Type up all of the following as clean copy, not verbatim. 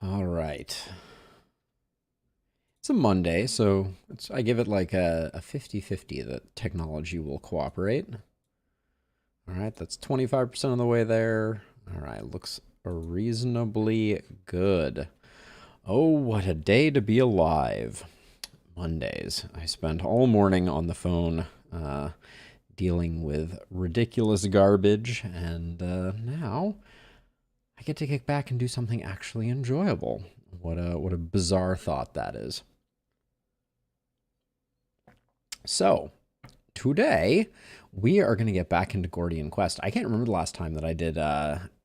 All right. It's a Monday, so I give it like a 50-50 that technology will cooperate. All right, that's 25% of the way there. All right, looks reasonably good. Oh, what a day to be alive. Mondays. I spent all morning on the phone dealing with ridiculous garbage, and now I get to kick back and do something actually enjoyable. What a bizarre thought that is. So, today we are going to get back into Gordian Quest. I can't remember the last time that I did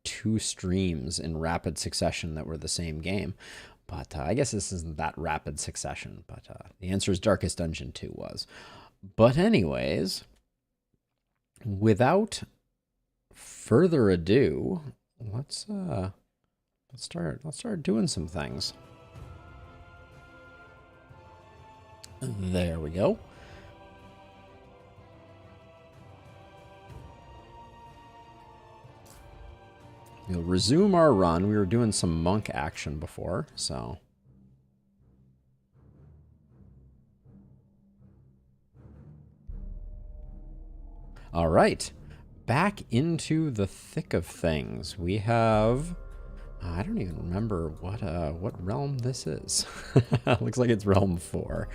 two streams in rapid succession that were the same game, but I guess this isn't that rapid succession. But the answer is Darkest Dungeon 2 was. But anyways, without further ado, let's start doing some things. There we go. We'll resume our run. We were doing some monk action before, so. All right. Back into the thick of things. We have... I don't even remember what realm this is. Looks like it's realm 4.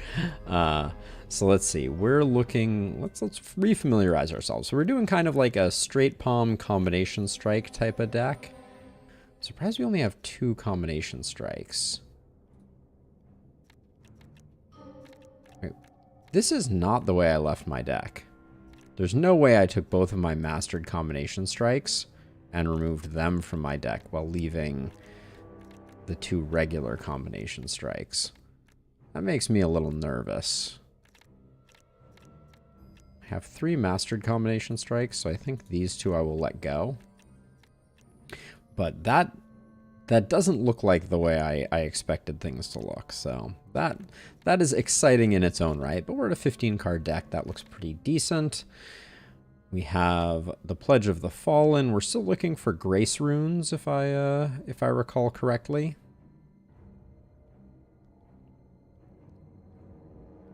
So let's see. We're looking... Let's refamiliarize ourselves. So we're doing kind of like a straight palm combination strike type of deck. I'm surprised we only have 2 combination strikes. Wait, this is not the way I left my deck. There's no way I took both of my mastered combination strikes and removed them from my deck while leaving the 2 regular combination strikes. That makes me a little nervous. I have 3 mastered combination strikes, so I think these 2 I will let go. But that doesn't look like the way I expected things to look, so that is exciting in its own right. But we're at a 15-card deck. That looks pretty decent. We have the Pledge of the Fallen. We're still looking for Grace runes, if I recall correctly.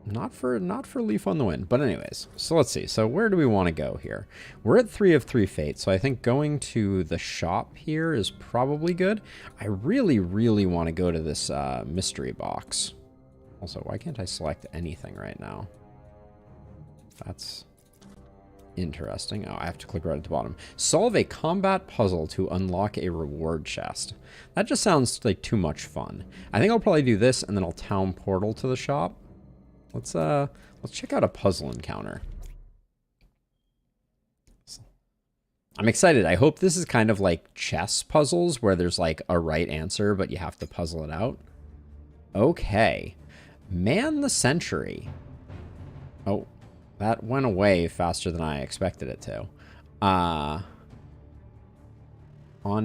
Not for Leaf on the Wind, but anyways. So let's see. So where do we want to go here? We're at 3 of 3 Fates, so I think going to the shop here is probably good. I really, really want to go to this mystery box. Also, why can't I select anything right now? That's interesting. Oh, I have to click right at the bottom. Solve a combat puzzle to unlock a reward chest. That just sounds like too much fun. I think I'll probably do this and then I'll town portal to the shop. Let's check out a puzzle encounter. I'm excited. I hope this is kind of like chess puzzles where there's like a right answer, but you have to puzzle it out. Okay. Man the Century. Oh, that went away faster than I expected it to. On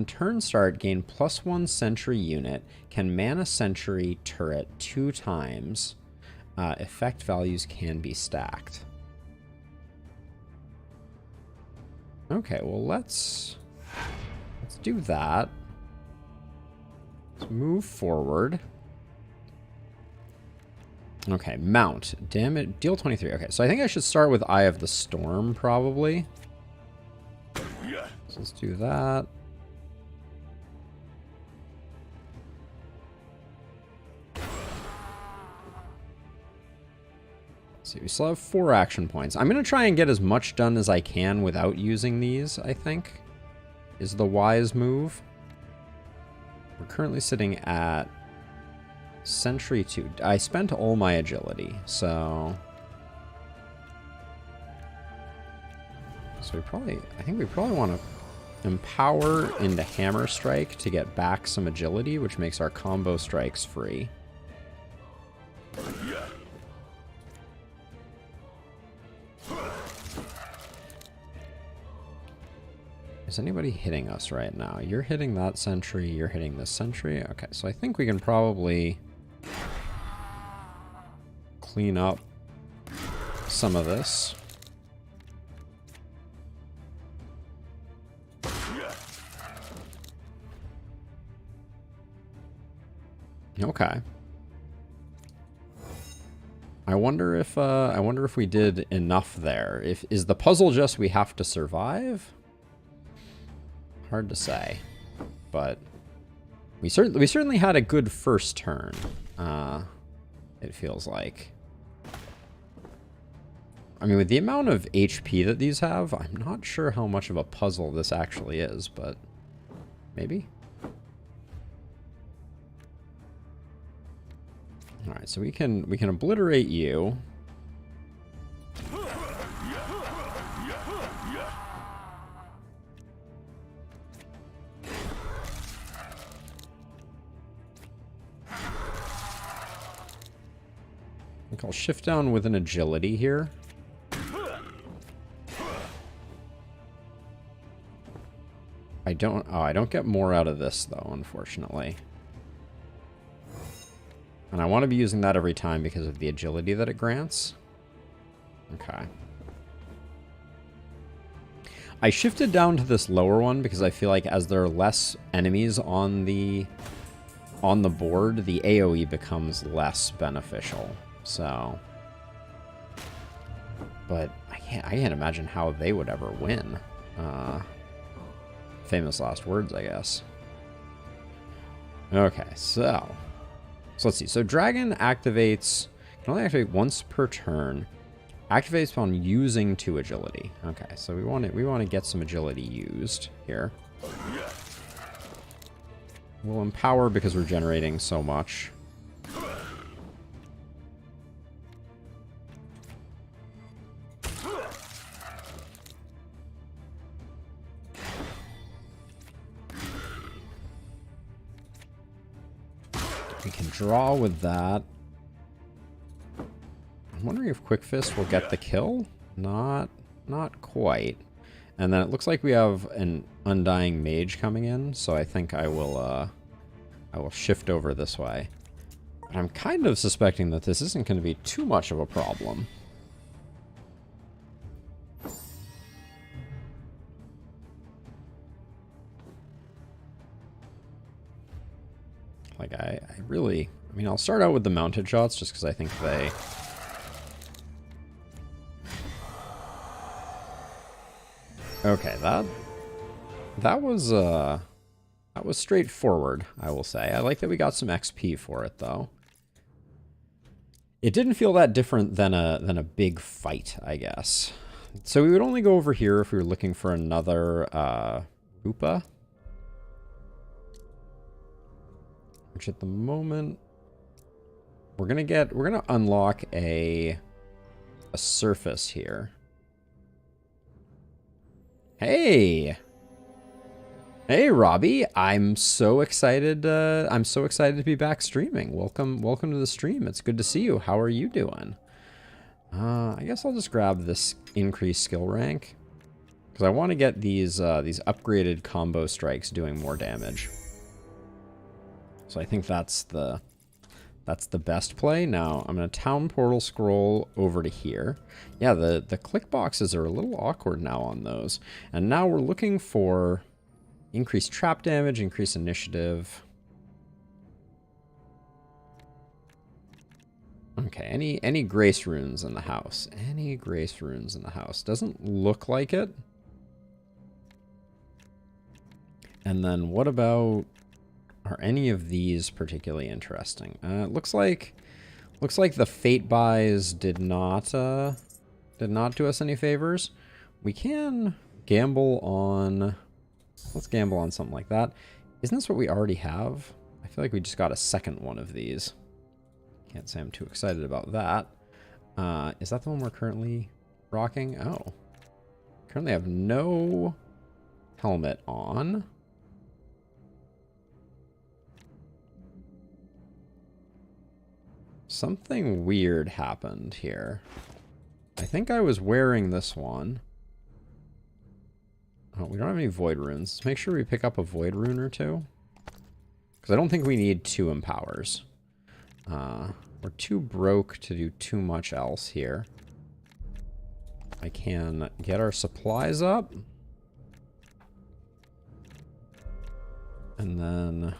turn start, gain +1 Sentry unit. Can man a Sentry turret 2 times. Effect values can be stacked. Okay, well let's do that. Let's move forward. Okay, mount. Damn it. Deal 23. Okay, so I think I should start with Eye of the Storm, probably. So let's do that. Let's see, we still have 4 action points. I'm going to try and get as much done as I can without using these, I think, is the wise move. We're currently sitting at Sentry 2. I spent all my agility, so I think we probably want to empower into Hammer Strike to get back some agility, which makes our combo strikes free. Is anybody hitting us right now? You're hitting that sentry, you're hitting this sentry. Okay, so I think we can probably clean up some of this. Okay. I wonder if we did enough there. Is the puzzle just we have to survive? Hard to say, but we certainly had a good first turn. It feels like. I mean, with the amount of HP that these have, I'm not sure how much of a puzzle this actually is, but maybe. All right, so we can obliterate you. I think I'll shift down with an agility here. I don't get more out of this though, unfortunately. And I want to be using that every time because of the agility that it grants. Okay. I shifted down to this lower one because I feel like as there are less enemies on the board, the AoE becomes less beneficial. So, but I can't imagine how they would ever win. Famous last words, I guess. Okay, so let's see. So dragon activates, can only activate once per turn. Activates upon using 2 agility. Okay, so we want to get some agility used here. We'll empower because we're generating so much. We can draw with that. I'm wondering if Quick Fist will get the kill. Not quite. And then it looks like we have an Undying Mage coming in, so I think I will shift over this way. But I'm kind of suspecting that this isn't going to be too much of a problem. Like, I mean, I'll start out with the mounted shots just because I think they... Okay, that was straightforward, I will say. I like that we got some XP for it, though. It didn't feel that different than a big fight, I guess. So we would only go over here if we were looking for another Rupa. Which at the moment we're gonna unlock a surface here. Hey, Robbie! I'm so excited. I'm so excited to be back streaming. Welcome to the stream. It's good to see you. How are you doing? I guess I'll just grab this increased skill rank because I want to get these upgraded combo strikes doing more damage. So I think that's the best play. Now I'm going to town portal scroll over to here. Yeah, the click boxes are a little awkward now on those. And now we're looking for increased trap damage, increased initiative. Okay, any grace runes in the house? Any grace runes in the house? Doesn't look like it. And then what about... Are any of these particularly interesting? It looks like the fate buys did not do us any favors. We can gamble on... Let's gamble on something like that. Isn't this what we already have? I feel like we just got a second one of these. Can't say I'm too excited about that. Is that the one we're currently rocking? Oh. Currently have no helmet on. Something weird happened here. I think I was wearing this one. Oh, we don't have any void runes. Let's make sure we pick up a void rune or two. Because I don't think we need 2 empowers. We're too broke to do too much else here. I can get our supplies up. And then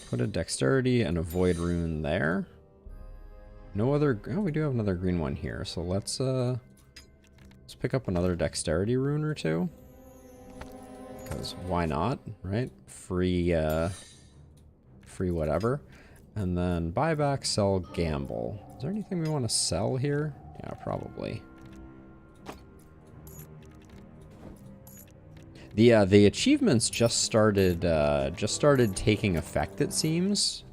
Put a dexterity and a void rune there. No other... Oh, we do have another green one here. So let's pick up another dexterity rune or two. Because why not, right? Free whatever. And then buyback, sell, gamble. Is there anything we want to sell here? Yeah, probably. The achievements just started taking effect, it seems.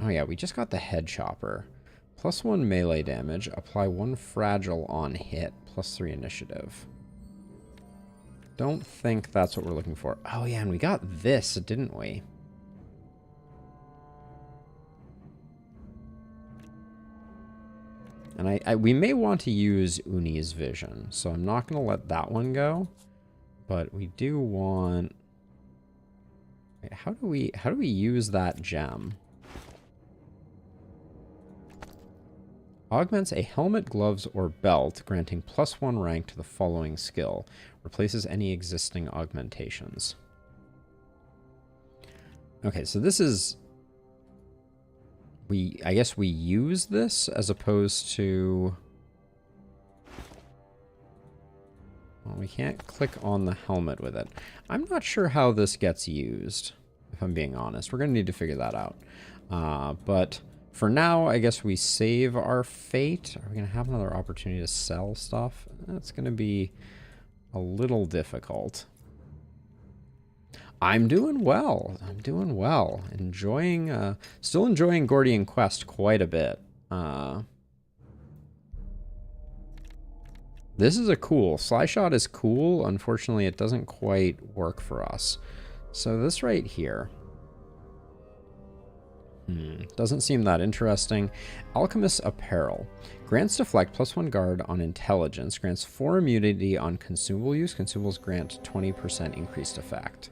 Oh yeah, we just got the head chopper. +1 melee damage, apply 1 fragile on hit, +3 initiative. Don't think that's what we're looking for. Oh yeah, and we got this, didn't we? And we may want to use Uni's vision, so I'm not going to let that one go. But we do want... Wait, how do we use that gem? Augments a helmet, gloves, or belt, granting +1 rank to the following skill. Replaces any existing augmentations. Okay, so this is... I guess we use this as opposed to... Well, we can't click on the helmet with it. I'm not sure how this gets used, if I'm being honest. We're going to need to figure that out. But for now, I guess we save our fate. Are we going to have another opportunity to sell stuff? That's going to be a little difficult. I'm doing well. I'm doing well. Enjoying, still enjoying Gordian Quest quite a bit. This is a cool. Slyshot is cool. Unfortunately, it doesn't quite work for us. So this right here. Doesn't seem that interesting. Alchemist's Apparel. Grants deflect +1 guard on intelligence. Grants 4 immunity on consumable use. Consumables grant 20% increased effect.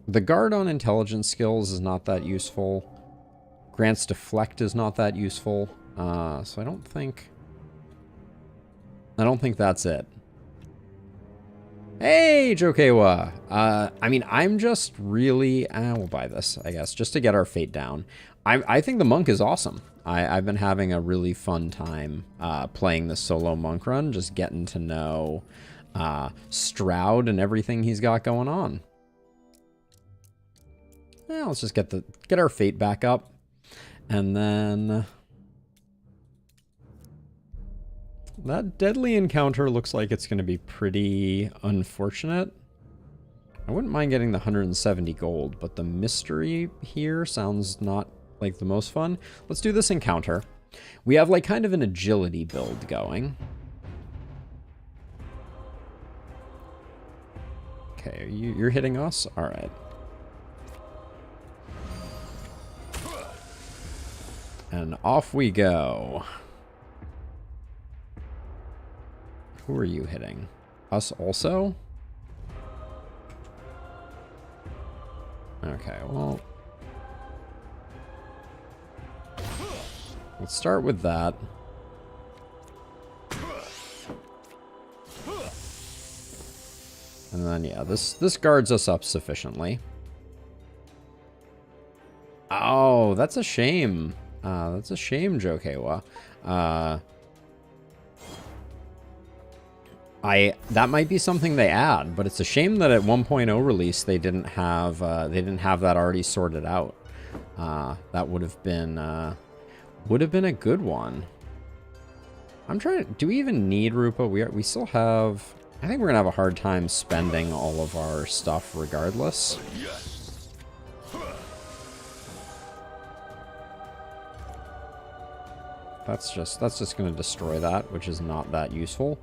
The guard on intelligence skills is not that useful. Grants deflect is not that useful. So I don't think that's it. Hey, Jokewa! I mean, I'm just really... we'll buy this, I guess, just to get our fate down. I think the monk is awesome. I've been having a really fun time playing the solo monk run, just getting to know Stroud and everything he's got going on. Yeah, let's just get our fate back up. And then... That deadly encounter looks like it's going to be pretty unfortunate. I wouldn't mind getting the 170 gold, but the mystery here sounds not like the most fun. Let's do this encounter. We have like kind of an agility build going. Okay, you're hitting us? All right. And off we go. Who are you hitting? Us also? Okay, well... Let's start with that. And then, yeah, this guards us up sufficiently. Oh, that's a shame. That's a shame, Jokewa. That might be something they add, but it's a shame that at 1.0 release they didn't have that already sorted out. That would have been a good one. I'm trying to, do we even need Rupa? We still have, I think we're gonna have a hard time spending all of our stuff regardless. That's just gonna destroy that, which is not that useful.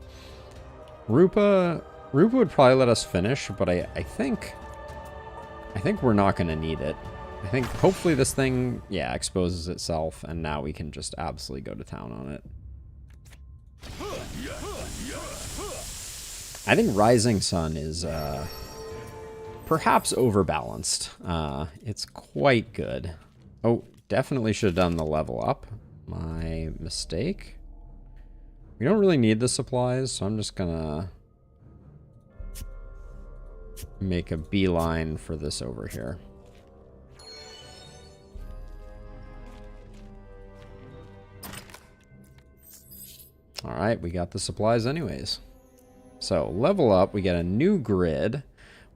Rupa would probably let us finish, but I think we're not going to need it. I think hopefully this thing, yeah, exposes itself, and now we can just absolutely go to town on it. I think Rising Sun is perhaps overbalanced. It's quite good. Oh, definitely should have done the level up. My mistake. We don't really need the supplies, so I'm just gonna make a beeline for this over here. Alright, we got the supplies anyways. So, level up, we get a new grid.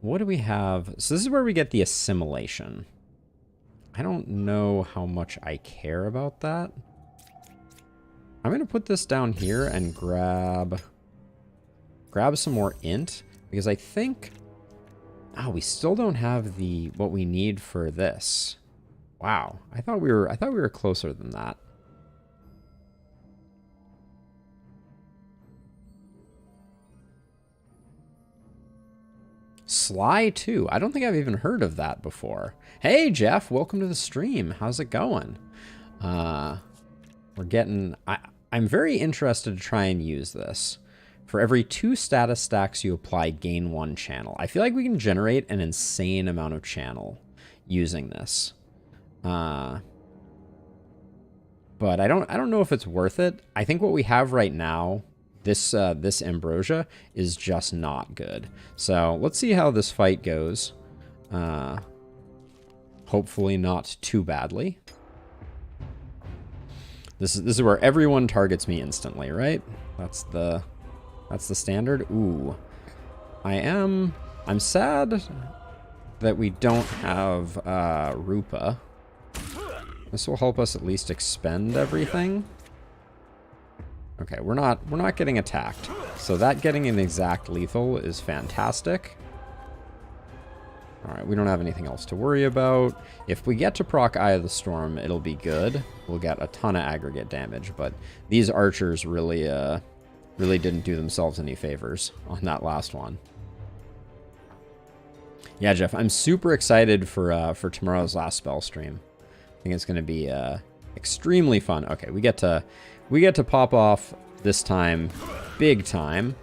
What do we have? So this is where we get the assimilation. I don't know how much I care about that. I'm going to put this down here and grab some more int, because I think... Oh, we still don't have what we need for this. Wow, I thought we were closer than that. Sly 2. I don't think I've even heard of that before. Hey, Jeff. Welcome to the stream. How's it going? We're getting... I'm very interested to try and use this. For every 2 status stacks you apply, gain 1 channel. I feel like we can generate an insane amount of channel using this. But I don't know if it's worth it. I think what we have right now... This ambrosia is just not good. So let's see how this fight goes. Hopefully not too badly. This is where everyone targets me instantly, right? That's the standard. Ooh, I'm sad that we don't have Rupa. This will help us at least expend everything. Okay, we're not getting attacked. So that getting an exact lethal is fantastic. Alright, we don't have anything else to worry about. If we get to proc Eye of the Storm, it'll be good. We'll get a ton of aggregate damage, but these archers really didn't do themselves any favors on that last one. Yeah, Jeff, I'm super excited for tomorrow's last spell stream. I think it's going to be extremely fun. Okay, we get to pop off this time, big time.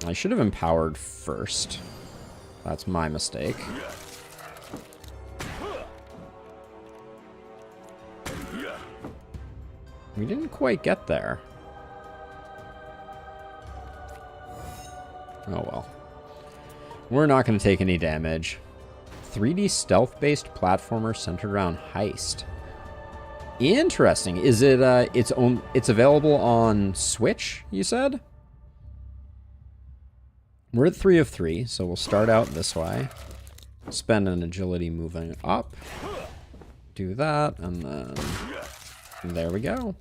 I should have empowered first. That's my mistake. We didn't quite get there. Oh well. We're not going to take any damage. 3D stealth-based platformer centered around heist. Interesting. Is it it's available on Switch, you said? We're at 3 of 3, so we'll start out this way. Spend an agility moving up. Do that, and then there we go.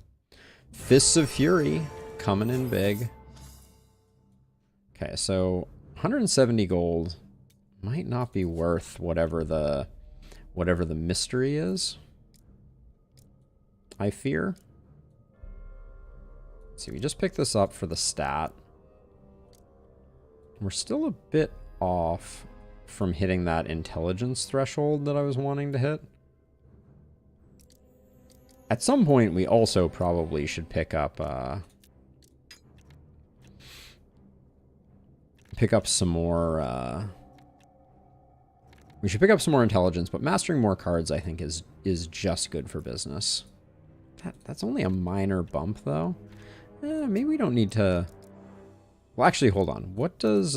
Fists of Fury coming in big. Okay, so 170 gold might not be worth whatever the mystery is. I fear. Let's see, we just picked this up for the stat. We're still a bit off from hitting that intelligence threshold that I was wanting to hit. At some point, we also probably should pick up some more. We should pick up some more intelligence, but mastering more cards, I think, is just good for business. That's only a minor bump, though. Maybe we don't need to. Well, actually, hold on. What does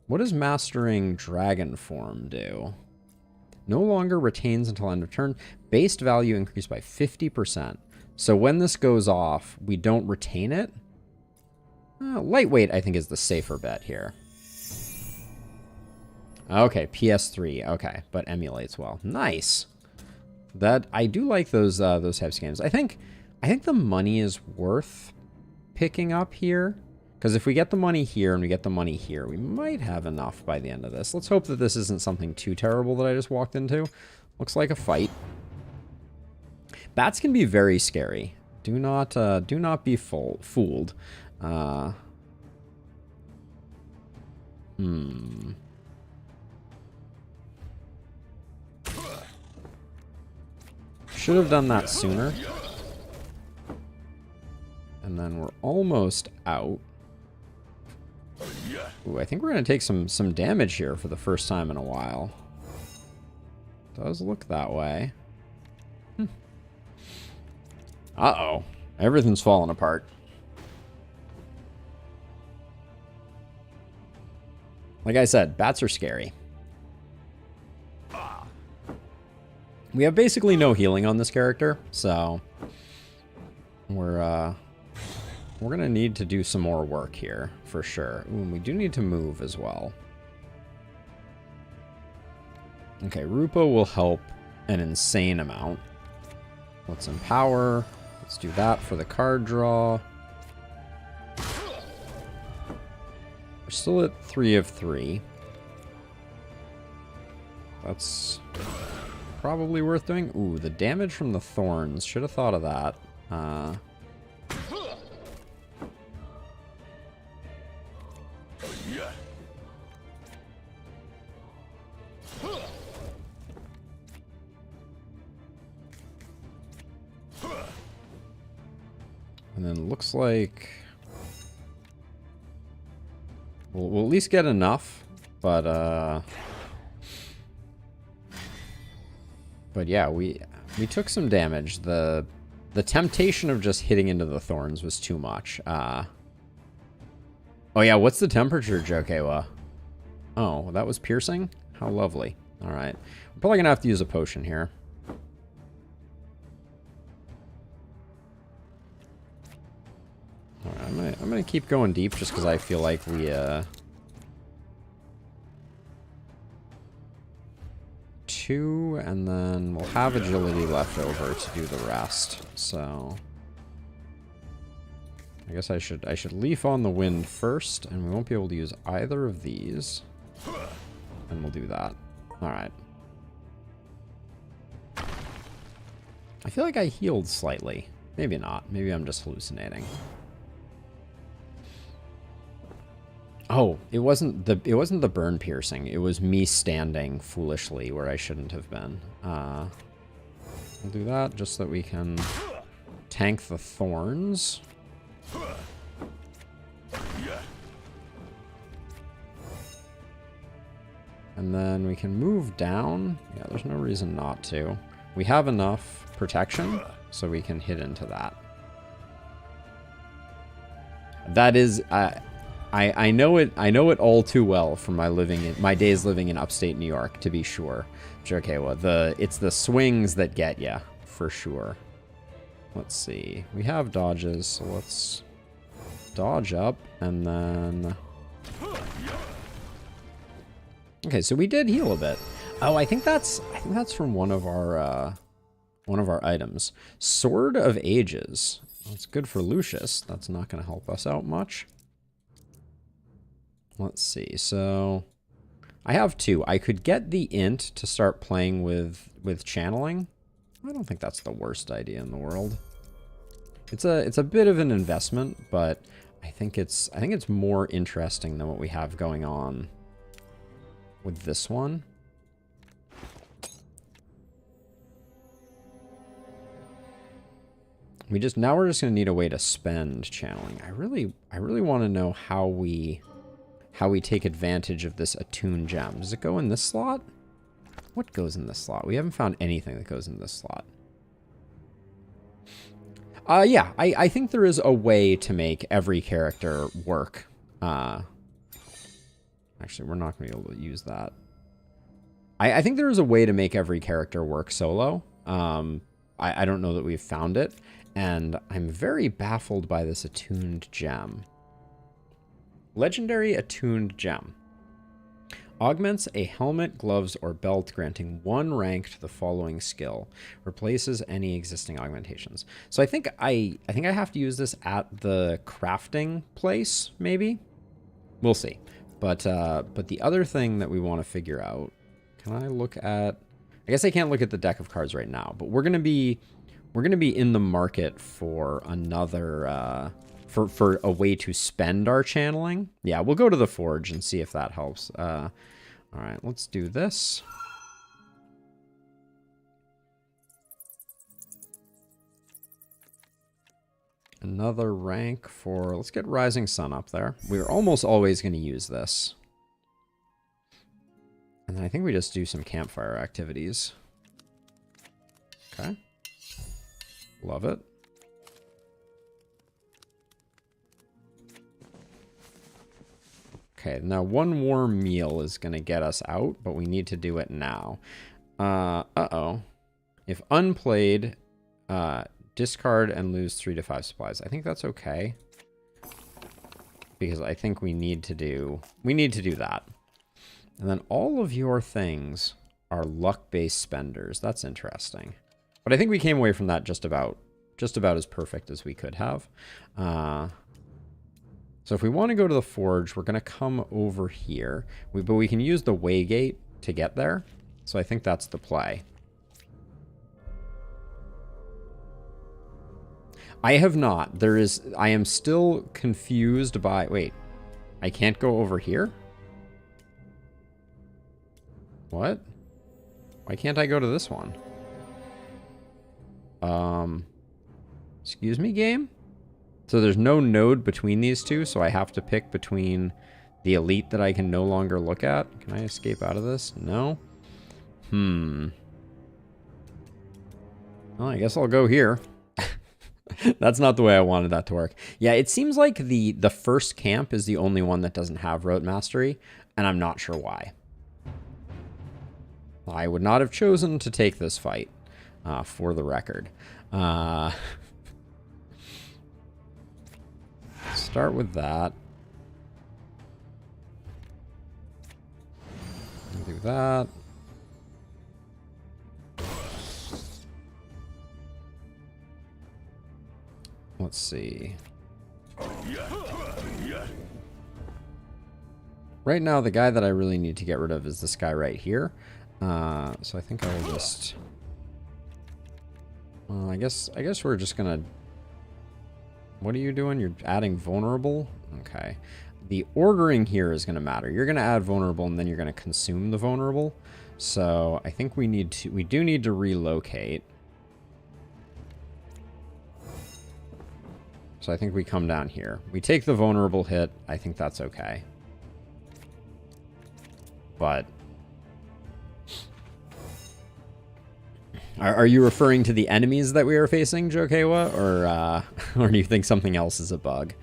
mastering dragon form do? No longer retains until end of turn. Base value increased by 50%. So when this goes off, we don't retain it. Lightweight, I think, is the safer bet here. Okay, PS3. Okay, but emulates well. Nice. That I do like those types of games. I think the money is worth picking up here, because if we get the money here and we get the money here, we might have enough by the end of this. Let's hope that this isn't something too terrible that I just walked into. Looks like a fight. Bats can be very scary. Do not be fooled. Should have done that sooner. And then we're almost out. Ooh, I think we're going to take some damage here for the first time in a while. Does look that way. Uh-oh. Everything's falling apart. Like I said, bats are scary. We have basically no healing on this character, so we're gonna need to do some more work here for sure. Ooh, and we do need to move as well. Okay, Rupo will help an insane amount. Let's empower. Let's do that for the card draw. We're still at 3 of 3. That's probably worth doing. Ooh, the damage from the thorns. Should have thought of that. And then looks like we'll at least get enough, but yeah, we took some damage. The temptation of just hitting into the thorns was too much. Oh yeah, what's the temperature, Jokewa? Oh, that was piercing? How lovely. All right. We're probably gonna have to use a potion here. All right, I'm gonna keep going deep just because I feel like we 2, and then we'll have agility left over to do the rest. So I guess I should leaf on the wind first, and we won't be able to use either of these. And we'll do that. All right. I feel like I healed slightly. Maybe not. Maybe I'm just hallucinating. Oh, it wasn't the burn piercing. It was me standing foolishly where I shouldn't have been. We'll do that just so that we can tank the thorns. And then we can move down. Yeah, there's no reason not to. We have enough protection, so we can hit into that. That is, I know it all too well from my days living in upstate New York, to be sure. Jokewa, it's the swings that get ya, for sure. Let's see. We have dodges, so let's dodge up, and then... Okay, so we did heal a bit. Oh, I think that's from one of our items. Sword of Ages. That's good for Lucius. That's not going to help us out much. Let's see. So I have 2. I could get the int to start playing with channeling. I don't think that's the worst idea in the world. It's a bit of an investment, but I think it's more interesting than what we have going on with this one. Now we're just gonna need a way to spend channeling. I really want to know how we take advantage of this attuned gem. Does it go in this slot? What goes in this slot? We haven't found anything that goes in this slot. Yeah, I think there is a way to make every character work. Actually, we're not going to be able to use that. I think there is a way to make every character work solo. I don't know that we've found it. And I'm very baffled by this attuned gem. Legendary attuned gem. Augments a helmet, gloves, or belt, granting 1 rank to the following skill. Replaces any existing augmentations. So I think I have to use this at the crafting place, maybe? We'll see. But the other thing that we want to figure out, can I look at... I guess I can't look at the deck of cards right now, but we're gonna be in the market for another for a way to spend our channeling. Yeah, we'll go to the forge and see if that helps. All right, let's do this. Another rank for... Let's get Rising Sun up there. We're almost always going to use this. And then I think we just do some campfire activities. Okay. Love it. Okay, now one more meal is going to get us out, but we need to do it now. Uh-oh. If unplayed, discard and lose 3 to 5 supplies. I think that's okay. Because I think we need to do that. And then all of your things are luck-based spenders. That's interesting. But I think we came away from that just about as perfect as we could have. So if we want to go to the forge, we're going to come over here. But we can use the waygate to get there. So I think that's the play. I have not. I am still confused by... Wait. I can't go over here? What? Why can't I go to this one? Excuse me, game? So there's no node between these two, so I have to pick between the elite that I can no longer look at. Can I escape out of this? No? Well, I guess I'll go here. That's not the way I wanted that to work. Yeah, it seems like the first camp is the only one that doesn't have rote mastery, and I'm not sure why. I would not have chosen to take this fight, for the record. Start with that. Do that. Let's see. Right now, the guy that I really need to get rid of is this guy right here. So I think I'll just... I guess we're just gonna... What are you doing? You're adding vulnerable? Okay. The ordering here is gonna matter. You're gonna add vulnerable, and then you're gonna consume the vulnerable. So I think we do need to relocate. So I think we come down here. We take the vulnerable hit. I think that's okay. But... Are you referring to the enemies that we are facing, Jokewa? Or do you think something else is a bug?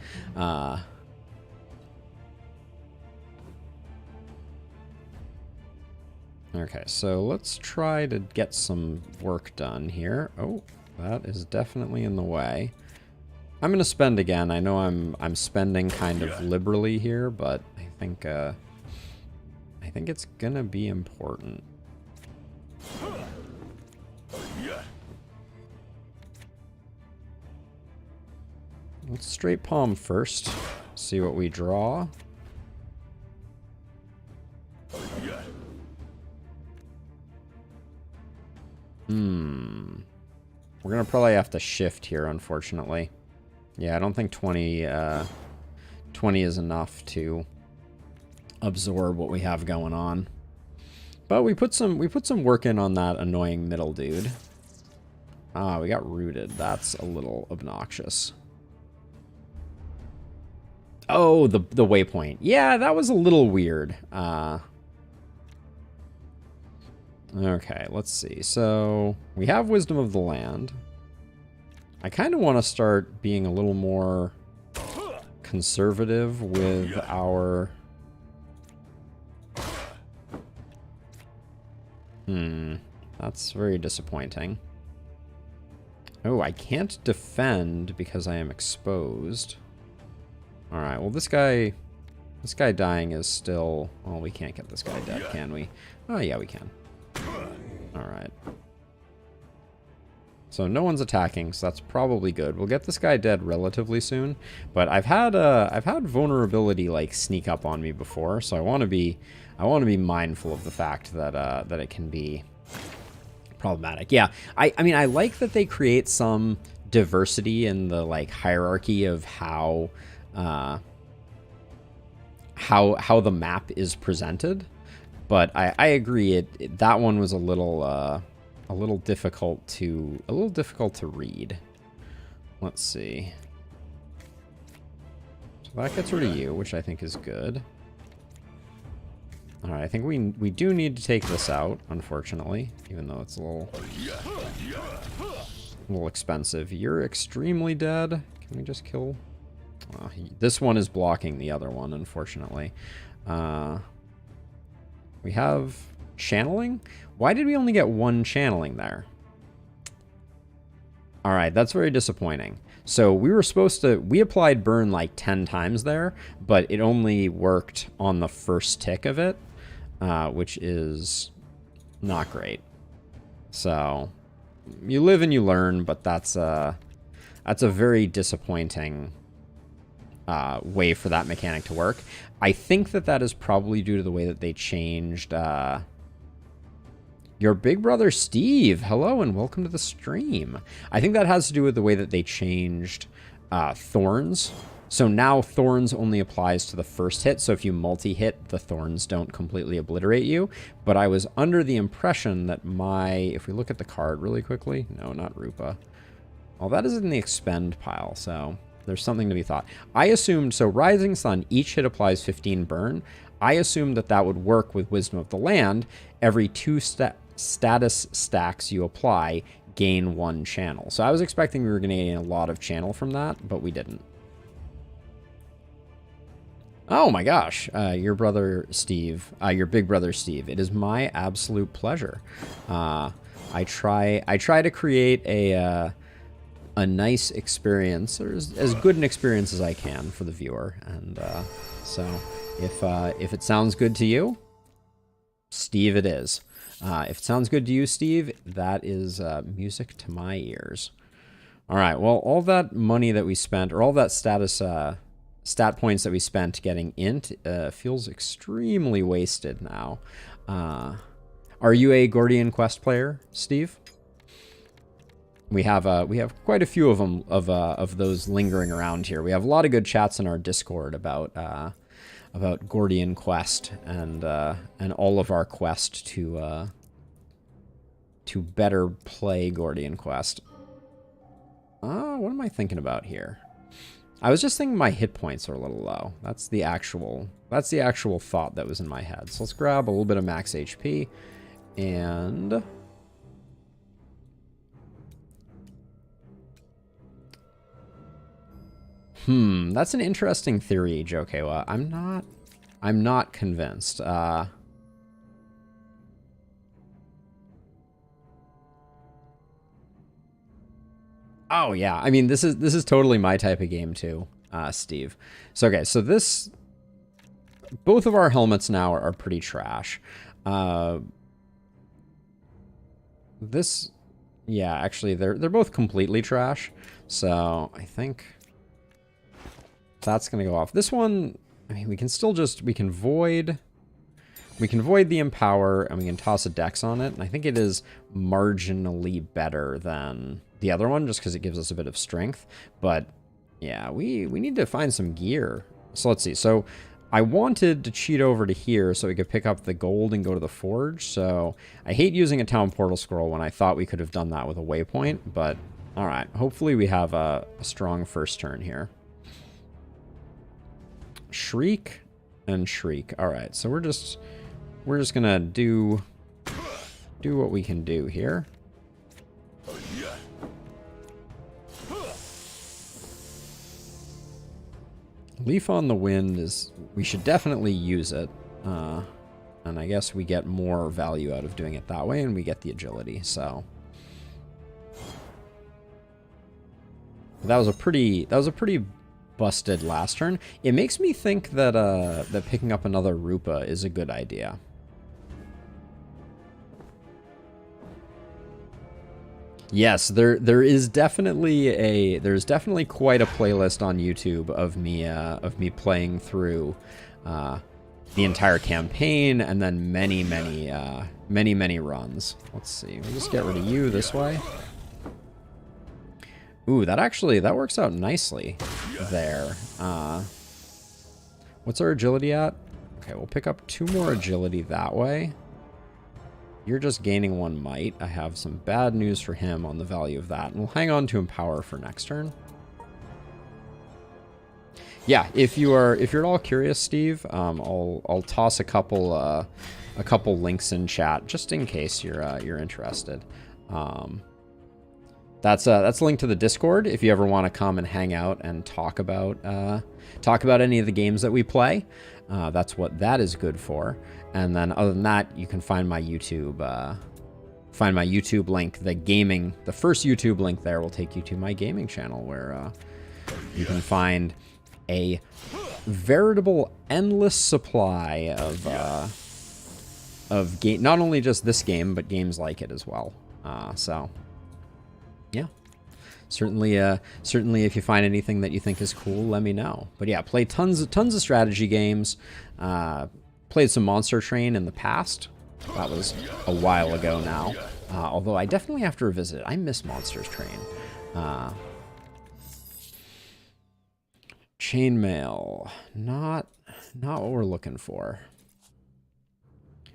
Okay, so let's try to get some work done here. Oh, that is definitely in the way. I'm going to spend again. I know I'm spending kind of liberally here, but I think it's going to be important. Let's straight palm first. See what we draw. We're gonna probably have to shift here, unfortunately. Yeah, I don't think 20 is enough to absorb what we have going on. But we put some work in on that annoying middle dude. Ah, we got rooted. That's a little obnoxious. Oh, the waypoint. Yeah, that was a little weird. Okay, let's see. So, we have Wisdom of the Land. I kind of want to start being a little more conservative with our... That's very disappointing. Oh, I can't defend because I am exposed. Alright, well this guy dying is still... Well, we can't get this guy dead, can we? Oh, yeah, we can. Alright. So no one's attacking, so that's probably good. We'll get this guy dead relatively soon, but I've had vulnerability like sneak up on me before, so I want to be mindful of the fact that that it can be problematic. Yeah, I mean I like that they create some diversity in the like hierarchy of how the map is presented, but I agree that one was a little difficult to read. Let's see. So that gets rid of you, which I think is good. All right, I think we do need to take this out, unfortunately, even though it's a little expensive. You're extremely dead. Can we just kill? This one is blocking the other one, unfortunately. We have channeling. Why did we only get one channeling there? All right, that's very disappointing. So we were supposed to, we applied burn like 10 times there, but it only worked on the first tick of it, which is not great. So you live and you learn, but that's a very disappointing way for that mechanic to work. I think that is probably due to the way that they changed your big brother Steve. Hello and welcome to the stream. I think that has to do with the way that they changed thorns. So now thorns only applies to the first hit. So if you multi-hit, the thorns don't completely obliterate you. But I was under the impression that if we look at the card really quickly, no, not Rupa. Well, that is in the expend pile, so there's something to be thought. I assumed, so Rising Sun, each hit applies 15 burn. I assumed that would work with Wisdom of the Land. Every 2 status stacks you apply, gain 1 channel. So I was expecting we were going to gain a lot of channel from that, but we didn't. Oh my gosh, your brother Steve, your big brother Steve. It is my absolute pleasure. I try to create a nice experience, or as good an experience as I can for the viewer, and so if it sounds good to you, Steve, it is. If it sounds good to you, Steve, that is music to my ears. All right, well, all that money that we spent, or all that stat points that we spent getting int feels extremely wasted now. Are you a Gordian quest player, Steve? We have quite a few of them of those lingering around here. We have a lot of good chats in our Discord about Gordian quest and all of our quest to better play Gordian quest. What am I thinking about here? I was just thinking my hit points are a little low. That's the actual thought that was in my head. So let's grab a little bit of max HP and that's an interesting theory, Jokewa. I'm not convinced. Oh yeah, I mean this is totally my type of game too, Steve. So okay, so both of our helmets now are pretty trash. Yeah, actually they're both completely trash. So I think that's gonna go off. This one, I mean, we can void the Empower, and we can toss a Dex on it, and I think it is marginally better than the other one, just because it gives us a bit of strength. But yeah, we need to find some gear. So let's see. So I wanted to cheat over to here so we could pick up the gold and go to the forge. So I hate using a town portal scroll when I thought we could have done that with a waypoint, but all right. Hopefully we have a strong first turn here. Shriek and Shriek. All right, so we're just gonna do what we can do here. Leaf on the Wind is, we should definitely use it, and I guess we get more value out of doing it that way, and we get the agility. So that was a pretty busted last turn. It makes me think that that picking up another Rupa is a good idea. Yes, there's definitely quite a playlist on YouTube of me playing through the entire campaign and then many runs. Let's see. We'll just get rid of you this way. Ooh, that works out nicely there. What's our agility at? Okay, we'll pick up 2 more agility that way. You're just gaining 1 might. I have some bad news for him on the value of that, and we'll hang on to Empower for next turn. Yeah, if you're at all curious, Steve, I'll toss a couple links in chat just in case you're interested. That's linked to the Discord if you ever want to come and hang out and talk about any of the games that we play. That's what that is good for. And then other than that, you can find my YouTube link. The first YouTube link there will take you to my gaming channel, where you can find a veritable endless supply of game, not only just this game, but games like it as well. So yeah, certainly if you find anything that you think is cool, let me know. But yeah, play tons of strategy games. Played some Monster Train in the past. That was a while ago now. Although I definitely have to revisit it. I miss Monster Train. Chainmail, not what we're looking for.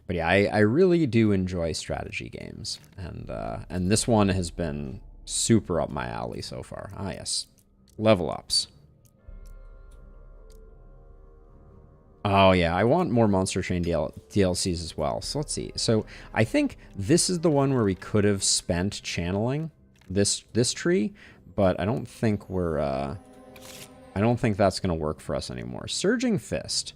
But yeah, I really do enjoy strategy games, and this one has been super up my alley so far. Ah, yes, level ups. Oh yeah, I want more Monster Train DLCs as well. So let's see. So I think this is the one where we could have spent channeling this tree, but I don't think that's going to work for us anymore. Surging Fist.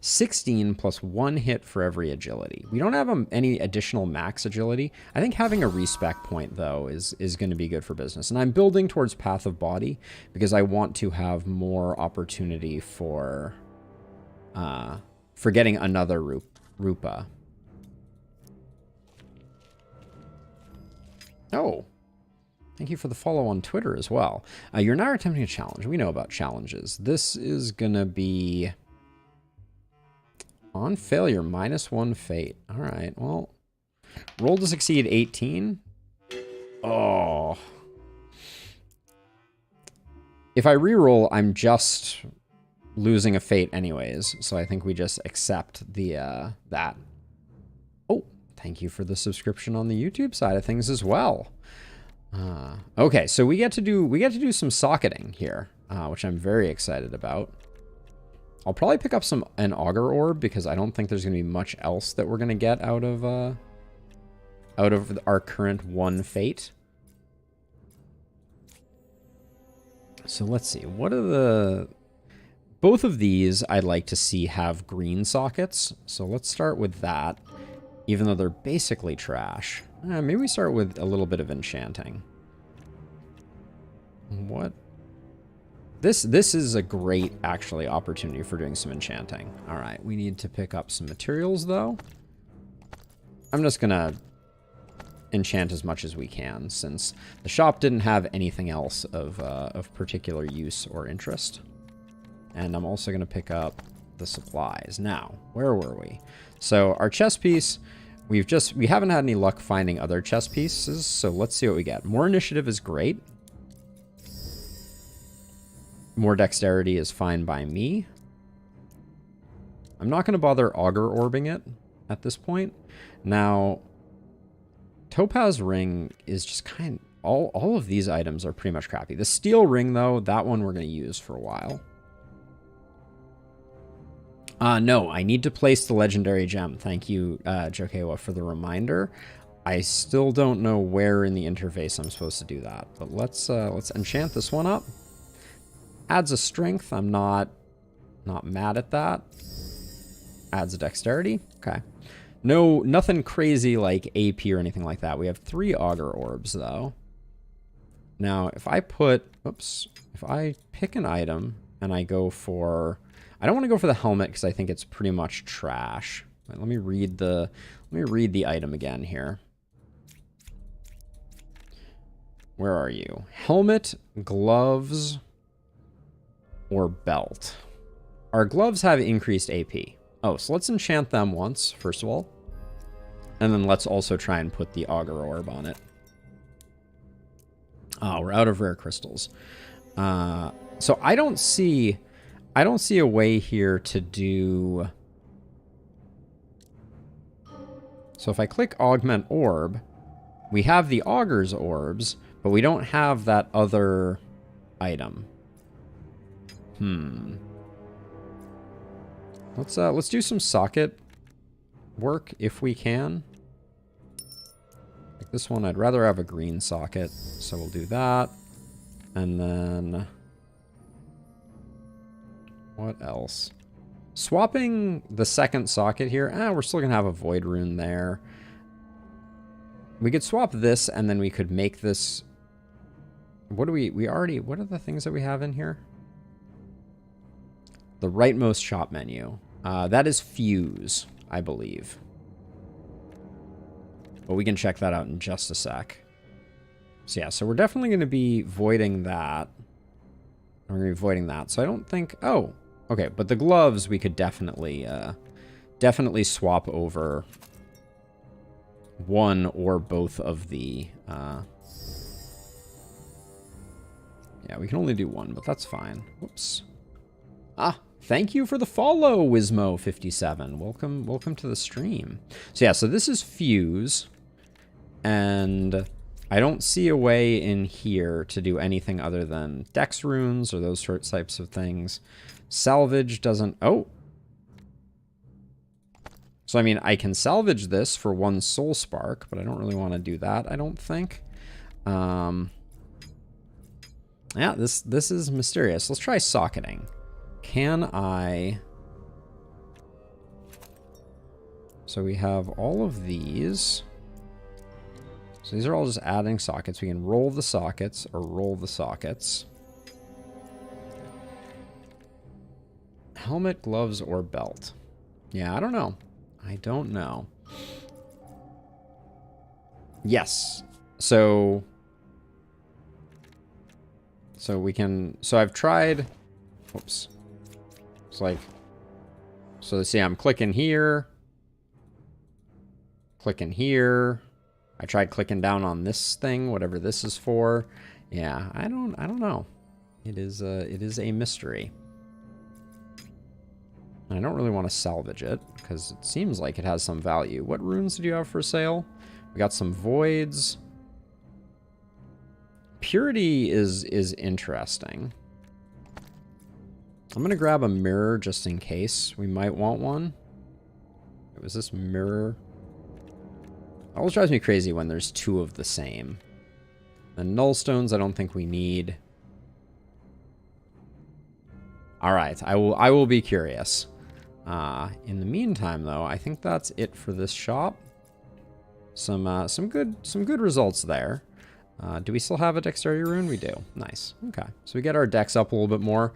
16 plus 1 hit for every agility. We don't have any additional max agility. I think having a respec point, though, is going to be good for business. And I'm building towards Path of Body because I want to have more opportunity for getting another Rupa. Oh. Thank you for the follow on Twitter as well. You're now attempting a challenge. We know about challenges. This is going to be on failure, -1 fate. All right, well, roll to succeed 18. Oh. If I reroll, I'm just losing a fate anyways, so I think we just accept the that. Oh, thank you for the subscription on the YouTube side of things as well. Okay, so we get to do some socketing here, which I'm very excited about. I'll probably pick up an auger orb because I don't think there's going to be much else that we're going to get out of our current 1 fate. So let's see. What are both of these I'd like to see have green sockets. So let's start with that, even though they're basically trash. Maybe we start with a little bit of enchanting. What? This is a great, actually, opportunity for doing some enchanting. All right, we need to pick up some materials, though. I'm just going to enchant as much as we can, since the shop didn't have anything else of particular use or interest. And I'm also going to pick up the supplies. Now, where were we? So our chess piece, we haven't had any luck finding other chess pieces, so let's see what we get. More initiative is great. More dexterity is fine by me. I'm not going to bother auger orbing it at this point. Now, Topaz Ring is just all of these items are pretty much crappy. The Steel Ring, though, that one we're going to use for a while. No, I need to place the legendary gem. Thank you, Jokewa, for the reminder. I still don't know where in the interface I'm supposed to do that, but let's enchant this one up. Adds a strength. I'm not mad at that. Adds a dexterity. Okay. No, nothing crazy like AP or anything like that. We have 3 auger orbs, though. Now, if I pick an item and I go for... I don't want to go for the helmet because I think it's pretty much trash. Right, let me read the item again here. Where are you? Helmet, gloves, or belt. Our gloves have increased AP. Oh, so let's enchant them once, first of all. And then let's also try and put the auger orb on it. Oh, we're out of rare crystals. So I don't see a way here to do... So if I click augment orb, we have the auger's orbs, but we don't have that other item. Let's do some socket work if we can. Like this one, I'd rather have a green socket, so we'll do that. And then... what else? Swapping the second socket here. We're still going to have a void rune there. We could swap this, and then we could make this... what do we already... what are the things that we have in here? The rightmost shop menu. That is fuse, I believe. But we can check that out in just a sec. So yeah, so we're definitely going to be voiding that. We're going to be voiding that. So I don't think... oh, okay. But the gloves we could definitely swap over one or both of the... yeah, we can only do one, but that's fine. Whoops. Thank you for the follow, Wismo57. Welcome to the stream. So yeah, so this is fuse. And I don't see a way in here to do anything other than dex runes or those sorts types of things. Salvage doesn't... oh. So, I mean, I can salvage this for one soul spark, but I don't really want to do that, I don't think. Yeah, this is mysterious. Let's try socketing. Can I... so we have all of these... so these are all just adding sockets. We can roll the sockets or roll the sockets. Helmet, gloves, or belt. Yeah, I don't know. I don't know. Yes. So we can... so I've tried... whoops. It's like... so see, I'm clicking here. Clicking here. I tried clicking down on this thing, whatever this is for. Yeah, I don't know. It is a mystery. I don't really want to salvage it because it seems like it has some value. What runes do you have for sale? We got some voids. Purity is interesting. I'm gonna grab a mirror just in case we might want one. Was this mirror? Always drives me crazy when there's two of the same. The null stones I don't think we need. Alright, I will be curious. In the meantime though, I think that's it for this shop. Some good results there. Do we still have a dexterity rune? We do. Nice. Okay. So we get our dex up a little bit more.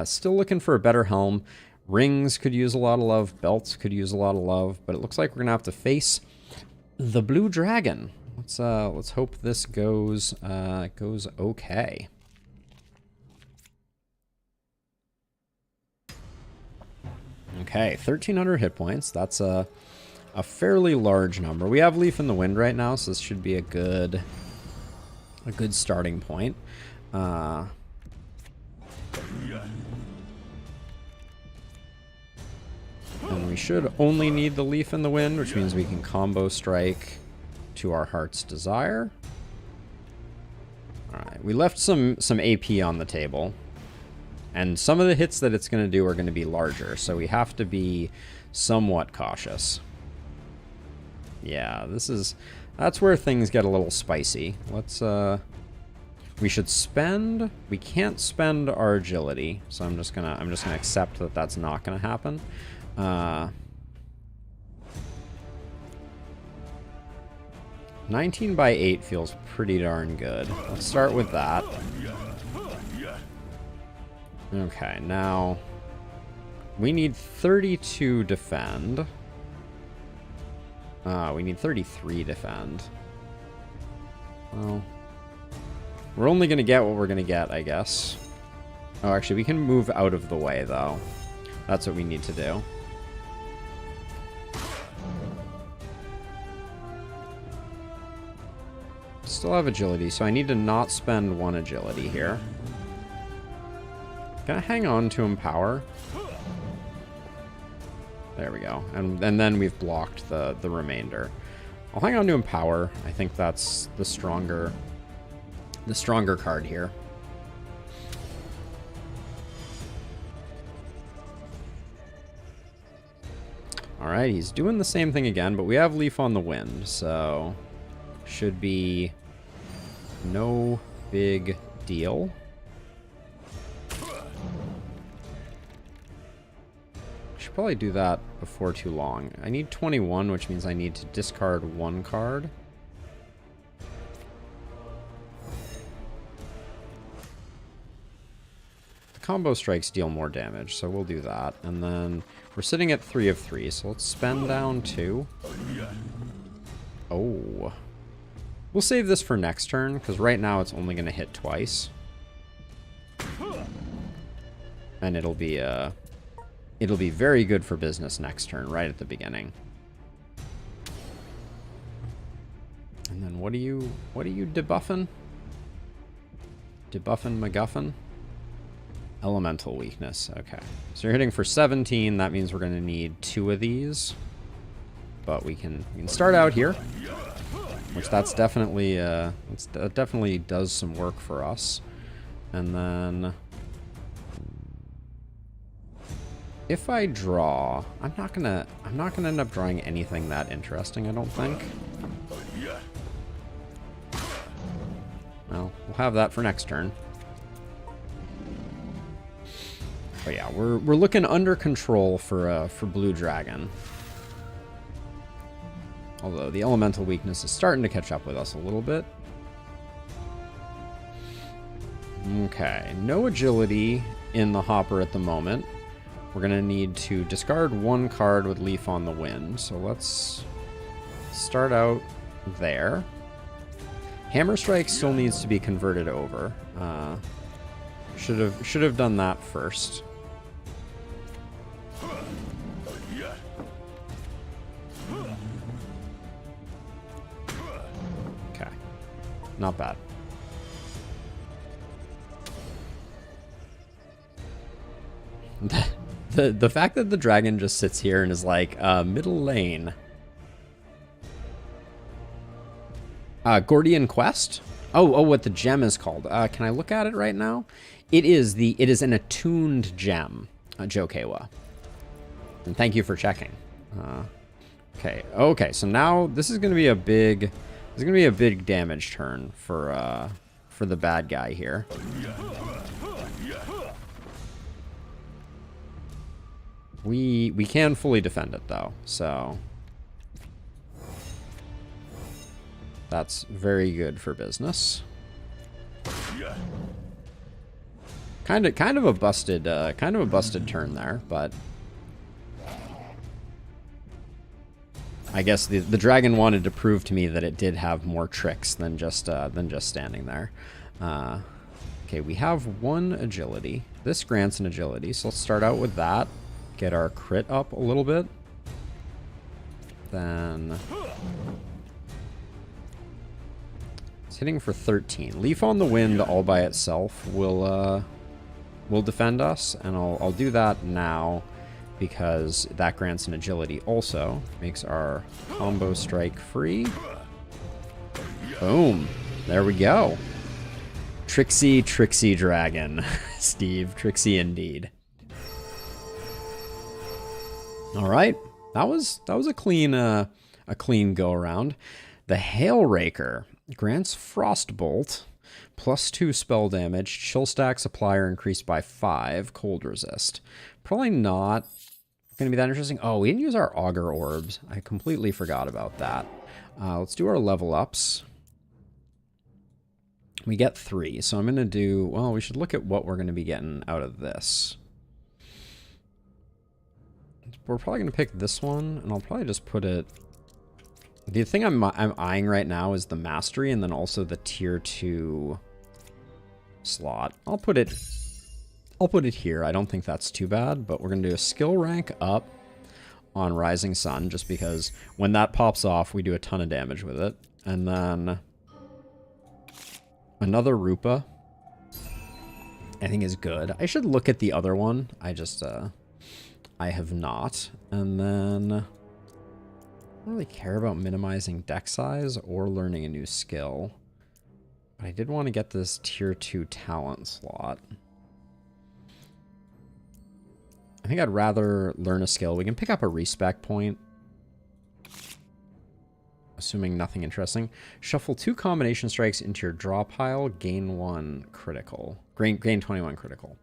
Still looking for a better helm. Rings could use a lot of love. Belts could use a lot of love. But it looks like we're gonna have to face the blue dragon. Let's hope this goes okay. Okay, 1,300 hit points. That's a fairly large number. We have Leaf in the Wind right now, so this should be a good starting point. And we should only need the Leaf in the Wind, which means we can combo strike to our heart's desire. Alright, we left some AP on the table. And some of the hits that it's going to do are going to be larger, so we have to be somewhat cautious. Yeah, that's where things get a little spicy. Let's, we should spend, we can't spend our agility, so I'm just gonna accept that that's not gonna happen. 19 by 8 feels pretty darn good. Let's start with that. Okay, now we need 32 defend. We need 33 defend. Well, we're only going to get what we're going to get, I guess. Oh, actually, we can move out of the way, though. That's what we need to do. Still have agility, so I need to not spend one agility here. Can I hang on to Empower? There we go. And then we've blocked the remainder. I'll hang on to Empower. I think that's the stronger card here. Alright, he's doing the same thing again, but we have Leaf on the Wind, so should be no big deal. Should probably do that before too long. I need 21, which means I need to discard 1 card. The combo strikes deal more damage, so we'll do that. And then we're sitting at 3 of 3, so let's spend down 2. Oh. We'll save this for next turn, because right now it's only going to hit twice. And it'll be very good for business next turn, right at the beginning. And then what are you debuffing? Debuffing MacGuffin? Elemental weakness. Okay. So you're hitting for 17. That means we're going to need 2 of these. But we can start out here. Which that's definitely that definitely does some work for us. And then if I draw, I'm not gonna end up drawing anything that interesting, I don't think. Well, we'll have that for next turn. But yeah, we're looking under control for Blue Dragon. Although the elemental weakness is starting to catch up with us a little bit. Okay, no agility in the hopper at the moment. We're going to need to discard 1 card with Leaf on the Wind. So let's start out there. Hammer Strike still needs to be converted over. Should have done that first. Okay. Not bad. The fact that the dragon just sits here and is like, middle lane. Gordian Quest? Oh, what the gem is called. Can I look at it right now? It is an attuned gem, Jokewa. And thank you for checking. Okay, so now this is gonna be a big damage turn for the bad guy here. We can fully defend it though, so that's very good for business. Kind of a busted turn there, but I guess the dragon wanted to prove to me that it did have more tricks than just standing there. Okay, we have 1 agility. This grants an agility, so let's start out with that. Get our crit up a little bit. Then it's hitting for 13. Leaf on the Wind all by itself will defend us, and I'll do that now because that grants an agility also. Makes our combo strike free. Boom. There we go. Tricksy dragon. Steve, tricksy indeed. All right, that was a clean go around. The Hailraker grants Frostbolt, +2 spell damage, chill stack supplier increased by 5, cold resist. Probably not gonna be that interesting. Oh, we didn't use our auger orbs. I completely forgot about that. Let's do our level ups. We get 3, so I'm gonna do. Well, we should look at what we're gonna be getting out of this. We're probably going to pick this one, and I'll probably just put it... The thing I'm eyeing right now is the Mastery, and then also the Tier 2 slot. I'll put it here. I don't think that's too bad, but we're going to do a skill rank up on Rising Sun, just because when that pops off, we do a ton of damage with it. And then another Rupa, I think is good. I should look at the other one. I have not. And then I don't really care about minimizing deck size or learning a new skill. But I did want to get this tier 2 talent slot. I think I'd rather learn a skill. We can pick up a respec point. assuming nothing interesting. Shuffle 2 combination strikes into your draw pile. Gain 1 critical. Gain 21 critical.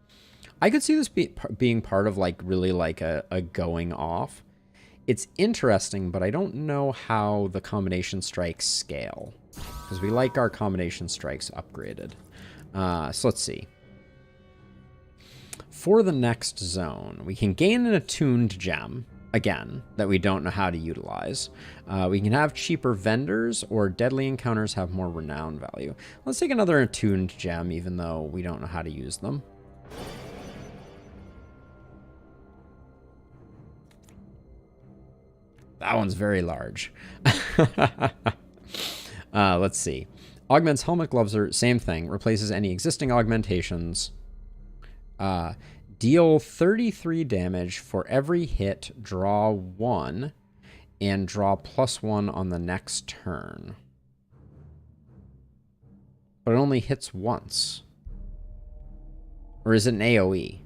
I could see this being part of like really like a going off. It's interesting, but I don't know how the combination strikes scale, because we like our combination strikes upgraded. So let's see. For the next zone, we can gain an attuned gem, again, that we don't know how to utilize. We can have cheaper vendors, or deadly encounters have more renown value. Let's take another attuned gem, even though we don't know how to use them. That one's very large. Let's see. Augments helmet gloves are same thing. Replaces any existing augmentations. Deal 33 damage for every hit. Draw 1. And draw +1 on the next turn. But it only hits once. Or is it an AoE?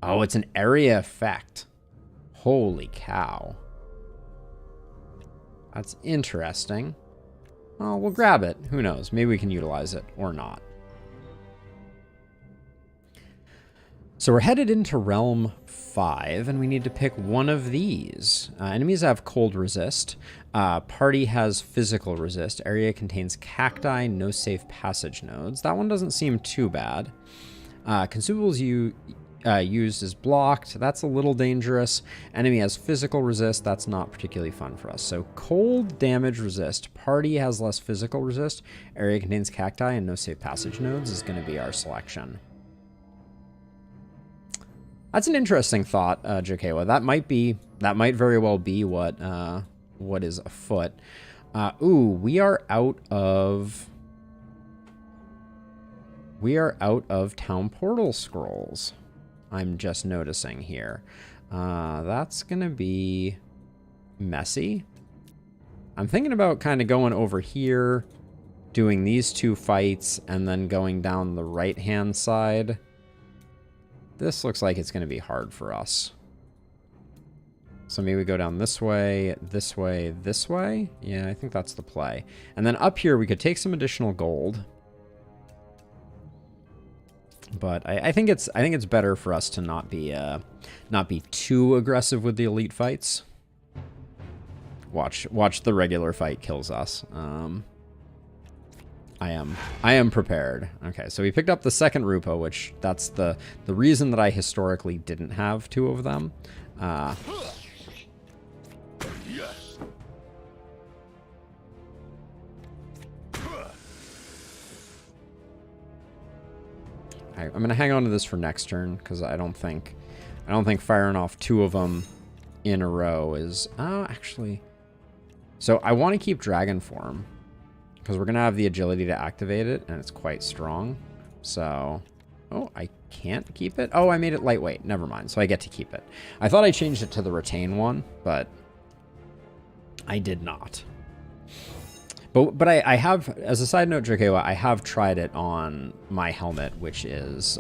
Oh, it's an area effect. Holy cow. That's interesting. Well, we'll grab it. Who knows? Maybe we can utilize it or not. So we're headed into Realm 5, and we need to pick one of these. Enemies have cold resist. Party has physical resist. Area contains cacti, no safe passage nodes. That one doesn't seem too bad. Consumables used is blocked. That's a little dangerous. Enemy has physical resist. That's not particularly fun for us. So cold damage resist. Party has less physical resist. Area contains cacti and no safe passage nodes is going to be our selection. That's an interesting thought, Jokewa. That might very well be what is afoot. Ooh, we are out of town portal scrolls. I'm just noticing here. That's gonna be messy. I'm thinking about kind of going over here, doing these 2 fights, and then going down the right-hand side. This looks like it's gonna be hard for us. So maybe we go down this way, this way, this way. Yeah, I think that's the play. And then up here, we could take some additional gold. But I think it's better for us to not be too aggressive with the elite fights. Watch the regular fight kills us. I am prepared. Okay, so we picked up the second Rupa, which that's the reason that I historically didn't have 2 of them. I'm gonna hang on to this for next turn because I don't think firing off 2 of them in a row is actually. So I want to keep Dragon Form because we're gonna have the agility to activate it, and it's quite strong. So, oh, I can't keep it. Oh, I made it lightweight. Never mind. So I get to keep it. I thought I changed it to the retain one, but I did not. But I have, as a side note, Jokewa, I have tried it on my helmet, which is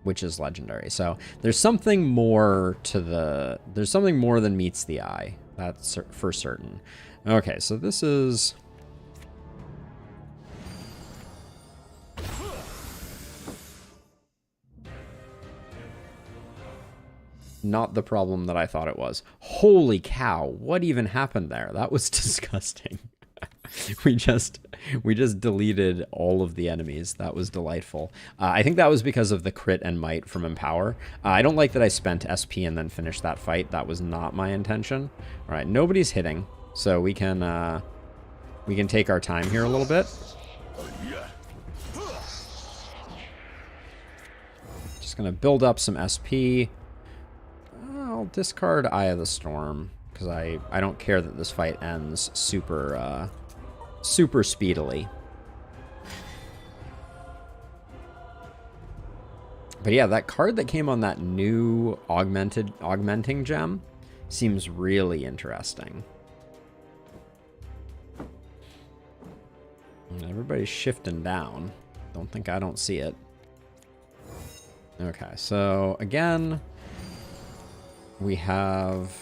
legendary. So there's something more to there's something more than meets the eye. That's for certain. Okay, so this is not the problem that I thought it was. Holy cow, what even happened there? That was disgusting. we just deleted all of the enemies. That was delightful. I think that was because of the crit and might from Empower. I don't like that I spent SP and then finished that fight. That was not my intention. All right, nobody's hitting, so we can take our time here a little bit. Just gonna build up some SP. I'll discard Eye of the Storm because I don't care that this fight ends super speedily. But yeah, that card that came on that new augmenting gem seems really interesting. Everybody's shifting down. I don't see it. Okay, so again, we have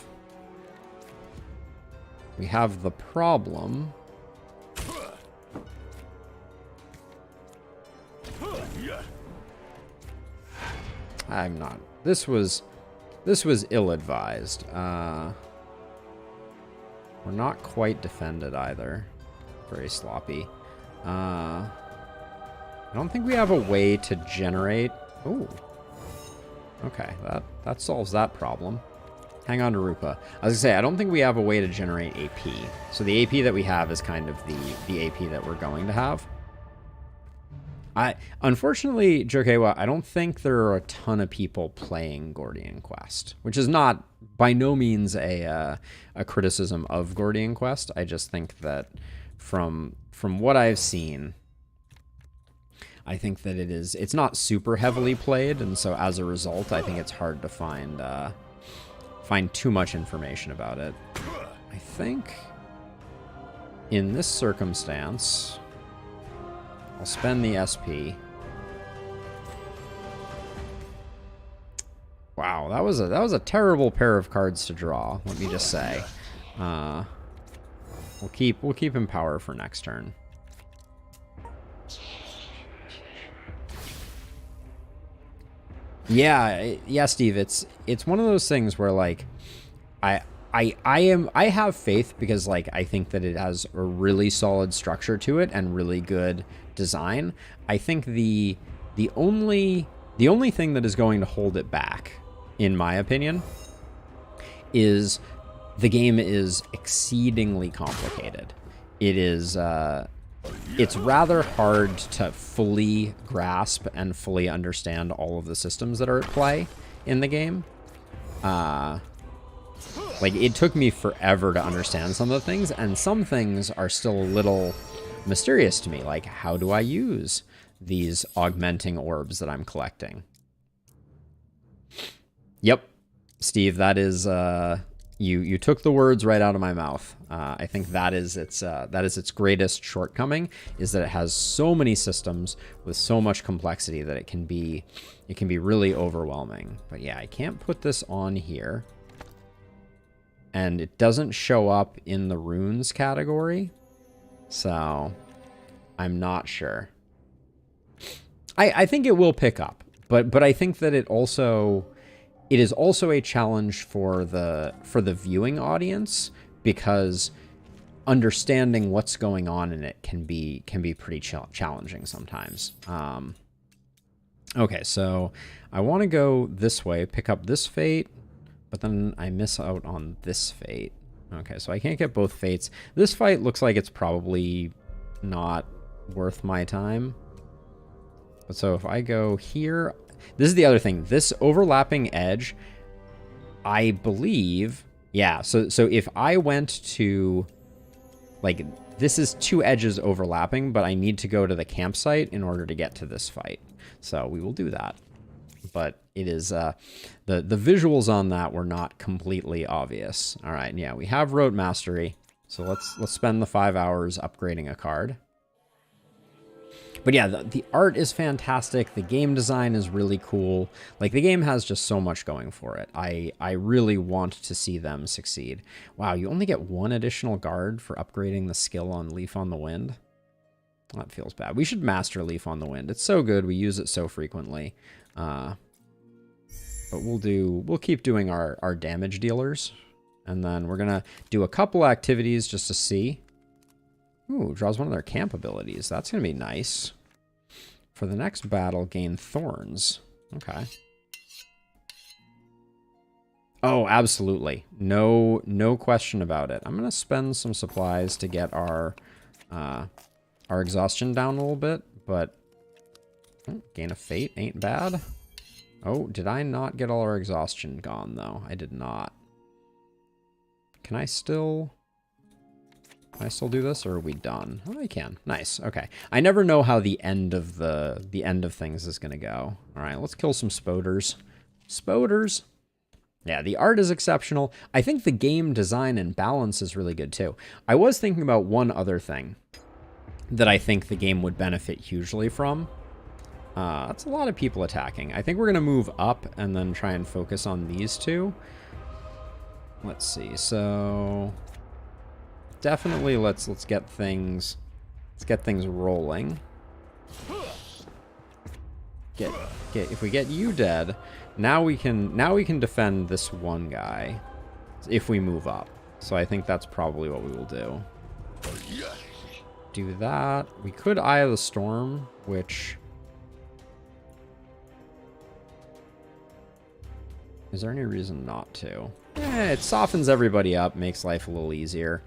we have the problem. I'm not. This was ill-advised. We're not quite defended either. Very sloppy. I don't think we have a way to generate... Ooh. Okay, that solves that problem. Hang on to Rupa. I was gonna say, I don't think we have a way to generate AP. So the AP that we have is kind of the AP that we're going to have. Unfortunately, Jokewa, I don't think there are a ton of people playing Gordian Quest, which is not by no means a criticism of Gordian Quest. I just think that from what I've seen, I think that it's not super heavily played, and so as a result, I think it's hard to find too much information about it. I think in this circumstance, I'll spend the SP. Wow, that was a terrible pair of cards to draw, let me just say. We'll keep him power for next turn. Yeah, Steve, it's one of those things where, like, I have faith because, like, I think that it has a really solid structure to it and really good design. I think the only thing that is going to hold it back, in my opinion, is the game is exceedingly complicated. It is it's rather hard to fully grasp and fully understand all of the systems that are at play in the game. Like, it took me forever to understand some of the things, and some things are still a little mysterious to me. Like, how do I use these augmenting orbs that I'm collecting? Yep, Steve, that is you took the words right out of my mouth. I think that is its greatest shortcoming, is that it has so many systems with so much complexity that it can be really overwhelming. But yeah, I can't put this on here, and it doesn't show up in the runes category, so I'm not sure. I think it will pick up, but I think that it is also a challenge for the viewing audience, because understanding what's going on in it can be pretty challenging sometimes. Okay, so I want to go this way, pick up this fate, but then I miss out on this fate. Okay, so I can't get both fates. This fight looks like it's probably not worth my time. But so if I go here, this is the other thing. This overlapping edge, I believe, yeah, so if I went to, like, this is two edges overlapping, but I need to go to the campsite in order to get to this fight. So we will do that. But it is, the visuals on that were not completely obvious. All right, yeah, we have Rote Mastery. So let's spend the 5 hours upgrading a card. But yeah, the art is fantastic. The game design is really cool. Like, the game has just so much going for it. I really want to see them succeed. Wow, you only get one additional guard for upgrading the skill on Leaf on the Wind. That feels bad. We should master Leaf on the Wind. It's so good. We use it so frequently. But we'll keep doing our damage dealers. And then we're going to do a couple activities just to see. Ooh, draws one of their camp abilities. That's going to be nice. For the next battle, gain thorns. Okay. Oh, absolutely. No question about it. I'm going to spend some supplies to get our exhaustion down a little bit, but gain a fate ain't bad. Oh, did I not get all our exhaustion gone, though? I did not. Can I still do this, or are we done? Oh, I can. Nice. Okay. I never know how the end of things is going to go. All right, let's kill some spoders. Spoders. Yeah, the art is exceptional. I think the game design and balance is really good too. I was thinking about one other thing that I think the game would benefit hugely from. That's a lot of people attacking. I think we're going to move up and then try and focus on these two. Let's see. So definitely let's get things rolling. If we get you dead, now we can defend this one guy if we move up. So I think that's probably what we will do. Do that. We could Eye of the Storm, which... Is there any reason not to? It softens everybody up, makes life a little easier.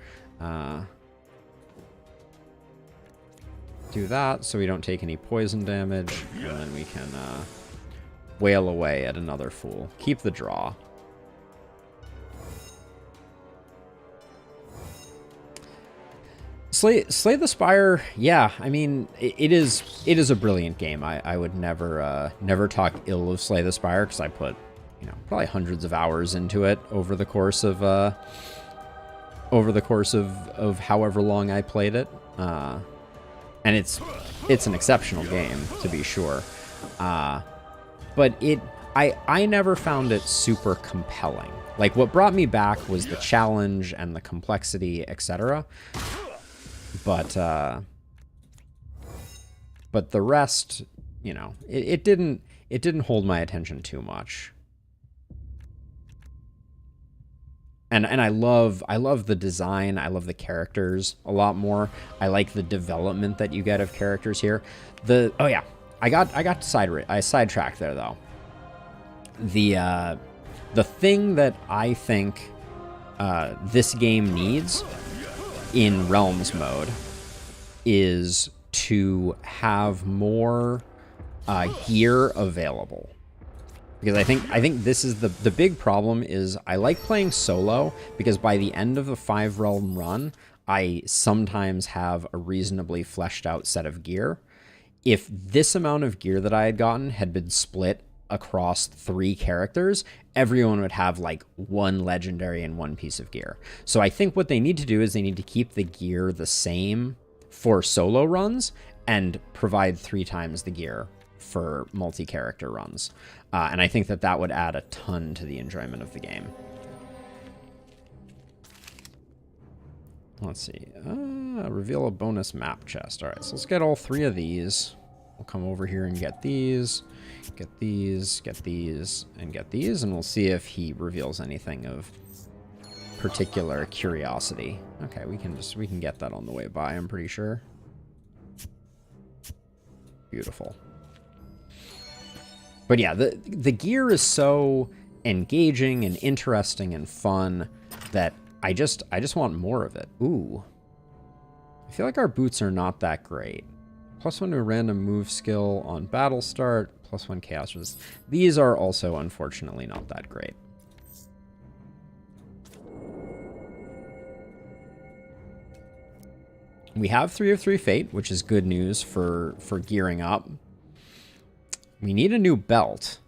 Do that so we don't take any poison damage, and then we can wail away at another fool. Keep the draw. Slay the Spire, yeah, I mean, it is a brilliant game. I would never talk ill of Slay the Spire, because I put, you know, probably hundreds of hours into it over the course of however long I played it. And it's an exceptional game, to be sure. But I never found it super compelling. Like, what brought me back was the challenge and the complexity, etc. But the rest, you know, it didn't hold my attention too much. And I love the design. I love the characters a lot more. I like the development that you get of characters here. Oh yeah, I got sidetracked there though. The thing that I think this game needs in Realms mode is to have more gear available. Because I think this is the big problem is I like playing solo because by the end of the 5-realm run, I sometimes have a reasonably fleshed out set of gear. If this amount of gear that I had gotten had been split across 3 characters, everyone would have like 1 legendary and 1 piece of gear. So I think what they need to do is they need to keep the gear the same for solo runs and provide 3 times the gear for multi-character runs. And I think that would add a ton to the enjoyment of the game. Let's see. Reveal a bonus map chest. All right, so let's get all 3 of these. We'll come over here and get these, get these, get these, and get these, and we'll see if he reveals anything of particular curiosity. Okay, we can get that on the way by, I'm pretty sure. Beautiful. But yeah, the gear is so engaging and interesting and fun that I just want more of it. Ooh. I feel like our boots are not that great. +1 to a random move skill on battle start, +1 chaos resist. These are also unfortunately not that great. We have 3 of 3 fate, which is good news for gearing up. We need a new belt.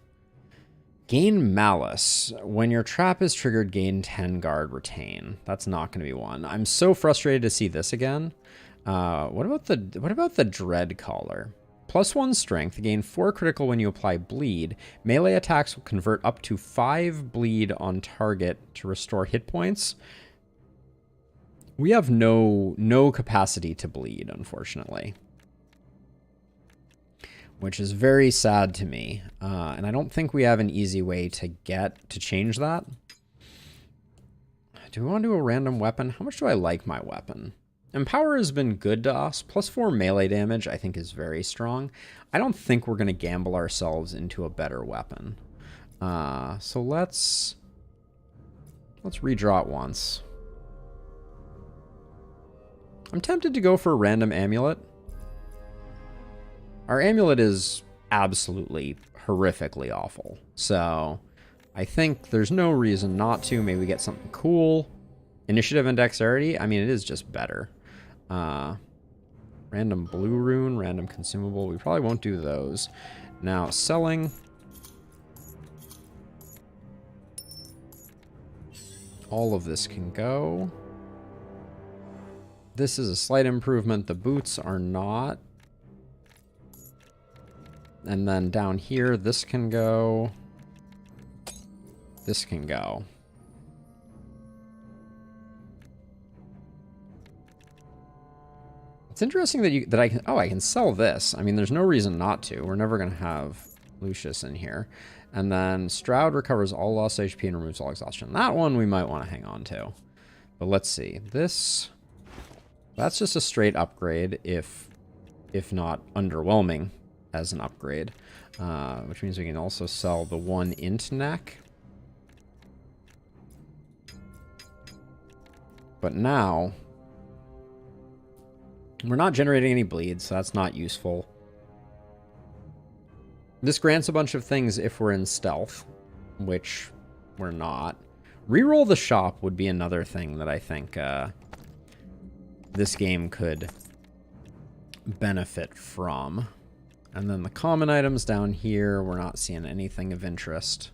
Gain Malice. When your trap is triggered, gain 10 guard retain. That's not going to be one. I'm so frustrated to see this again. What about the Dread Collar? +1 strength. Gain 4 critical when you apply bleed. Melee attacks will convert up to 5 bleed on target to restore hit points. We have no capacity to bleed, unfortunately. Which is very sad to me. And I don't think we have an easy way to change that. Do we want to do a random weapon? How much do I like my weapon? Empower has been good to us. +4 melee damage, I think, is very strong. I don't think we're going to gamble ourselves into a better weapon. So let's redraw it once. I'm tempted to go for a random amulet. Our amulet is absolutely horrifically awful. So I think there's no reason not to. Maybe we get something cool. Initiative and dexterity. I mean, it is just better. Random blue rune, random consumable. We probably won't do those. Now, selling. All of this can go. This is a slight improvement. The boots are not. And then down here, this can go. This can go. It's interesting that I can... Oh, I can sell this. I mean, there's no reason not to. We're never going to have Lucius in here. And then Stroud recovers all lost HP and removes all exhaustion. That one we might want to hang on to. But let's see. This... That's just a straight upgrade, if not underwhelming as an upgrade. Which means we can also sell the one int neck. But now... We're not generating any bleeds, so that's not useful. This grants a bunch of things if we're in stealth, which we're not. Reroll the shop would be another thing that I think this game could benefit from. And then the common items down here, we're not seeing anything of interest.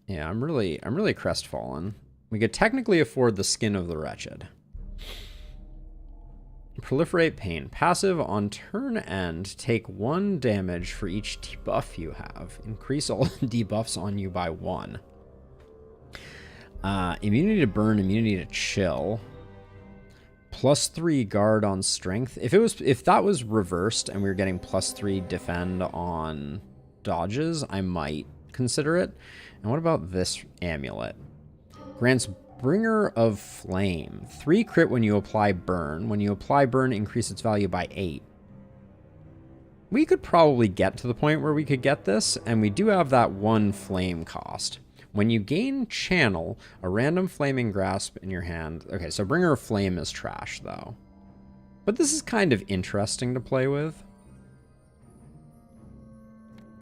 Yeah, I'm really crestfallen. We could technically afford the Skin of the Wretched. Proliferate Pain. Passive on turn end. Take 1 damage for each debuff you have. Increase all debuffs on you by 1. Immunity to burn, immunity to chill. +3 guard on strength. If that was reversed and we were getting +3 defend on dodges, I might consider it. And what about this amulet? Grants Bringer of Flame. 3 crit when you apply burn. When you apply burn, increase its value by 8. We could probably get to the point where we could get this, and we do have that 1 flame cost. When you gain channel, a random flaming grasp in your hand. Okay, so Bringer of Flame is trash, though. But this is kind of interesting to play with.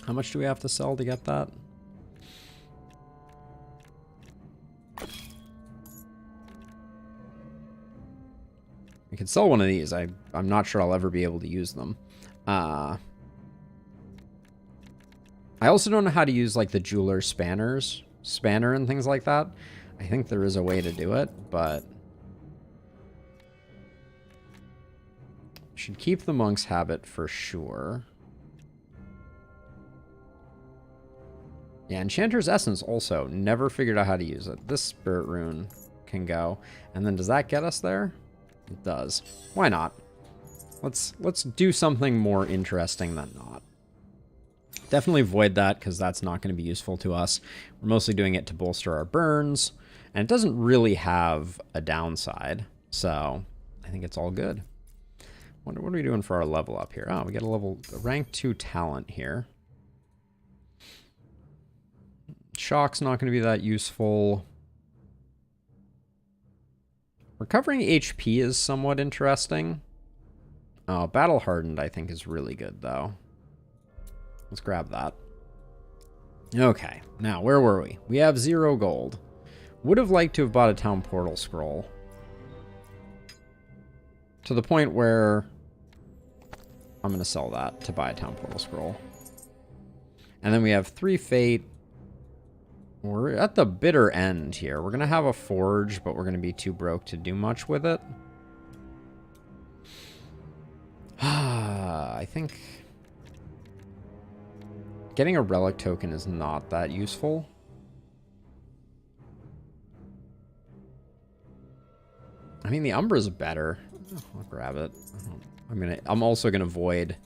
How much do we have to sell to get that? We could sell one of these. I'm not sure I'll ever be able to use them. I also don't know how to use like the jeweler spanner and things like that. I think there is a way to do it, but should keep the monk's habit for sure. Yeah, Enchanter's Essence also. Never figured out how to use it. This Spirit Rune can go. And then does that get us there? It does. Why not? Let's do something more interesting than not. Definitely void that, because that's not going to be useful to us. We're mostly doing it to bolster our burns. And it doesn't really have a downside. So I think it's all good. What are we doing for our level up here? Oh, we get a rank 2 talent here. Shock's not going to be that useful. Recovering HP is somewhat interesting. Oh, Battle Hardened I think is really good, though. Let's grab that. Okay, now where were we? We have 0 gold. Would have liked to have bought a Town Portal Scroll. To the point where I'm going to sell that to buy a Town Portal Scroll. And then we have 3 Fate. We're at the bitter end here. We're going to have a Forge, but we're going to be too broke to do much with it. I think getting a Relic token is not that useful. I mean, the Umbra's better. I'll grab it. I'm also going to void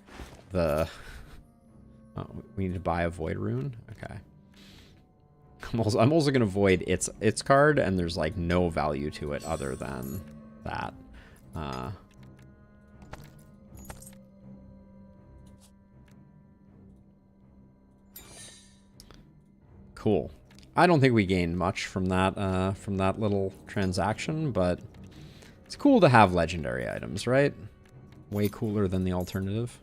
the... Oh, we need to buy a Void Rune? Okay. I'm also going to void its card, and there's like no value to it other than that. Cool. I don't think we gained much from that little transaction, but it's cool to have legendary items, right? Way cooler than the alternative.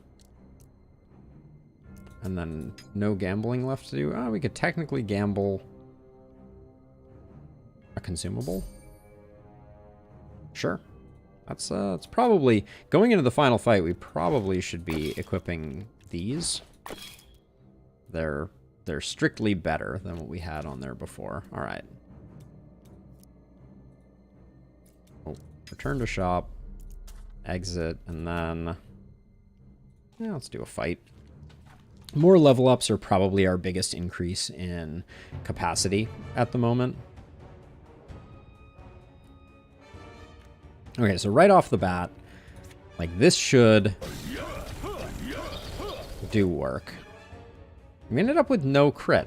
And then no gambling left to do. Oh, we could technically gamble a consumable. Sure. That's probably going into the final fight. We probably should be equipping these. They're strictly better than what we had on there before. All right. Oh, return to shop, exit, and then yeah, let's do a fight. More level ups are probably our biggest increase in capacity at the moment. Okay, so right off the bat, like, this should do work. We ended up with no crit.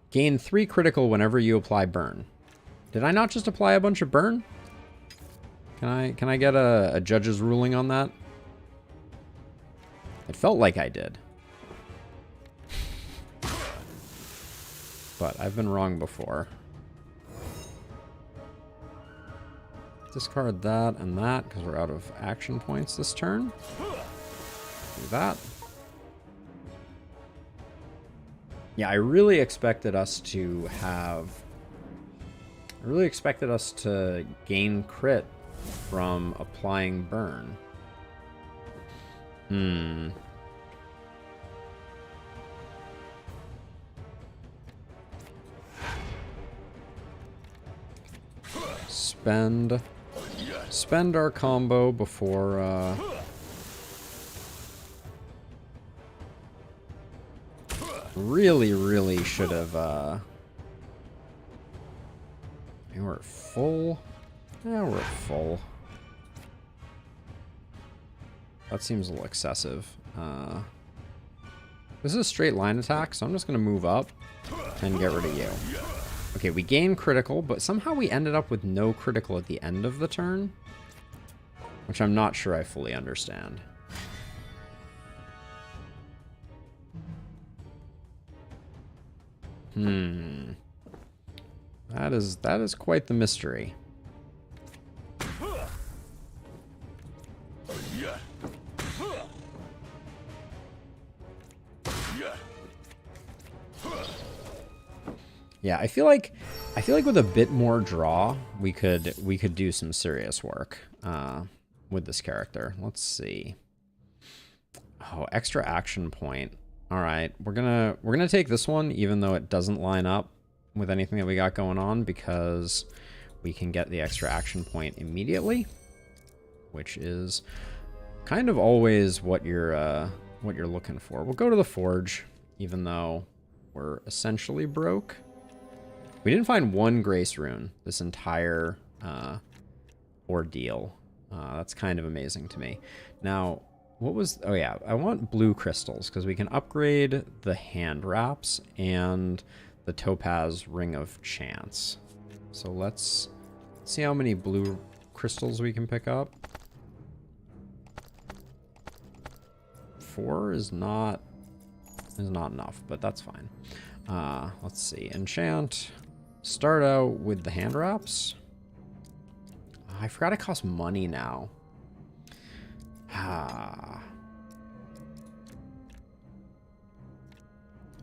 Gain 3 critical whenever you apply burn. Did I not just apply a bunch of burn? Can I get a judge's ruling on that? It felt like I did. But I've been wrong before. Discard that and that because we're out of action points this turn. Do that. Yeah, I really expected us to have... I really expected us to gain crit from applying burn. Spend our combo before really should have we're at full. Yeah, we're at full. That seems a little excessive. This is a straight line attack, so I'm just going to move up and get rid of you. Okay, we gain critical, but somehow we ended up with no critical at the end of the turn, which I'm not sure I fully understand. That is quite the mystery. Yeah, I feel like with a bit more draw, we could do some serious work with this character. Let's see. Oh, extra action point. All right, we're gonna take this one, even though it doesn't line up with anything that we got going on, because we can get the extra action point immediately, which is kind of always what you're looking for. We'll go to the forge, even though we're essentially broke. We didn't find one grace rune this entire ordeal. That's kind of amazing to me. Now, what was... Oh, yeah. I want blue crystals, because we can upgrade the hand wraps and the topaz ring of chance. So let's see how many blue crystals we can pick up. 4 is not enough, but that's fine. Let's see. Enchant... Start out with the hand wraps. Oh, I forgot it costs money now.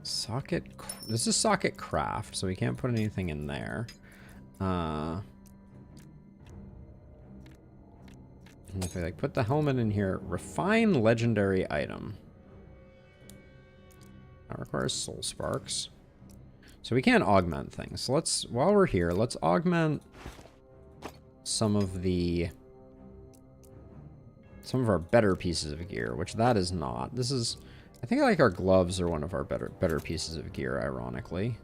Socket. This is socket craft, so we can't put anything in there. And if I put the helmet in here, refine legendary item. That requires soul sparks. So we can augment things. So let's, while we're here, let's augment some of our better pieces of gear, which that is not. This is, I think like our gloves are one of our better pieces of gear, ironically.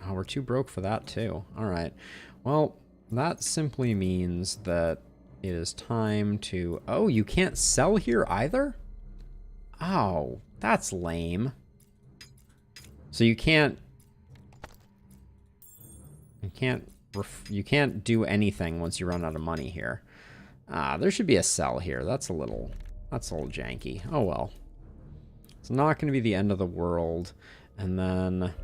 Oh, we're too broke for that too. All right. Well, that simply means that it is time to... Oh, you can't sell here either? Oh, that's lame. So you can't do anything once you run out of money here. There should be a sell here. That's a little janky. Oh well. It's not going to be the end of the world. And then,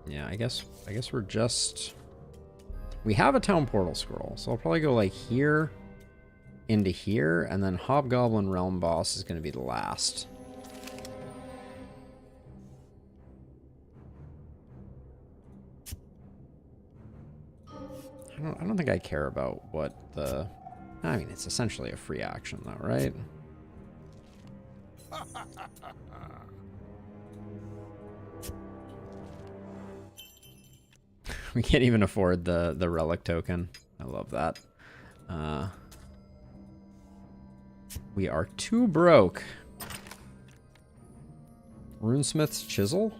yeah, I guess we're just... We have a town portal scroll, so I'll probably go like here into here, and then Hobgoblin Realm Boss is going to be the last. I don't think I care about what the... I mean, it's essentially a free action, though, right? We can't even afford the relic token. I love that. We are too broke. Runesmith's Chisel?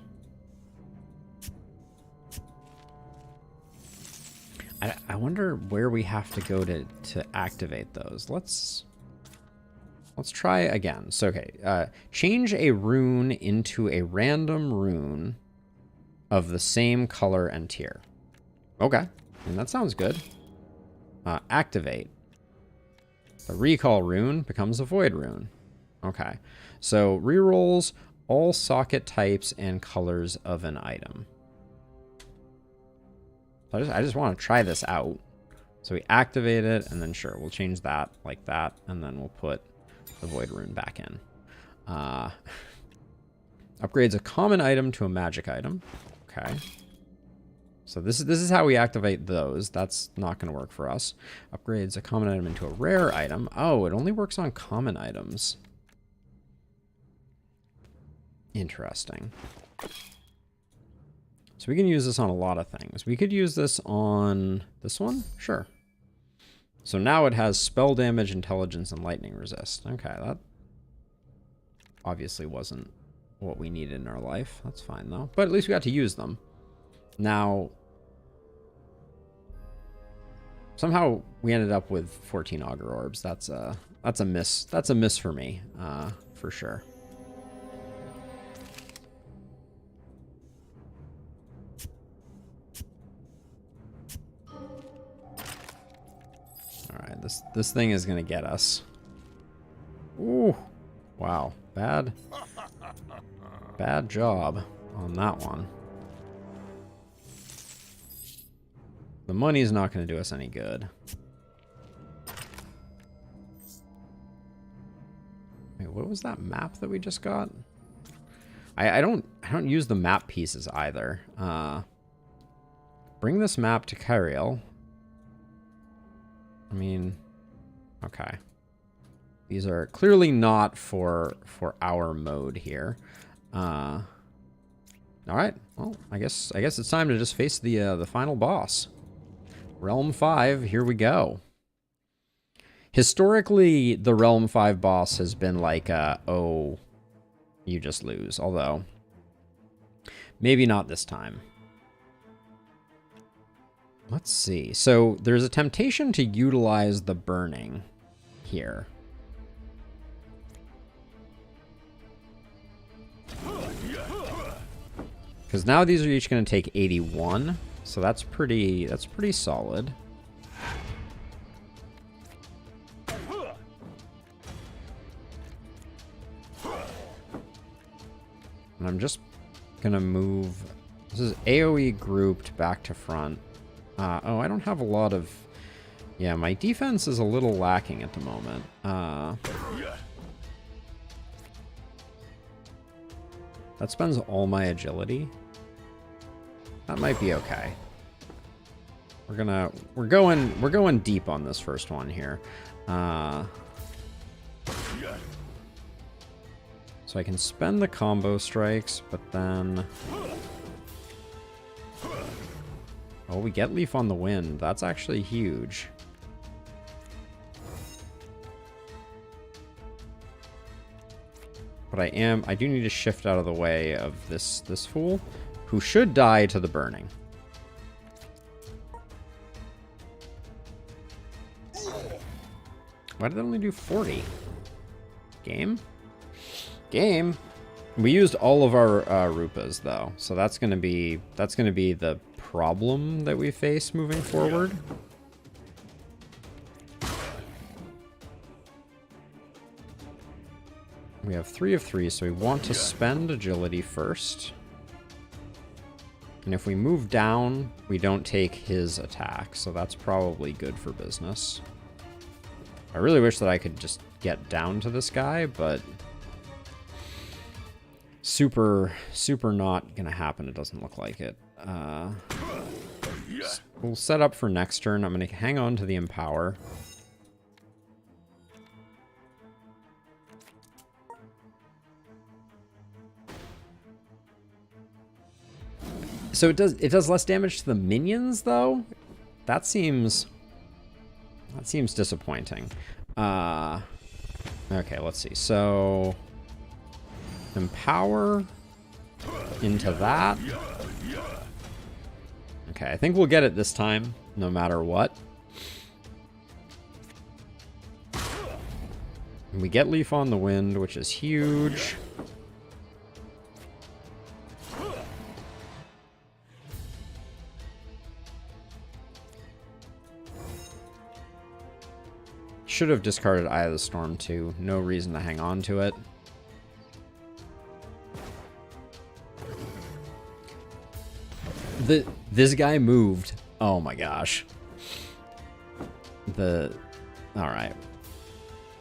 I wonder where we have to go to activate those. Let's try again. So, okay. Change a rune into a random rune of the same color and tier. Okay. And that sounds good. Activate. The recall rune becomes a void rune. Okay. So, rerolls all socket types and colors of an item. I just want to try this out. So we activate it, and then sure, we'll change that like that, and then we'll put the void rune back in. Upgrades a common item to a magic item. Okay. So this is how we activate those. That's not going to work for us. Upgrades a common item into a rare item. Oh, it only works on common items. Interesting. So we can use this on a lot of things. We could use this on this one? Sure. So now it has spell damage, intelligence, and lightning resist. Okay, that obviously wasn't what we needed in our life. That's fine, though. But at least we got to use them. Now, somehow we ended up with 14 auger orbs. That's a miss. That's a miss for me, for sure. Alright, this thing is gonna get us. Ooh. Wow. Bad job on that one. The money's not gonna do us any good. Wait, what was that map that we just got? I don't use the map pieces either. Bring this map to Kyriel. I mean, okay. These are clearly not for our mode here. All right. Well, I guess it's time to just face the final boss. Realm 5, here we go. Historically, the Realm 5 boss has been like, oh, you just lose. Although, maybe not this time. Let's see. So there's a temptation to utilize the burning here. Because now these are each going to take 81. So that's pretty solid. And I'm just going to move. This is AoE grouped back to front. Oh, I don't have a lot of... Yeah, my defense is a little lacking at the moment. That spends all my agility. That might be okay. We're going deep on this first one here. So I can spend the combo strikes, but then... Oh, we get Leaf on the Wind. That's actually huge. But I do need to shift out of the way of this fool, who should die to the burning. Why did it only do 40? Game? Game? We used all of our rupas though, so that's gonna be the problem that we face moving forward. We have 3 of 3, so we want to spend agility first. And if we move down, we don't take his attack, so that's probably good for business. I really wish that I could just get down to this guy, but super not gonna happen. It doesn't look like it. We'll set up for next turn. I'm gonna hang on to the Empower. So it does less damage to the minions, though? That seems disappointing. Okay, let's see. So empower into that. Okay, I think we'll get it this time, no matter what. We get Leaf on the Wind, which is huge. Should have discarded Eye of the Storm too. No reason to hang on to it. This guy moved. Oh my gosh. Alright.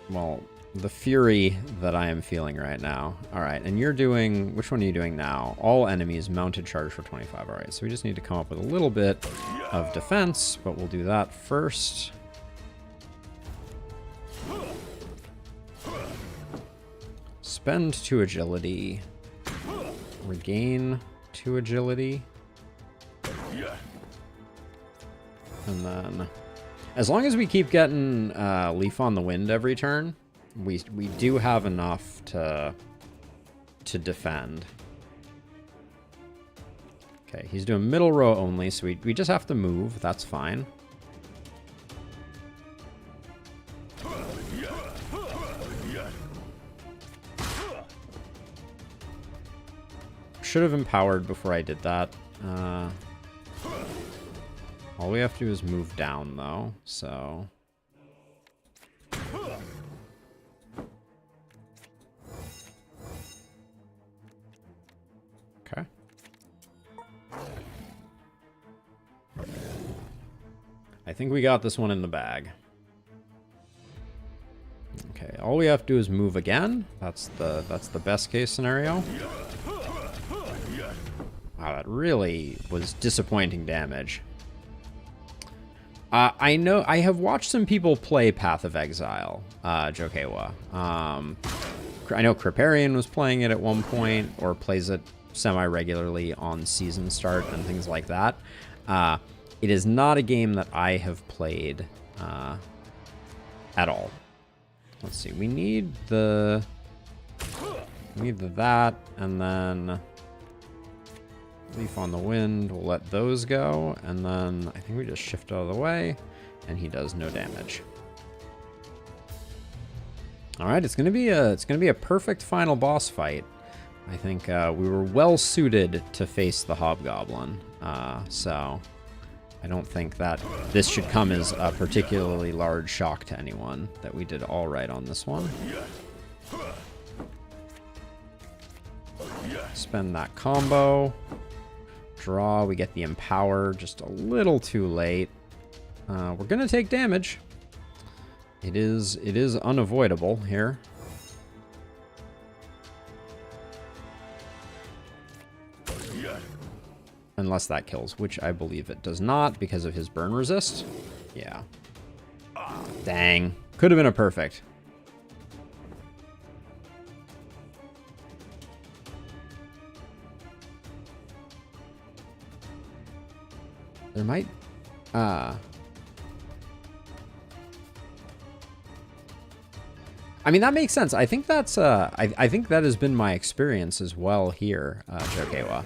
Well, the fury that I am feeling right now. Alright, and you're doing... Which one are you doing now? All enemies, mounted charge for 25. Alright, so we just need to come up with a little bit of defense, but we'll do that first. Spend 2 agility. Regain 2 agility. And then, as long as we keep getting Leaf on the Wind every turn, we do have enough to defend. Okay, he's doing middle row only, so we just have to move. That's fine. Should have empowered before I did that. All we have to do is move down, though, so... Okay. I think we got this one in the bag. Okay, all we have to do is move again. That's the best case scenario. Wow, that really was disappointing damage. I know I have watched some people play Path of Exile, Jokewa. I know Kriparian was playing it at one point, or plays it semi-regularly on season start and things like that. It is not a game that I have played at all. Let's see, we need that, and then Leaf on the Wind. We'll let those go, and then I think we just shift out of the way, and he does no damage. All right, it's gonna be a perfect final boss fight. I think we were well suited to face the Hobgoblin, so I don't think that this should come as a particularly large shock to anyone that we did all right on this one. Spend that combo. Draw, we get the Empower, just a little too late. We're gonna take damage. It is unavoidable here. Unless that kills, which I believe it does not because of his burn resist. Yeah. Dang. Could have been a perfect. There might... I mean, that makes sense. I think that's... I think that has been my experience as well here, Jokewa.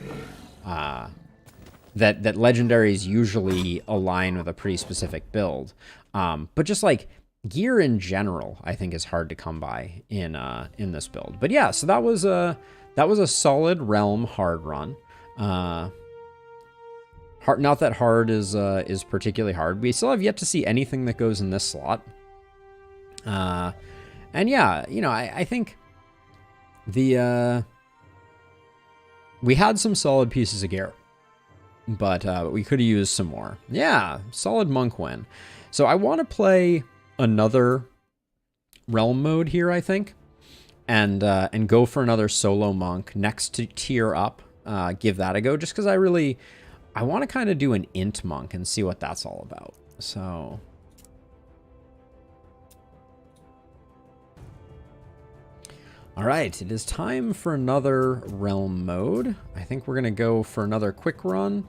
That legendaries usually align with a pretty specific build. But just, like, gear in general, I think is hard to come by in this build. But yeah, so that was a solid Realm hard run. Not that hard is particularly hard. We still have yet to see anything that goes in this slot. And yeah, you know, I think we had some solid pieces of gear, but we could have used some more. Yeah, solid monk win. So I want to play another realm mode here, I think, and go for another solo monk next to tier up. Give that a go, just because I want to kind of do an int monk and see what that's all about. So All right, it is time for another realm mode. I think we're going to go for another quick run,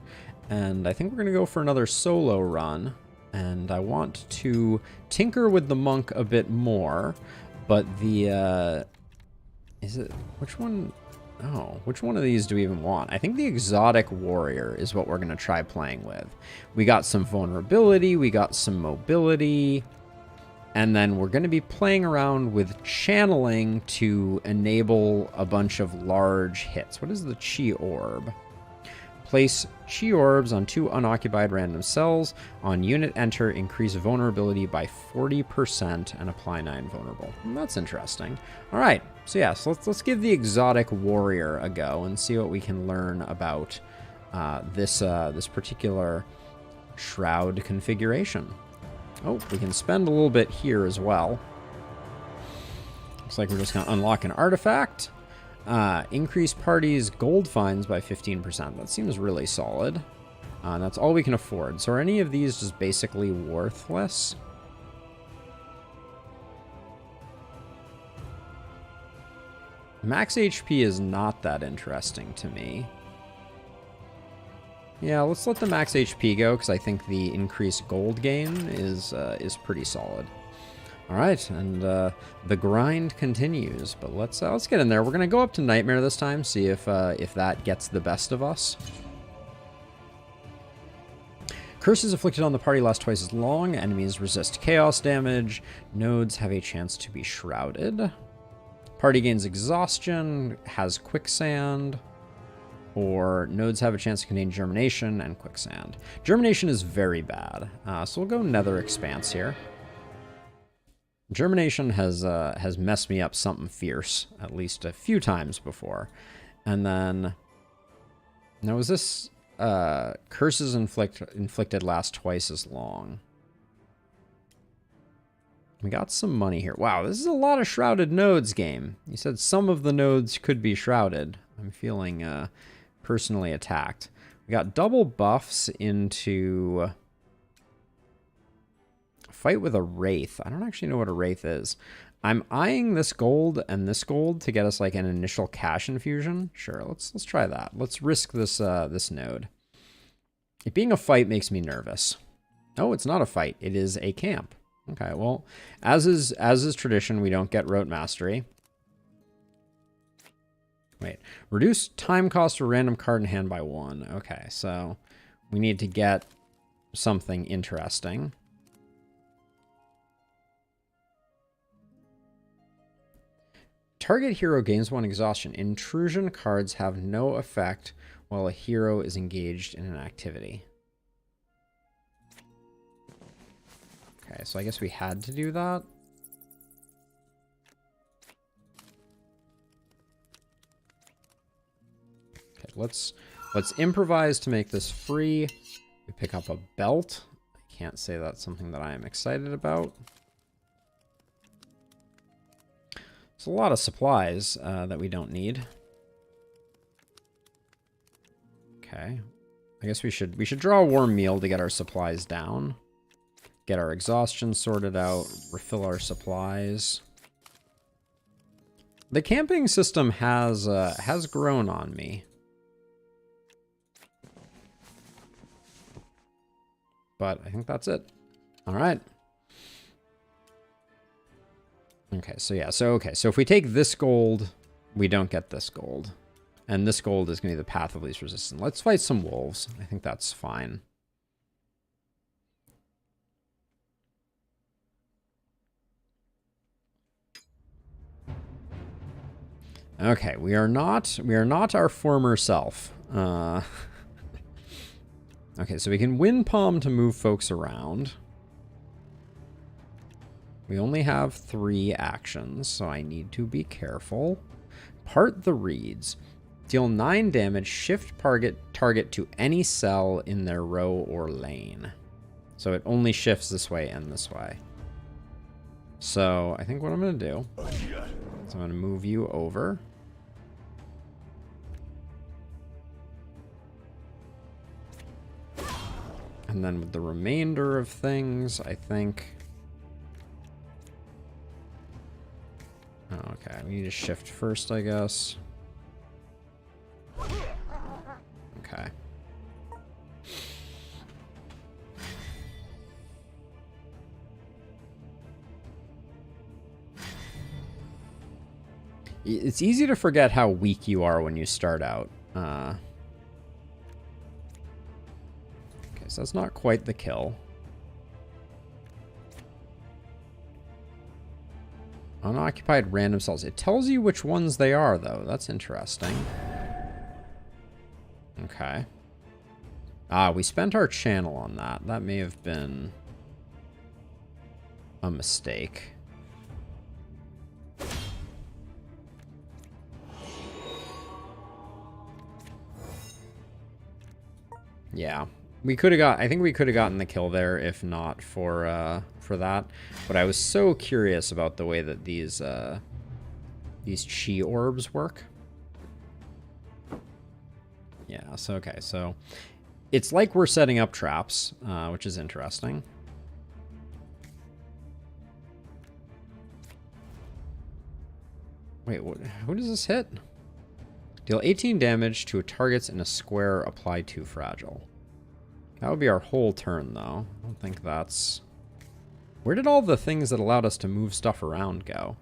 and I think we're going to go for another solo run. And I want to tinker with the monk a bit more, but the, which one? Oh, which one of these do we even want? I think the exotic warrior is what we're going to try playing with. We got some vulnerability, we got some mobility, and then we're going to be playing around with channeling to enable a bunch of large hits. What is the chi orb? Place chi orbs on 2 unoccupied random cells. On unit enter, increase vulnerability by 40% and apply 9 vulnerable. That's interesting. All right, so yeah, so let's give the exotic warrior a go and see what we can learn about this particular shroud configuration. Oh, we can spend a little bit here as well. Looks like we're just going to unlock an artifact. Increase parties' gold finds by 15%. That seems really solid. That's all we can afford. So are any of these just basically worthless? Max HP is not that interesting to me. Yeah, let's let the max HP go, because I think the increased gold gain is pretty solid. All right, and the grind continues, but let's get in there. We're gonna go up to Nightmare this time, see if that gets the best of us. Curses inflicted on the party last twice as long. Enemies resist chaos damage. Nodes have a chance to be shrouded. Party gains exhaustion, has quicksand, or nodes have a chance to contain germination and quicksand. Germination is very bad, so we'll go Nether Expanse here. Germination has messed me up something fierce, at least a few times before. And then, now was this curses inflicted last twice as long? We got some money here. Wow, this is a lot of shrouded nodes game. You said some of the nodes could be shrouded. I'm feeling personally attacked. We got double buffs into fight with a wraith. I don't actually know what a wraith is. I'm eyeing this gold and this gold to get us like an initial cash infusion. Sure, let's try that. Let's risk this this node. It being a fight makes me nervous. Oh, it's not a fight. It is a camp. Okay, well, as is tradition, we don't get rote mastery. Wait, reduce time cost for random card in hand by 1. Okay, so we need to get something interesting. Target hero gains 1 exhaustion. Intrusion cards have no effect while a hero is engaged in an activity. Okay, so I guess we had to do that. Okay, let's improvise to make this free. We pick up a belt. I can't say that's something that I am excited about. It's a lot of supplies that we don't need. Okay. I guess we should draw a warm meal to get our supplies down. Get our exhaustion sorted out. Refill our supplies. The camping system has grown on me. But I think that's it. All right. Okay, so yeah, so if we take this gold, we don't get this gold. And this gold is going to be the path of least resistance. Let's fight some wolves. I think that's fine. Okay, we are not our former self. Okay, so we can win palm to move folks around. We only have 3 actions, so I need to be careful. Part the reeds. Deal 9 damage, shift target to any cell in their row or lane. So it only shifts this way and this way. So I think what I'm going to do is I'm going to move you over. And then with the remainder of things, I think... Oh, Okay, we need to shift first, I guess. Okay. It's easy to forget how weak you are when you start out. Okay, so that's not quite the kill. Unoccupied random cells. It tells you which ones they are, though. That's interesting. Okay. Ah, we spent our channel on that. That may have been a mistake. Yeah. We could have got, I think we could have gotten the kill there if not for that. But I was so curious about the way that these chi orbs work. Yeah, so okay, so it's like we're setting up traps, which is interesting. Wait, what, who does this hit? Deal 18 damage to targets in a square applied to fragile. That would be our whole turn, though. I don't think that's... Where did all the things that allowed us to move stuff around go?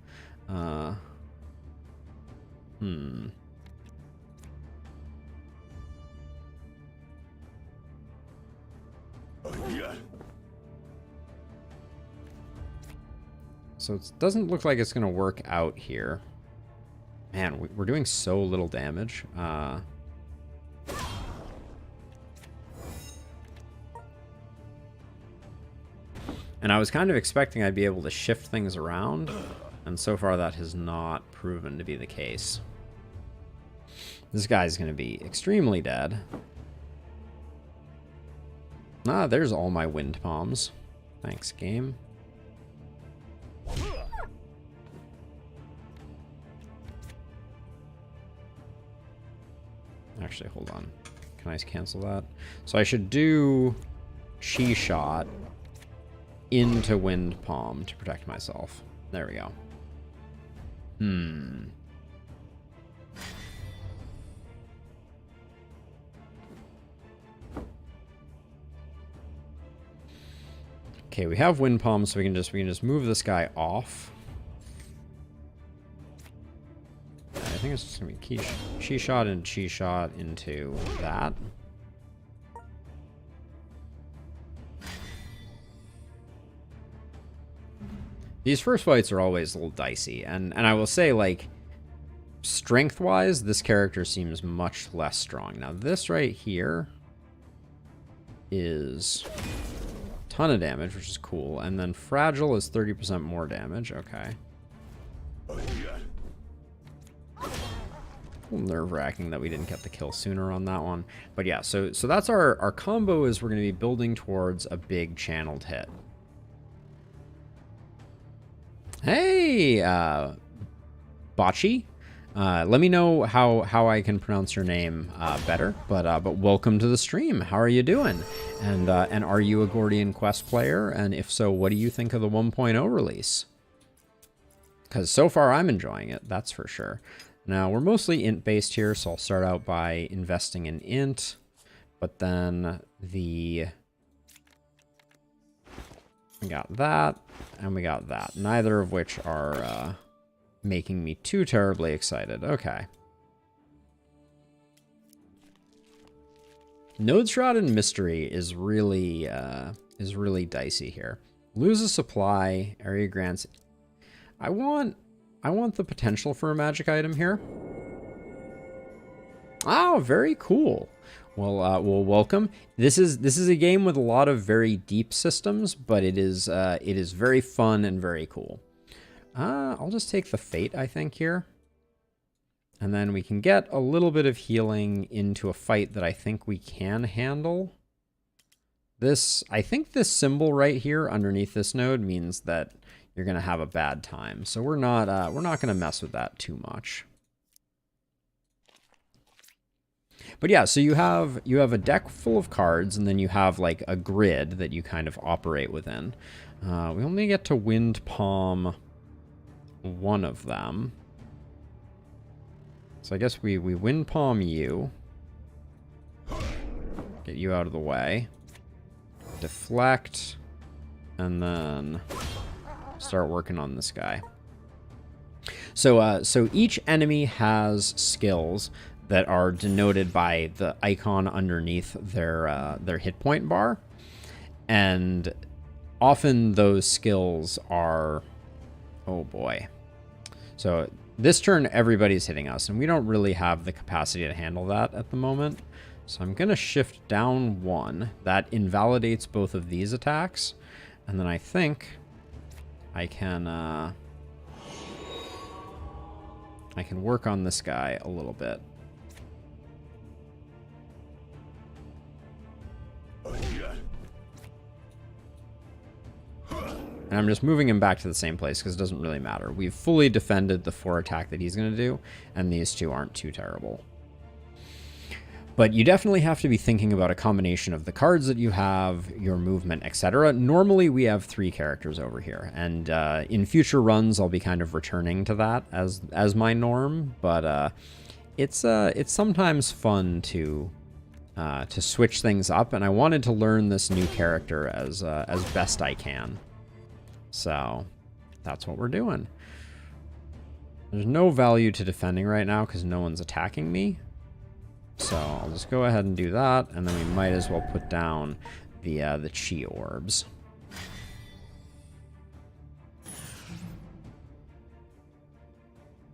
So it doesn't look like it's going to work out here. Man, we're doing so little damage. And I was kind of expecting I'd be able to shift things around, and so far that has not proven to be the case. This guy's going to be extremely dead. Ah, there's all my wind palms. Thanks, game. Actually, hold on. Can I cancel that? So I should do Chi Shot into Wind Palm to protect myself. There we go. Okay, we have Wind Palm, so we can just move this guy off. I think it's just gonna be Chi Shot and Chi Shot into that. These first fights are always a little dicey, and I will say, like, strength-wise, this character seems much less strong. Now, this right here is a ton of damage, which is cool, and then Fragile is 30% more damage. Okay. A little nerve-wracking that we didn't get the kill sooner on that one. But yeah, so that's our combo is we're going to be building towards a big channeled hit. Hey, Bocce. Let me know how I can pronounce your name better. But welcome to the stream. How are you doing? And are you a Gordian Quest player? And if so, what do you think of the 1.0 release? Because so far I'm enjoying it, that's for sure. Now we're mostly int based here, so I'll start out by investing in int, but then we got that, and we got that. Neither of which are making me too terribly excited. Okay. Node Shroud and Mystery is really dicey here. Lose a supply, area grants. I want the potential for a magic item here. Oh, very cool. Well, welcome. This is a game with a lot of very deep systems, but it is very fun and very cool. I'll just take the Fate, I think, here. And then we can get a little bit of healing into a fight that I think we can handle. I think this symbol right here underneath this node means that you're going to have a bad time. So we're not going to mess with that too much. But yeah, so you have a deck full of cards, and then you have like a grid that you kind of operate within. We only get to Wind Palm one of them. So I guess we wind palm you. Get you out of the way. Deflect. And then start working on this guy. So each enemy has skills that are denoted by the icon underneath their hit point bar. And often those skills are... Oh boy. So this turn everybody's hitting us, and we don't really have the capacity to handle that at the moment. So I'm going to shift down 1. That invalidates both of these attacks. And then I think I can work on this guy a little bit. And I'm just moving him back to the same place because it doesn't really matter. We've fully defended the 4 attack that he's going to do, and these 2 aren't too terrible. But you definitely have to be thinking about a combination of the cards that you have, your movement, etc. Normally we have 3 characters over here, and in future runs I'll be kind of returning to that as my norm. But it's sometimes fun to switch things up, and I wanted to learn this new character as best I can. So that's what we're doing. There's no value to defending right now because no one's attacking me. So I'll just go ahead and do that, and then we might as well put down the chi orbs.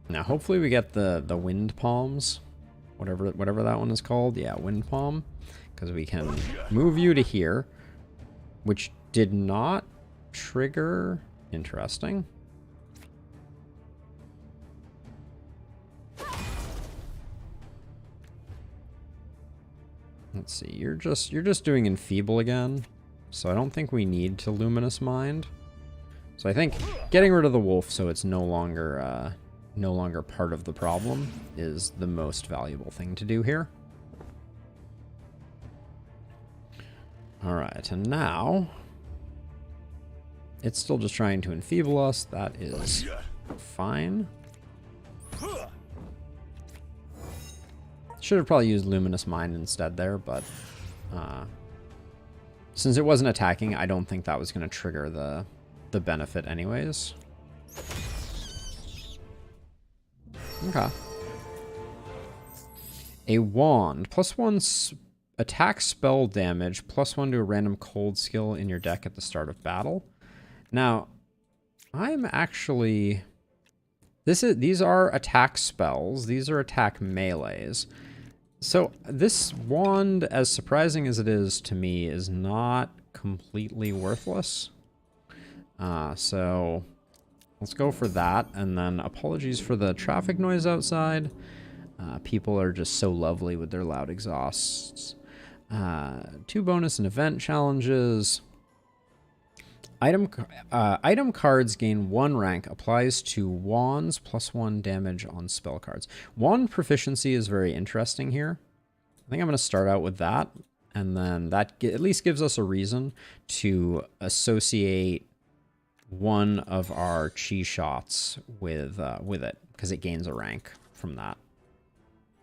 Now hopefully we get the wind palms, whatever that one is called. Yeah, wind palm, because we can move you to here, which did not trigger. Interesting. Let's see. You're just doing enfeeble again, so I don't think we need to luminous mind. So I think getting rid of the wolf so it's no longer part of the problem is the most valuable thing to do here. All right, and now it's still just trying to enfeeble us. That is fine. Should have probably used Luminous Mind instead there, but since it wasn't attacking, I don't think that was going to trigger the benefit anyways. Okay. A wand. +1 attack spell damage, +1 to a random cold skill in your deck at the start of battle. Now, I'm actually... These are attack spells. These are attack melees. So this wand, as surprising as it is to me, is not completely worthless. So let's go for that. And then apologies for the traffic noise outside. People are just so lovely with their loud exhausts. 2 bonus and event challenges. Item cards gain 1 rank, applies to wands, +1 damage on spell cards. Wand proficiency is very interesting here. I think I'm going to start out with that, and then that at least gives us a reason to associate one of our chi shots with it, because it gains a rank from that.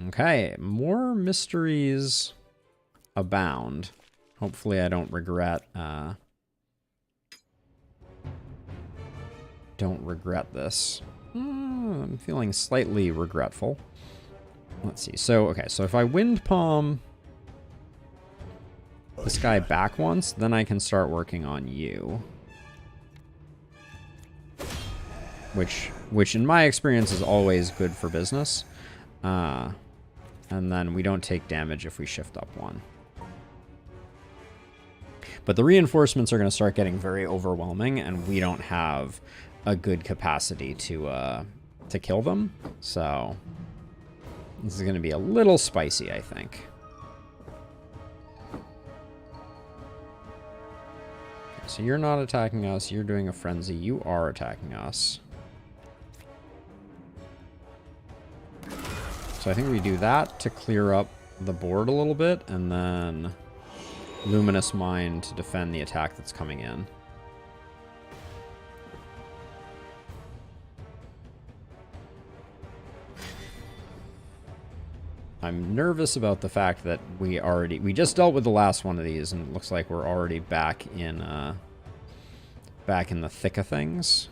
Okay, more mysteries abound. Hopefully I don't regret... don't regret this. I'm feeling slightly regretful. Let's see. So, okay, so if I wind palm this guy back once, then I can start working on you. Which in my experience is always good for business. And then we don't take damage if we shift up 1. But the reinforcements are going to start getting very overwhelming, and we don't have a good capacity to kill them. So this is going to be a little spicy, I think. Okay, so you're not attacking us. You're doing a frenzy. You are attacking us. So I think we do that to clear up the board a little bit, and then Luminous Mind to defend the attack that's coming in. I'm nervous about the fact that we just dealt with the last one of these, and it looks like we're already back in the thick of things.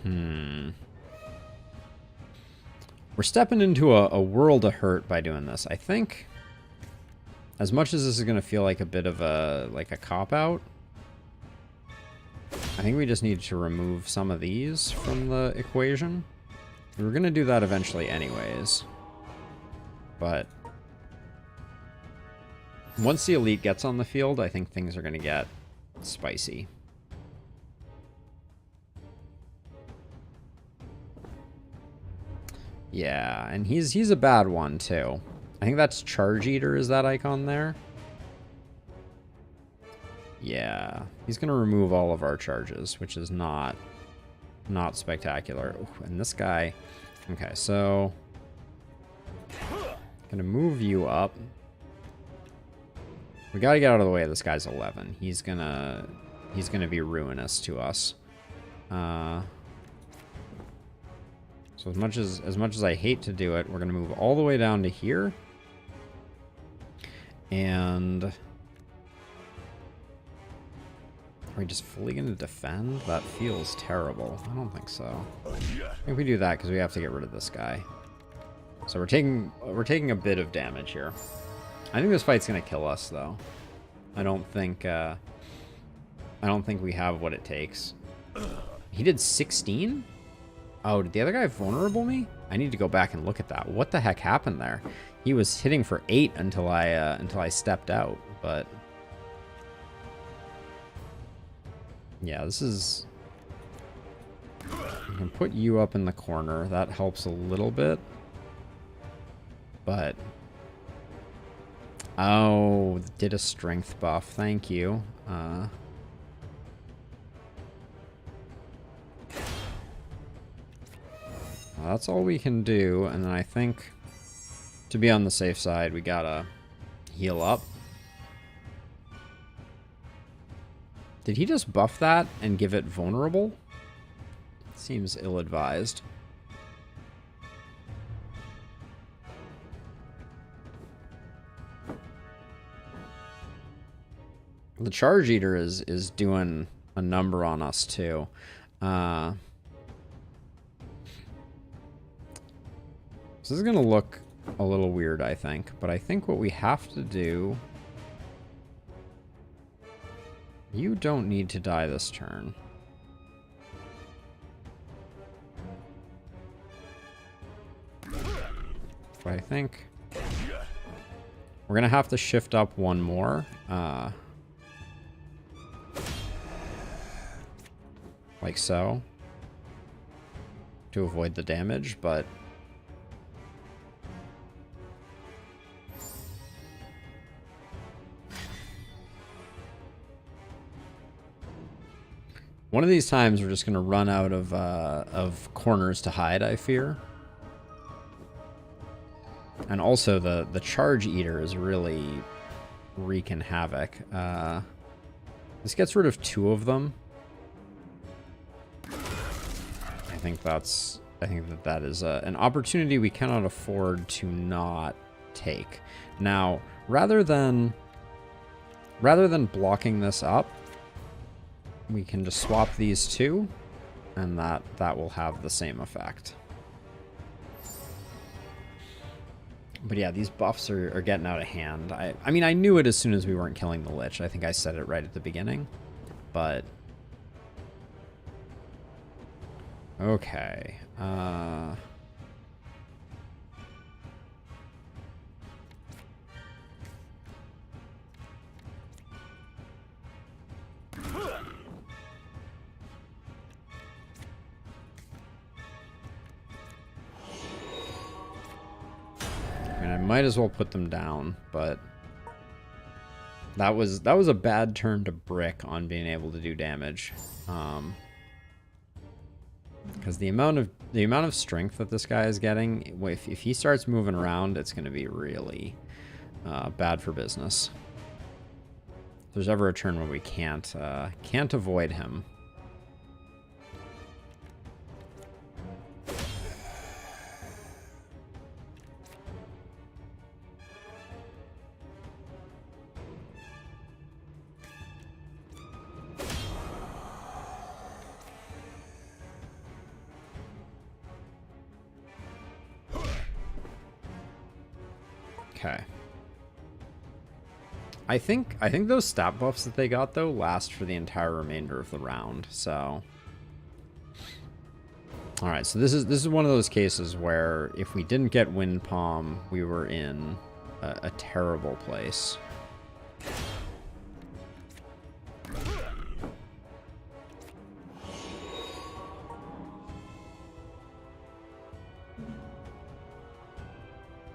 We're stepping into a world of hurt by doing this. I think, as much as this is going to feel like a bit of a cop-out, I think we just need to remove some of these from the equation. We were going to do that eventually anyways. But once the elite gets on the field, I think things are going to get spicy. Yeah, and he's a bad one too. I think that's Charge Eater, is that icon there? Yeah, he's going to remove all of our charges, which is not spectacular. Ooh, and this guy... Okay, so... Gonna move you up. We gotta get out of the way of this guy's 11. He's gonna be ruinous to us. So as much as I hate to do it, we're gonna move all the way down to here. And... Are we just fully going to defend? That feels terrible. I don't think so. I think we do that because we have to get rid of this guy. So we're taking a bit of damage here. I think this fight's going to kill us, though. I don't think we have what it takes. He did 16? Oh, did the other guy vulnerable me? I need to go back and look at that. What the heck happened there? He was hitting for 8 until I stepped out, but... Yeah, this is... I can put you up in the corner. That helps a little bit. But... Oh, did a strength buff. Thank you. Well, that's all we can do. And then I think, to be on the safe side, we gotta heal up. Did he just buff that and give it vulnerable? Seems ill-advised. The Charge Eater is doing a number on us too. So this is gonna look a little weird, I think, but I think what we have to do... You don't need to die this turn. But I think we're going to have to shift up one more. Like so. To avoid the damage, but... One of these times we're just going to run out of corners to hide, I fear. And also the Charge Eater is really wreaking havoc. This gets rid of 2 of them. I think that is an opportunity we cannot afford to not take. Now, rather than blocking this up, we can just swap these 2, and that will have the same effect. But yeah, these buffs are getting out of hand. I mean, I knew it as soon as we weren't killing the Lich. I think I said it right at the beginning. But... Okay. I might as well put them down, but that was a bad turn to brick on being able to do damage, because the amount of strength that this guy is getting, if he starts moving around, it's going to be really bad for business. If there's ever a turn where we can't avoid him. Okay. I think those stat buffs that they got though last for the entire remainder of the round. So, all right. So this is one of those cases where if we didn't get Wind Palm, we were in a terrible place.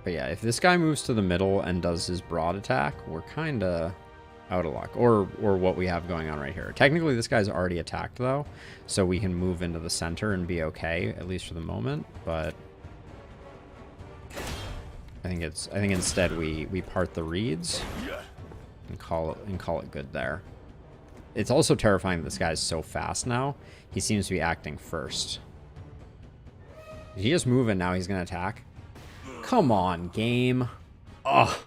But yeah, if this guy moves to the middle and does his broad attack, we're kind of out of luck. Or what we have going on right here. Technically, this guy's already attacked, though, so we can move into the center and be okay, at least for the moment. But I think instead we part the reeds and call it good there. It's also terrifying that this guy's so fast now. He seems to be acting first. Did he just move and now he's going to attack? Come on, game. Oh,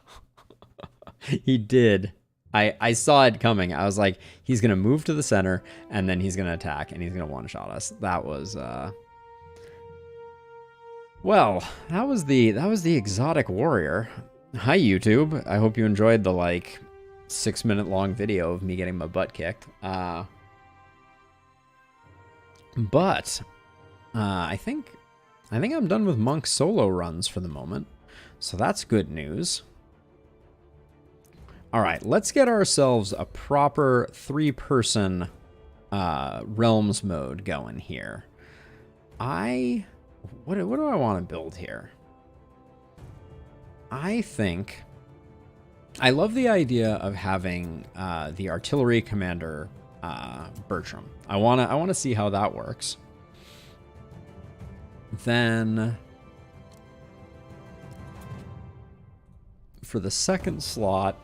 he did. I saw it coming. I was like, he's going to move to the center and then he's going to attack and he's going to one-shot us. That was, well, that was the exotic warrior. Hi, YouTube. I hope you enjoyed the, like, 6-minute long video of me getting my butt kicked. But I think I'm done with Monk solo runs for the moment, so that's good news. All right, let's get ourselves a proper 3-person Realms mode going here. What do I want to build here? I think I love the idea of having the artillery commander Bertram. I want to see how that works. Then for the second slot,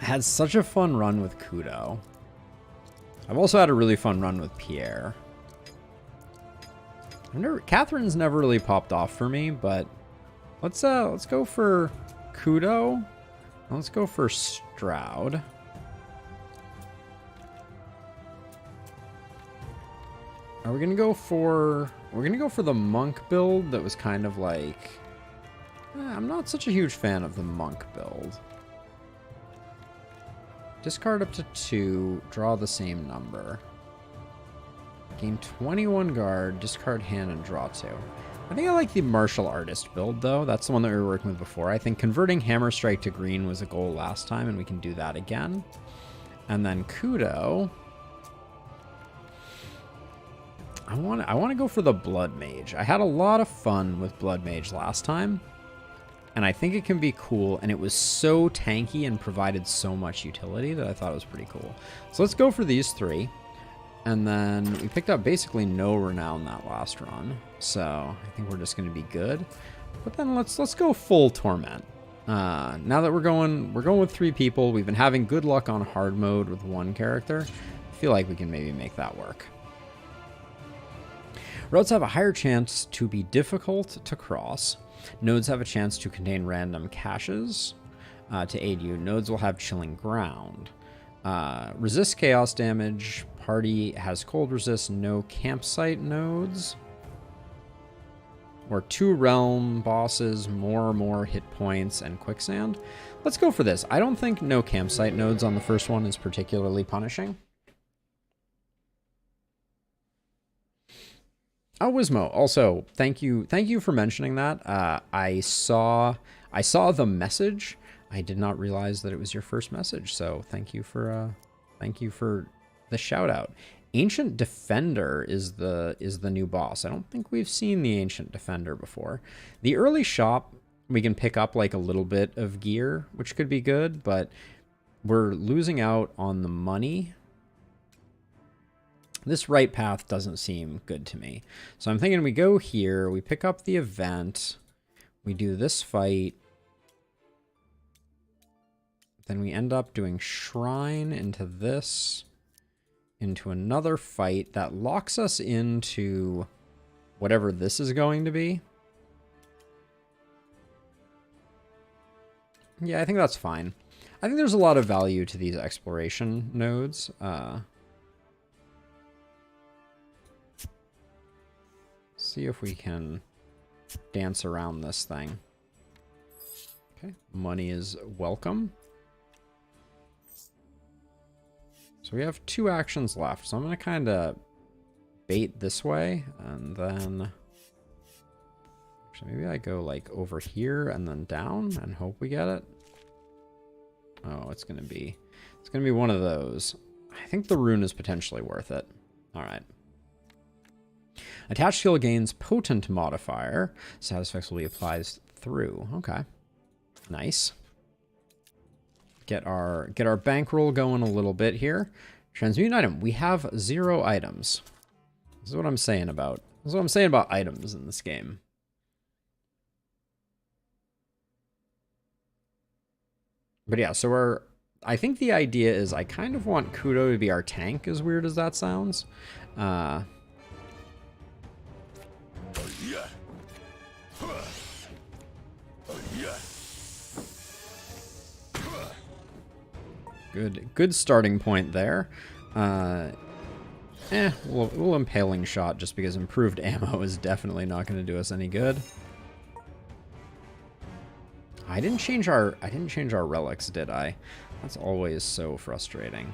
I had such a fun run with Kudo. I've also had a really fun run with Pierre. Catherine's never really popped off for me, but let's go for Kudo. Let's go for Stroud. We're gonna go for the Monk build that was kind of like I'm not such a huge fan of the Monk build. Discard up to 2, draw the same number. Gain 21 guard, discard hand, and draw 2. I think I like the martial artist build, though. That's the one that we were working with before. I think converting Hammer Strike to green was a goal last time, and we can do that again. And then Kudo. I want to go for the Blood Mage. I had a lot of fun with Blood Mage last time, and I think it can be cool, and it was so tanky and provided so much utility that I thought it was pretty cool. So let's go for these 3. And then we picked up basically no renown that last run, so I think we're just going to be good. But then let's go full torment. Now that we're going with 3 people, we've been having good luck on hard mode with 1 character. I feel like we can maybe make that work. Roads have a higher chance to be difficult to cross. Nodes have a chance to contain random caches. To aid you, nodes will have chilling ground. Resist chaos damage. Party has cold resist, no campsite nodes. Or 2 realm bosses, more hit points, and quicksand. Let's go for this. I don't think no campsite nodes on the first one is particularly punishing. Oh, Wismo, also, thank you for mentioning that. I saw the message. I did not realize that it was your first message, so thank you for the shout out. Ancient Defender is the new boss. I don't think we've seen the Ancient Defender before. The early shop, we can pick up like a little bit of gear, which could be good, but we're losing out on the money. This right path doesn't seem good to me. So I'm thinking we go here, we pick up the event, we do this fight, then we end up doing Shrine into this, into another fight that locks us into whatever this is going to be. Yeah, I think that's fine. I think there's a lot of value to these exploration nodes. See if we can dance around this thing. Okay, money is welcome. So we have 2 actions left, so I'm going to kind of bait this way, and then... Actually, maybe I go, like, over here and then down and hope we get it. Oh, it's going to be one of those. I think the rune is potentially worth it. All right. Attached skill gains potent modifier. Status effects will be applied through. Okay. Nice. Get our bankroll going a little bit here. Transmute item. We have 0 items. This is what I'm saying about. This is what I'm saying about items in this game. But yeah, so I think the idea is I kind of want Kudo to be our tank, as weird as that sounds. Good starting point there. We'll impaling shot just because improved ammo is definitely not going to do us any good. I didn't change our relics, did I? That's always so frustrating.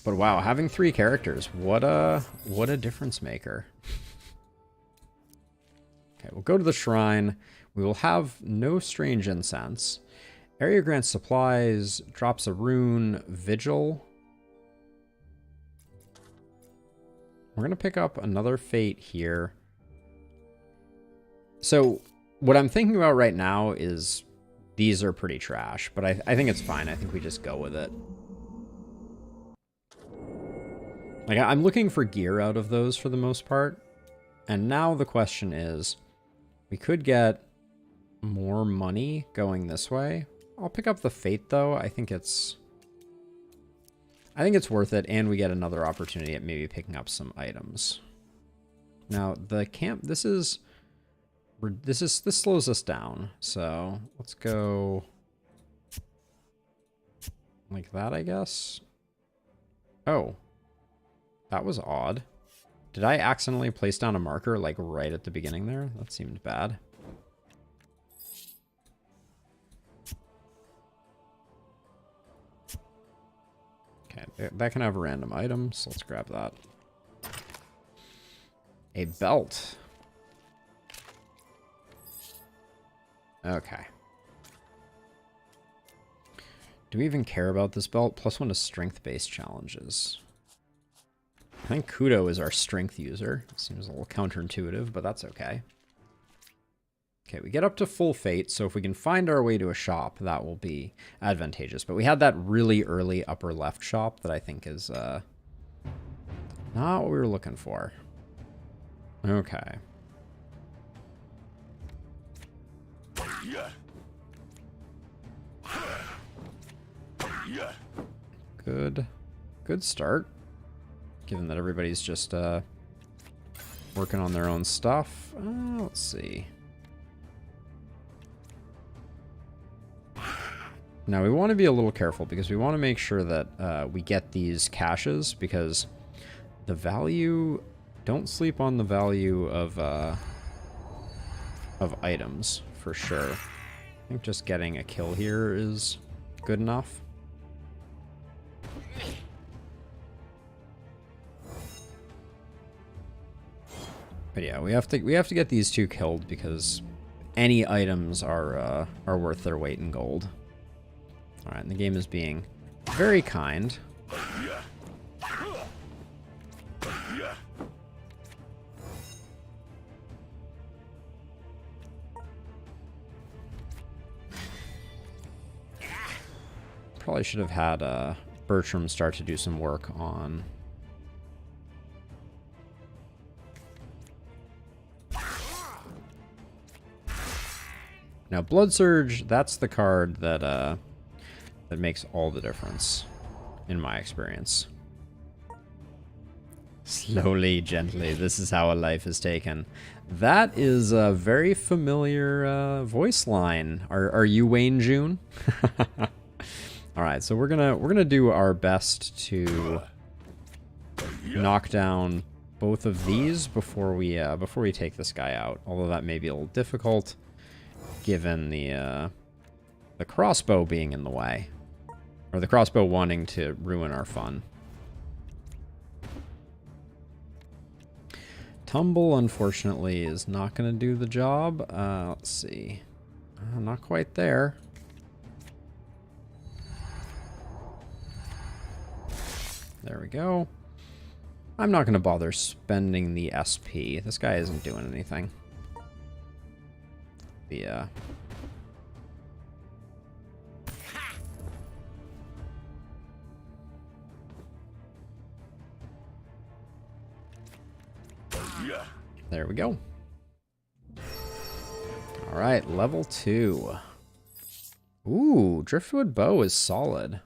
But wow, having 3 characters, what a difference maker. Okay, we'll go to the shrine. We will have no strange incense. Area grants supplies, drops a rune, vigil. We're going to pick up another fate here. So what I'm thinking about right now is these are pretty trash, but I think it's fine. I think we just go with it. Like, I'm looking for gear out of those for the most part. And now the question is, we could get more money going this way. I'll pick up the fate though. I think it's worth it, and we get another opportunity at maybe picking up some items. Now, the camp, this slows us down. So let's go like that, I guess. Oh, that was odd. Did I accidentally place down a marker like right at the beginning there? That seemed bad. Okay, that can have a random item, so let's grab that. A belt. Okay. Do we even care about this belt? +1 to strength-based challenges. I think Kudo is our strength user. Seems a little counterintuitive, but that's okay. Okay, we get up to full fate, so if we can find our way to a shop, that will be advantageous. But we had that really early upper left shop that I think is not what we were looking for. Okay. Good start. Given that everybody's just working on their own stuff. Let's see. Now we want to be a little careful because we want to make sure that we get these caches, because the value, don't sleep on the value of items for sure. I think just getting a kill here is good enough. But yeah, we have to get these 2 killed because any items are worth their weight in gold. All right, and the game is being very kind. Probably should have had Bertram start to do some work on... Now, Blood Surge, that's the card that that makes all the difference, in my experience. Slowly, gently, this is how a life is taken. That is a very familiar voice line. Are you Wayne June? All right, so we're gonna do our best to knock down both of these before we take this guy out. Although that may be a little difficult, given the crossbow being in the way, or the crossbow wanting to ruin our fun. Tumble, unfortunately, is not going to do the job. Let's see. Not quite there. There we go. I'm not going to bother spending the SP. This guy isn't doing anything. There we go. All right, level 2. Ooh, driftwood bow is solid.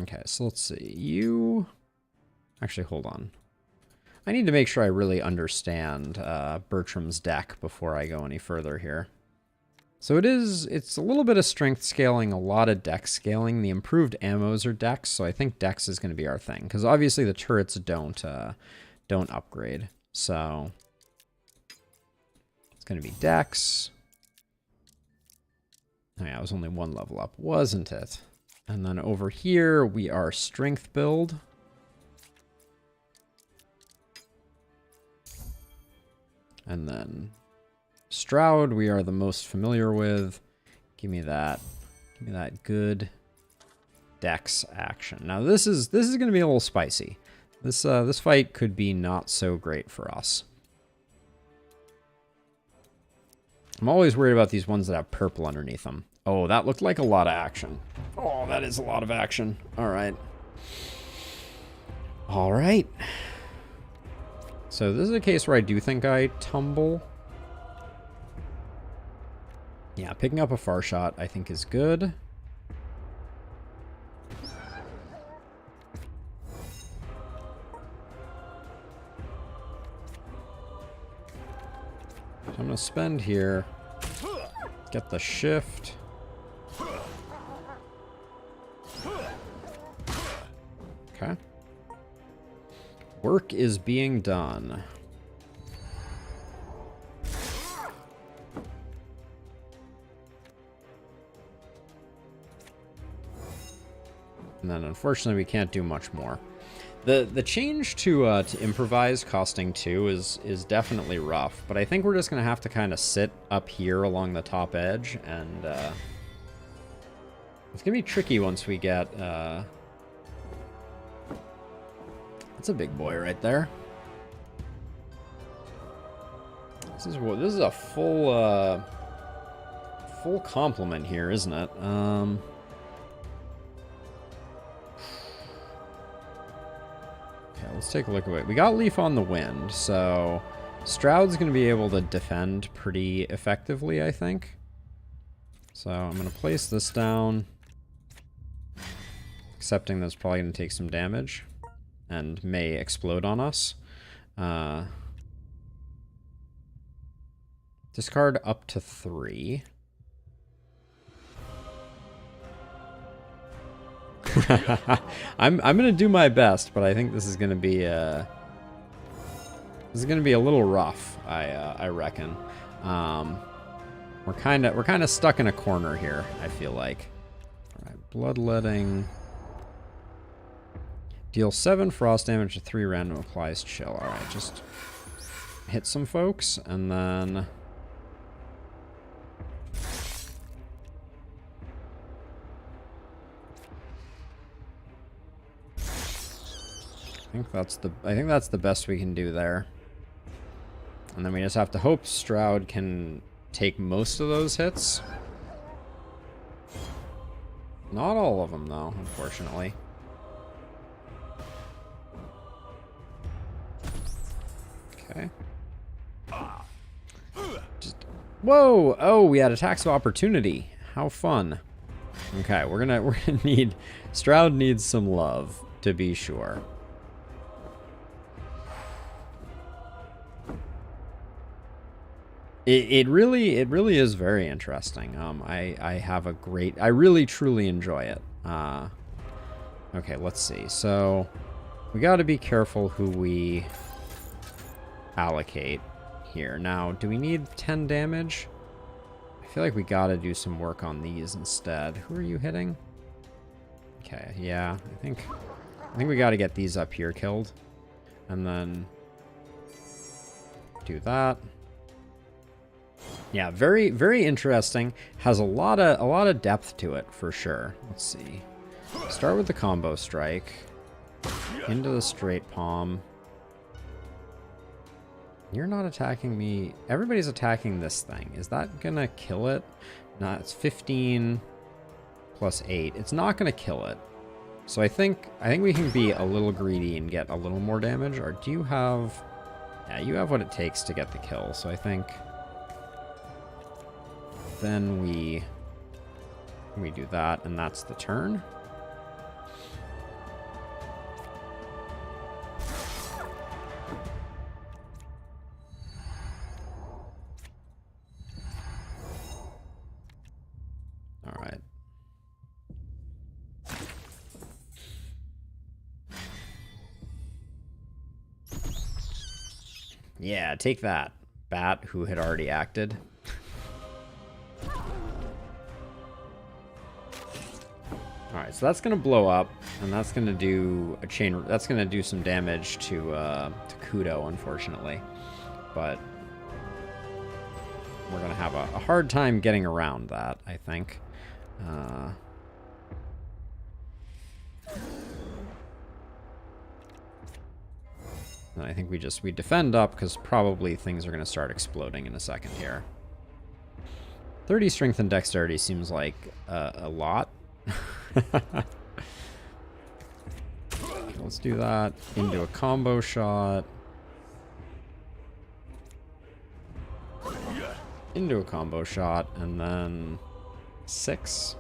Okay, so let's see. You... Actually, hold on. I need to make sure I really understand Bertram's deck before I go any further here. So it's a little bit of strength scaling, a lot of dex scaling. The improved ammos are dex, so I think dex is going to be our thing. Because obviously the turrets don't upgrade. So it's going to be dex. Oh yeah, it was only one level up, wasn't it? And then over here, we are strength build. And then Stroud, we are the most familiar with. Give me that good dex action. Now this is going to be a little spicy. This fight could be not so great for us. I'm always worried about these ones that have purple underneath them. Oh, that looked like a lot of action. Oh, that is a lot of action. All right. All right. So this is a case where I do think I tumble. Yeah, picking up a far shot I think is good. So I'm going to spend here, get the shift. Okay. Work is being done. And then unfortunately we can't do much more. The change to improvise costing 2 is definitely rough, but I think we're just gonna have to kind of sit up here along the top edge, and it's gonna be tricky once we get that's a big boy right there. This is a full complement here, isn't it? Okay, let's take a look at it. We got Leaf on the Wind, so Stroud's going to be able to defend pretty effectively, I think. So I'm going to place this down, accepting that's probably going to take some damage and may explode on us. Discard up to 3. I'm gonna do my best, but I think this is gonna be a little rough. I reckon. We're kind of stuck in a corner here, I feel like. All right, bloodletting. Deal 7 frost damage to 3 random, applies chill. All right, just hit some folks and then. I think that's the best we can do there. And then we just have to hope Stroud can take most of those hits. Not all of them, though, unfortunately. Okay. Whoa! Oh, we had attacks of opportunity. How fun. Okay, we're gonna need... Stroud needs some love, to be sure. It really is very interesting. I really truly enjoy it. Okay, let's see. So we got to be careful who we allocate here. Now, do we need 10 damage? I feel like we got to do some work on these instead. Who are you hitting? Okay, yeah, I think we got to get these up here killed, and then do that. Yeah, very, very interesting. Has a lot of depth to it for sure. Let's see. Start with the combo strike into the straight palm. You're not attacking me. Everybody's attacking this thing. Is that gonna kill it? No, it's 15 plus 8. It's not gonna kill it. So I think we can be a little greedy and get a little more damage. Or do you have? Yeah, you have what it takes to get the kill. So I think then we do that, and that's the turn. All right. Yeah, take that, bat who had already acted. Alright, so that's going to blow up, and that's going to do a chain. That's going to do some damage to Kudo, unfortunately. But we're going to have a hard time getting around that, I think. And I think we defend up, because probably things are going to start exploding in a second here. 30 strength and dexterity seems like a lot. Let's do that. Into a combo shot. Into a combo shot, and then 6.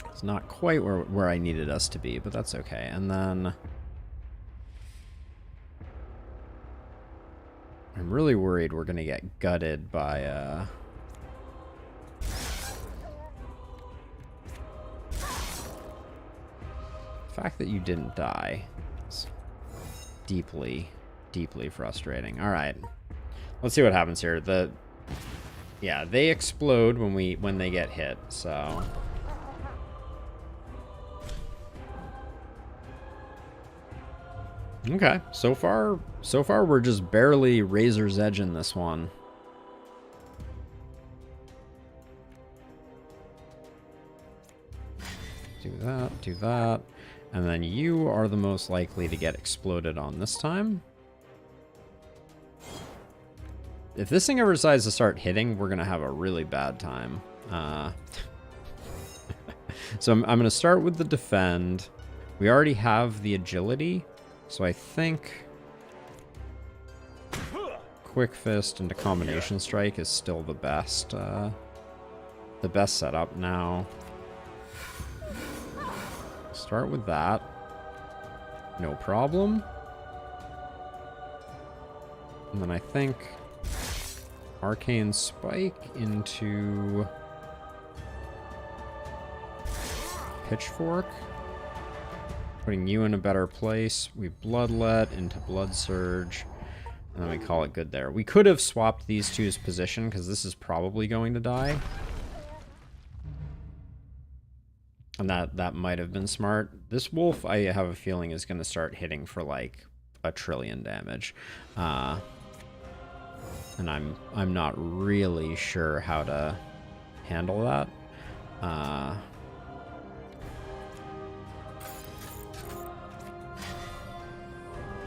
It's not quite where I needed us to be, but that's okay. And then I'm really worried we're gonna get gutted by the fact that you didn't die is deeply, deeply frustrating. All right, let's see what happens here. Yeah, they explode when they get hit. So okay, so far we're just barely razor's edge in this one. Do that. And then you are the most likely to get exploded on this time. If this thing ever decides to start hitting, we're going to have a really bad time. So I'm going to start with the defend. We already have the agility. So I think quick fist into combination strike is still the best setup now. Start with that. No problem. And then I think arcane spike into pitchfork. Putting you in a better place. We bloodlet into blood surge. And then we call it good there. We could have swapped these two's position, because this is probably going to die. And that might have been smart. This wolf, I have a feeling, is going to start hitting for like 1 trillion damage. And I'm not really sure how to handle that.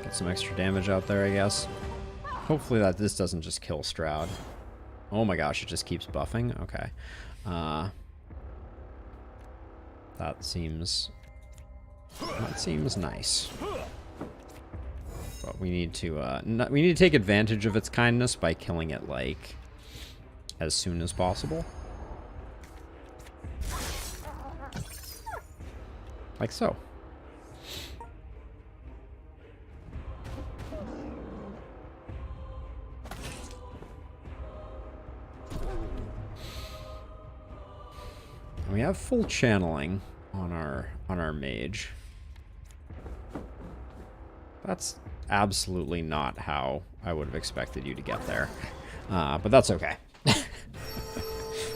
Get some extra damage out there, I guess. Hopefully this doesn't just kill Stroud. Oh my gosh, it just keeps buffing? Okay. That seems nice. But we need to take advantage of its kindness by killing it like as soon as possible. Like so. We have full channeling. on our mage. That's absolutely not how I would have expected you to get there. But that's okay.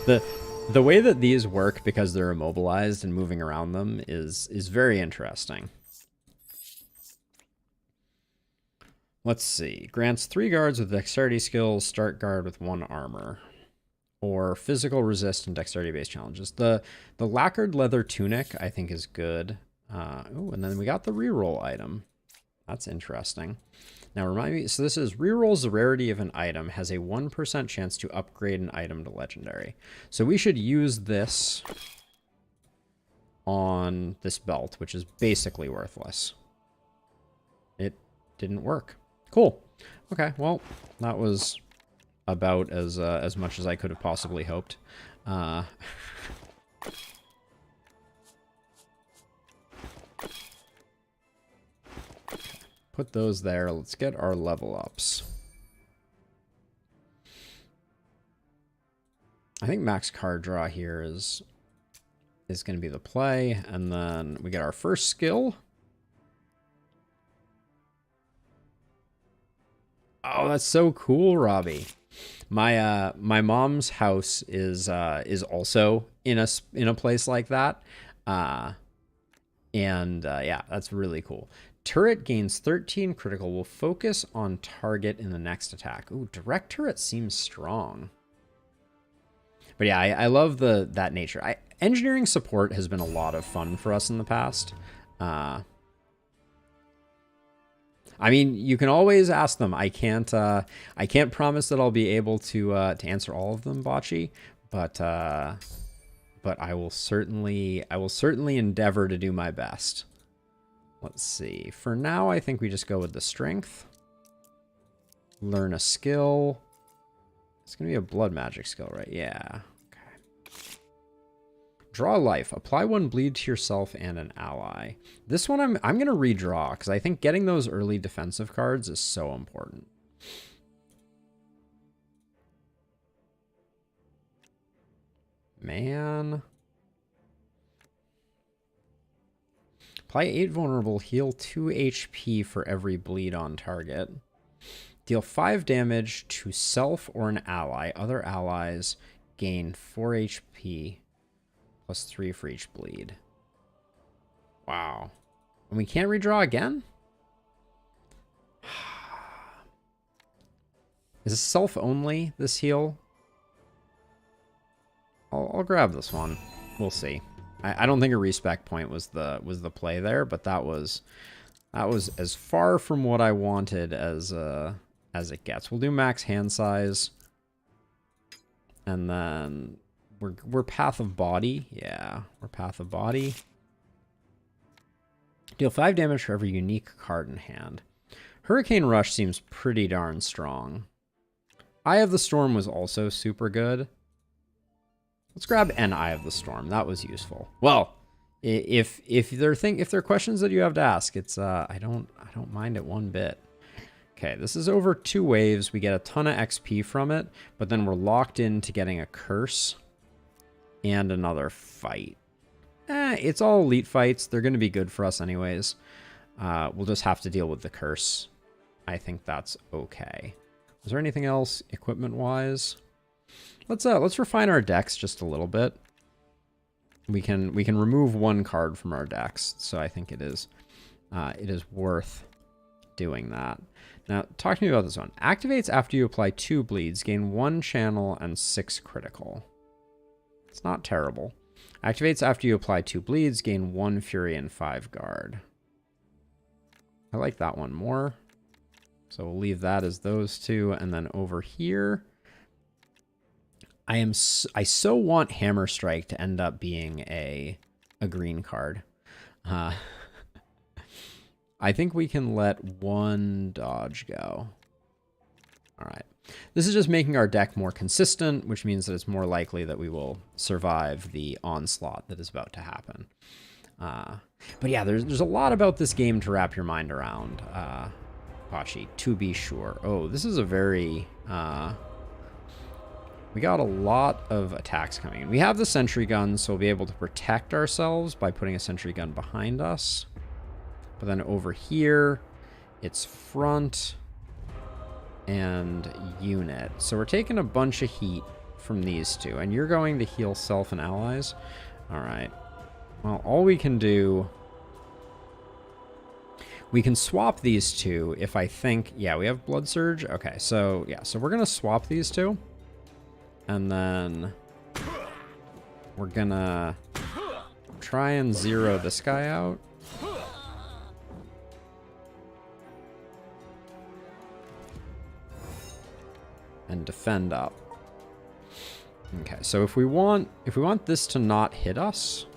The way that these work, because they're immobilized and moving around them, is very interesting. Let's see. Grants 3 guards with dexterity skills, start guard with 1 armor. Or physical resist and dexterity-based challenges. The lacquered leather tunic, I think, is good. Oh, and then we got the reroll item. That's interesting. Now, remind me, so this is rerolls the rarity of an item, has a 1% chance to upgrade an item to legendary. So we should use this on this belt, which is basically worthless. It didn't work. Cool. Okay, well, that was about as much as I could have possibly hoped. Put those there. Let's get our level ups. I think max card draw here is going to be the play, and then we get our first skill. Oh, that's so cool, Robbie. My mom's house is also in a place like that, yeah, that's really cool. Turret gains 13 critical. Will focus on target in the next attack. Ooh, direct turret seems strong. But yeah, I love that nature. Engineering support has been a lot of fun for us in the past. I mean, you can always ask them. I can't promise that I'll be able to answer all of them, Bocce, but I will certainly endeavor to do my best. Let's see. For now, I think we just go with the strength. Learn a skill. It's gonna be a blood magic skill, right? Yeah. Okay. Draw life. Apply 1 bleed to yourself and an ally. This one I'm gonna redraw because I think getting those early defensive cards is so important. Man. Apply 8 vulnerable, heal 2 HP for every bleed on target. Deal 5 damage to self or an ally. Other allies gain 4 HP plus 3 for each bleed. Wow. And we can't redraw again? Is this self only, this heal? I'll grab this one. We'll see. I don't think a respec point was the play there, but that was as far from what I wanted as it gets. We'll do max hand size, and then we're path of body. Yeah, we're path of body. Deal 5 damage for every unique card in hand. Hurricane Rush seems pretty darn strong. Eye of the Storm was also super good. Let's grab an Eye of the Storm. That was useful. Well, if there are questions that you have to ask, it's I don't mind it one bit. Okay, this is over 2 waves. We get a ton of XP from it, but then we're locked into getting a curse and another fight. It's all elite fights. They're going to be good for us anyways. We'll just have to deal with the curse. I think that's okay. Is there anything else equipment-wise? Let's refine our decks just a little bit. We can remove 1 card from our decks, so I think it is worth doing that. Now, talk to me about this one. Activates after you apply 2 bleeds, gain 1 channel and 6 critical. It's not terrible. Activates after you apply 2 bleeds, gain 1 fury and 5 guard. I like that one more. So we'll leave that as those 2, and then over here, I so want Hammer Strike to end up being a green card. I think we can let 1 dodge go. All right. This is just making our deck more consistent, which means that it's more likely that we will survive the onslaught that is about to happen. But yeah, there's a lot about this game to wrap your mind around, Pachi, to be sure. Oh, this is a very... we got a lot of attacks coming in. We have the sentry gun, so we'll be able to protect ourselves by putting a sentry gun behind us. But then over here, it's front and unit. So we're taking a bunch of heat from these two, and you're going to heal self and allies. All right. Well, all we can do... We can swap these two if I think... Yeah, we have Blood Surge. Okay, so yeah, so we're going to swap these two. And then we're going to try and zero this guy out. And defend up. Okay, so if we want this to not hit us,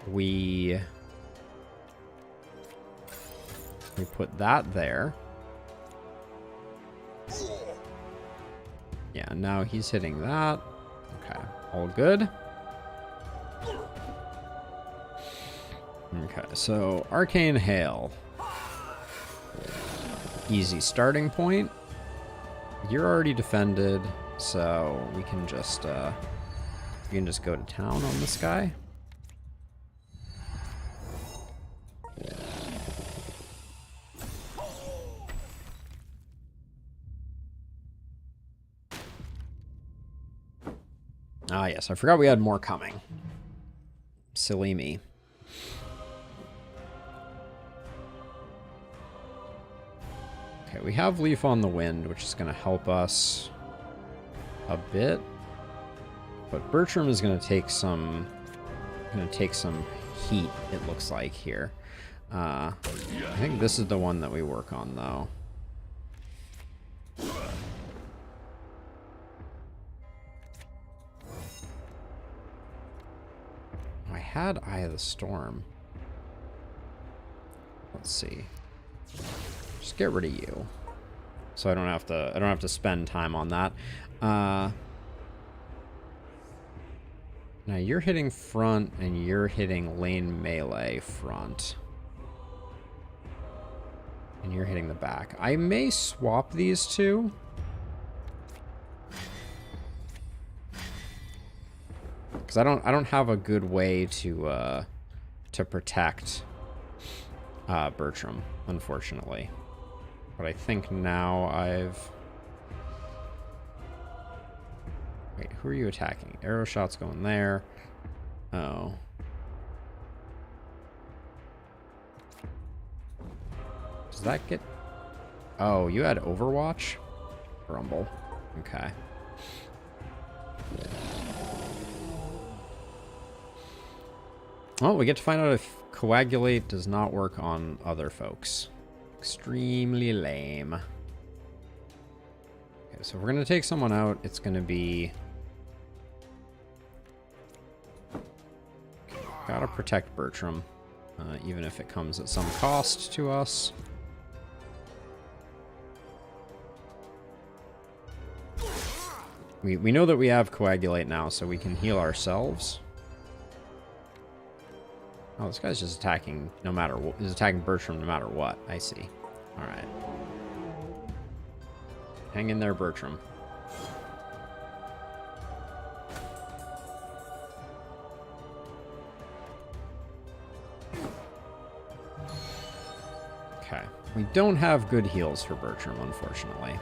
we put that there. Yeah, now he's hitting that. Okay, all good. Okay, so Arcane Hail. Easy starting point. You're already defended, so we can just go to town on this guy. Ah, yes, I forgot we had more coming. Silly me. Okay, we have Leaf on the Wind, which is going to help us a bit. But Bertram is going to take some heat, it looks like, here. I think this is the one that we work on, though. I had Eye of the Storm. Let's see. Just get rid of you, so I don't have to spend time on that. Now you're hitting front and you're hitting lane melee front, and you're hitting the back. I may swap these two. Because I don't have a good way to protect Bertram, unfortunately. But I think now I've... Wait, who are you attacking? Arrow shot's going there. Oh. Does that get... Oh, you had Overwatch? Rumble. Okay. Well, we get to find out if Coagulate does not work on other folks. Extremely lame. Okay, so if we're going to take someone out, it's going to be... Okay, gotta protect Bertram, even if it comes at some cost to us. We know that we have Coagulate now, so we can heal ourselves. Oh, this guy's just attacking no matter what. He's attacking Bertram no matter what. I see. All right. Hang in there, Bertram. Okay. We don't have good heals for Bertram, unfortunately.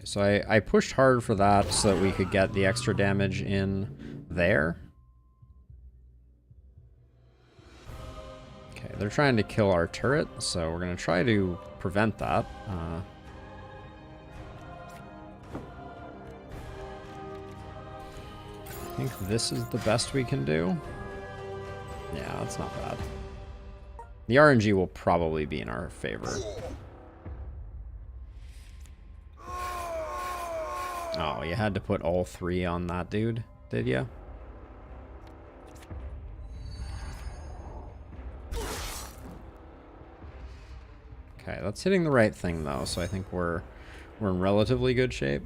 So I pushed hard for that so that we could get the extra damage in there. Okay, they're trying to kill our turret, so we're going to try to prevent that. I think this is the best we can do. Yeah, that's not bad. The RNG will probably be in our favor. Oh, you had to put all three on that dude, did you? Okay, that's hitting the right thing though, so I think we're in relatively good shape.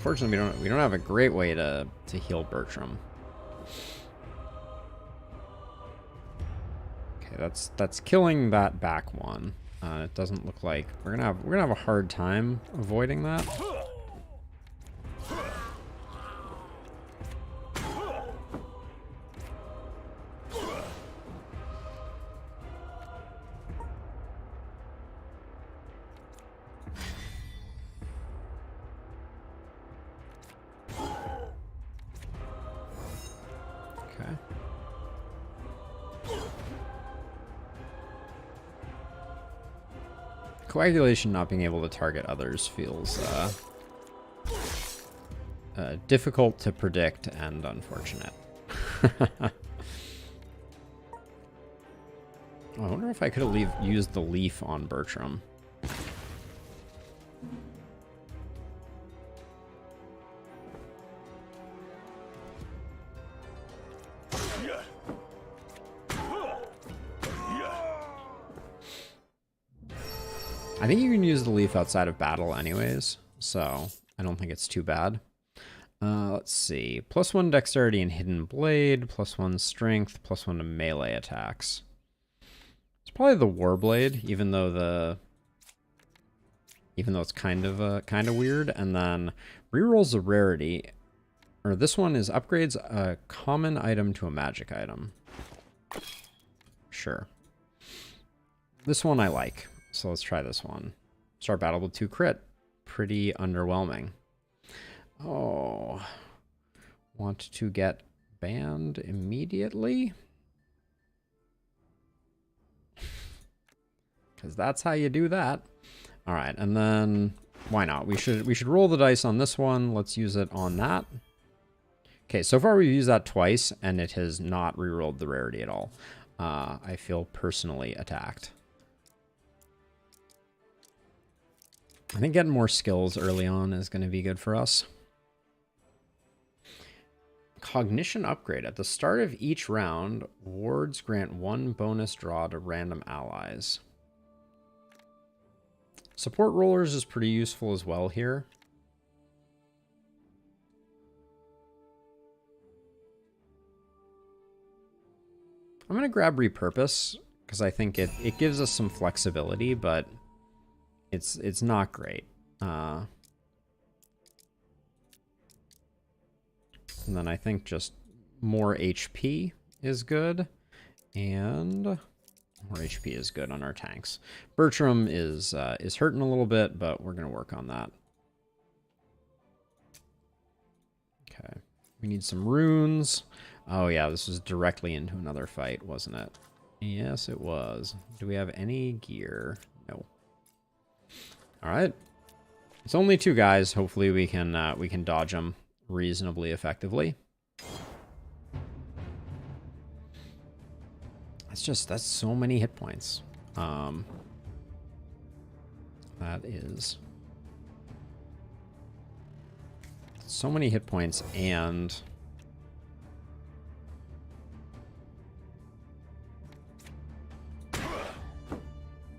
unfortunately, we don't have a great way to heal Bertram. Okay, that's killing that back one. It doesn't look like we're gonna have a hard time avoiding that. Okay. Coagulation not being able to target others feels difficult to predict and unfortunate. I wonder if I could have used the leaf on Bertram. I think you can use the leaf outside of battle anyways, so I don't think it's too bad. Let's see. +1 dexterity and hidden blade, +1 strength, +1 to melee attacks. It's probably the warblade, even though it's kind of weird. And then rerolls a rarity, or this one is upgrades a common item to a magic item. Sure. This one I like. So let's try this one. Start battle with 2 crit. Pretty underwhelming. Oh. Want to get banned immediately? Because that's how you do that. All right, and then why not? We should roll the dice on this one. Let's use it on that. Okay, so far we've used that twice, and it has not rerolled the rarity at all. I feel personally attacked. I think getting more skills early on is going to be good for us. Cognition upgrade. At the start of each round, wards grant 1 bonus draw to random allies. Support rollers is pretty useful as well here. I'm going to grab repurpose because I think it gives us some flexibility, but it's not great. And then I think just more HP is good, and more HP is good on our tanks. Bertram is hurting a little bit, but we're gonna work on that. Okay, we need some runes. Oh yeah, this was directly into another fight, wasn't it? Yes, it was. Do we have any gear? No. All right, it's only 2 guys. Hopefully we can dodge them reasonably effectively. That's so many hit points. That is so many hit points, and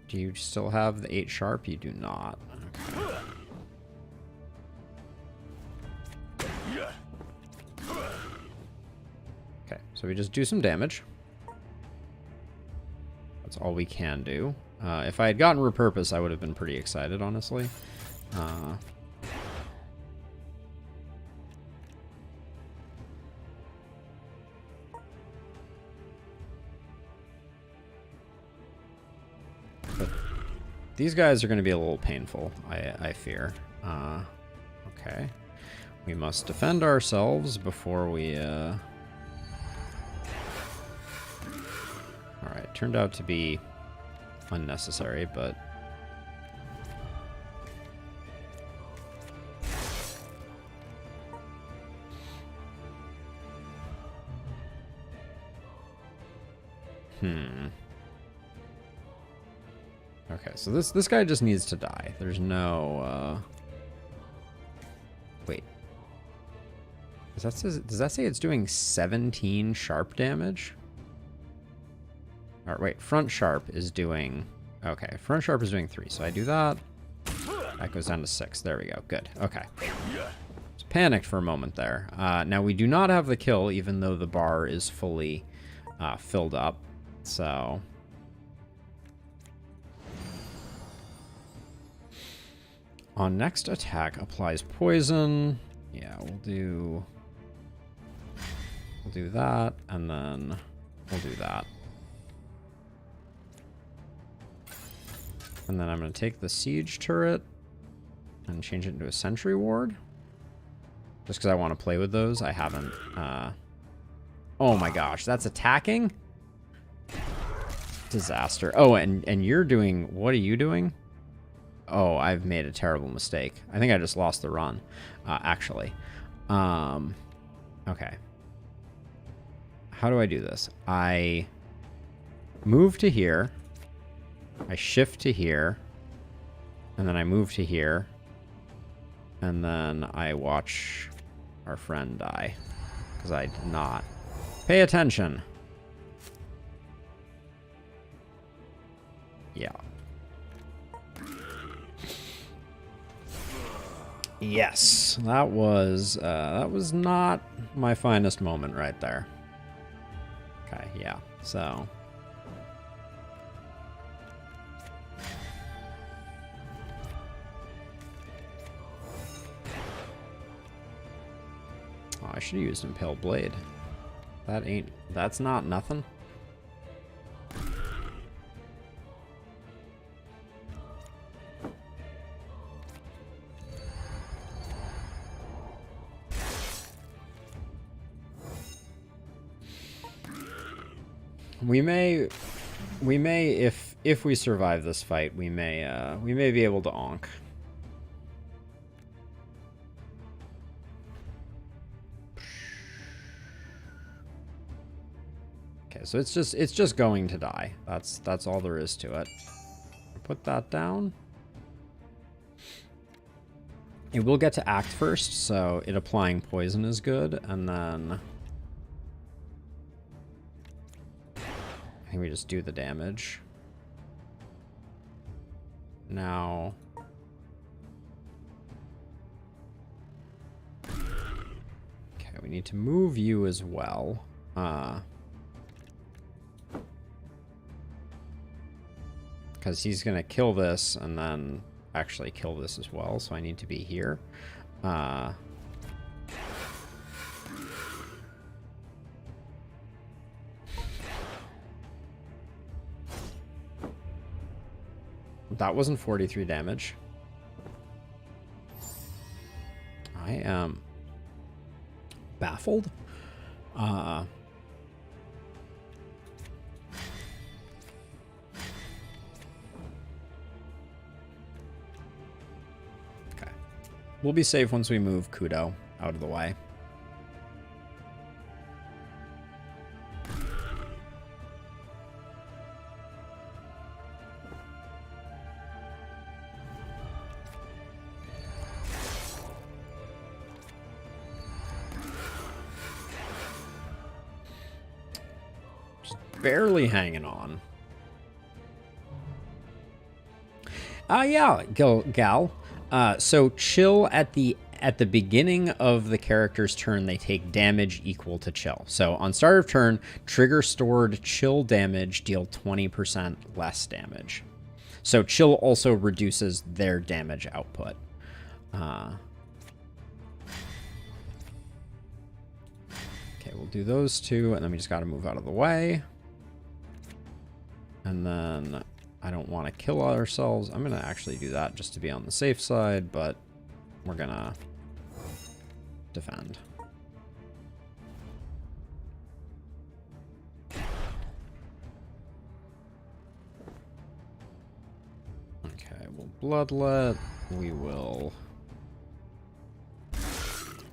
do you still have the 8 sharp? You do not. Okay, so we just do some damage. That's all we can do. If I had gotten repurpose, I would have been pretty excited, honestly. But these guys are going to be a little painful, I fear. Okay. We must defend ourselves before we... Alright, turned out to be unnecessary, but... Okay, so this guy just needs to die. There's no, Wait. Does that say it's doing 17 sharp damage? Alright, wait, front sharp is doing... Okay, front sharp is doing 3, so I do that. That goes down to 6. There we go, good. Okay. panicked for a moment there. Now, we do not have the kill, even though the bar is fully filled up. So... on next attack, applies poison. Yeah, we'll do that, and then we'll do that. And then I'm going to take the siege turret and change it into a sentry ward. Just because I want to play with those. I haven't... oh my gosh, that's attacking? Disaster. Oh, and you're doing... what are you doing? Oh, I've made a terrible mistake. I think I just lost the run, actually. Okay. How do I do this? I move to here. I shift to here. And then I move to here. And then I watch our friend die. Because I did not pay attention. Yeah. Yes, that was not my finest moment right there. Okay, yeah, so... oh, I should have used Impale Blade. That's not nothing. We may, if we survive this fight, we may be able to onk. Okay, so it's just going to die. That's all there is to it. Put that down. It will get to act first, so it applying poison is good, and then I think we just do the damage. Now, okay, we need to move you as well. Because he's gonna kill this and then actually kill this as well, so I need to be here. That wasn't 43 damage. I am baffled. Okay. We'll be safe once we move Kudo out of the way. Barely hanging on. Yeah, Gal. So chill at the beginning of the character's turn, they take damage equal to chill. So on start of turn, trigger stored chill damage, deal 20% less damage. So chill also reduces their damage output. Okay, we'll do those two, and then we just got to move out of the way. And then I don't want to kill ourselves. I'm going to actually do that just to be on the safe side, but we're going to defend. Okay, we'll Bloodlet. We will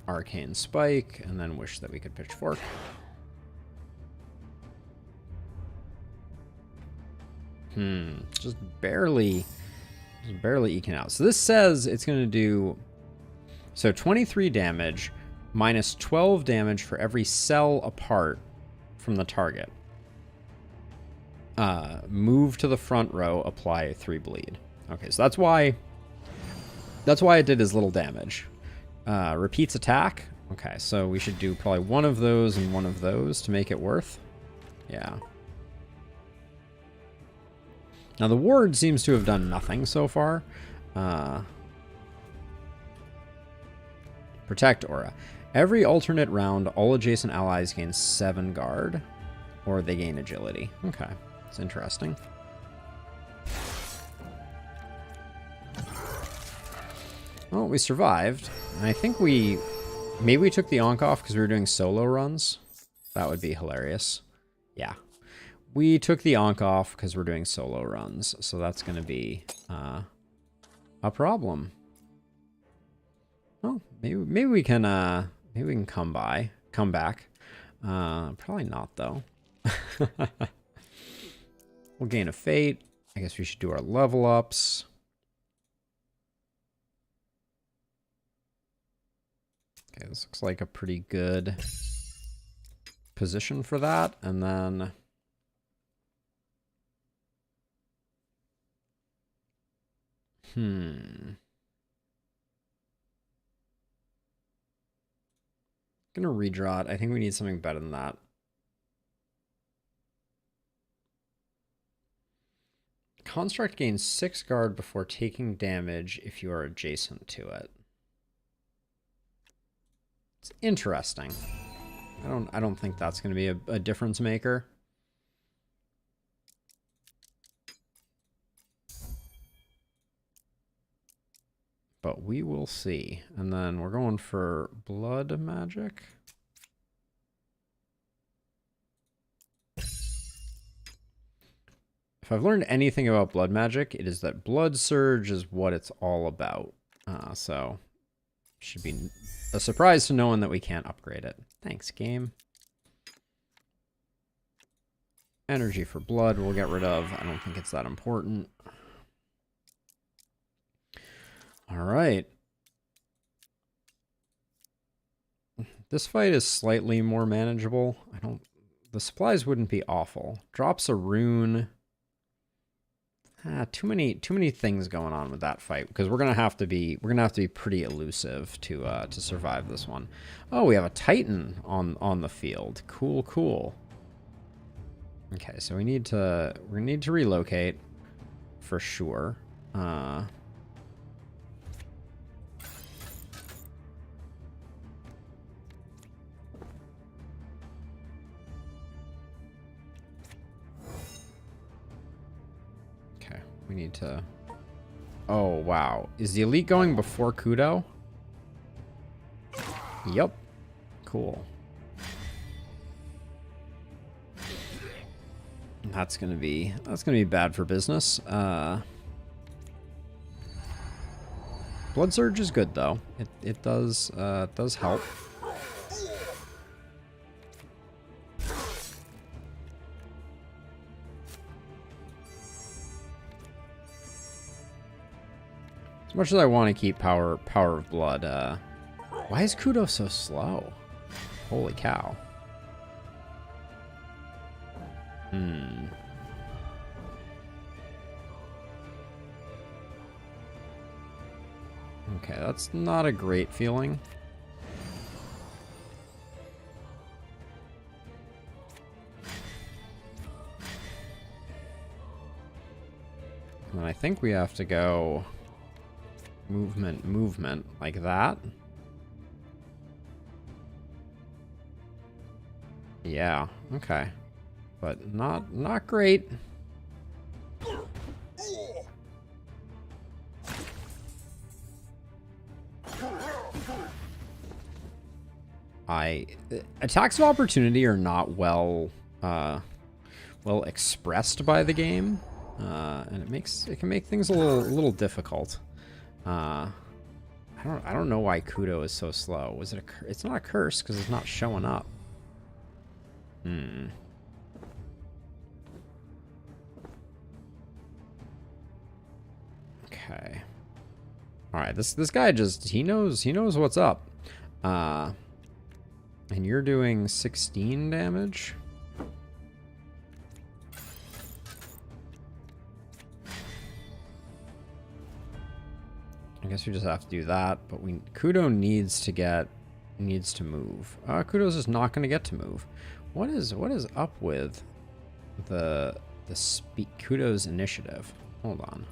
Arcane Spike, and then wish that we could Pitchfork. Just barely eking out. So this says it's going to do, so 23 damage minus 12 damage for every cell apart from the target. Move to the front row, apply 3 bleed. Okay, so that's why it did as little damage. Repeats attack. Okay, so we should do probably one of those and one of those to make it worth. Yeah. Now the ward seems to have done nothing so far. Protect aura. Every alternate round, all adjacent allies gain 7 guard, or they gain agility. Okay, it's interesting. Well, we survived, and I think maybe we took the Ankh off because we were doing solo runs. That would be hilarious. Yeah. We took the Ankh off because we're doing solo runs, so that's going to be a problem. Well, maybe we can come back. Probably not though. We'll gain a fate. I guess we should do our level ups. Okay, this looks like a pretty good position for that, and then gonna redraw it. I think we need something better than that. Construct gains 6 guard before taking damage if you are adjacent to it. It's interesting. I don't think that's gonna be a difference maker. But we will see. And then we're going for blood magic. If I've learned anything about blood magic, it is that blood surge is what it's all about. So should be a surprise to no one that we can't upgrade it. Thanks, game. Energy for blood we'll get rid of. I don't think it's that important. All right. This fight is slightly more manageable. The supplies wouldn't be awful. Drops a rune. Too many things going on with that fight because we're gonna have to be pretty elusive to survive this one. Oh, we have a Titan on the field. Cool, cool. Okay, so we need to relocate for sure. We need to... Oh, wow. Is the elite going before Kudo? Yep. Cool. That's gonna be bad for business. Blood Surge is good though. It does help. As much as I want to keep power of blood, why is Kudo so slow? Holy cow. Okay, that's not a great feeling. And I think we have to go movement like that. Yeah, okay. But not great. Attacks of opportunity are not well expressed by the game, and it can make things a little difficult. I don't know why Kudo is so slow. Was it it's not a curse because it's not showing up. Okay. All right, this guy he knows what's up. And you're doing 16 damage. guess we just have to do that. But Kudo needs to move. Kudo's just not going to get to move. What is up with the Kudo's initiative? Hold on.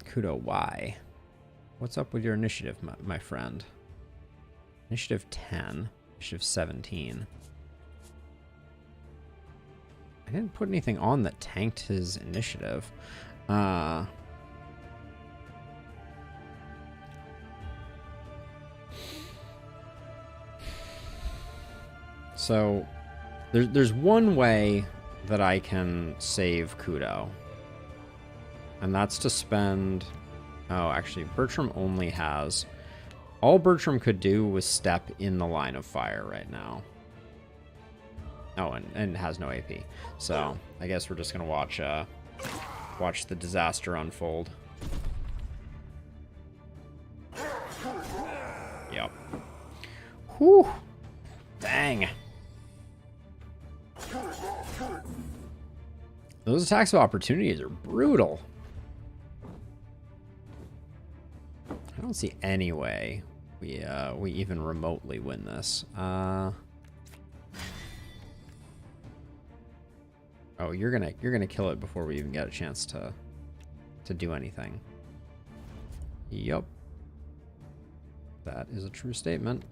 Kudo, why? What's up with your initiative, my friend? Initiative 10. Initiative 17. I didn't put anything on that tanked his initiative. So, there's one way that I can save Kudo. And that's to spend... Oh, actually, Bertram only has... All Bertram could do was step in the line of fire right now. Oh, and has no AP. So, I guess we're just going to watch the disaster unfold. Yep. Whew. Dang. Those attacks of opportunities are brutal. I don't see any way we even remotely win this. Oh, you're gonna kill it before we even get a chance to do anything. Yup. That is a true statement.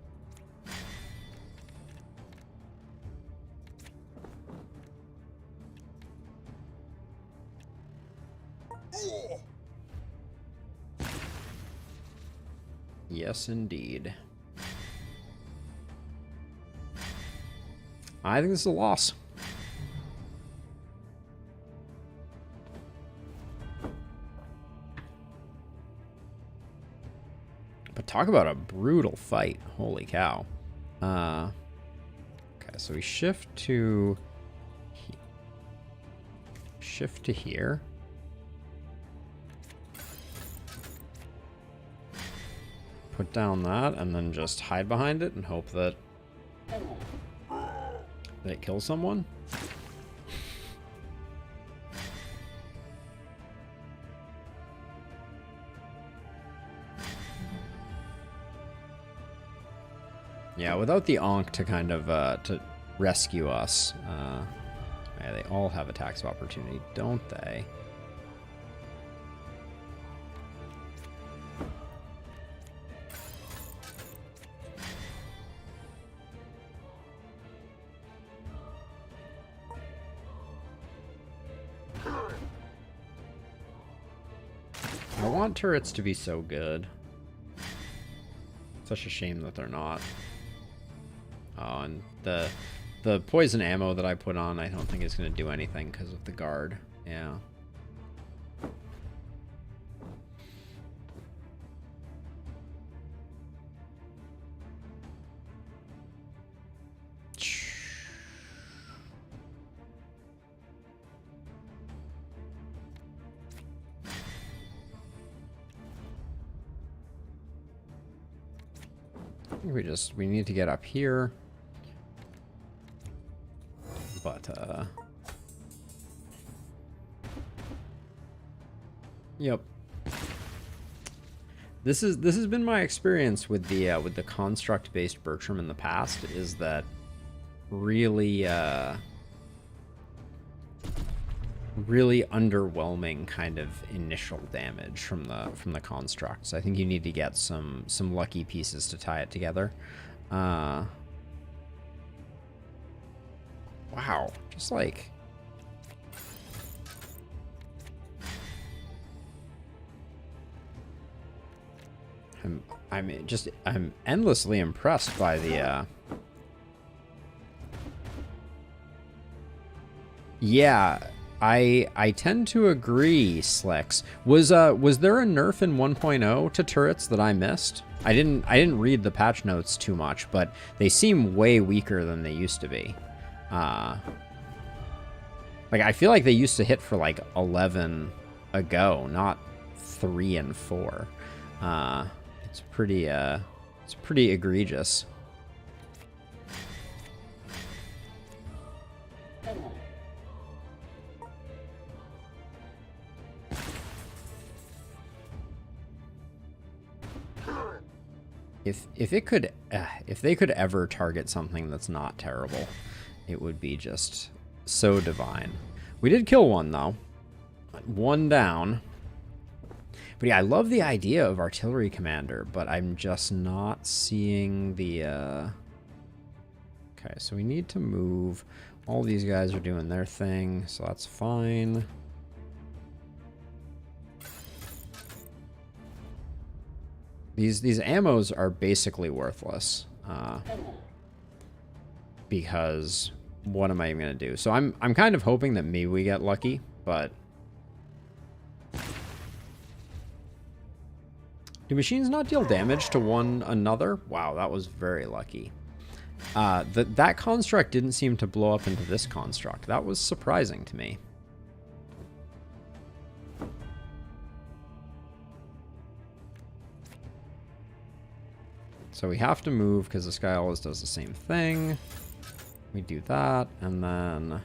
Yes, indeed. I think this is a loss. But talk about a brutal fight. Holy cow. Okay, so we shift to here. Put down that, and then just hide behind it and hope that it kills someone. Yeah, without the Ankh to kind of to rescue us. Yeah, they all have attacks of opportunity, don't they? I want turrets to be so good. Such a shame that they're not. Oh, and the poison ammo that I put on, I don't think is going to do anything because of the guard. Yeah. I think we need to get up here. But yep. This has been my experience with the construct based Bertram in the past, is that really really underwhelming kind of initial damage from the constructs. I think you need to get some lucky pieces to tie it together. Wow, just like I'm endlessly impressed by the yeah, I tend to agree, Slex. Was there a nerf in 1.0 to turrets that I missed? I didn't read the patch notes too much, but they seem way weaker than they used to be. Like, I feel like they used to hit for like 11 a go, not 3 and 4. It's pretty egregious. If it could, if they could ever target something that's not terrible, it would be just so divine. We did kill one though, one down. But yeah, I love the idea of artillery commander, but I'm just not seeing the. Okay, so we need to move. All these guys are doing their thing, so that's fine. These ammos are basically worthless, because what am I even gonna do? So I'm kind of hoping that maybe we get lucky, but do machines not deal damage to one another? Wow, that was very lucky. That construct didn't seem to blow up into this construct. That was surprising to me. So we have to move because this guy always does the same thing. We do that, and then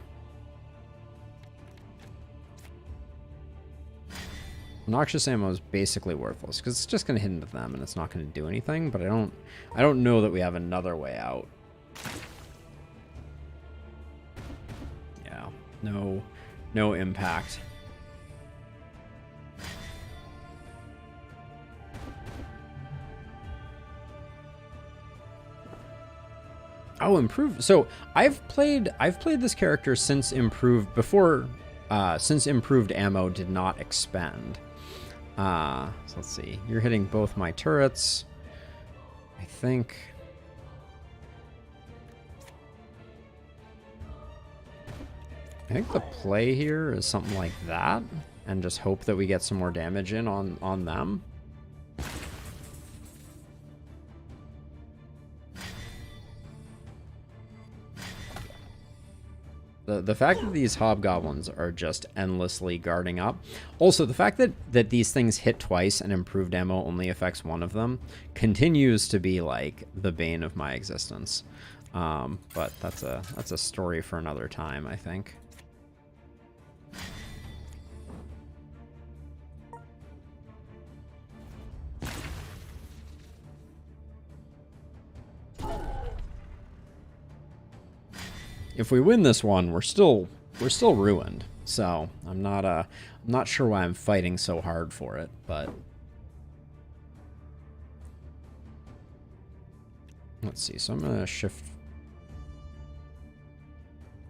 noxious ammo is basically worthless because it's just going to hit into them and it's not going to do anything. But I don't know that we have another way out. Yeah, no impact. Oh, improved. So I've played this character since improved since improved ammo did not expend. So let's see. You're hitting both my turrets. I think the play here is something like that, and just hope that we get some more damage in on them. The fact that these hobgoblins are just endlessly guarding up. Also, the fact that these things hit twice and improved ammo only affects one of them continues to be like the bane of my existence. But that's a story for another time, I think. If we win this one, we're still ruined. So I'm not sure why I'm fighting so hard for it, but let's see. So I'm gonna shift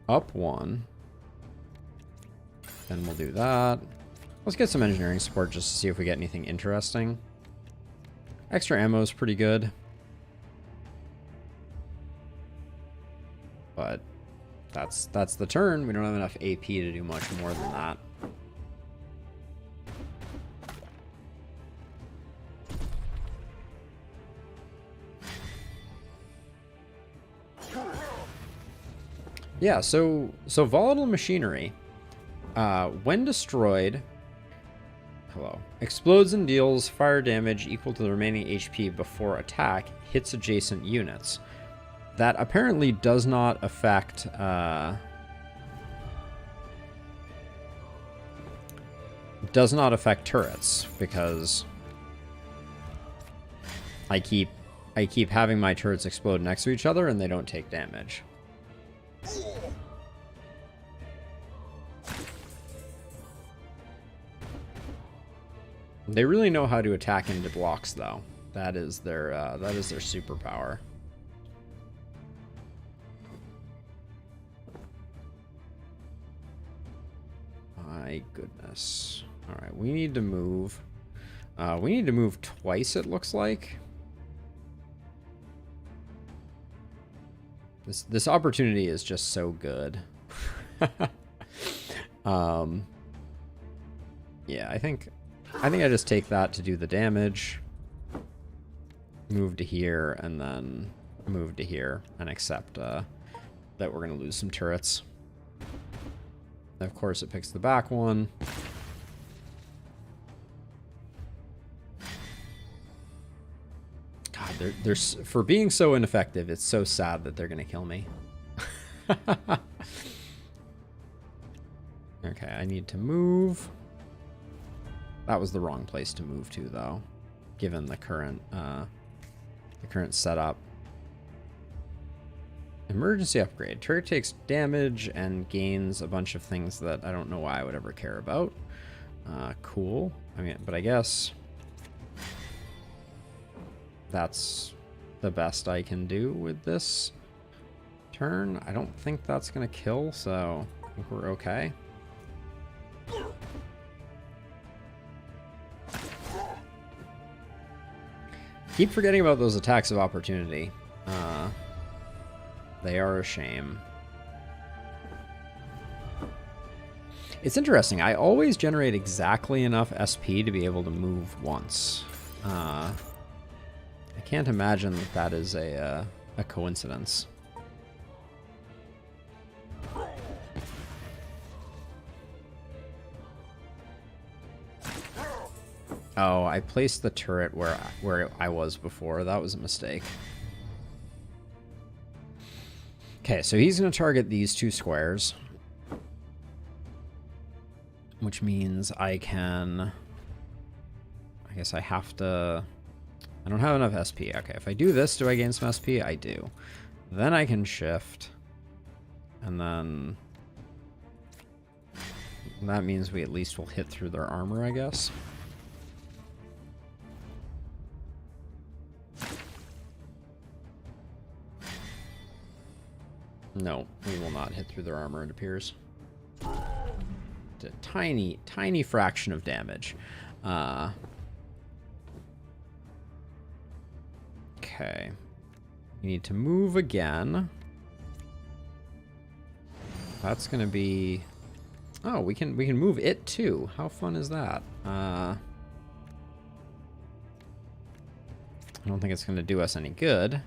up one, then we'll do that. Let's get some engineering support just to see if we get anything interesting. Extra ammo is pretty good, but that's the turn. We don't have enough AP to do much more than that. Yeah, so volatile machinery, when destroyed, explodes and deals fire damage equal to the remaining HP before attack hits adjacent units. That apparently does not affect turrets, because I keep having my turrets explode next to each other and they don't take damage. They really know how to attack into blocks, though. That is their superpower. My goodness. All right, we need to move. We need to move twice, it looks like. This opportunity is just so good. Yeah, I think I just take that to do the damage. Move to here and then move to here and accept that we're gonna lose some turrets. Of course, it picks the back one. God, they're for being so ineffective, it's so sad that they're gonna kill me. Okay, I need to move. That was the wrong place to move to, though, given the current the current setup. Emergency upgrade. Turret takes damage and gains a bunch of things that I don't know why I would ever care about. Cool. I mean, but I guess that's the best I can do with this turn. I don't think that's going to kill, so I think we're okay. Keep forgetting about those attacks of opportunity. They are a shame. It's interesting. I always generate exactly enough SP to be able to move once. I can't imagine that that is a coincidence. Oh, I placed the turret where I was before. That was a mistake. Okay, so he's going to target these two squares. Which means I can... I guess I have to... I don't have enough SP. Okay, if I do this, do I gain some SP? I do. Then I can shift. And then... that means we at least will hit through their armor, I guess. No, we will not hit through their armor, it appears. A tiny, tiny fraction of damage. Okay. We need to move again. That's gonna be... oh, we can move it too. How fun is that? I don't think it's gonna do us any good.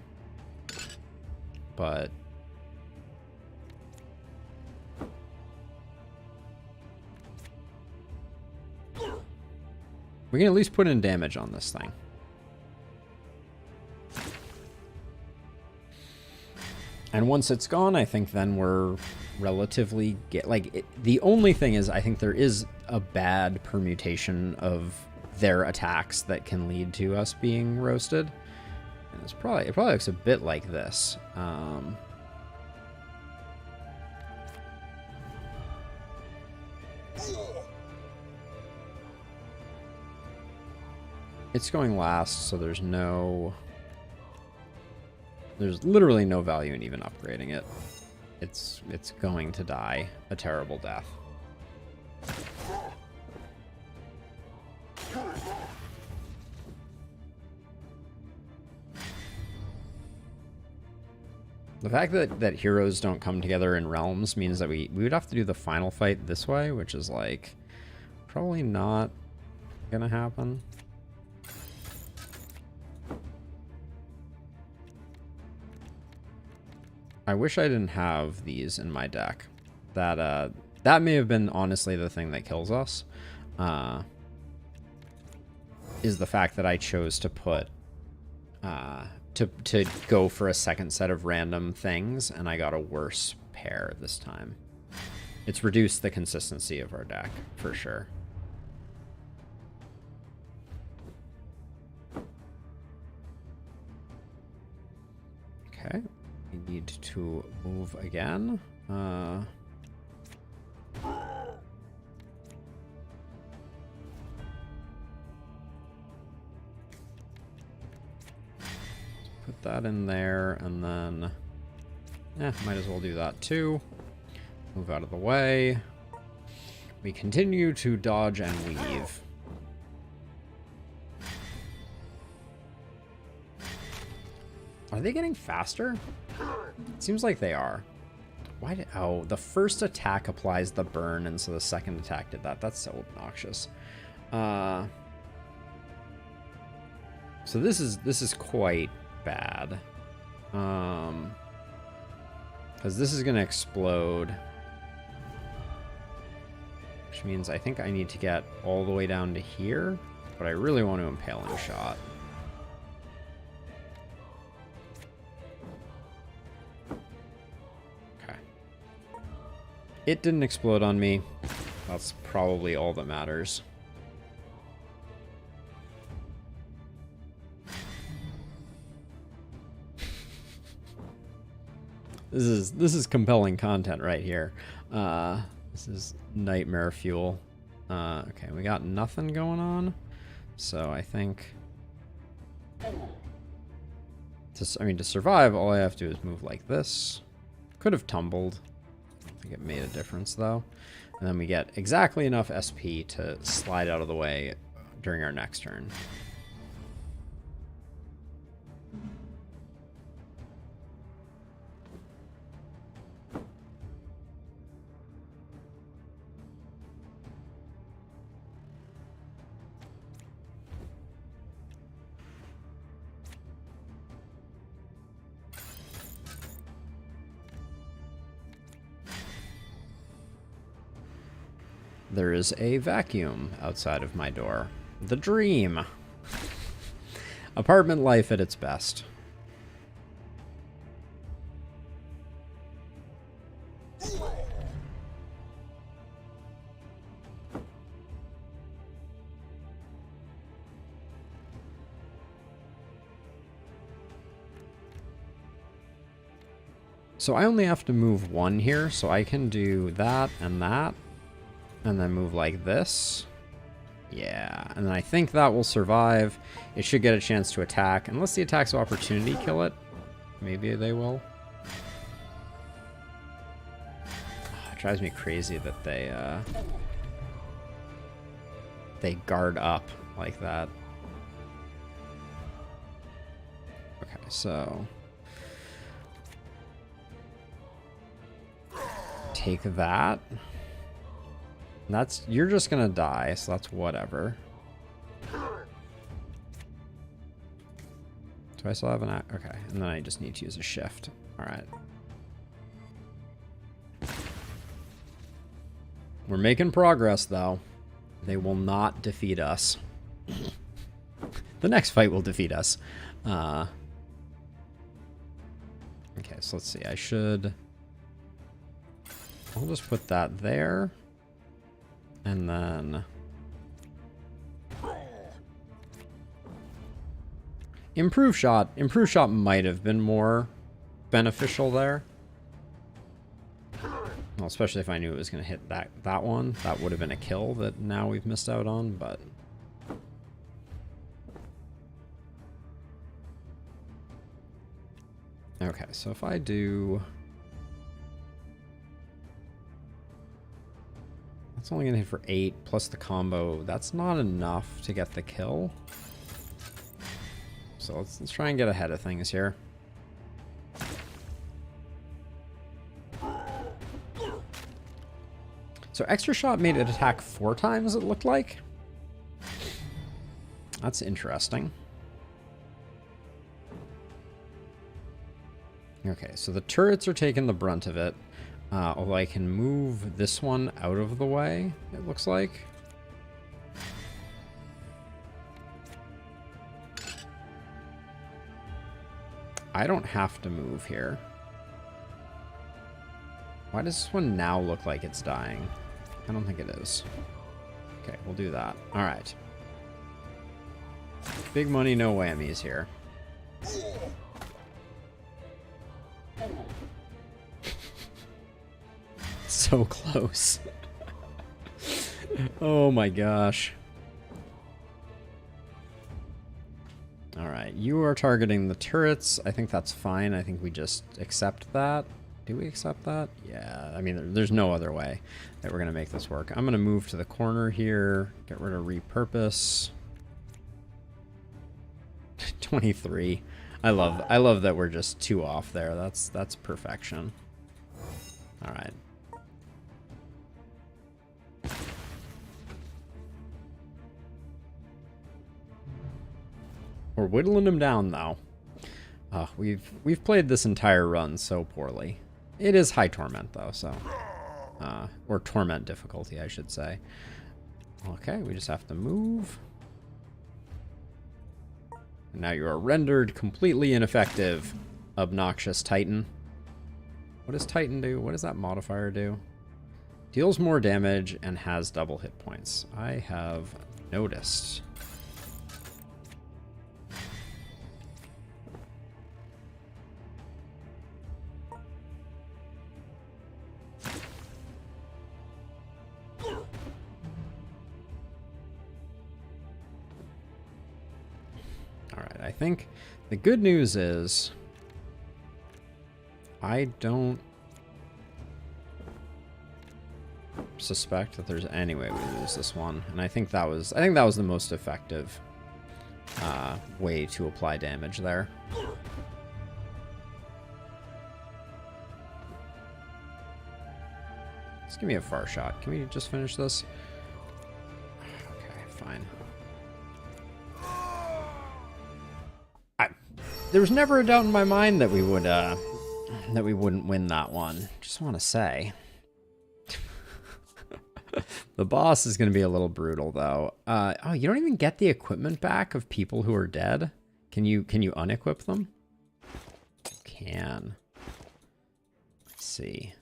But... we can at least put in damage on this thing. And once it's gone, I think then we're relatively... the only thing is, I think there is a bad permutation of their attacks that can lead to us being roasted. And it probably looks a bit like this. It's going last, so there's literally no value in even upgrading it. It's going to die a terrible death. The fact that heroes don't come together in realms means that we would have to do the final fight this way, which is like probably not gonna happen. I wish I didn't have these in my deck. That may have been honestly the thing that kills us. Is the fact that I chose to put to go for a second set of random things, and I got a worse pair this time. It's reduced the consistency of our deck for sure. Okay. We need to move again. Put that in there, and then... might as well do that too. Move out of the way. We continue to dodge and weave. Are they getting faster? It seems like they are. Why did... oh, the first attack applies the burn, and so the second attack did that. That's so obnoxious. So this is quite bad. Because this is going to explode. Which means I think I need to get all the way down to here. But I really want to Impaling Shot. It didn't explode on me. That's probably all that matters. This is compelling content right here. This is nightmare fuel. Okay, we got nothing going on, so I think to survive, all I have to do is move like this. Could have tumbled. I don't think it made a difference though. And then we get exactly enough SP to slide out of the way during our next turn. There is a vacuum outside of my door. The dream. Apartment life at its best. So I only have to move one here, so I can do that, and then move like this. Yeah, and then I think that will survive. It should get a chance to attack, unless the attacks of opportunity kill it. Maybe they will. It drives me crazy that they guard up like that. Okay, so take that. You're just gonna die, so that's whatever. Do I still have an okay, and then I just need to use a shift. Alright. We're making progress though. They will not defeat us. The next fight will defeat us. Okay, so let's see. I'll just put that there. And then Improve shot. Improve shot might have been more beneficial there. Well, especially if I knew it was going to hit that one. That would have been a kill that now we've missed out on, but okay, so if I do, that's only gonna hit for 8 plus the combo. That's not enough to get the kill. So let's try and get ahead of things here. So extra shot made it attack 4 times, it looked like. That's interesting. Okay, so the turrets are taking the brunt of it. Although I can move this one out of the way, it looks like. I don't have to move here. Why does this one now look like it's dying? I don't think it is. Okay, we'll do that. All right. Big money, no whammies here. So close. Oh my gosh. All right, you are targeting the turrets. I think that's fine. I think we just accept that. Do we accept that? Yeah, I mean, there's no other way that we're going to make this work. I'm going to move to the corner here, get rid of repurpose. 23. I love that we're just 2 off there. That's perfection. All right. We're whittling him down though. We've played this entire run so poorly. It is high torment though, so or torment difficulty, I should say. Okay, we just have to move. And now you are rendered completely ineffective, obnoxious Titan. What does Titan do? What does that modifier do? Deals more damage and has double hit points. I have noticed. think the good news is I don't suspect that there's any way we lose this one, and I think that was the most effective way to apply damage there. Just give me a far shot. Can we just finish this? Okay, fine. There was never a doubt in my mind that we would that we wouldn't win that one. Just want to say. The boss is going to be a little brutal, though. Oh, you don't even get the equipment back of people who are dead? Can you unequip them? You can. Let's see.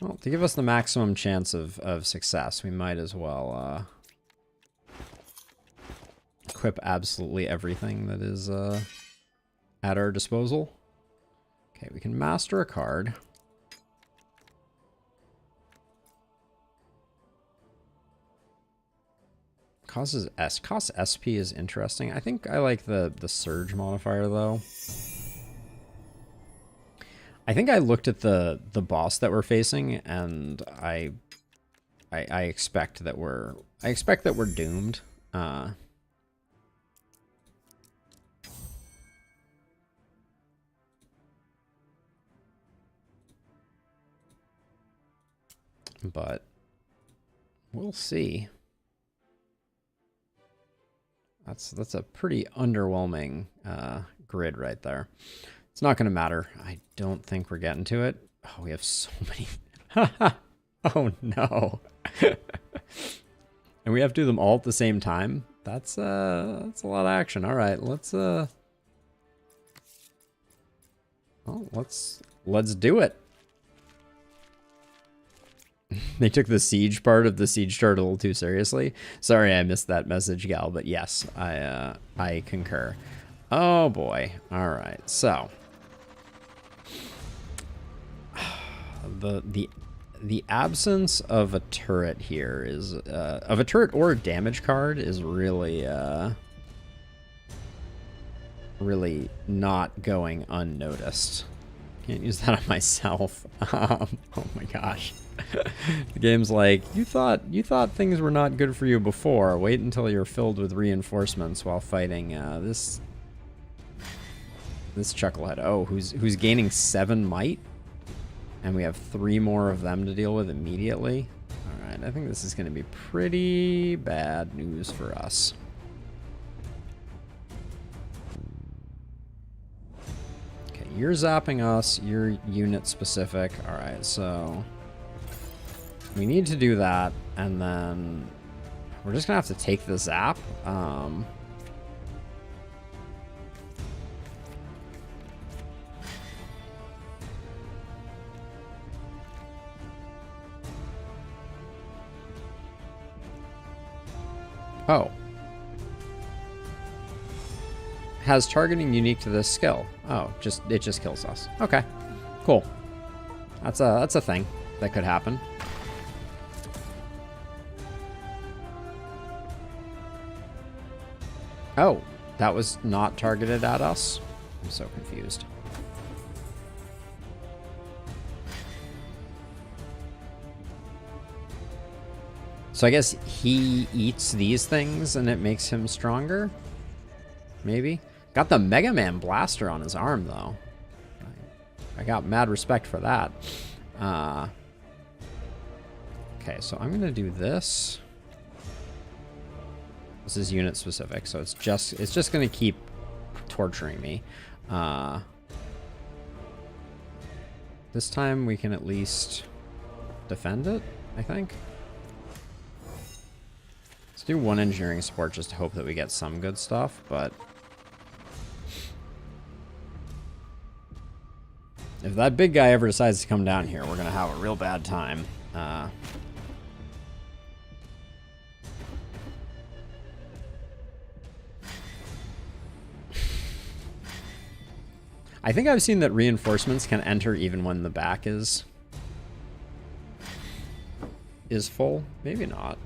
Well, to give us the maximum chance of success, we might as well equip absolutely everything that is at our disposal. Okay, we can master a card. Costs SP is interesting. I think I like the surge modifier though. I think I looked at the boss that we're facing, and I expect that we're doomed. But we'll see. That's a pretty underwhelming grid right there. It's not going to matter. I don't think we're getting to it. Oh, we have so many. Oh no. And we have to do them all at the same time. That's a lot of action. All right, let's do it. They took the siege part of the siege chart a little too seriously. Sorry I missed that message, Gal, but yes, I concur. Oh boy. All right. So the absence of a turret here is of a turret or a damage card is really really not going unnoticed. Can't use that on myself. Oh my gosh. The game's like, you thought things were not good for you before. Wait until you're filled with reinforcements while fighting this chucklehead. Oh, who's gaining 7 might, and we have 3 more of them to deal with immediately. All right, I think this is going to be pretty bad news for us. Okay, you're zapping us. You're unit specific. All right, so we need to do that, and then we're just gonna have to take the zap. Oh. Has targeting unique to this skill. Oh, it just kills us. Okay, cool. That's a thing that could happen. Oh, that was not targeted at us? I'm so confused. So I guess he eats these things and it makes him stronger? Maybe? Got the Mega Man blaster on his arm, though. I got mad respect for that. Okay, so I'm going to do this. This is unit specific, so it's just going to keep torturing me. This time we can at least defend it, I think. Let's do 1 engineering support just to hope that we get some good stuff, but if that big guy ever decides to come down here, we're going to have a real bad time. I think I've seen that reinforcements can enter even when the back is full. Maybe not.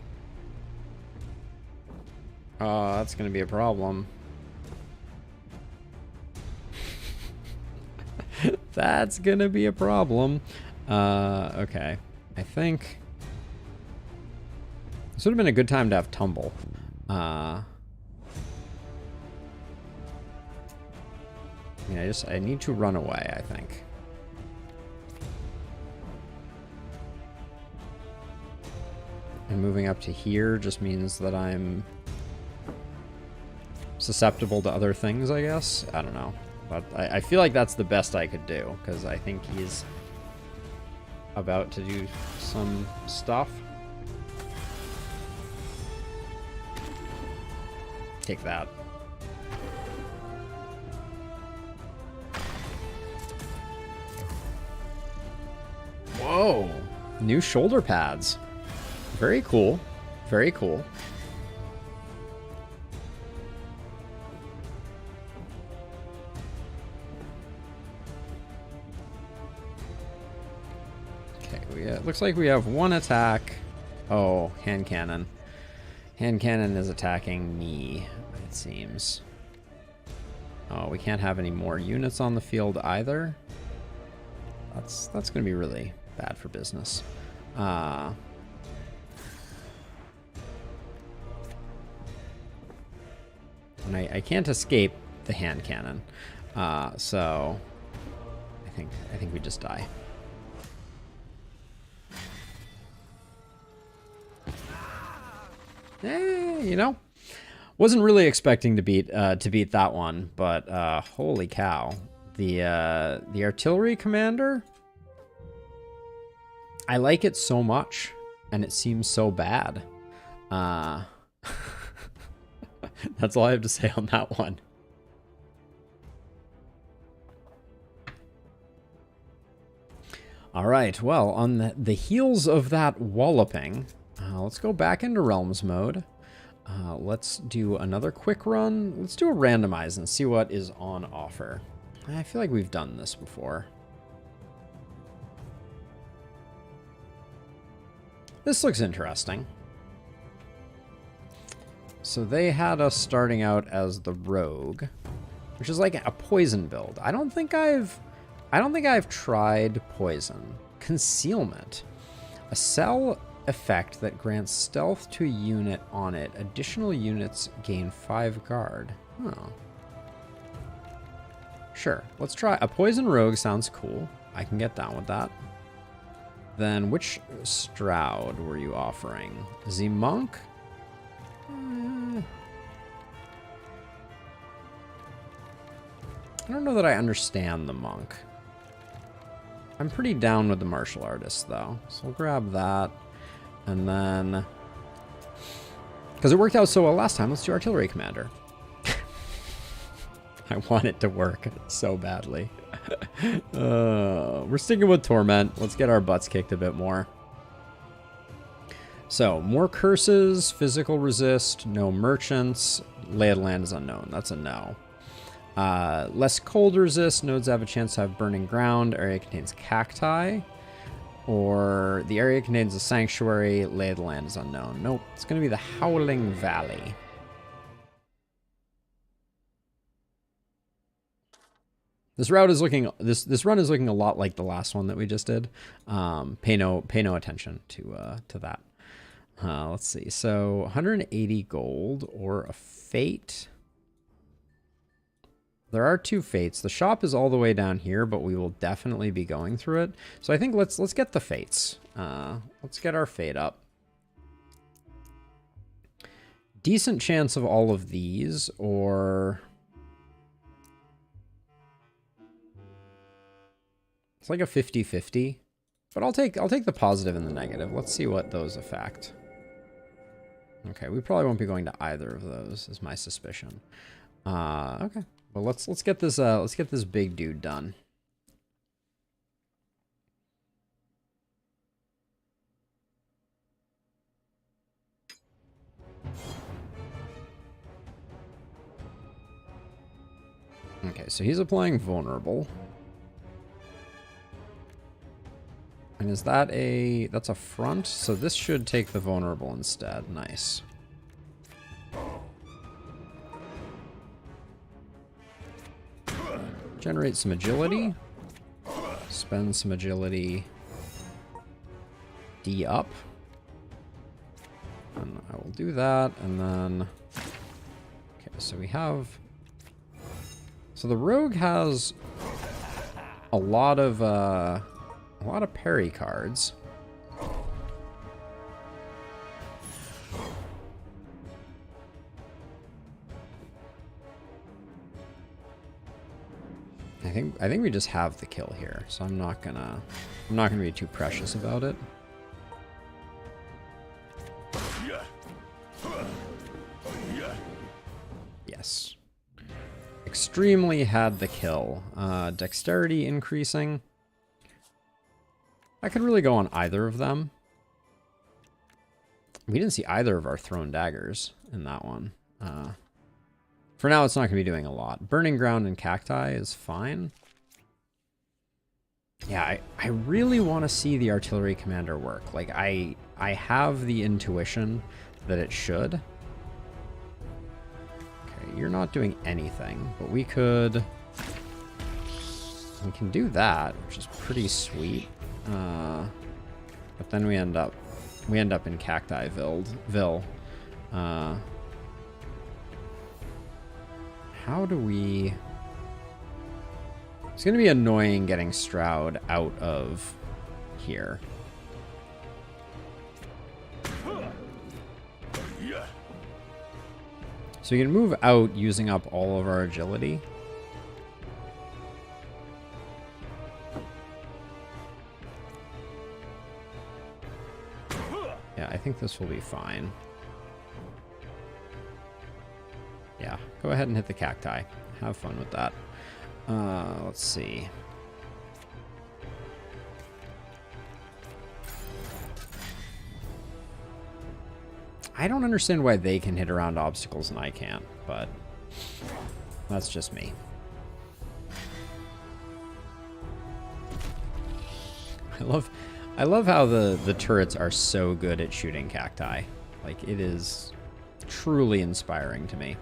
Oh, that's gonna be a problem. That's gonna be a problem. Okay. I think this would have been a good time to have tumble. I mean, I need to run away, I think. And moving up to here just means that I'm susceptible to other things, I guess. I don't know. But I feel like that's the best I could do, because I think he's about to do some stuff. Take that. Whoa! New shoulder pads. Very cool. Very cool. Okay, it looks like we have one attack. Oh, hand cannon. Hand cannon is attacking me, it seems. Oh, we can't have any more units on the field either. That's going to be really bad for business. And I can't escape the hand cannon, so I think we just die. You know, wasn't really expecting to beat that one, but holy cow, the artillery commander. I like it so much, and it seems so bad. That's all I have to say on that one. All right, well, on the heels of that walloping, let's go back into Realms mode. Let's do another quick run. Let's do a randomize and see what is on offer. I feel like we've done this before. This looks interesting. So they had us starting out as the rogue, which is like a poison build. I don't think I've tried poison. Concealment. A cell effect that grants stealth to a unit on it. Additional units gain 5 guard. Oh. Sure, let's try. A poison rogue sounds cool. I can get down with that. Then which Stroud were you offering? The Monk? I don't know that I understand the Monk. I'm pretty down with the martial artist, though. So we'll grab that. And then, because it worked out so well last time, let's do artillery commander. I want it to work so badly. We're sticking with torment. Let's get our butts kicked a bit more. So, more curses, physical resist, no merchants, lay of the land is unknown. That's a no. Less cold resist, nodes have a chance to have burning ground, area contains cacti. Or the area contains a sanctuary, lay of the land is unknown. Nope, it's going to be the Howling Valley. This route is looking, this run is looking a lot like the last one that we just did. Pay no attention to that. Let's see. So 180 gold or a fate. There are 2 fates. The shop is all the way down here, but we will definitely be going through it. So I think let's get the fates. Let's get our fate up. Decent chance of all of these, or it's like a 50-50. But I'll take the positive and the negative. Let's see what those affect. Okay, we probably won't be going to either of those, is my suspicion. Okay. Well, let's get this big dude done. Okay, so he's applying vulnerable. And is that that's a front? So this should take the vulnerable instead. Nice. Generate some agility. Spend some agility. D up. And I will do that, and then... Okay, so we have... So the rogue has a lot of parry cards. I think we just have the kill here, so I'm not gonna be too precious about it. Yes. Extremely had the kill. Dexterity increasing. I could really go on either of them. We didn't see either of our thrown daggers in that one. For now, it's not going to be doing a lot. Burning Ground and Cacti is fine. Yeah, I really want to see the Artillery Commander work. Like, I have the intuition that it should. Okay, you're not doing anything, but we can do that, which is pretty sweet. But then we end up in Cacti-ville. How do we... It's going to be annoying getting Stroud out of here. So you can move out using up all of our agility. Yeah, I think this will be fine. Yeah, go ahead and hit the cacti. Have fun with that. Let's see. I don't understand why they can hit around obstacles and I can't, but that's just me. I love how the turrets are so good at shooting cacti. Like, it is truly inspiring to me.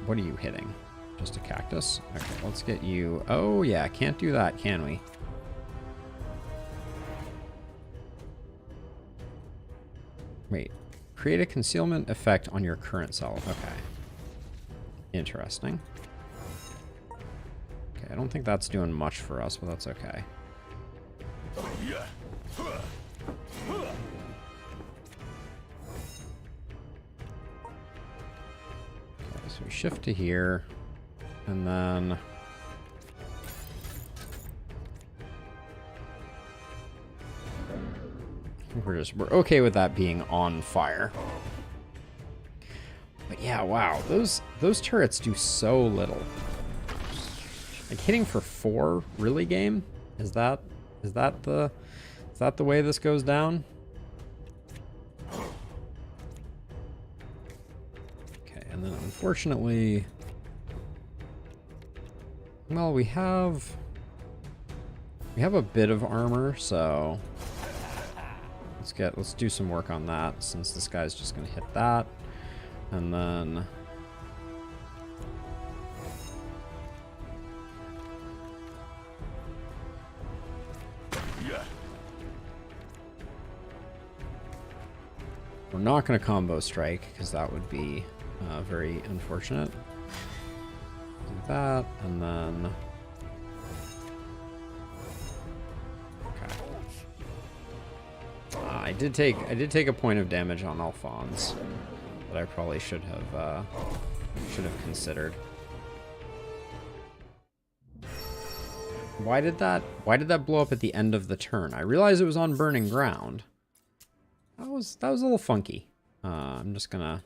What are you hitting? Just a cactus? Okay, let's get you... Oh, yeah, can't do that, can we? Wait. Create a concealment effect on your current self. Okay. Interesting. Okay, I don't think that's doing much for us, but that's okay. So we shift to here, and then I think we're okay with that being on fire. But yeah, wow, those turrets do so little. Like, hitting for 4, really, game? Is that the way this goes down? And then unfortunately, well, we have a bit of armor, so let's do some work on that, since this guy's just gonna hit that. And then we're not gonna combo strike, because that would be very unfortunate. Do that, and then... Okay. I did take a point of damage on Alphonse that I probably should have considered. Why did that blow up at the end of the turn? I realized it was on burning ground. That was a little funky. I'm just gonna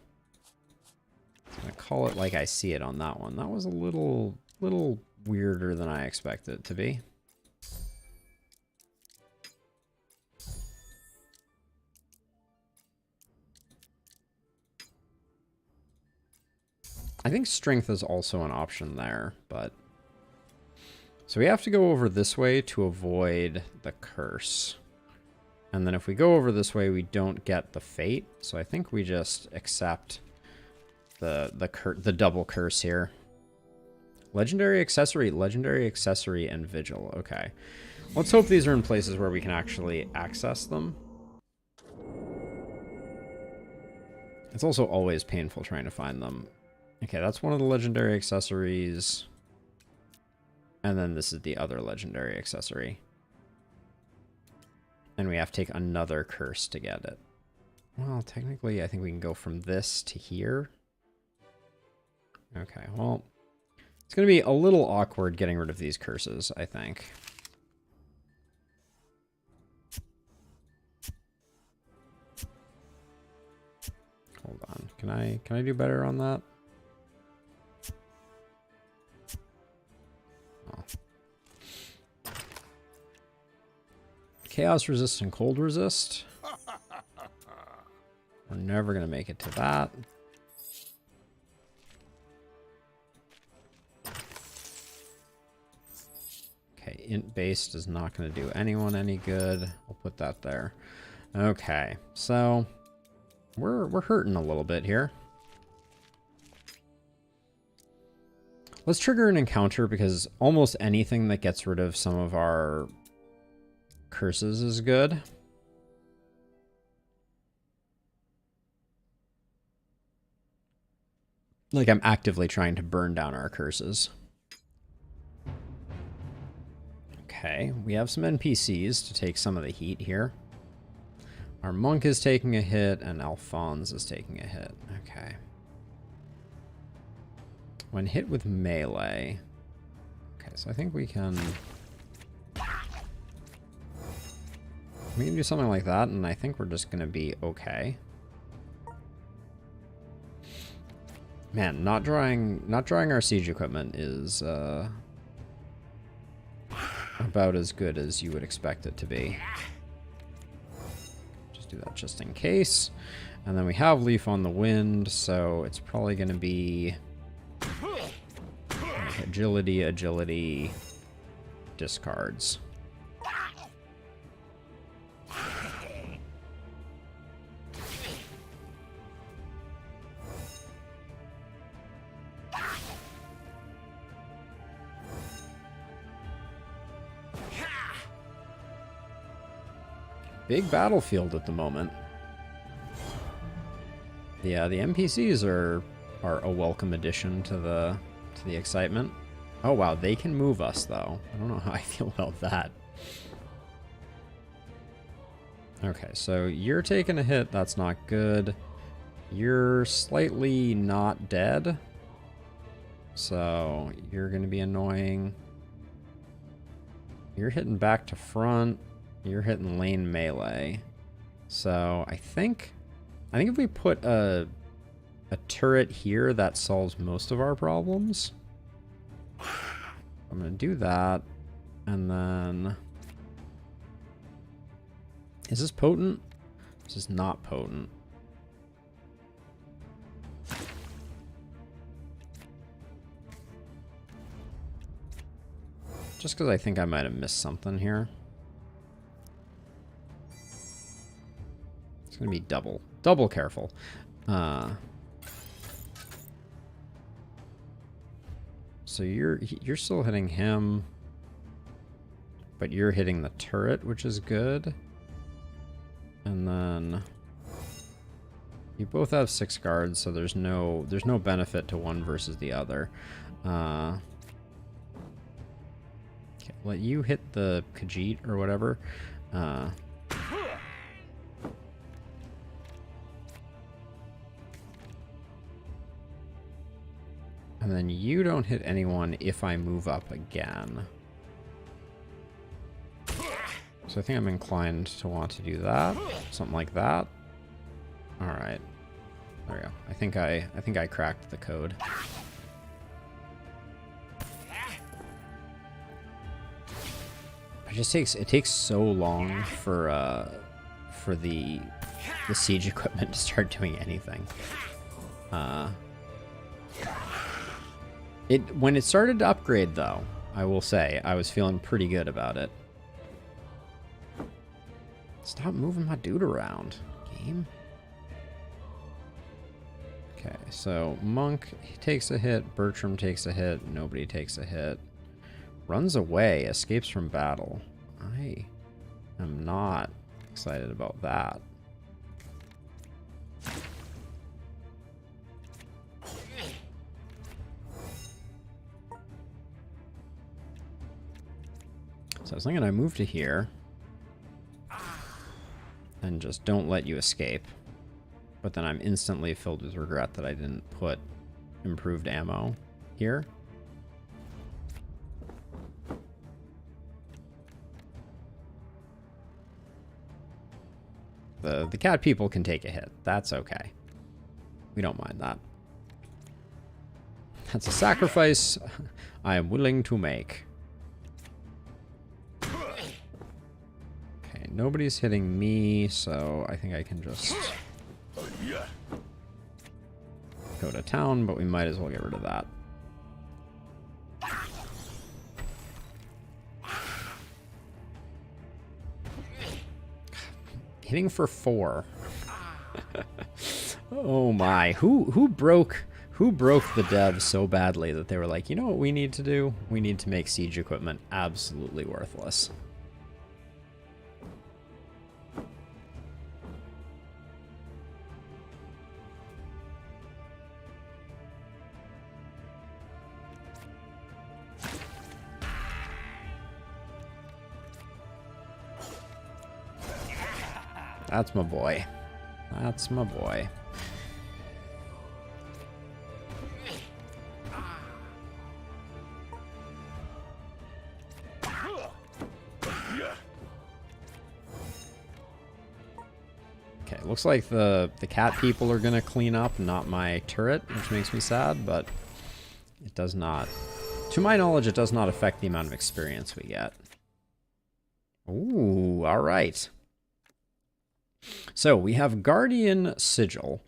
call it like I see it on that one. That was a little weirder than I expected it to be. I think strength is also an option there, but... So we have to go over this way to avoid the curse. And then if we go over this way, we don't get the fate. So I think we just accept the double curse here. Legendary accessory, and vigil. Okay. Let's hope these are in places where we can actually access them. It's also always painful trying to find them. Okay, that's one of the legendary accessories. And then this is the other legendary accessory. And we have to take another curse to get it. Well, technically, I think we can go from this to here. Okay, well, it's going to be a little awkward getting rid of these curses, I think. Hold on. Can I do better on that? Oh. Chaos resist and cold resist. We're never going to make it to that. Okay, int base is not going to do anyone any good. We'll put that there. Okay, so we're hurting a little bit here. Let's trigger an encounter because almost anything that gets rid of some of our curses is good. Like, I'm actively trying to burn down our curses. Okay, we have some NPCs to take some of the heat here. Our monk is taking a hit, and Alphonse is taking a hit. Okay. When hit with melee... Okay, so I think we can... We can do something like that, and I think we're just going to be okay. Man, not drawing our siege equipment is about as good as you would expect it to be. Just do that just in case. And then we have Leaf on the Wind, so it's probably going to be like agility, discards. Big battlefield at the moment. Yeah, the NPCs are a welcome addition to the excitement. Oh wow, they can move us though. I don't know how I feel about that. Okay, so you're taking a hit. That's not good. You're slightly not dead. So you're going to be annoying. You're hitting back to front. You're hitting lane melee. So I think if we put a turret here, that solves most of our problems. I'm going to do that. And then... Is this potent? This is not potent. Just because I think I might have missed something here. It's going to be double careful. So you're still hitting him, but you're hitting the turret, which is good. And then you both have 6 guards, so there's no benefit to one versus the other. Okay, let you hit the Khajiit or whatever. And then you don't hit anyone if I move up again. So I think I'm inclined to want to do that. Something like that. Alright. There we go. I think I cracked the code. It takes so long for the siege equipment to start doing anything. When it started to upgrade, though, I will say, I was feeling pretty good about it. Stop moving my dude around, game. Okay, so Monk takes a hit, Bertram takes a hit, nobody takes a hit. Runs away, escapes from battle. I am not excited about that. So I was thinking I move to here and just don't let you escape. But then I'm instantly filled with regret that I didn't put improved ammo here. The cat people can take a hit. That's okay. We don't mind that. That's a sacrifice I am willing to make. Okay, nobody's hitting me, so I think I can just go to town, but we might as well get rid of that. Hitting for 4. Oh my. Who broke the dev so badly that they were like, you know what we need to do? We need to make siege equipment absolutely worthless. That's my boy. That's my boy. Okay, looks like the cat people are gonna clean up, not my turret, which makes me sad, but it does not, to my knowledge, it does not affect the amount of experience we get. Ooh, all right. So we have Guardian Sigil.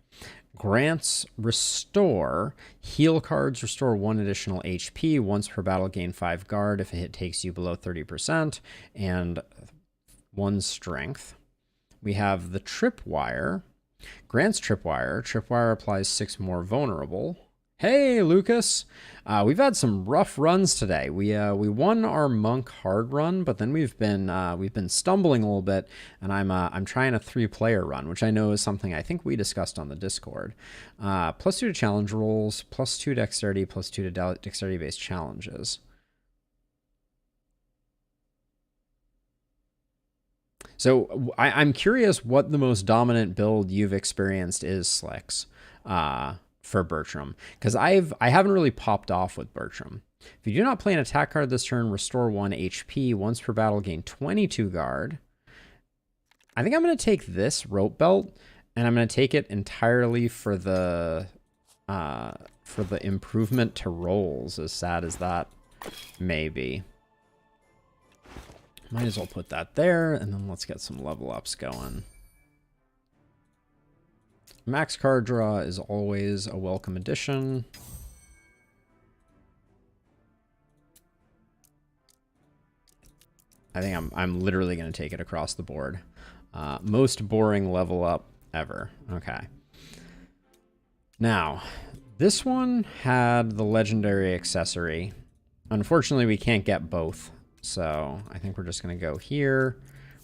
Grants restore. Heal cards restore 1 additional HP. Once per battle, gain 5 guard if a hit takes you below 30%. And 1 strength. We have the Tripwire. Grants Tripwire. Tripwire applies 6 more vulnerable. Hey, Lucas. We've had some rough runs today. We won our Monk hard run, but then we've been stumbling a little bit, and I'm trying a 3-player run, which I know is something I think we discussed on the Discord. +2 to challenge rolls, +2 dexterity, +2 to dexterity-based challenges. So I'm curious what the most dominant build you've experienced is, Slicks. For Bertram, because I haven't really popped off with Bertram. If you do not play an attack card this turn, restore 1 HP. Once per battle, gain 22 guard. I think I'm going to take this rope belt, and I'm going to take it entirely for the improvement to rolls, as sad as that may be. Might as well put that there, and then let's get some level ups going. Max card draw is always a welcome addition. I think I'm literally going to take it across the board. Most boring level up ever. Okay. Now, this one had the legendary accessory. Unfortunately, we can't get both. So I think we're just going to go here.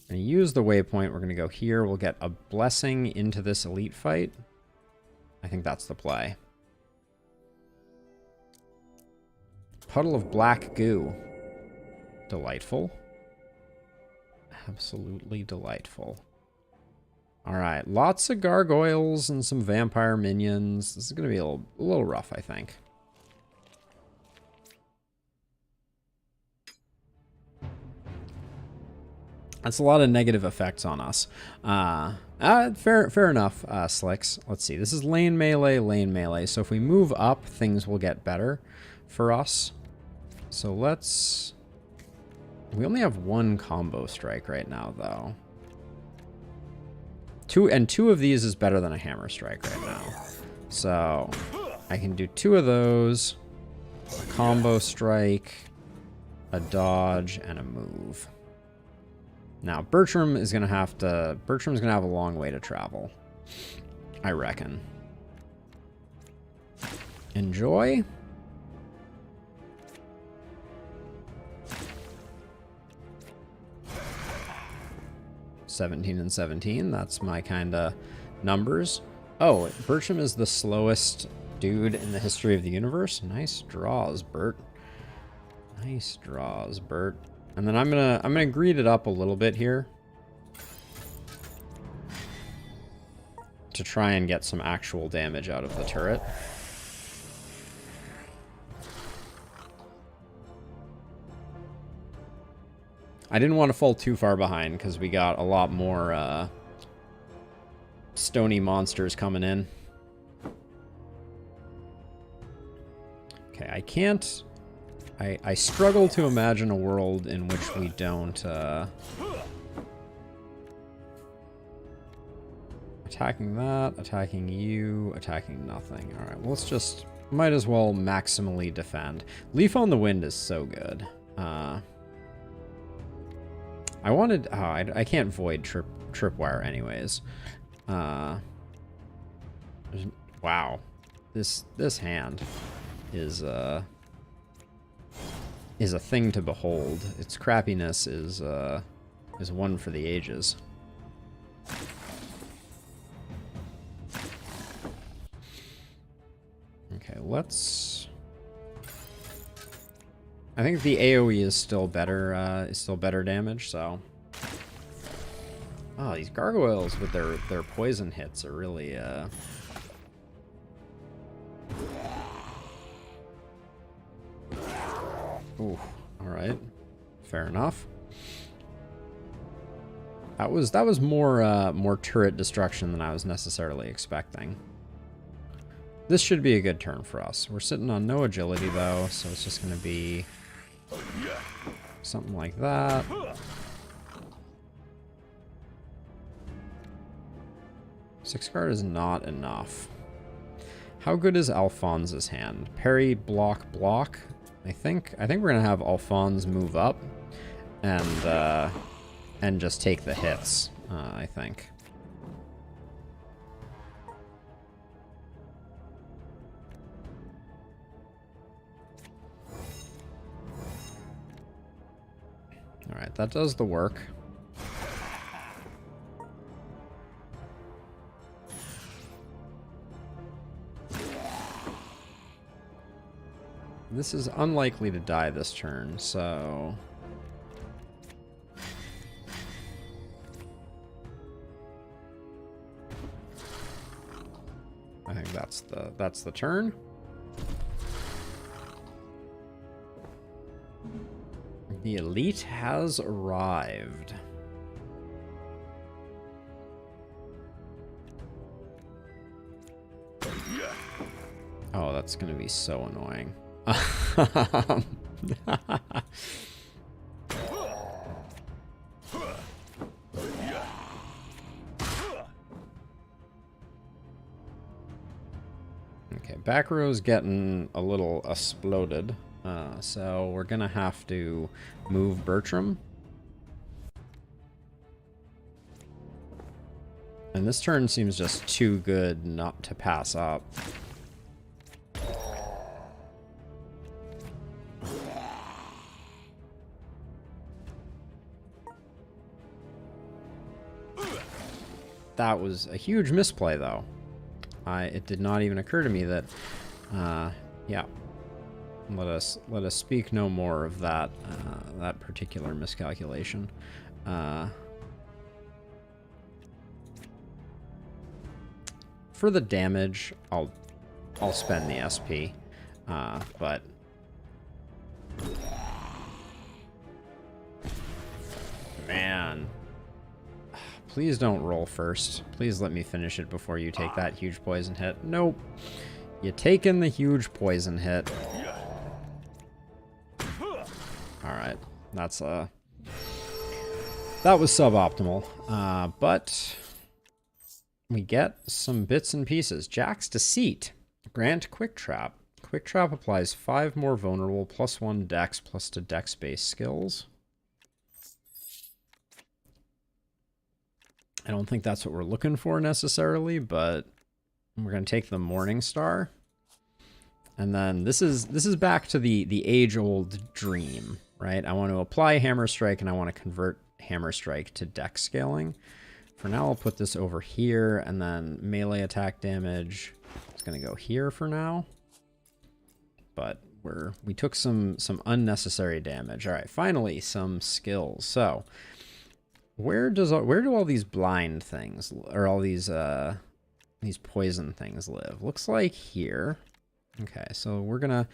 We're going to use the waypoint. We're going to go here. We'll get a blessing into this elite fight. I think that's the play. Puddle of black goo. Delightful. Absolutely delightful. All right. Lots of gargoyles and some vampire minions. This is going to be a little rough, I think. That's a lot of negative effects on us. Fair enough, Slicks. Let's see. This is lane melee. So if we move up, things will get better for us. So let's... We only have 1 combo strike right now, though. Two of these is better than a hammer strike right now. So I can do 2 of those. A combo strike, a dodge, and a move. Now, Bertram's gonna have a long way to travel, I reckon. Enjoy. $17 and $17. That's my kind of numbers. Oh, Bertram is the slowest dude in the history of the universe. Nice draws, Bert. Nice draws, Bert. And then I'm gonna greed it up a little bit here to try and get some actual damage out of the turret. I didn't want to fall too far behind because we got a lot more stony monsters coming in. Okay, I can't... I struggle to imagine a world in which we don't... attacking that, attacking you, attacking nothing. Alright, well, let's just... Might as well maximally defend. Leaf on the Wind is so good. I wanted... Oh, I can't void tripwire anyways. Wow. This hand is a thing to behold. Its crappiness is one for the ages. Okay, let's... I think the AoE is still better damage, so... Oh, these gargoyles with their poison hits are really Ooh, alright. Fair enough. That was more turret destruction than I was necessarily expecting. This should be a good turn for us. We're sitting on no agility though, so it's just gonna be something like that. Six card is not enough. How good is Alphonse's hand? Parry, block, block. I think we're gonna have Alphonse move up and just take the hits. I think. All right, that does the work. This is unlikely to die this turn, so... I think that's the turn. The elite has arrived. Oh, that's gonna be so annoying. Okay, back row's getting a little exploded, so we're gonna have to move Bertram. And this turn seems just too good not to pass up. That was a huge misplay, though. It did not even occur to me that, yeah. Let us speak no more of that that particular miscalculation. For the damage, I'll spend the SP, but man. Please don't roll first. Please let me finish it before you take that huge poison hit. Nope. You taken the huge poison hit. Alright. That was suboptimal. But we get some bits and pieces. Jack's Deceit. Grant Quick Trap. Quick Trap applies 5 more vulnerable +1 dex plus to dex-based skills. I don't think that's what we're looking for necessarily, but we're going to take the Morning Star. And then this is back to the age-old dream, right? I want to apply Hammer Strike, and I want to convert Hammer Strike to dex scaling. For now, I'll put this over here, and then melee attack damage is going to go here for now. But we took some unnecessary damage. All right, finally some skills. So where do all these blind things, or all these poison things live? Looks like here. Okay, so we're gonna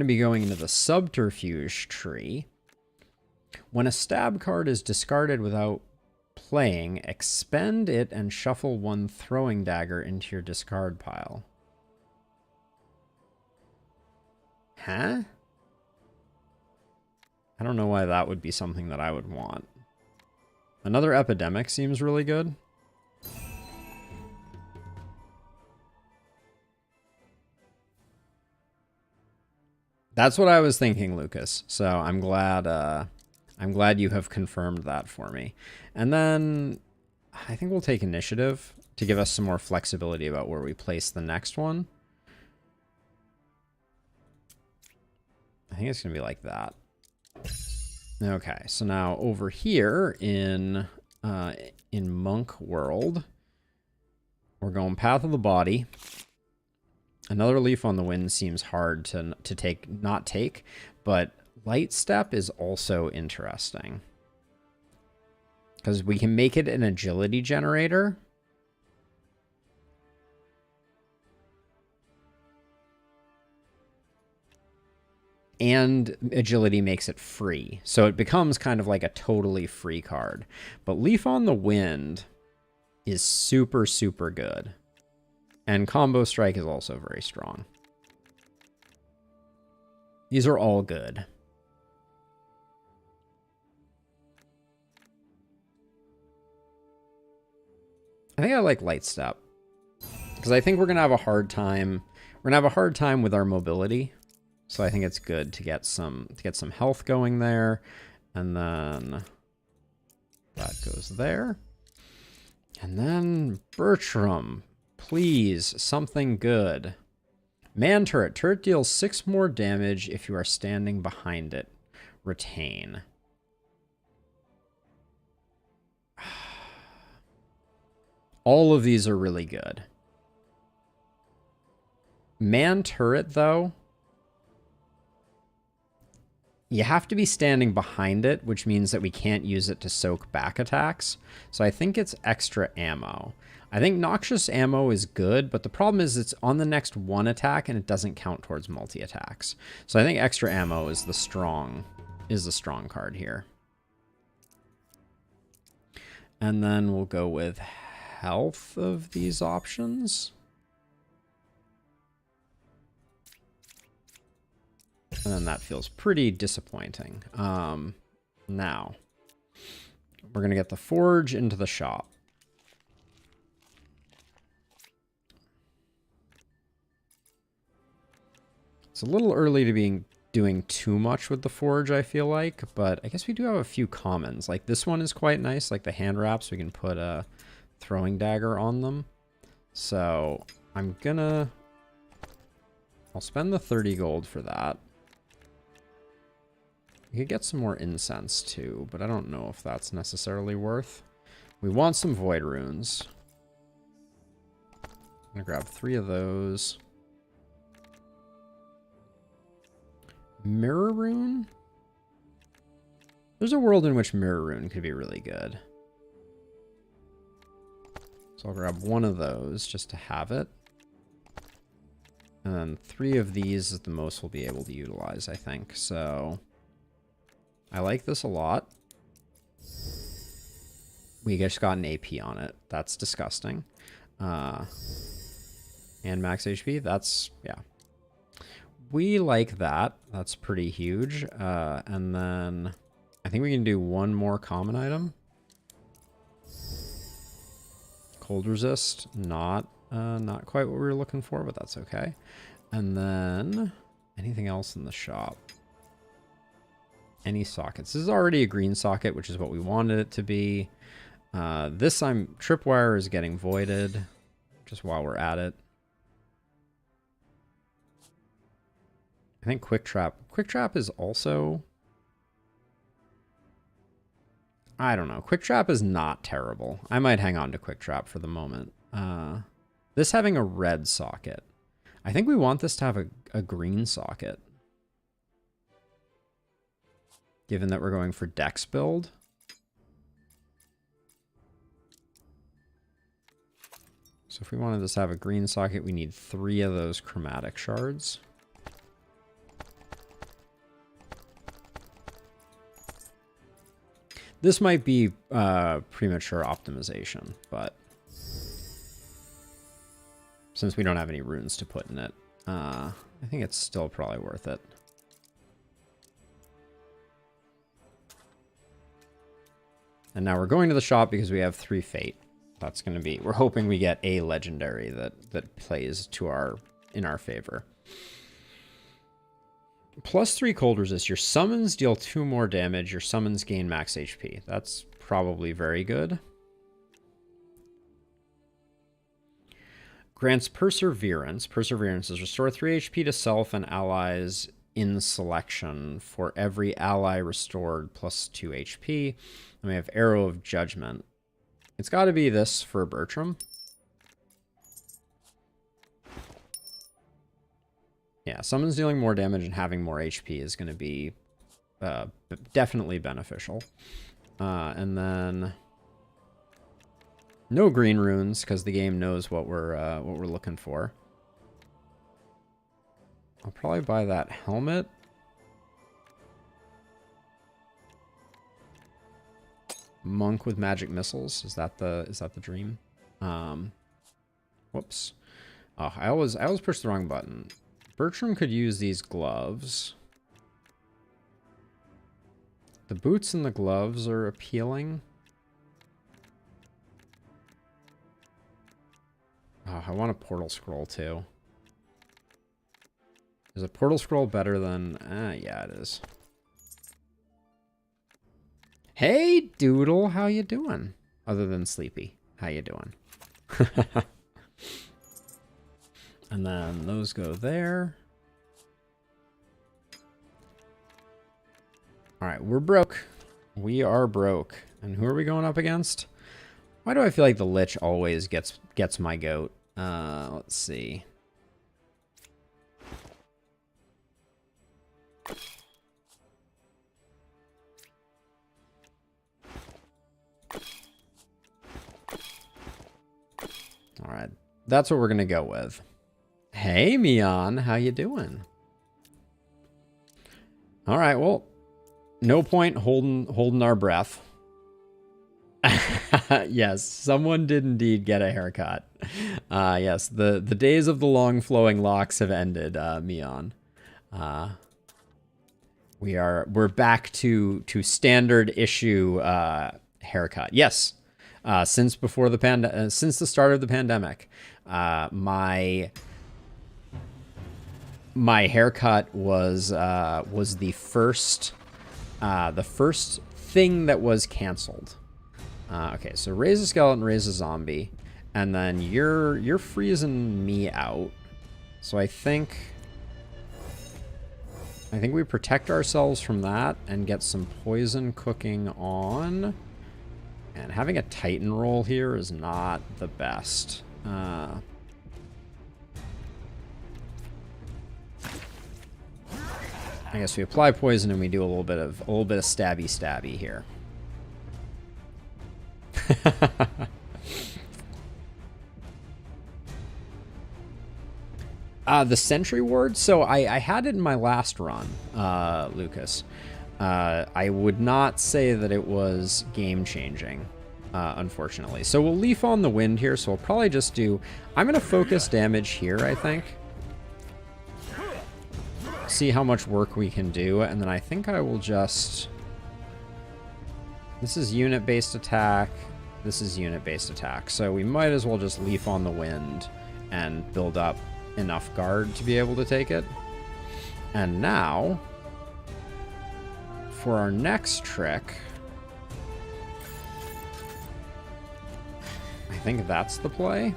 be going into the subterfuge tree. When a stab card is discarded without playing, expend it and shuffle one throwing dagger into your discard pile. Huh? I don't know why that would be something that I would want. Another epidemic seems really good. That's what I was thinking, Lucas. So I'm glad you have confirmed that for me. And then I think we'll take initiative to give us some more flexibility about where we place the next one. I think it's going to be like that. Okay, so now over here in Monk world, we're going Path of the Body. Another Leaf on the Wind seems hard to not take, but Light Step is also interesting. Because we can make it an agility generator. And agility makes it free. So it becomes kind of like a totally free card. But Leaf on the Wind is super, super good. And Combo Strike is also very strong. These are all good. I think I like Light Step. Because I think we're going to have a hard time. We're going to have a hard time with our mobility. So I think it's good to get some health going there. And then that goes there. And then Bertram, please, something good. Man turret. Turret deals 6 more damage if you are standing behind it. Retain. All of these are really good. Man turret, though, you have to be standing behind it, which means that we can't use it to soak back attacks. So I think it's extra ammo. I think Noxious Ammo is good, but the problem is it's on the next one attack and it doesn't count towards multi-attacks. So I think Extra Ammo is the strong card here. And then we'll go with health of these options. And then that feels pretty disappointing. Now, we're going to get the forge into the shop. It's a little early to be doing too much with the forge, I feel like, but I guess we do have a few commons. Like this one is quite nice, like the hand wraps, we can put a throwing dagger on them. So I'll spend the 30 gold for that. We could get some more incense too, but I don't know if that's necessarily worth. We want some void runes. I'm gonna grab 3 of those. Mirror rune? There's a world in which mirror rune could be really good. So I'll grab 1 of those just to have it. And then 3 of these is the most we'll be able to utilize, I think. So I like this a lot. We just got an AP on it. That's disgusting. And max HP, that's, yeah. We like that. That's pretty huge. And then I think we can do 1 more common item. Cold resist, not quite what we were looking for, but that's okay. And then anything else in the shop? Any sockets? This is already a green socket, which is what we wanted it to be. This tripwire is getting voided just while we're at it. I think Quick Trap. Quick Trap is also... I don't know. Quick Trap is not terrible. I might hang on to Quick Trap for the moment. This having a red socket. I think we want this to have a green socket. Given that we're going for Dex build. So if we wanted this to have a green socket, we need 3 of those chromatic shards. This might be premature optimization, but since we don't have any runes to put in it, I think it's still probably worth it. And now we're going to the shop because we have 3 fate. That's going to be, we're hoping we get a legendary that plays to in our favor. +3 cold resist. Your summons deal 2 more damage. Your summons gain max HP. That's probably very good. Grants perseverance. Perseverance is restore 3 HP to self and allies in selection for every ally restored plus 2 HP. And we have Arrow of Judgment. It's got to be this for Bertram. Yeah, summons dealing more damage and having more HP is going to be definitely beneficial. And then no green runes because the game knows what we're looking for. I'll probably buy that helmet. Monk with magic missiles. Is that the dream? Whoops. Oh, I always push the wrong button. Bertram could use these gloves. The boots and the gloves are appealing. Oh, I want a portal scroll too. Is a portal scroll better than... yeah, it is. Hey, Doodle, how you doing? Other than sleepy, how you doing? And then those go there. All right, we're broke. We are broke. And who are we going up against? Why do I feel like the Lich always gets my goat? Let's see. All right, that's what we're gonna go with. Hey, Mion, how you doing? All right, well, no point holding our breath. Yes, someone did indeed get a haircut. Yes, the days of the long flowing locks have ended, Mion. We're back to standard issue haircut. Yes. Since the start of the pandemic, my haircut was the first thing that was canceled. Okay, so raise a skeleton, raise a zombie, and then you're freezing me out. So I think we protect ourselves from that and get some poison cooking on. And having a Titan roll here is not the best. I guess we apply poison and we do a little bit of stabby here. The Sentry Ward. So I had it in my last run, Lucas. I would not say that it was game-changing, unfortunately. So we'll Leaf on the Wind here, so we'll probably just do... I'm going to focus damage here, I think. See how much work we can do, and then I think I will just... This is unit-based attack. This is unit-based attack. So we might as well just Leaf on the Wind and build up enough guard to be able to take it. And now... for our next trick, I think that's the play.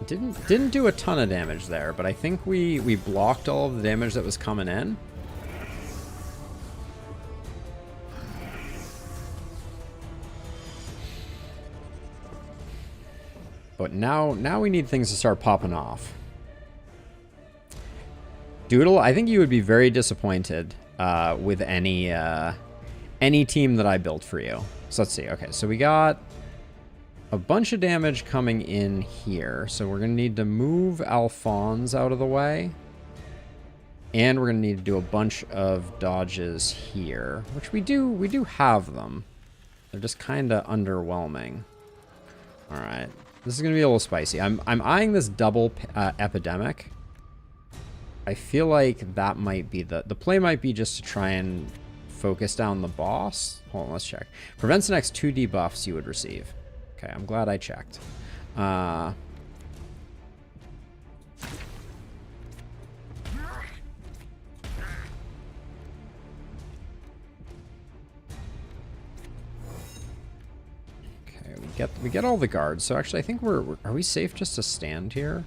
Didn't do a ton of damage there, but I think we blocked all of the damage that was coming in. But now we need things to start popping off. Doodle, I think you would be very disappointed with any team that I built for you. So let's see. Okay, so we got a bunch of damage coming in here. So we're going to need to move Alphonse out of the way. And we're going to need to do a bunch of dodges here, which we do have them. They're just kind of underwhelming. All right. This is going to be a little spicy. I'm eyeing this double epidemic. I feel like that might be the play might be just to try and focus down the boss. Hold on, let's check. Prevents the next 2 debuffs you would receive. Okay, I'm glad I checked. We get all the guards. So actually, I think are we safe just to stand here?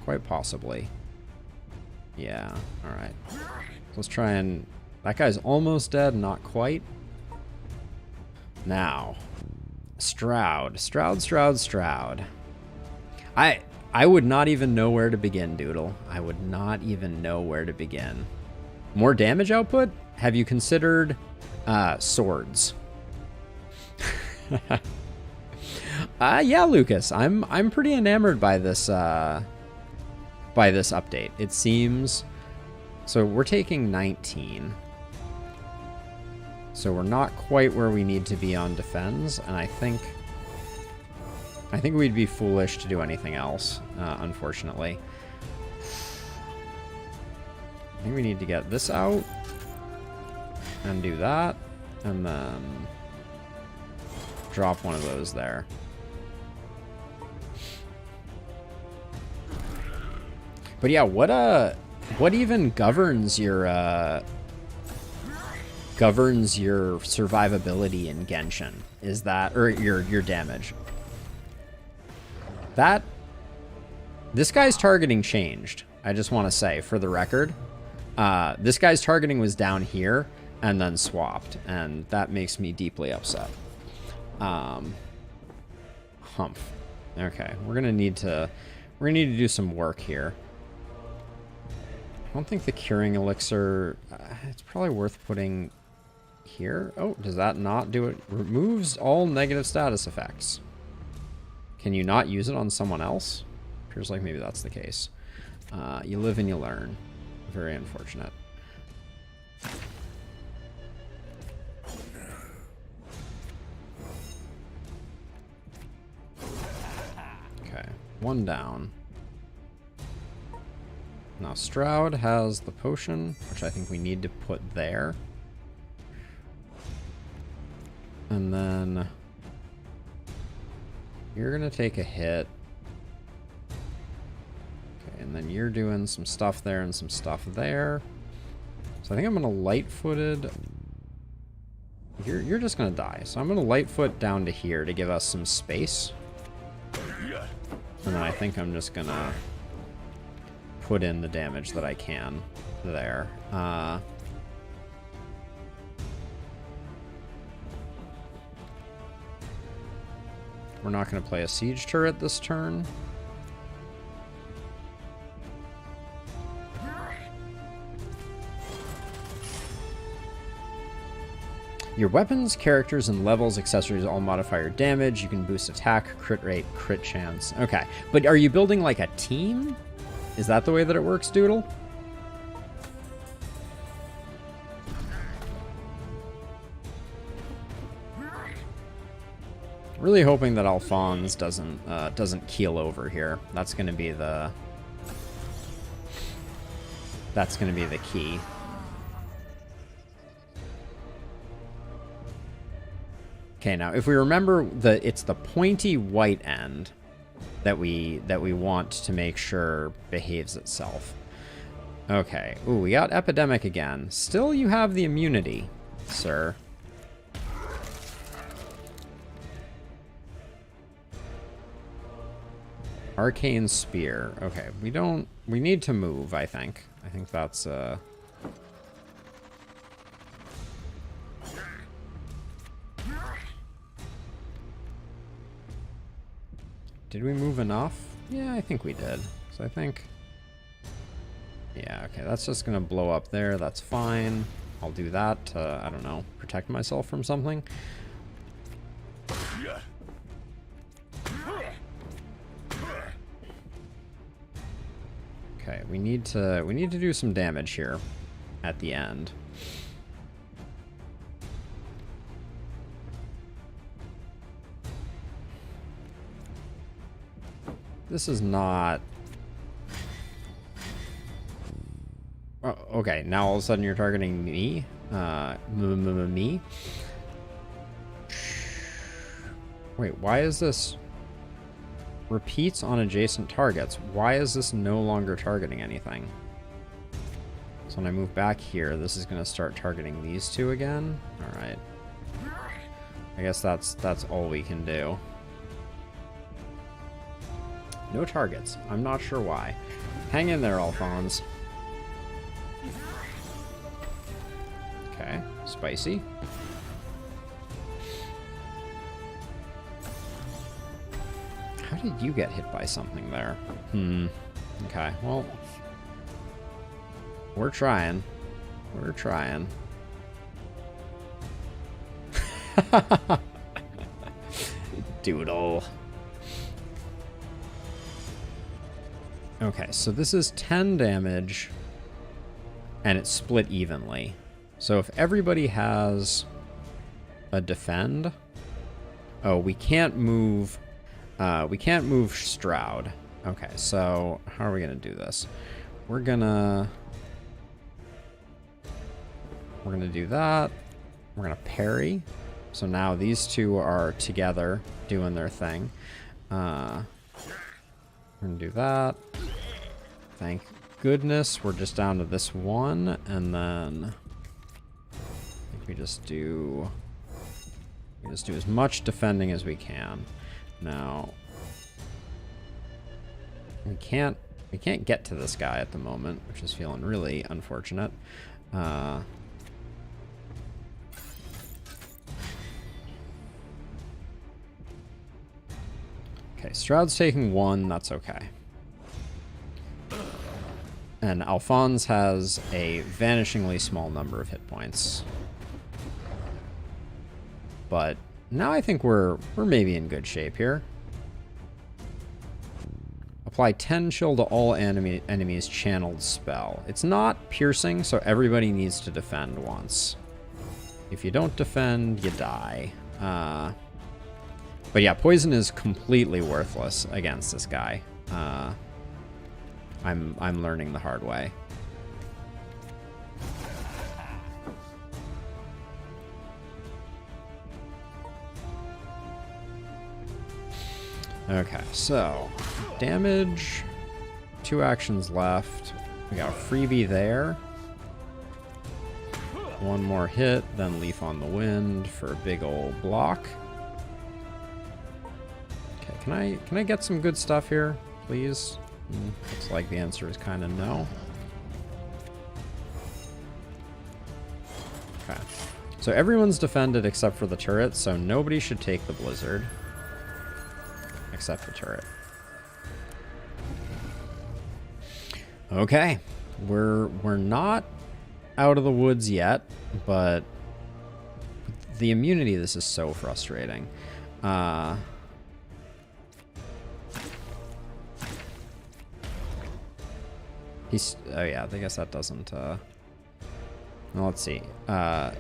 Quite possibly. Yeah. All right. Let's try and. That guy's almost dead. Not quite. Now, Stroud. I would not even know where to begin, Doodle. I would not even know where to begin. More damage output? Have you considered swords? Yeah, Lucas. I'm pretty enamored by this update. It seems so we're taking 19. So we're not quite where we need to be on defense, and I think we'd be foolish to do anything else, unfortunately. I think we need to get this out and do that, and then drop one of those there. But yeah, what even governs your survivability in Genshin? Is that, or your damage? This guy's targeting changed. I just want to say, for the record, this guy's targeting was down here and then swapped, and that makes me deeply upset. Humph. Okay, we're gonna need to do some work here. I don't think the curing elixir, it's probably worth putting here. Oh, does that not do it? Removes all negative status effects. Can you not use it on someone else? Appears like maybe that's the case. You live and you learn. Very unfortunate. Okay, one down. Now Stroud has the potion, which I think we need to put there. And then you're gonna take a hit. Okay, and then you're doing some stuff there and some stuff there. So I think I'm gonna light-footed. You're just gonna die. So I'm gonna light-foot down to here to give us some space. And then I think I'm just gonna put in the damage that I can there. We're not going to play a siege turret this turn. Your weapons, characters, and levels, accessories all modify your damage. You can boost attack, crit rate, crit chance. Okay, but are you building like a team? Is that the way that it works, Doodle? Really hoping that Alphonse doesn't keel over here. That's going to be the key. Okay, now if we remember, it's the pointy white end that we want to make sure behaves itself. Okay. Ooh, we got epidemic again. Still, you have the immunity, sir. Arcane Spear. Okay, we need to move, I think. I think that's, Did we move enough? Yeah, I think we did. So I think... Yeah, okay, that's just gonna blow up there. That's fine. I'll do that to, I don't know, protect myself from something. Okay, we need to do some damage here at the end. This is not... Oh, okay, now all of a sudden you're targeting me? Me? Wait, why is this... Repeats on adjacent targets. Why is this no longer targeting anything? So when I move back here, this is going to start targeting these two again? Alright. I guess that's all we can do. No targets. I'm not sure why. Hang in there, Alphonse. Okay, spicy. How did you get hit by something there? Okay, well... We're trying. We're trying. Doodle. Okay, so this is 10 damage, and it's split evenly. So if everybody has a defend... Oh, we can't move Stroud. Okay, so how are we gonna do this? We're gonna do that. We're gonna parry. So now these two are together doing their thing. We're gonna do that. Thank goodness we're just down to this one, and then I think we just do as much defending as we can. Now we can't get to this guy at the moment, which is feeling really unfortunate. Okay, Stroud's taking one, that's okay. And Alphonse has a vanishingly small number of hit points. But now I think we're maybe in good shape here. Apply 10 chill to all enemies channeled spell. It's not piercing, so everybody needs to defend once. If you don't defend, you die. But yeah, poison is completely worthless against this guy. I'm learning the hard way. Okay, so damage, 2 actions left. We got a freebie there. One more hit, then Leaf on the Wind for a big old block. Okay, can I get some good stuff here, please? Looks like the answer is kind of no. Okay, so everyone's defended except for the turret, so nobody should take the blizzard. Except the turret. Okay, we're not out of the woods yet, but the immunity, this is so frustrating. Oh yeah, I guess that doesn't, well, let's see.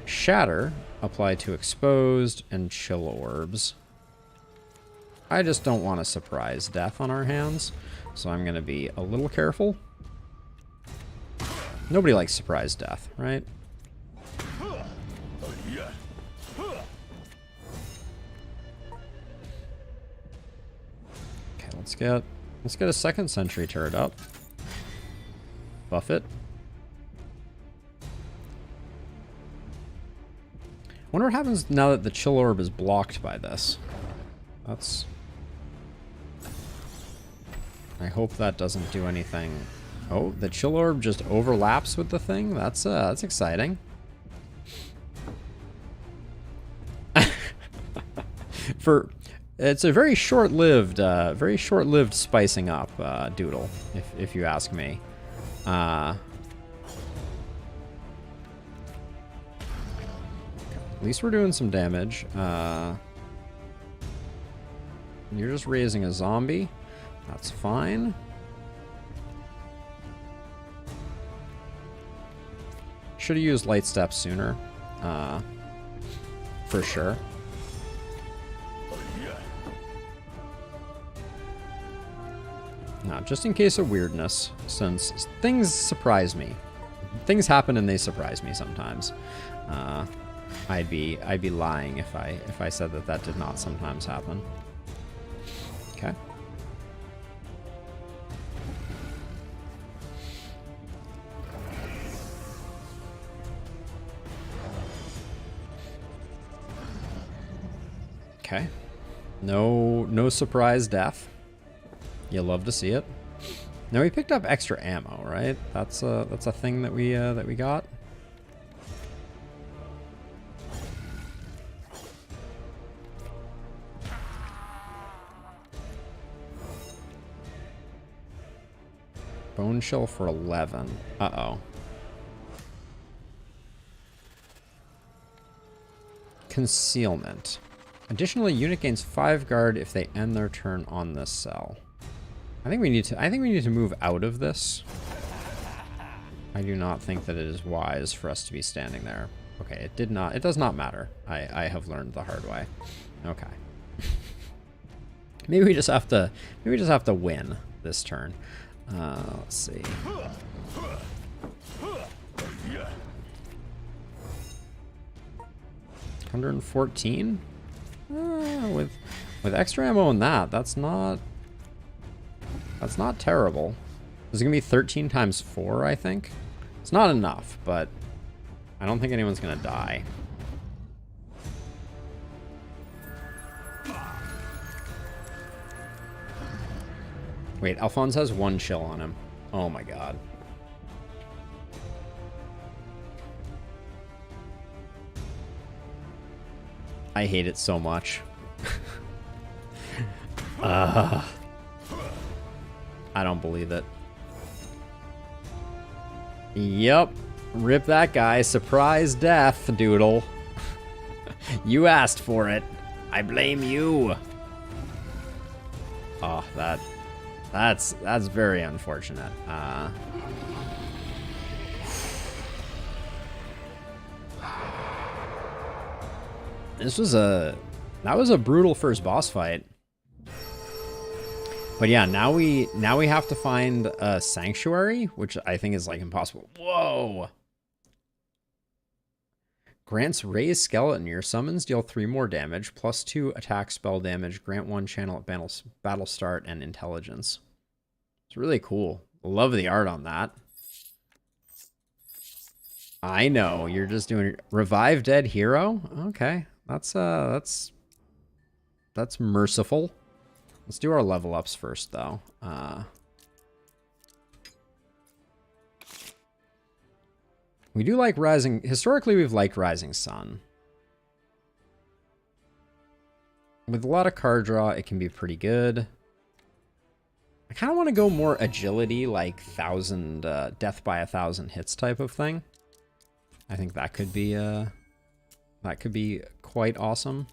Shatter, apply to exposed, and chill orbs. I just don't want a surprise death on our hands, so I'm going to be a little careful. Nobody likes surprise death, right? Okay, let's get a second sentry turret up. Buff it. Wonder what happens now that the chill orb is blocked by this. That's... I hope that doesn't do anything. Oh, the chill orb just overlaps with the thing? That's exciting. It's a very short-lived spicing up doodle, if you ask me. At least we're doing some damage. You're just raising a zombie. That's fine. Should have used light step sooner. For sure. Now, just in case of weirdness, since things surprise me. Things happen and they surprise me sometimes. I'd be lying if I said that did not sometimes happen. Okay. Okay. No surprise death. You love to see it. Now we picked up extra ammo, right? That's a thing that we got. Bone shell for 11. Uh-oh. Concealment. Additionally, unit gains 5 guard if they end their turn on this cell. I think we need to move out of this. I do not think that it is wise for us to be standing there. Okay, it does not matter. I have learned the hard way. Okay. Maybe we just have to win this turn. Let's see. 114? With extra ammo in that's not terrible. This is gonna be 13 times 4, I think. It's not enough, but I don't think anyone's gonna die. Wait, Alphonse has 1 chill on him. Oh my god. I hate it so much. I don't believe it. Yep. Rip that guy. Surprise death, Doodle. You asked for it. I blame you. Oh, that's very unfortunate. That was a brutal first boss fight. But yeah, now we have to find a sanctuary, which I think is like impossible. Whoa! Grants raise skeleton. Your summons deal 3 more damage, plus 2 attack spell damage, grant 1 channel at battle start, and intelligence. It's really cool. Love the art on that. I know, you're just doing revive dead hero? Okay. That's merciful. Let's do our level ups first, though. We do like Rising... Historically, we've liked Rising Sun. With a lot of card draw, it can be pretty good. I kind of want to go more agility, like death by 1,000 hits type of thing. I think that could be quite awesome.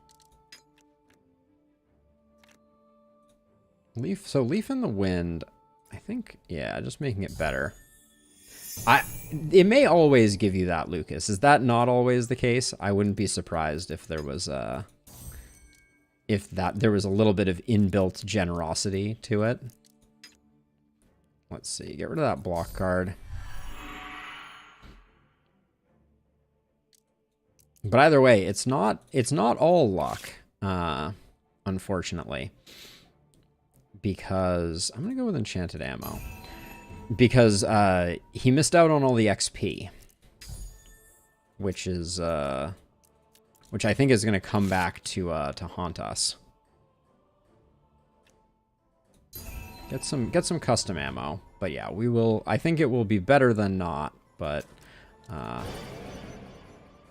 Leaf in the Wind, I think, yeah, just making it better. It may always give you that, Lucas. Is that not always the case? I wouldn't be surprised if there was a little bit of inbuilt generosity to it. Let's see, get rid of that block card. But either way, it's not all luck, unfortunately. Because I'm gonna go with enchanted ammo. Because he missed out on all the XP. Which I think is gonna come back to haunt us. Get some custom ammo. But yeah, we will. I think it will be better than not. But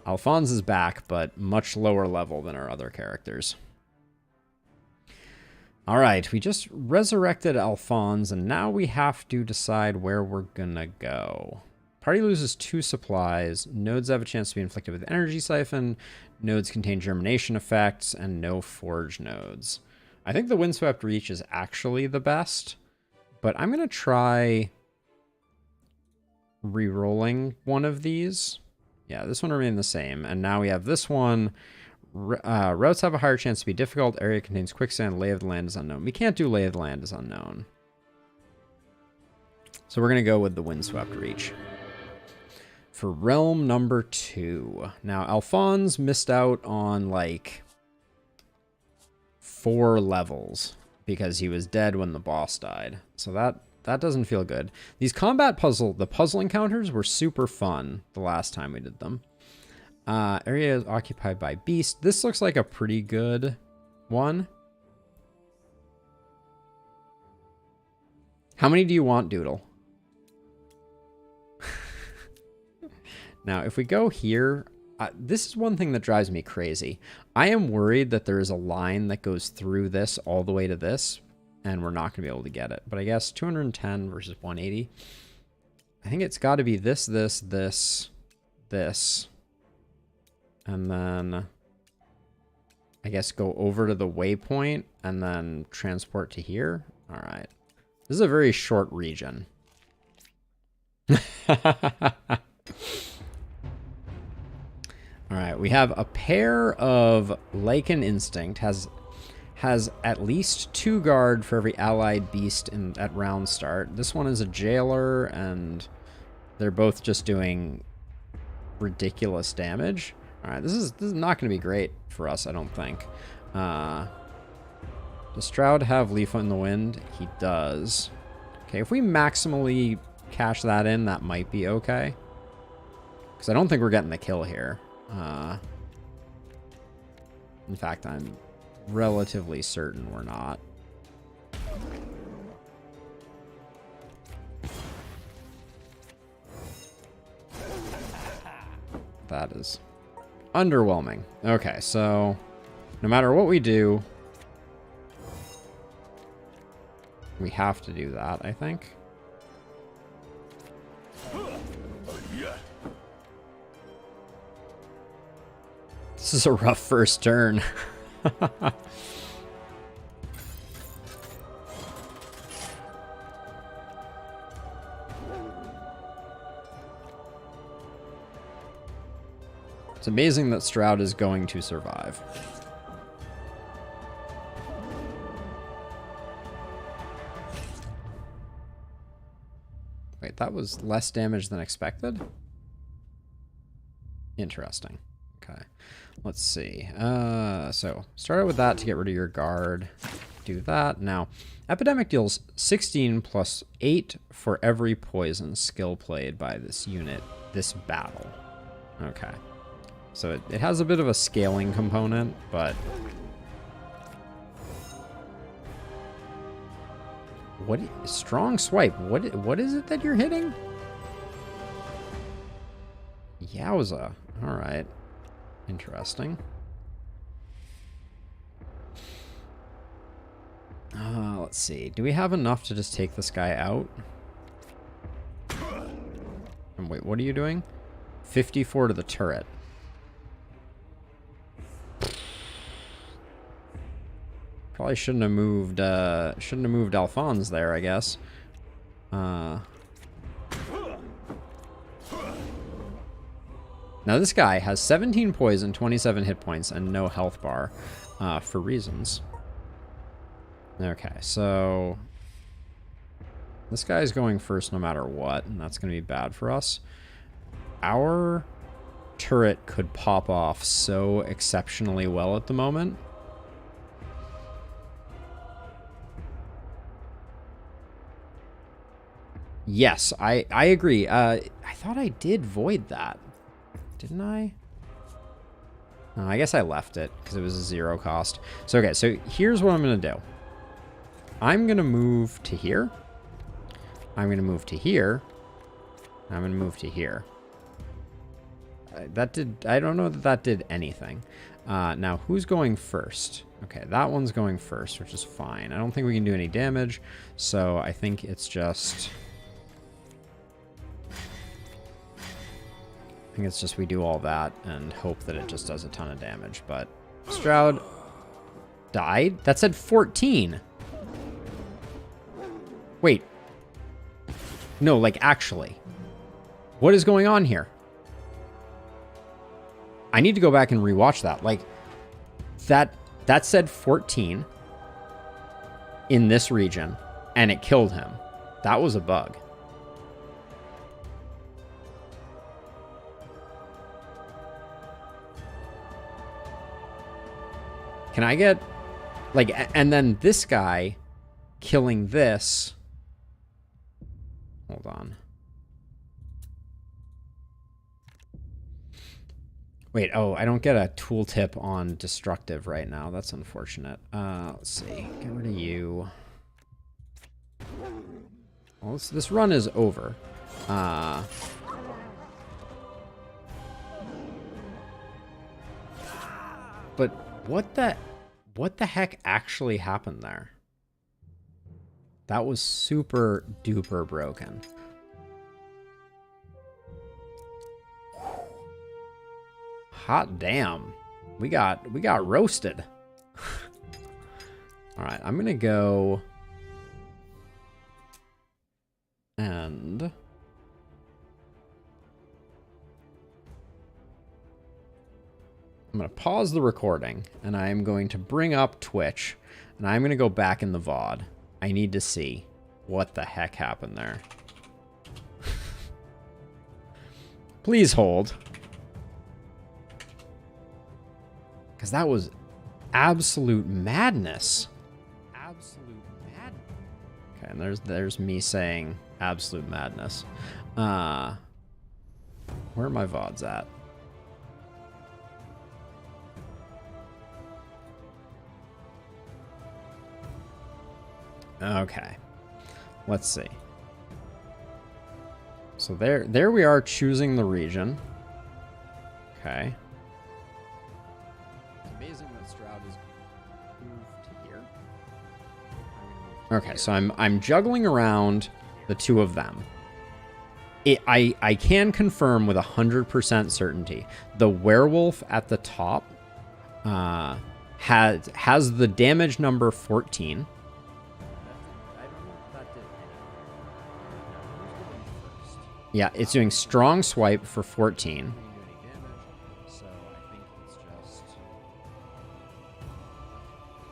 Alphonse is back, but much lower level than our other characters. All right, we just resurrected Alphonse, and now we have to decide where we're gonna go. Party loses 2 supplies. Nodes have a chance to be inflicted with energy siphon. Nodes contain germination effects, and no forge nodes. I think the Windswept Reach is actually the best, but I'm gonna try re-rolling one of these. Yeah, this one remained the same, and now we have this one. Routes have a higher chance to be difficult. Area contains quicksand. Lay of the land is unknown. We can't do lay of the land is unknown. So we're going to go with the Windswept Reach. For realm number 2. Now, Alphonse missed out on, like, 4 levels because he was dead when the boss died. So that doesn't feel good. These the puzzle encounters were super fun the last time we did them. Area is occupied by beast. This looks like a pretty good one. How many do you want, Doodle? Now, if we go here, this is one thing that drives me crazy. I am worried that there is a line that goes through this all the way to this, and we're not going to be able to get it. But I guess 210 versus 180. I think it's got to be this, this, this, this. And then, I guess, go over to the waypoint and then transport to here. All right. This is a very short region. All right. We have a pair of Lycan Instinct. Has at least 2 guard for every allied beast at round start. This one is a jailer, and they're both just doing ridiculous damage. All right, this is not going to be great for us, I don't think. Does Stroud have Leaf in the Wind? He does. Okay, if we maximally cash that in, that might be okay. Because I don't think we're getting the kill here. In fact, I'm relatively certain we're not. That is underwhelming. Okay, so no matter what we do, we have to do that, I think. This is a rough first turn. It's amazing that Stroud is going to survive. Wait, that was less damage than expected? Interesting. Okay. Let's see. So start out with that to get rid of your guard. Do that. Now, Epidemic deals 16 plus 8 for every poison skill played by this unit this battle. Okay. So it has a bit of a scaling component, but... Strong swipe. What is it that you're hitting? Yowza. Alright. Interesting. Let's see. Do we have enough to just take this guy out? And wait, what are you doing? 54 to the turret. Probably shouldn't have moved Alphonse there, I guess. Now this guy has 17 poison, 27 hit points, and no health bar for reasons. Okay, so this guy's going first no matter what, and that's going to be bad for us. Our turret could pop off so exceptionally well at the moment. Yes, I agree. I thought I did void that. Didn't I? No, I guess I left it because it was a 0 cost. So, okay, so here's what I'm going to do. I'm going to move to here. I'm going to move to here. I'm going to move to here. I don't know that that did anything. Now, who's going first? Okay, that one's going first, which is fine. I don't think we can do any damage, so I think it's just... I think it's just we do all that and hope that it just does a ton of damage, but... Stroud died? That said 14. Wait. No, like, actually. What is going on here? I need to go back and rewatch that. Like, that said 14 in this region, and it killed him. That was a bug. Can I get, like, and then this guy killing this. Hold on. Wait, oh, I don't get a tooltip on destructive right now. That's unfortunate. Let's see. Get rid of you. Well, this run is over. But what the heck actually happened there? That was super duper broken. Hot damn. We got roasted. All right, I'm going to go and I'm going to pause the recording and I'm going to bring up Twitch and I'm going to go back in the VOD. I need to see what the heck happened there. Please hold. Because that was absolute madness. Absolute madness. Okay, and there's me saying absolute madness. Where are my VODs at? Okay. Let's see. So there we are choosing the region. Okay. Amazing that Stroud is moved to here. Okay, so I'm juggling around the two of them. I can confirm with 100% certainty the werewolf at the top has the damage number 14. Yeah, it's doing strong swipe for 14.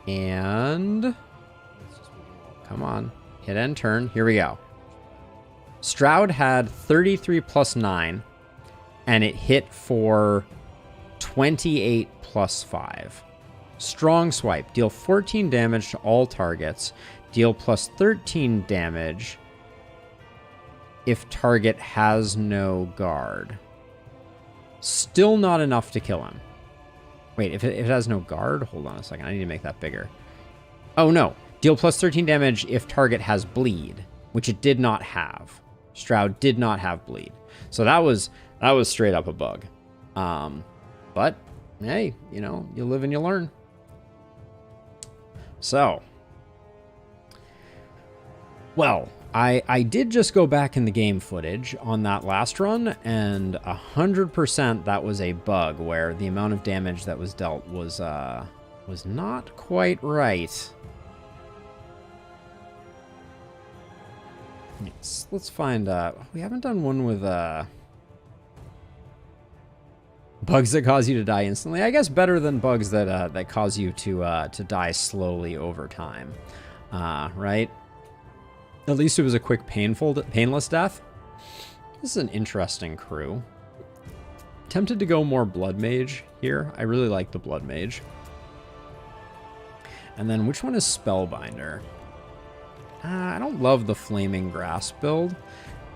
And come on, hit end turn. Here we go. Stroud had 33 plus 9, and it hit for 28 plus 5. Strong swipe. Deal 14 damage to all targets. Deal plus 13 damage if target has no guard. Still not enough to kill him. Wait, if it has no guard? Hold on a second. I need to make that bigger. Oh, no. Deal plus 13 damage if target has bleed, which it did not have. Stroud did not have bleed. So that was straight up a bug. But, hey, you know, you live and you learn. So, well, I did just go back in the game footage on that last run, and 100% that was a bug where the amount of damage that was dealt was not quite right. Let's find we haven't done one with bugs that cause you to die instantly. I guess better than bugs that cause you to die slowly over time. Right? At least it was a quick, painless death. This is an interesting crew. Tempted to go more Blood Mage here. I really like the Blood Mage. And then which one is Spellbinder? I don't love the Flaming Grasp build.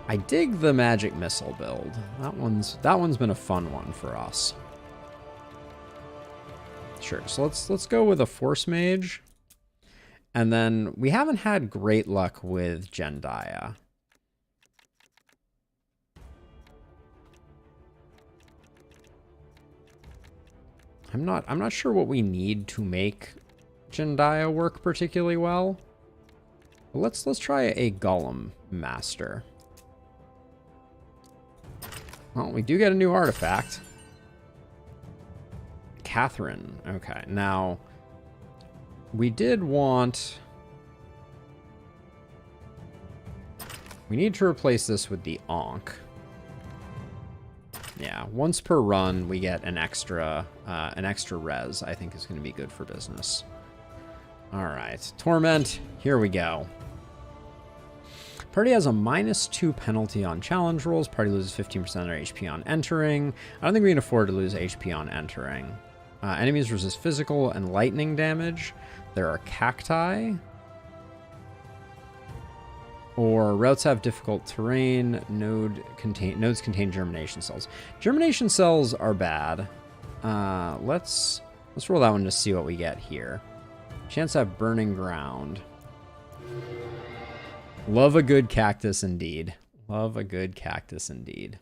I dig the Magic Missile build. That one's been a fun one for us. Sure. So let's go with a Force Mage. And then we haven't had great luck with Jendaya. I'm not sure what we need to make Jendaya work particularly well. Let's try a Golem Master. Well, we do get a new artifact. Catherine. Okay, now we did want... We need to replace this with the Ankh. Yeah, once per run we get an extra res. I think is going to be good for business. All right, Torment. Here we go. Party has a -2 penalty on challenge rolls. Party loses 15% of their HP on entering. I don't think we can afford to lose HP on entering. Enemies resist physical and lightning damage. There are cacti. Or routes have difficult terrain. Nodes contain germination cells. Germination cells are bad. Let's roll that one to see what we get here. Chance to have burning ground. Love a good cactus indeed. Love a good cactus indeed.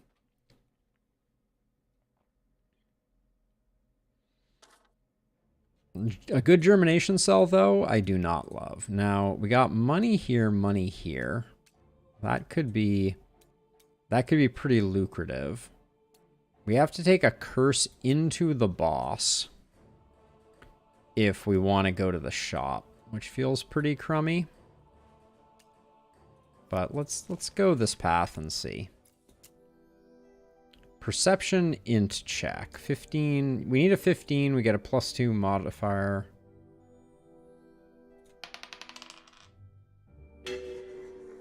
A good germination cell, though, I do not love. Now, we got money here, money here. That could be pretty lucrative. We have to take a curse into the boss if we want to go to the shop, which feels pretty crummy. But let's go this path and see. Perception int check. 15. We need a 15. We get a +2 modifier.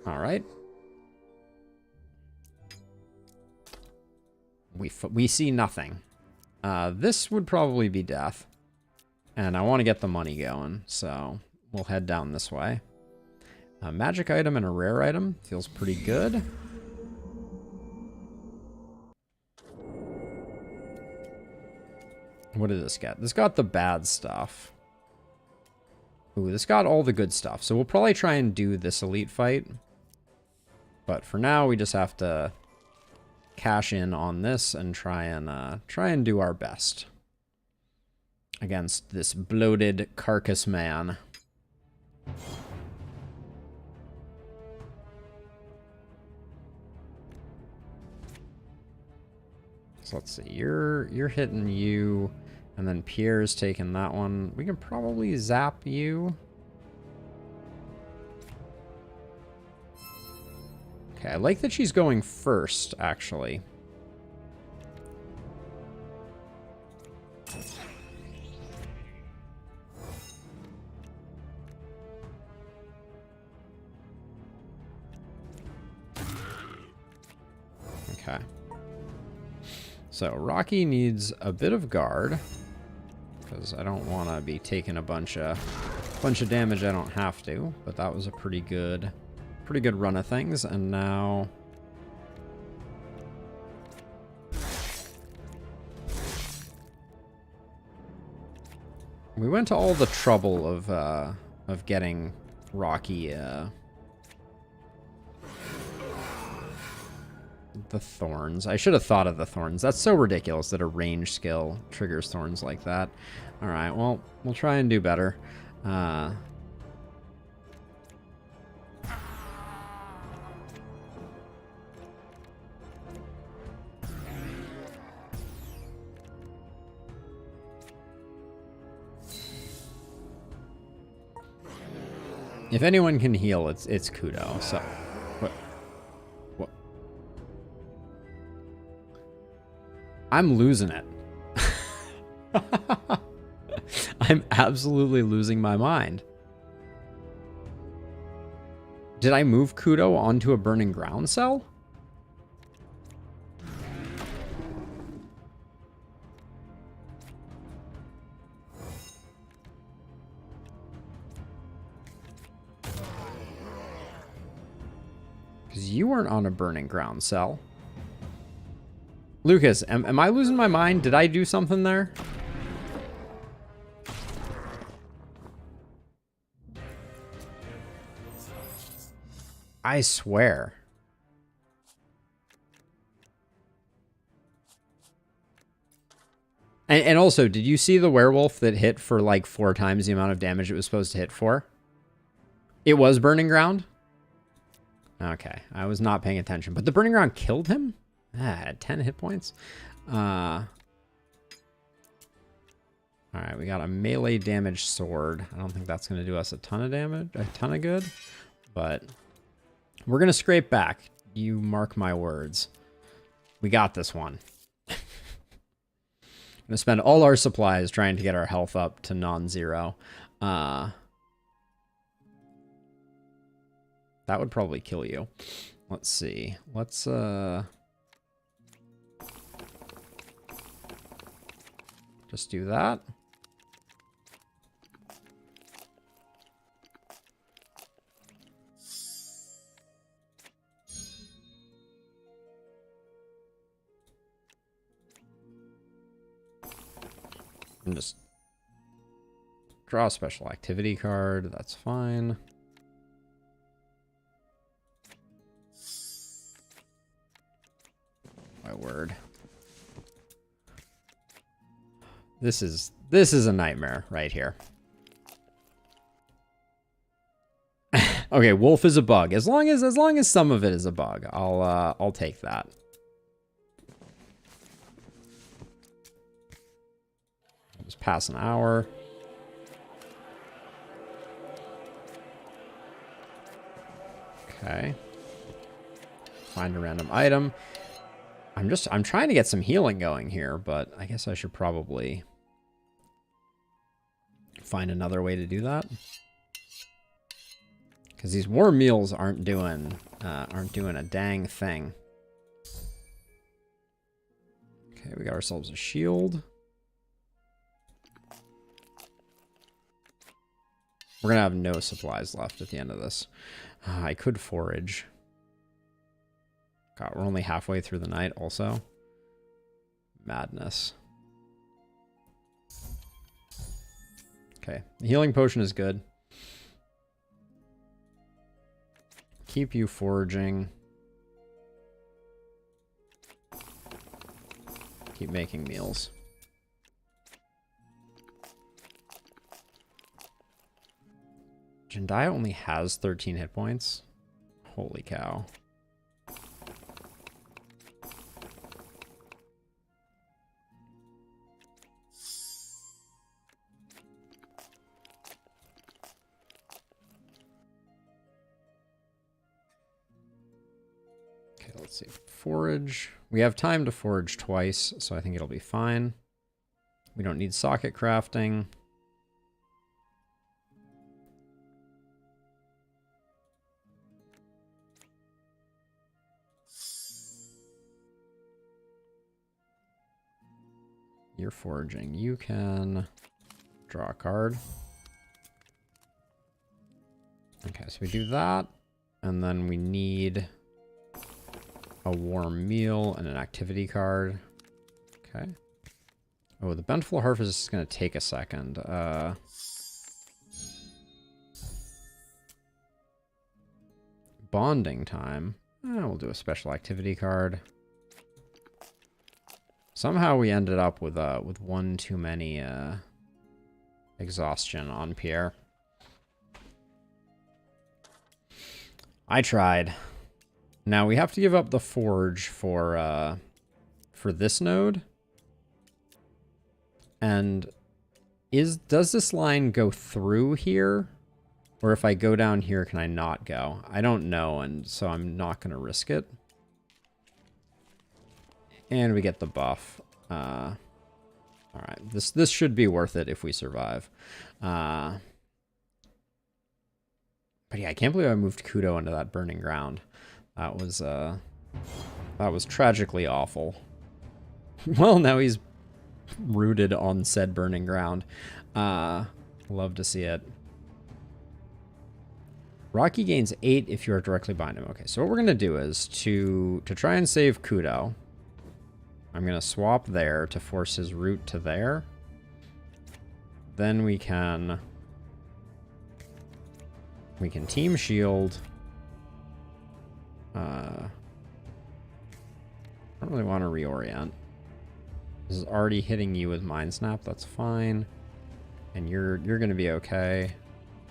All right. We see nothing. This would probably be death. And I want to get the money going, so we'll head down this way. A magic item and a rare item. Feels pretty good. What did this get? This got the bad stuff. Ooh, this got all the good stuff. So we'll probably try and do this elite fight. But for now, we just have to cash in on this and try and do our best against this bloated carcass man. So let's see. You're hitting you. And then Pierre's taking that one. We can probably zap you. Okay, I like that she's going first, actually. Okay. So Rocky needs a bit of guard. Because I don't want to be taking a bunch of damage I don't have to, but that was a pretty good run of things. And now we went to all the trouble of getting Rocky the thorns. I should have thought of the thorns. That's so ridiculous that a range skill triggers thorns like that. All right, well, we'll try and do better. If anyone can heal, it's Kudo. So, what? I'm losing it. I'm absolutely losing my mind. Did I move Kudo onto a burning ground cell? Because you weren't on a burning ground cell. Lucas, am I losing my mind? Did I do something there? I swear. And also, did you see the werewolf that hit for like 4 times the amount of damage it was supposed to hit for? It was Burning Ground? Okay, I was not paying attention. But the Burning Ground killed him? Ah, 10 hit points. Alright, we got a melee damage sword. I don't think that's going to do us a ton of damage, a ton of good. But we're going to scrape back. You mark my words. We got this one. Going to spend all our supplies trying to get our health up to non-zero. That would probably kill you. Let's see. Let's just do that. And just draw a special activity card. That's fine. My word. This is a nightmare right here. Okay, wolf is a bug. As long as some of it is a bug, I'll take that. Just pass an hour. Okay. Find a random item. I'm trying to get some healing going here, but I guess I should probably find another way to do that. Because these warm meals aren't doing a dang thing. Okay, we got ourselves a shield. We're gonna have no supplies left at the end of this. I could forage. God, we're only halfway through the night also. Madness. Okay, the healing potion is good. Keep you foraging. Keep making meals. Jendaya only has 13 hit points. Holy cow. Okay, let's see. Forage. We have time to forage twice, so I think it'll be fine. We don't need socket crafting. You're foraging. You can draw a card. Okay, so we do that. And then we need a warm meal and an activity card. Okay. Oh, the Bountiful Harvest is going to take a second. Bonding time. We'll do a special activity card. Somehow we ended up with one too many exhaustion on Pierre. I tried. Now we have to give up the forge for this node. And does this line go through here? Or if I go down here, can I not go? I don't know, and so I'm not going to risk it. And we get the buff. Alright, this should be worth it if we survive. But yeah, I can't believe I moved Kudo into that burning ground. That was tragically awful. Well, now he's rooted on said burning ground. Love to see it. Rocky gains 8 if you are directly behind him. Okay, so what we're gonna do is to try and save Kudo. I'm going to swap there to force his route to there. Then we can team shield. I don't really want to reorient. This is already hitting you with Mind Snap. That's fine. And you're going to be okay.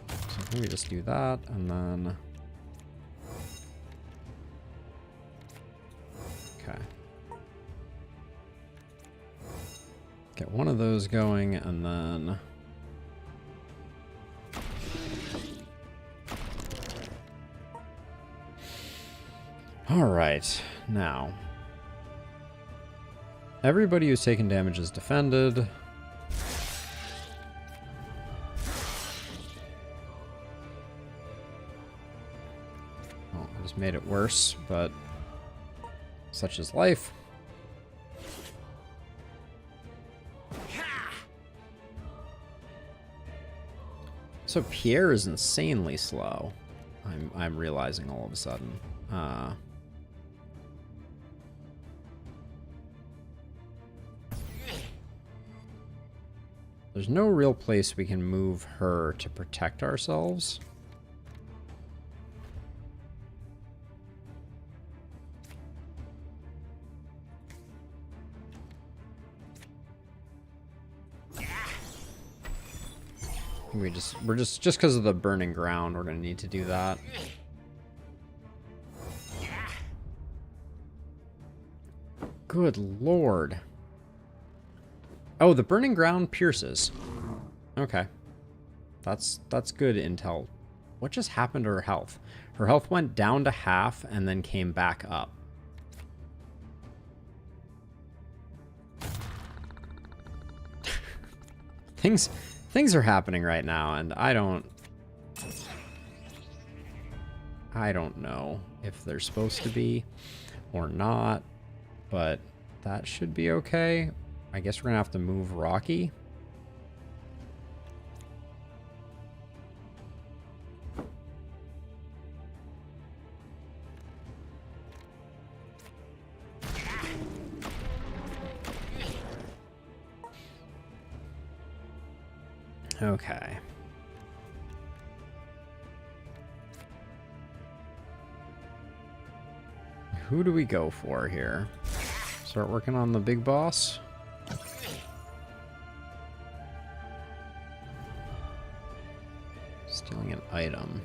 So let me just do that, and then... Okay. Get one of those going, and then... Alright, now... Everybody who's taken damage is defended. Oh, I just made it worse, but... Such is life. So Pierre is insanely slow. I'm realizing all of a sudden. There's no real place we can move her to protect ourselves. We're just because of the burning ground, we're gonna need to do that. Good lord. Oh, the burning ground pierces. Okay. That's good intel. What just happened to her health? Her health went down to half and then came back up. Things are happening right now, and I don't know if they're supposed to be or not, but that should be okay. I guess we're gonna have to move Rocky. Okay. Who do we go for here? Start working on the big boss? Stealing an item.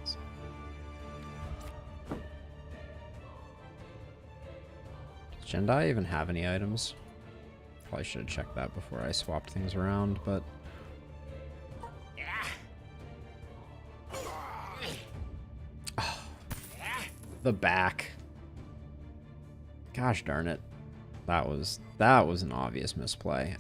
Does Jendai even have any items? Probably should have checked that before I swapped things around, but... Oh, the back. Gosh darn it. That was an obvious misplay.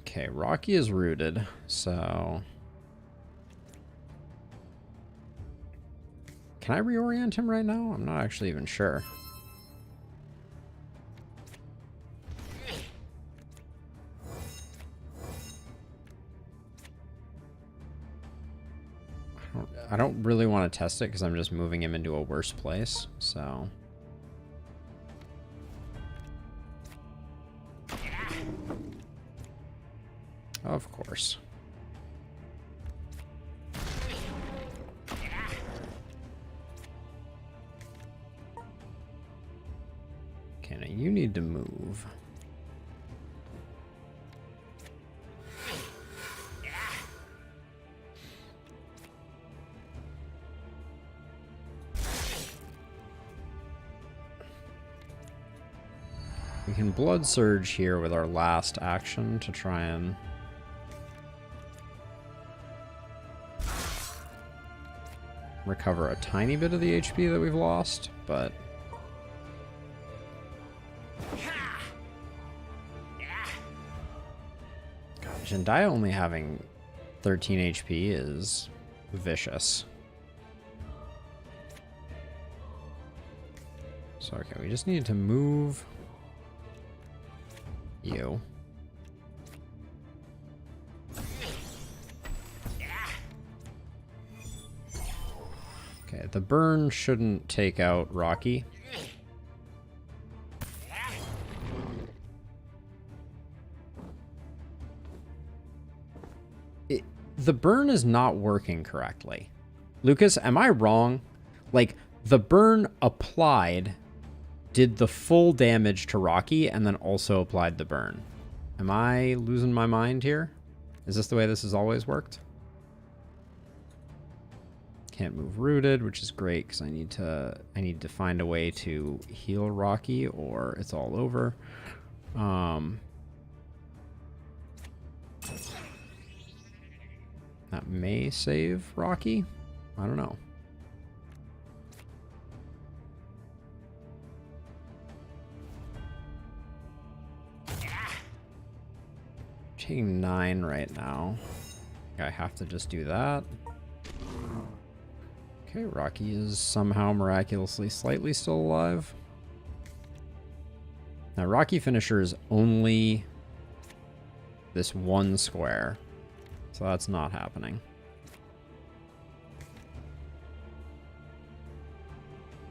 Okay, Rocky is rooted, so... Can I reorient him right now? I'm not actually even sure. I don't really want to test it because I'm just moving him into a worse place, so... Of course. Okay, now you need to move. We can Blood Surge here with our last action to try and... recover a tiny bit of the HP that we've lost, but... God, Jendai only having 13 HP is vicious. So, okay, we just need to move... you. Okay, the burn shouldn't take out Rocky. The burn is not working correctly. Lucas, am I wrong? Like, the burn applied, did the full damage to Rocky, and then also applied the burn. Am I losing my mind here? Is this the way this has always worked? Can't move rooted, which is great because I need to find a way to heal Rocky or it's all over. That may save Rocky. I don't know. Taking 9 right now. I have to just do that. Okay, Rocky is somehow miraculously slightly still alive. Now, Rocky finisher is only this one square, so that's not happening.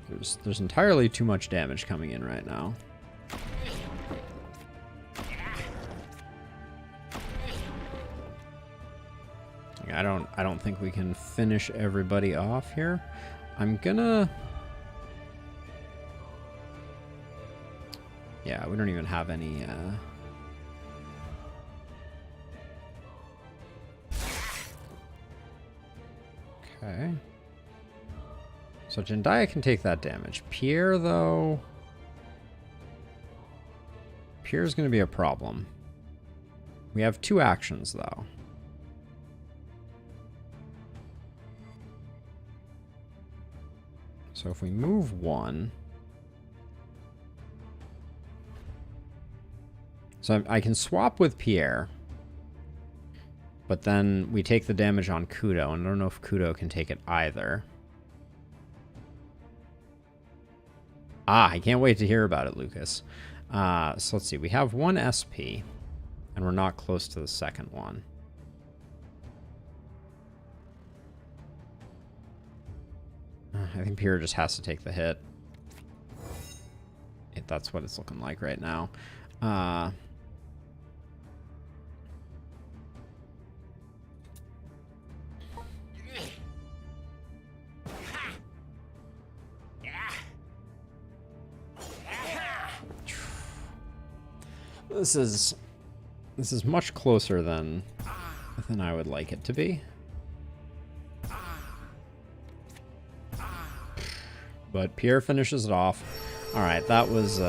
There's entirely too much damage coming in right now. I don't think we can finish everybody off here. I'm gonna... Yeah, we don't even have any... Okay. So Jendaya can take that damage. Pierre, though... Pierre's gonna be a problem. We have 2 actions, though. So if we move 1... So I can swap with Pierre. But then we take the damage on Kudo, and I don't know if Kudo can take it either. Ah, I can't wait to hear about it, Lucas. So let's see. We have 1 SP, and we're not close to the second one. I think Pierre just has to take the hit. That's what it's looking like right now. This is much closer than I would like it to be. But Pierre finishes it off. Alright, that was...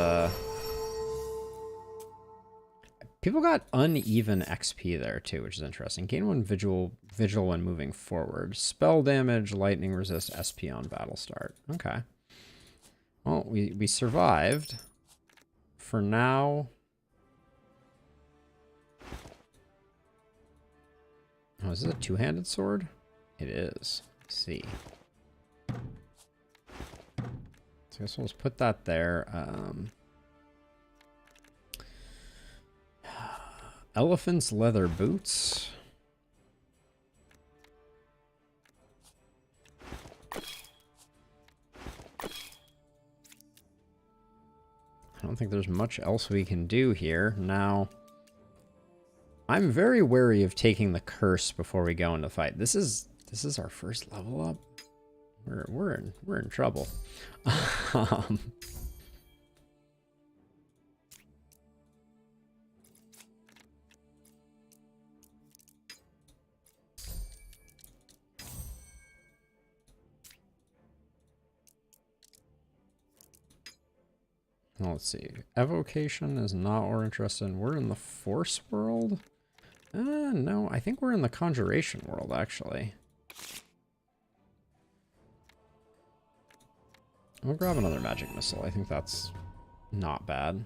People got uneven XP there, too, which is interesting. Gain 1 vigil when moving forward. Spell damage, lightning resist, SP on battle start. Okay. Well, we survived. For now... Oh, is this a 2-handed sword? It is. Let's see. So I guess we'll just put that there. Elephant's leather boots. I don't think there's much else we can do here. Now, I'm very wary of taking the curse before we go into the fight. This is our first level up. We're in trouble. Let's see. Evocation is not what we're interested in. We're in the Force world? No, I think we're in the Conjuration world, actually. I'll grab another magic missile. I think that's not bad.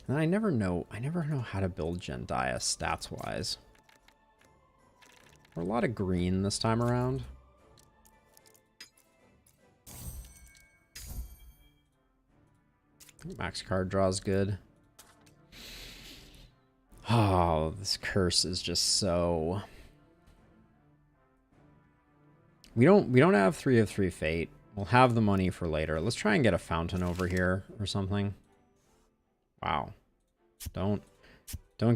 And I never know how to build Jendaya stats-wise. We're a lot of green this time around. Max card draw is good. Oh, this curse is just so... We don't have 3 of 3 fate. We'll have the money for later. Let's try and get a fountain over here or something. Wow. Don't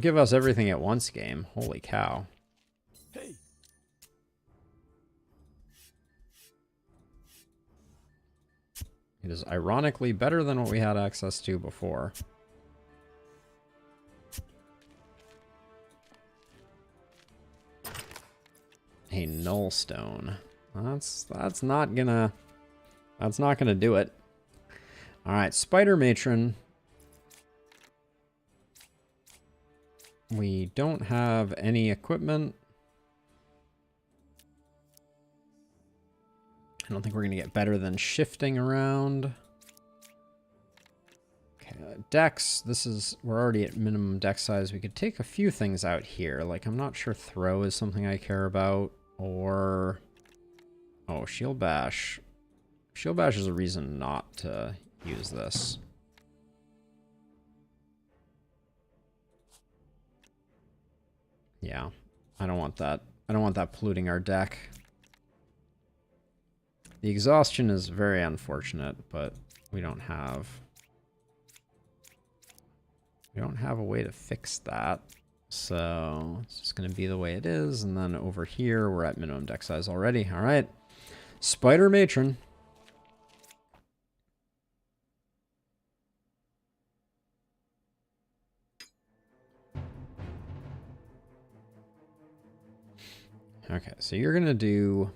give us everything at once, game. Holy cow. Hey. It is ironically better than what we had access to before. A null stone. That's not gonna do it. All right, Spider Matron. We don't have any equipment. I don't think we're gonna get better than shifting around. Okay, decks. We're already at minimum deck size. We could take a few things out here. Like, I'm not sure throw is something I care about, or oh, shield bash. Shield bash is a reason not to use this. Yeah, I don't want that. I don't want that polluting our deck. The exhaustion is very unfortunate, but we don't have a way to fix that. So it's just going to be the way it is. And then over here, we're at minimum deck size already. All right. Spider Matron. Okay, so you're going to do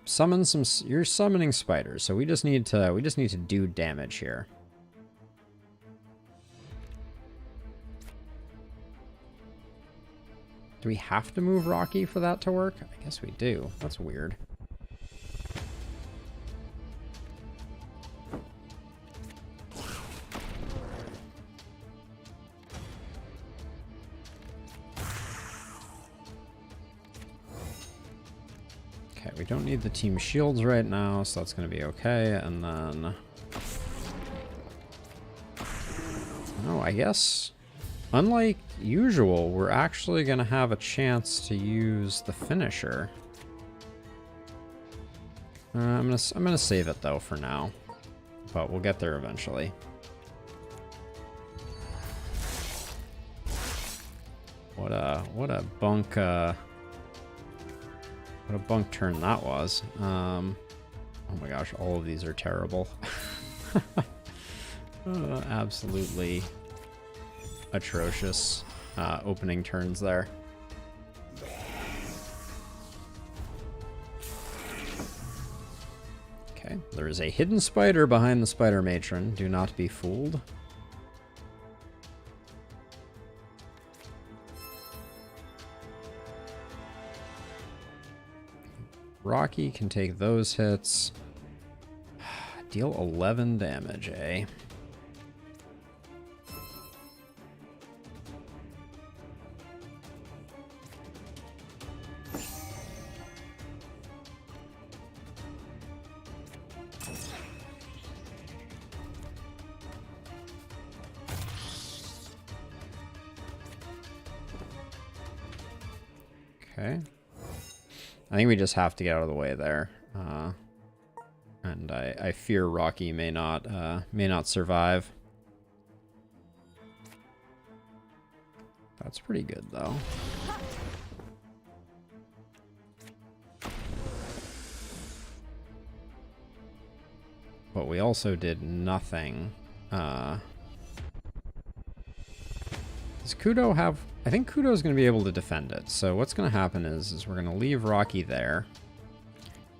summon some, you're summoning spiders. So we just need to do damage here. Do we have to move Rocky for that to work? I guess we do. That's weird. Okay, we don't need the team shields right now, so that's going to be okay. And then... oh, I guess... unlike usual, we're actually going to have a chance to use the finisher. I'm gonna save it though for now, but we'll get there eventually. What a bunk turn that was. Oh my gosh, all of these are terrible. Absolutely atrocious opening turns there. Okay, there is a hidden spider behind the Spider Matron. Do not be fooled. Rocky can take those hits. Deal 11 damage, eh? Okay. I think we just have to get out of the way there. And I fear Rocky may not survive. That's pretty good though. But we also did nothing. Does Kudo have... I think Kudo's going to be able to defend it. So what's going to happen is we're going to leave Rocky there.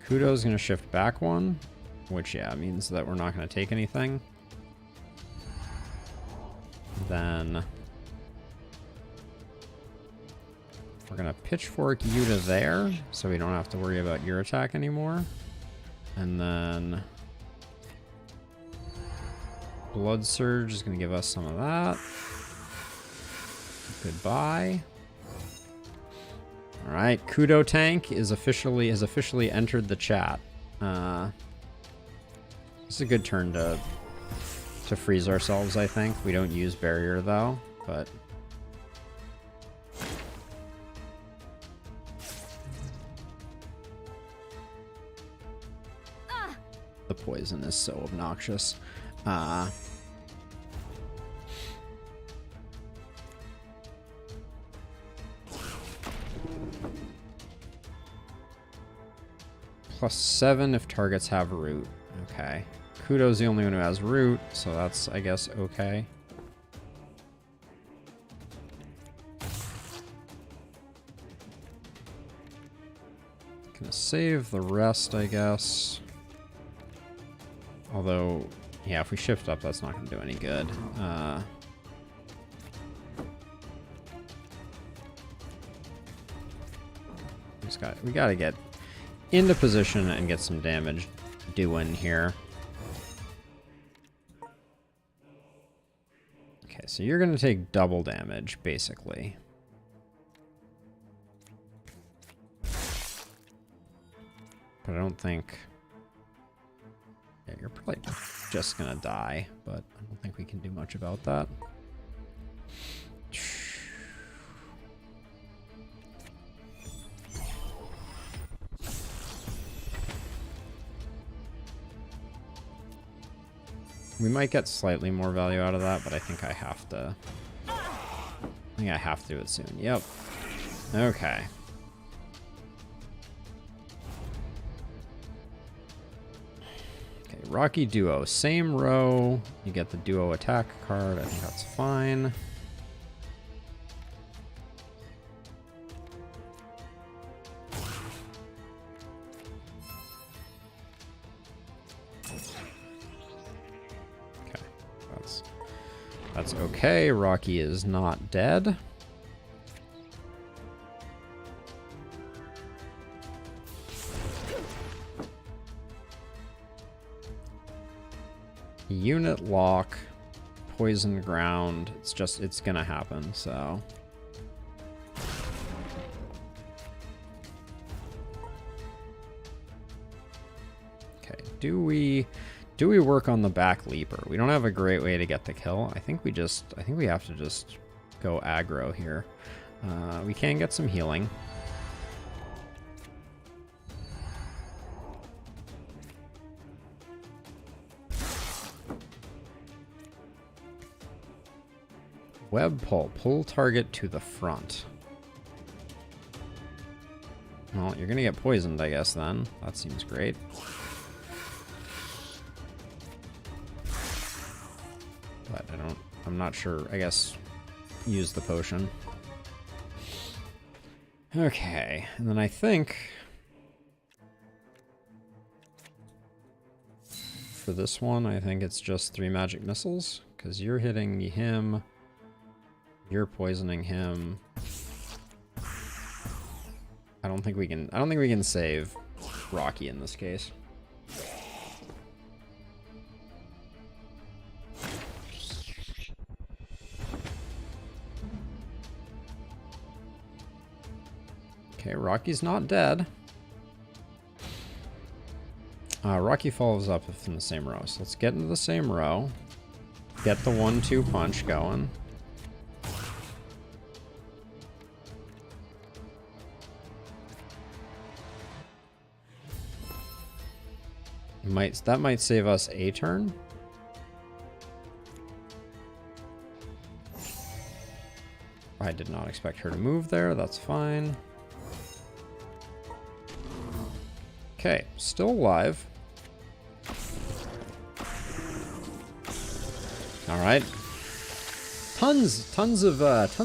Kudo's going to shift back one, which, yeah, means that we're not going to take anything. Then we're going to pitchfork Yuta there, so we don't have to worry about your attack anymore. And then Blood Surge is going to give us some of that. Goodbye. All right, Kudo Tank has officially entered the chat. This is a good turn to to freeze ourselves, I think. We don't use barrier, though, but... The poison is so obnoxious. +7 if targets have root. Okay. Kudo's the only one who has root, so that's, I guess, okay. Gonna save the rest, I guess. Although, yeah, if we shift up, that's not gonna do any good. We gotta get into position and get some damage doing here. Okay, so you're gonna take double damage, basically. But I don't think... Yeah, you're probably just gonna die, but I don't think we can do much about that. We might get slightly more value out of that, but I think I have to... I think I have to do it soon. Yep. Okay. Okay, Rocky Duo. Same row. You get the Duo attack card. I think that's fine. That's okay. Rocky is not dead. Unit lock, poison ground. It's gonna happen, so. Okay, do we work on the back leaper? We don't have a great way to get the kill. I think we have to just go aggro here. We can get some healing. Web pull. Pull target to the front. Well, you're gonna get poisoned, I guess, then. That seems great. But I'm not sure. I guess use the potion. Okay, and then I think for this one, I think it's just 3 magic missiles, because you're hitting him, you're poisoning him. I don't think we can save Rocky in this case. Okay, Rocky's not dead. Rocky follows up if in the same row. So let's get into the same row. Get the 1-2 punch going. That might save us a turn. I did not expect her to move there. That's fine. Okay, still alive. All right. Tons of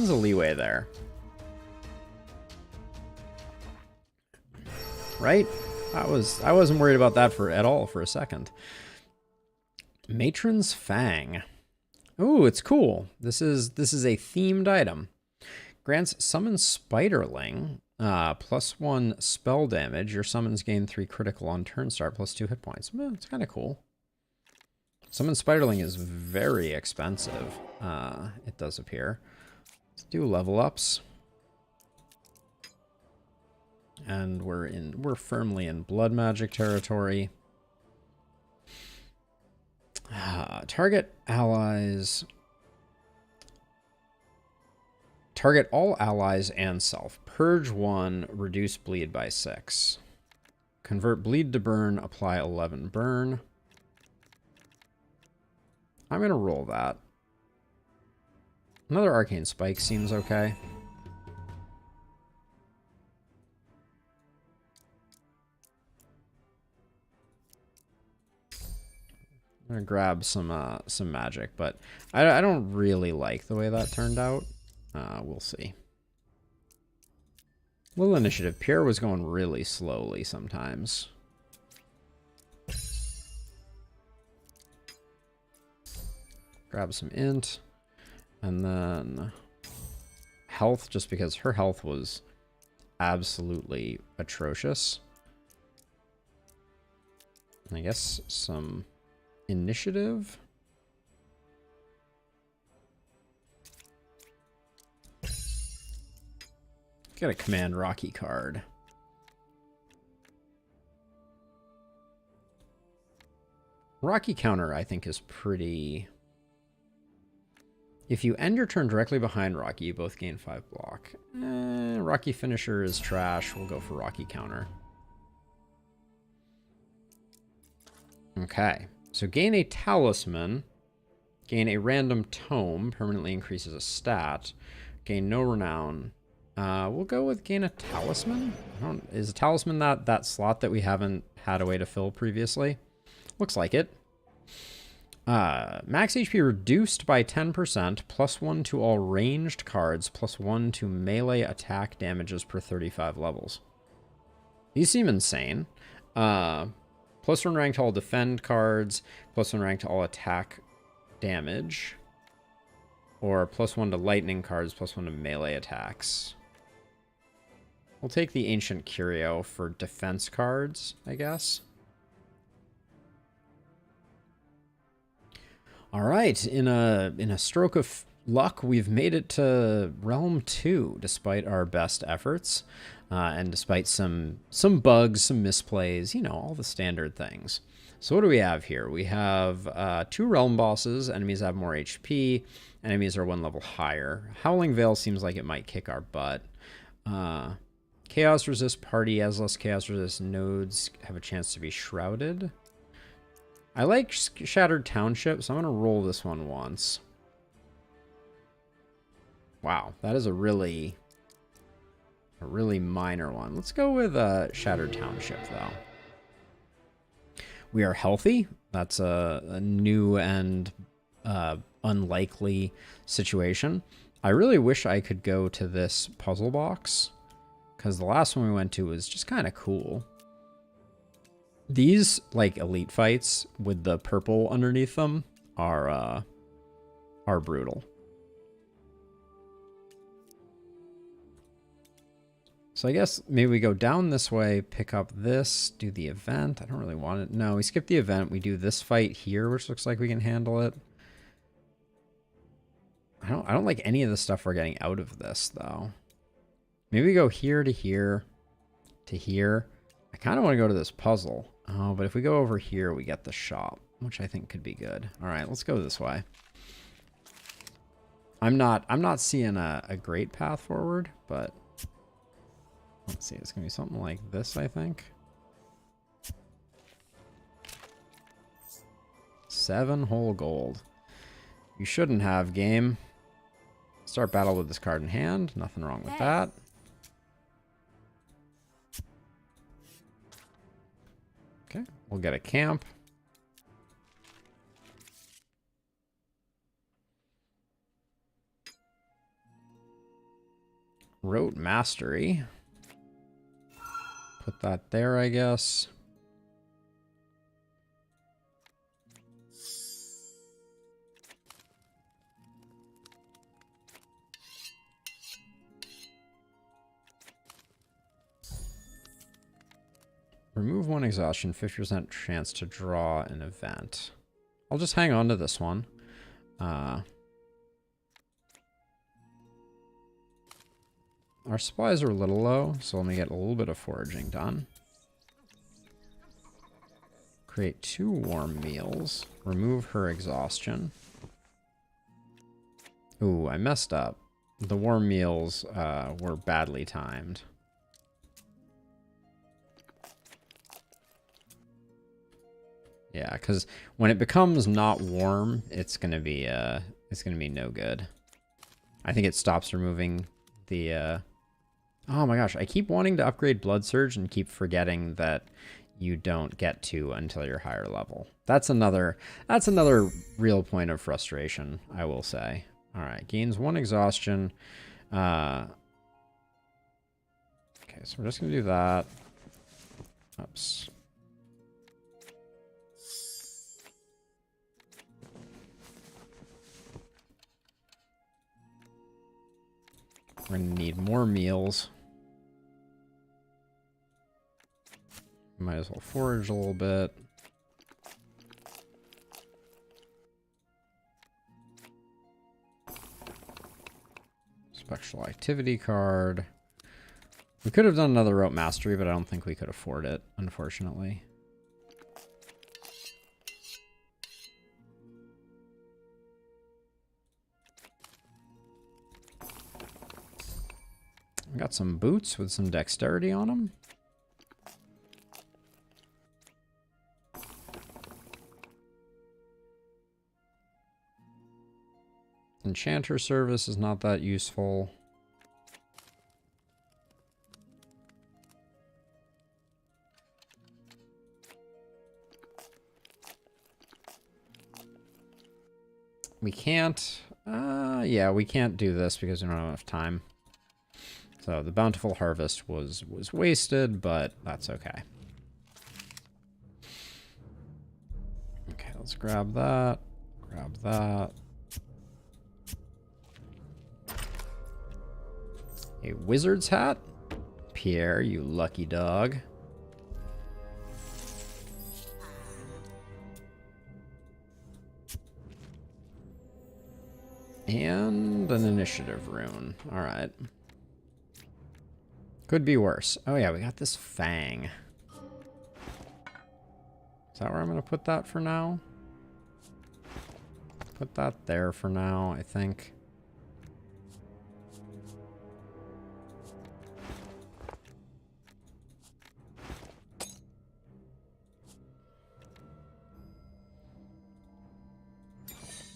leeway there. Right? I wasn't worried about that at all for a second. Matron's Fang. Ooh, it's cool. This is a themed item. Grants summon Spiderling. +1 spell damage. Your summons gain 3 critical on turn start, +2 hit points. Well, it's kind of cool. Summon Spiderling is very expensive. It does appear. Let's do level ups. And we're firmly in blood magic territory. Target allies. Target all allies and self. Purge 1, reduce bleed by 6. Convert bleed to burn, apply 11 burn. I'm going to roll that. Another arcane spike seems okay. I'm going to grab some magic, but I don't really like the way that turned out. We'll see. Little initiative. Pierre was going really slowly sometimes. Grab some int. And then health, just because her health was absolutely atrocious. And I guess some initiative. Got a Command Rocky card. Rocky counter, I think, is pretty... If you end your turn directly behind Rocky, you both gain 5 block. Rocky finisher is trash. We'll go for Rocky counter. Okay. So gain a talisman. Gain a random tome. Permanently increases a stat. Gain no renown. We'll go with gain a talisman. Is a talisman that slot that we haven't had a way to fill previously? Looks like it. Max HP reduced by 10%, +1 to all ranged cards, +1 to melee attack damages per 35 levels. These seem insane. +1 rank to all defend cards, +1 rank to all attack damage, or +1 to lightning cards, +1 to melee attacks. We'll take the Ancient Curio for defense cards, I guess. All right, in a stroke of luck, we've made it to Realm 2, despite our best efforts, and despite some bugs, some misplays, you know, all the standard things. So what do we have here? We have 2 Realm bosses. Enemies have more HP. Enemies are 1 level higher. Howling Veil seems like it might kick our butt. Chaos Resist party has less Chaos Resist. Nodes have a chance to be shrouded. I like Shattered Township, so I'm going to roll this one once. Wow, that is a really minor one. Let's go with Shattered Township, though. We are healthy. That's a new and unlikely situation. I really wish I could go to this puzzle box, because the last one we went to was just kind of cool. These, like, elite fights with the purple underneath them are brutal. So I guess maybe we go down this way, pick up this, do the event. I don't really want it. No, we skip the event. We do this fight here, which looks like we can handle it. I don't like any of the stuff we're getting out of this, though. Maybe we go here to here to here. I kind of want to go to this puzzle. Oh, but if we go over here, we get the shop, which I think could be good. All right, let's go this way. I'm not seeing a great path forward, but let's see. It's gonna be something like this, I think. 7 whole gold. You shouldn't have, game. Start battle with this card in hand. Nothing wrong with that. Okay, we'll get a camp. Rote Mastery. Put that there, I guess. Remove 1 exhaustion, 50% chance to draw an event. I'll just hang on to this one. Our supplies are a little low, so let me get a little bit of foraging done. Create 2 warm meals. Remove her exhaustion. Ooh, I messed up. The warm meals were badly timed. Yeah, because when it becomes not warm, it's gonna be no good. I think it stops removing the. Oh my gosh, I keep wanting to upgrade Blood Surge and keep forgetting that you don't get to until you're higher level. That's another real point of frustration, I will say. All right, gains 1 exhaustion. Okay, so we're just gonna do that. Oops. We're gonna need more meals. Might as well forage a little bit. Special activity card. We could have done another rope mastery, but I don't think we could afford it, unfortunately. We got some boots with some dexterity on them. Enchanter service is not that useful. We can't, yeah, we can't do this because we don't have enough time. So the bountiful harvest was wasted, but that's okay. Okay, let's grab that. Grab that. A wizard's hat? Pierre, you lucky dog. And an initiative rune. Alright. Could be worse. Oh yeah, we got this fang. Is that where I'm going to put that for now? Put that there for now, I think.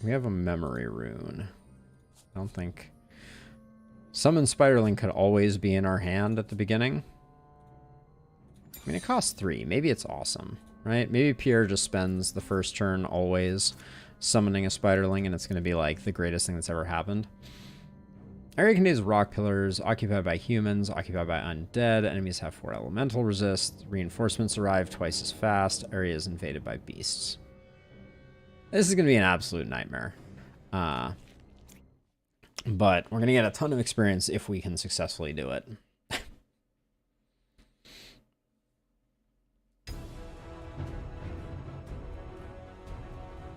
We have a memory rune. I don't think... Summon Spiderling could always be in our hand at the beginning. I mean, it costs 3. Maybe it's awesome, right? Maybe Pierre just spends the first turn always summoning a Spiderling, and it's going to be like the greatest thing that's ever happened. Area contains rock pillars, occupied by humans, occupied by undead. Enemies have 4 elemental resist. Reinforcements arrive twice as fast. Area is invaded by beasts. This is going to be an absolute nightmare. But we're going to get a ton of experience if we can successfully do it.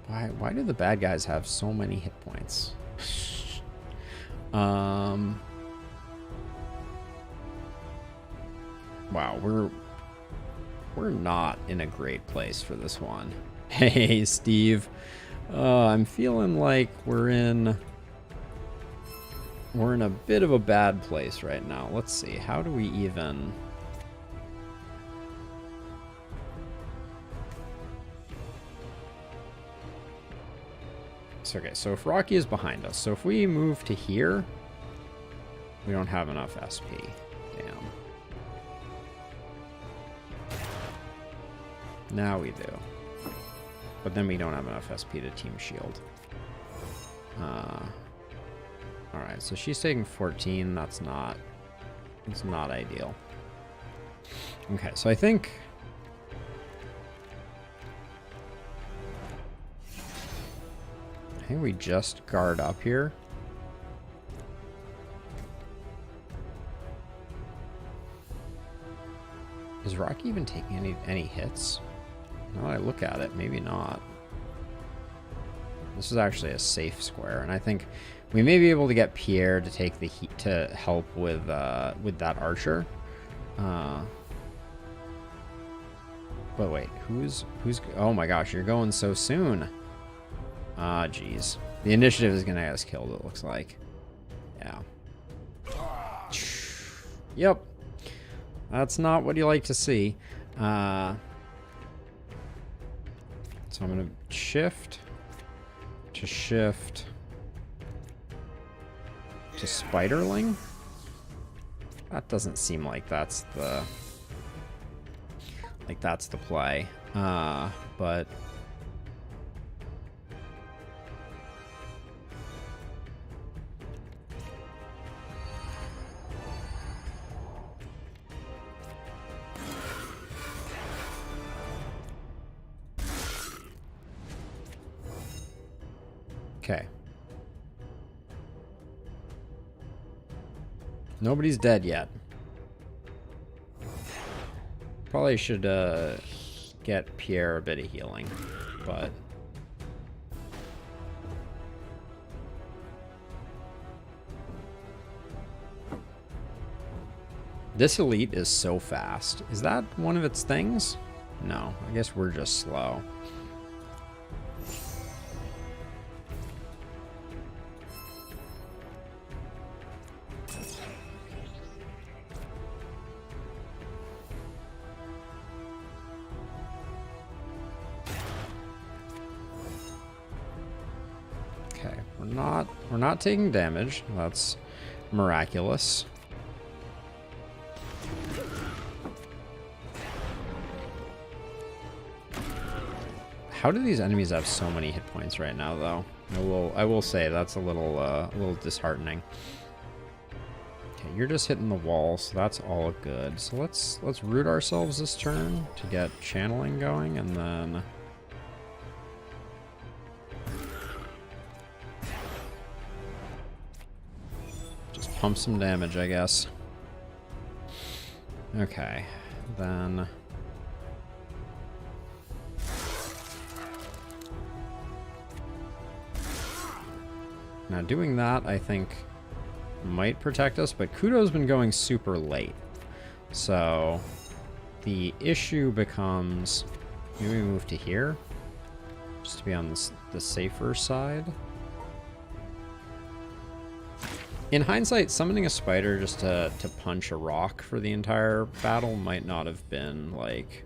Why do the bad guys have so many hit points? Wow, we're not in a great place for this one. Hey, Steve. I'm feeling like we're in a bit of a bad place right now. Let's see. How do we even... So, okay, so if Rocky is behind us, so if we move to here, we don't have enough SP. Damn. Now we do. But then we don't have enough SP to team shield. Alright, so she's taking 14. It's not ideal. Okay, so I think we just guard up here. Is Rocky even taking any hits? Now that I look at it, maybe not. This is actually a safe square, and I think we may be able to get Pierre to take the heat to help with that archer. But wait, who's... Oh my gosh, you're going so soon. Ah, jeez. The initiative is going to get us killed, it looks like. Yeah. Yep. That's not what you like to see. So I'm going to shift to Spiderling. That doesn't seem like that's the play. But okay. Nobody's dead yet. Probably should get Pierre a bit of healing, but this elite is so fast. Is that one of its things? No, I guess we're just slow. We're not taking damage. That's miraculous. How do these enemies have so many hit points right now, though? I will say that's a little disheartening. Okay, you're just hitting the wall, so that's all good. So let's root ourselves this turn to get channeling going, and then pump some damage, I guess. Okay, then now doing that, I think, might protect us, but Kudo's been going super late. So the issue becomes, maybe we move to here, just to be on the safer side. In hindsight, summoning a spider just to punch a rock for the entire battle might not have been, like,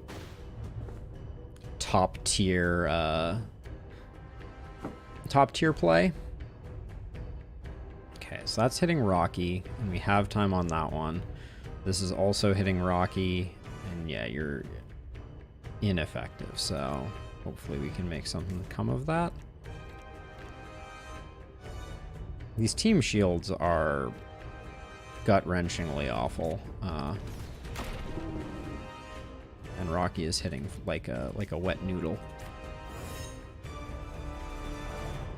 top tier play. Okay, so that's hitting Rocky, and we have time on that one. This is also hitting Rocky, and yeah, you're ineffective, so hopefully we can make something come of that. These team shields are gut-wrenchingly awful, and Rocky is hitting like a wet noodle.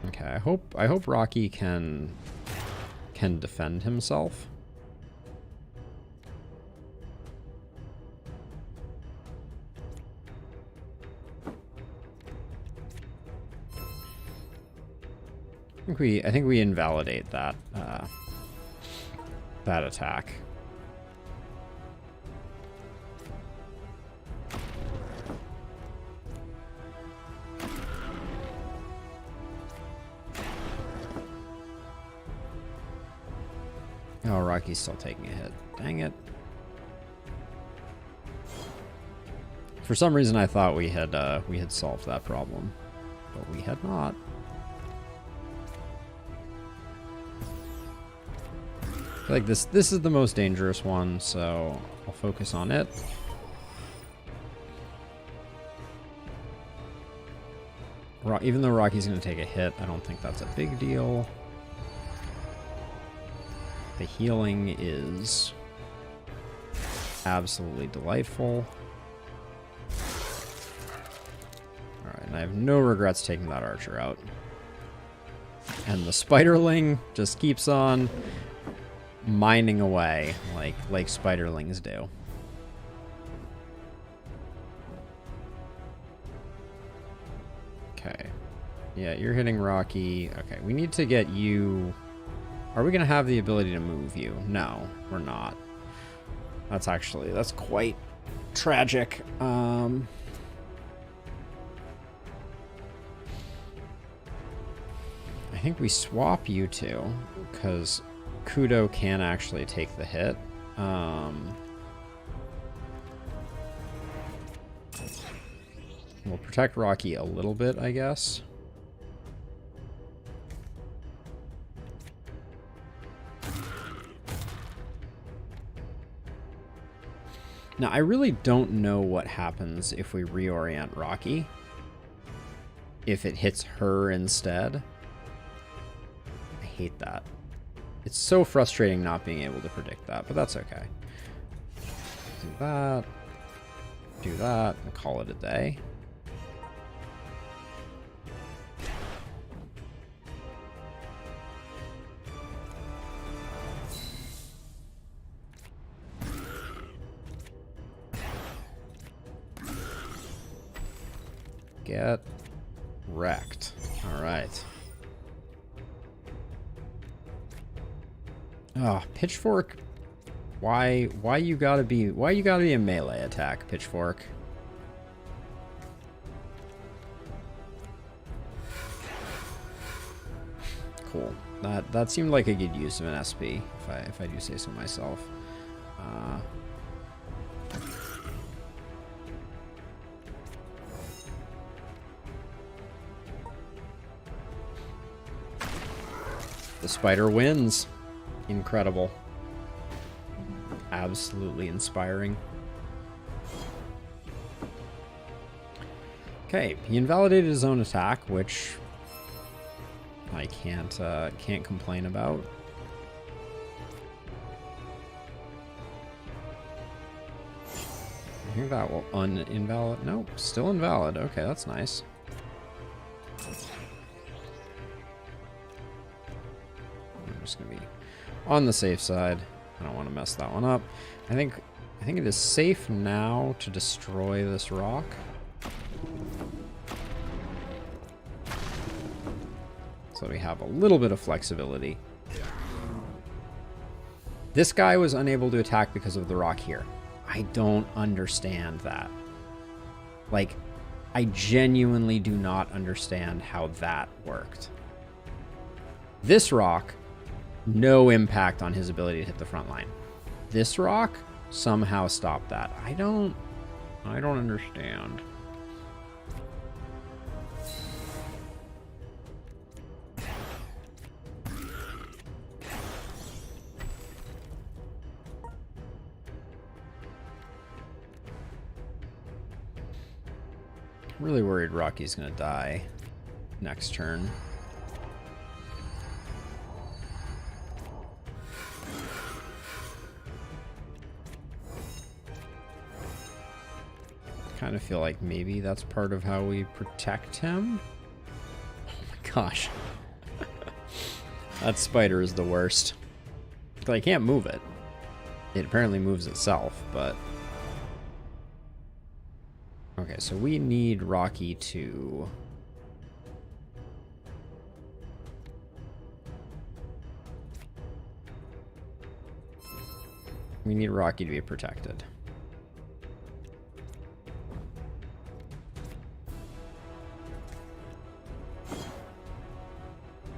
Okay, I hope Rocky can defend himself. I think we invalidate that that attack. Oh, Rocky's still taking a hit. Dang it. For some reason I thought we had solved that problem, but we had not. I feel like this is the most dangerous one, so I'll focus on it. Even though Rocky's going to take a hit, I don't think that's a big deal. The healing is absolutely delightful. Alright, and I have no regrets taking that archer out. And the spiderling just keeps on mining away like spiderlings do. Okay. Yeah, you're hitting Rocky. Okay, we need to get you... Are we going to have the ability to move you? No, we're not. That's quite tragic. think we swap you two, because Kudo can actually take the hit. We'll protect Rocky a little bit, I guess. Now, I really don't know what happens if we reorient Rocky. If it hits her instead. I hate that. It's so frustrating not being able to predict that, but that's okay. Do that. Do that, and call it a day. Get wrecked. All right. Oh, Pitchfork. Why you gotta be a melee attack, Pitchfork? Cool. That seemed like a good use of an SP, if I do say so myself. The spider wins. Incredible. Absolutely inspiring. Okay, he invalidated his own attack, which I can't complain about. I think that will invalid. Nope, still invalid. Okay, that's nice. I'm just gonna be on the safe side. I don't want to mess that one up. I think it is safe now to destroy this rock. So we have a little bit of flexibility. This guy was unable to attack because of the rock here. I don't understand that. Like, I genuinely do not understand how that worked. This rock, no impact on his ability to hit the front line. This rock somehow stopped that. I don't understand. Really worried Rocky's gonna die next turn. Kind of feel like maybe that's part of how we protect him. Oh my gosh. That spider is the worst. I can't move it. It apparently moves itself, but... Okay, so we need Rocky to... We need Rocky to be protected.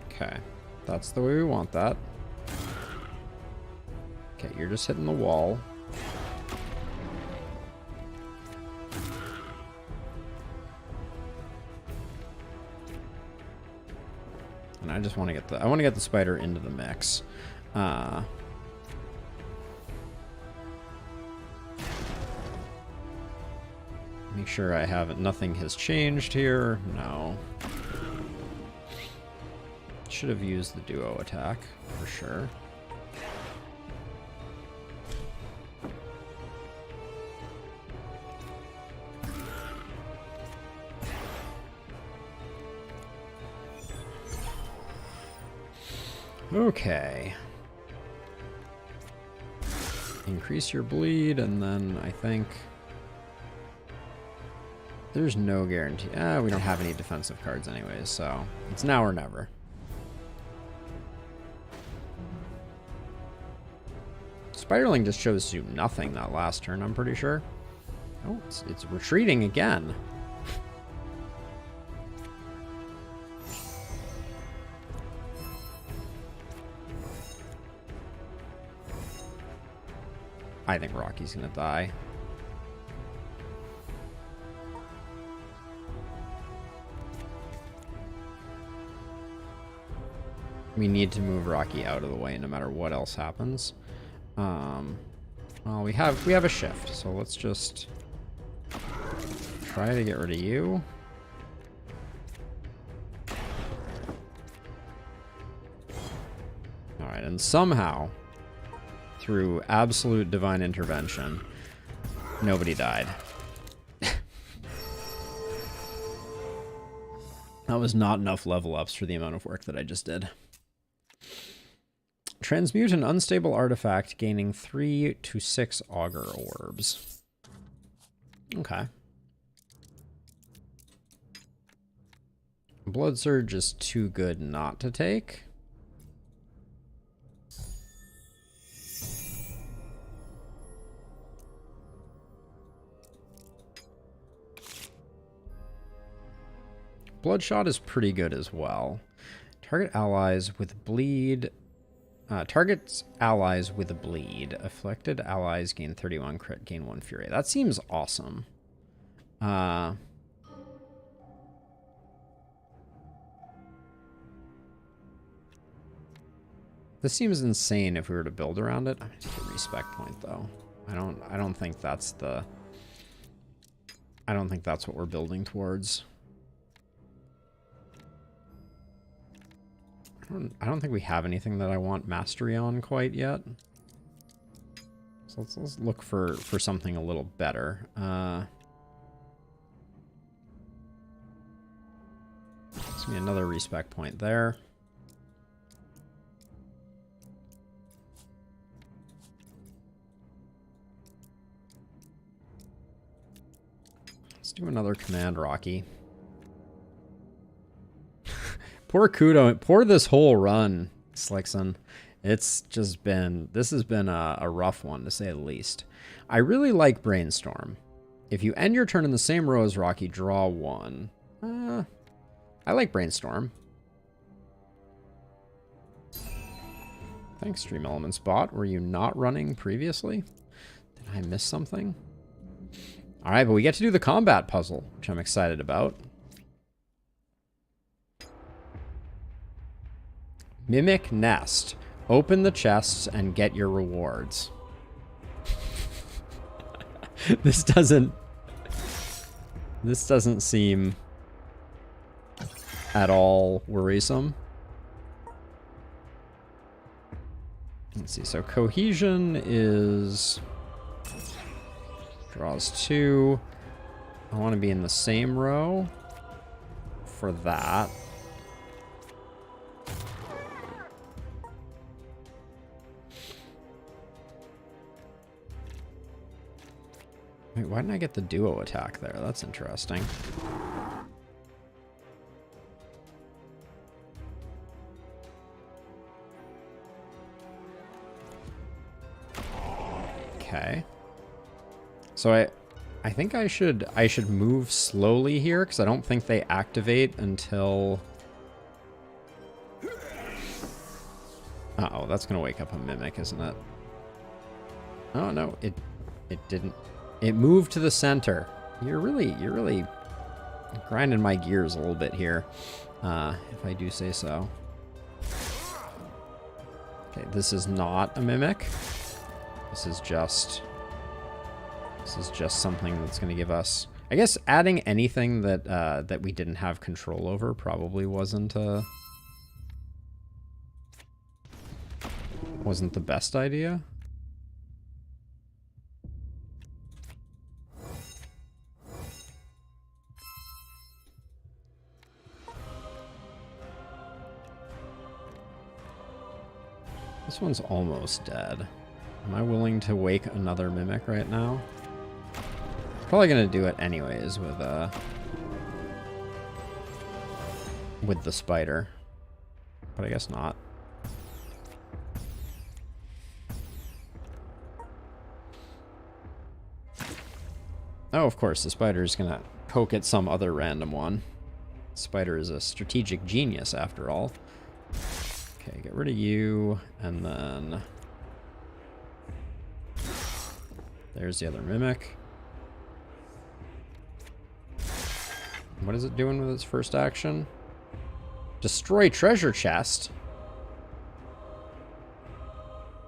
Okay, that's the way we want that. Okay, you're just hitting the wall. And I just want to get the spider into the mix. Make sure I haven't, nothing has changed here. No. Should have used the duo attack for sure. Okay. Increase your bleed, and then I think there's no guarantee. We don't have any defensive cards anyways, so it's now or never. Spiderling just chose to do nothing that last turn, I'm pretty sure. Oh, it's retreating again. I think Rocky's gonna die. We need to move Rocky out of the way no matter what else happens. Well, we have a shift, so let's just try to get rid of you. Alright, and somehow, through absolute divine intervention, nobody died. That was not enough level ups for the amount of work that I just did. Transmute an unstable artifact, gaining 3 to 6 augur orbs. Okay. Blood Surge is too good not to take. Bloodshot is pretty good as well. Target allies with bleed. Targets allies with a bleed. Afflicted allies gain 31 crit, gain 1 fury. That seems awesome. This seems insane if we were to build around it. I need a respec point though. I don't think that's the. I don't think that's what we're building towards. I don't think we have anything that I want mastery on quite yet. So let's look for something a little better. Let's give me another respec point there. Let's do another command, Rocky. Poor Kudo, poor this whole run, Slickson. It's just been, this has been a rough one to say the least. I really like Brainstorm. If you end your turn in the same row as Rocky, draw 1. I like Brainstorm. Thanks, Stream Elements bot. Were you not running previously? Did I miss something? All right, but we get to do the combat puzzle, which I'm excited about. Mimic Nest. Open the chests and get your rewards. This doesn't seem at all worrisome. Let's see. So cohesion is draws 2. I want to be in the same row for that. Wait, why didn't I get the duo attack there? That's interesting. Okay. So I think I should move slowly here because I don't think they activate until. Uh-oh, that's gonna wake up a mimic, isn't it? Oh no, it didn't. It moved to the center. You're really grinding my gears a little bit here, if I do say so. Okay, this is not a mimic. This is just something that's going to give us. I guess adding anything that that we didn't have control over probably wasn't the best idea. This one's almost dead. Am I willing to wake another mimic right now? Probably gonna do it anyways with the spider, but I guess not. Oh, of course, the spider is gonna poke at some other random one. Spider is a strategic genius, after all. Okay, get rid of you, and then There's the other Mimic. What is it doing with its first action? Destroy treasure chest.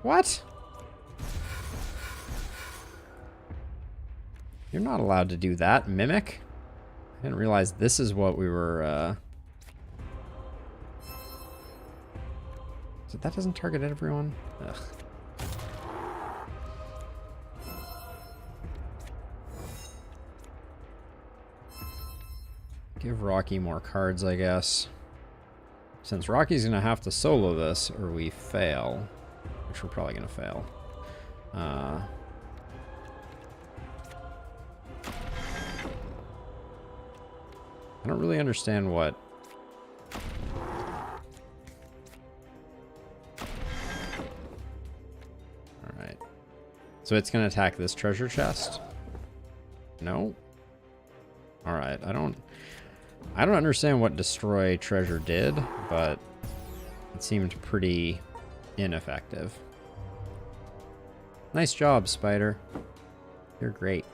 What? You're not allowed to do that, Mimic. I didn't realize this is what we were, So that doesn't target everyone? Ugh. Give Rocky more cards, I guess. Since Rocky's gonna have to solo this, or we fail. Which we're probably gonna fail. I don't really understand what... Alright. So it's gonna attack this treasure chest? No? Alright, I don't understand what destroy treasure did, but it seemed pretty ineffective. Nice job, Spider. You're great.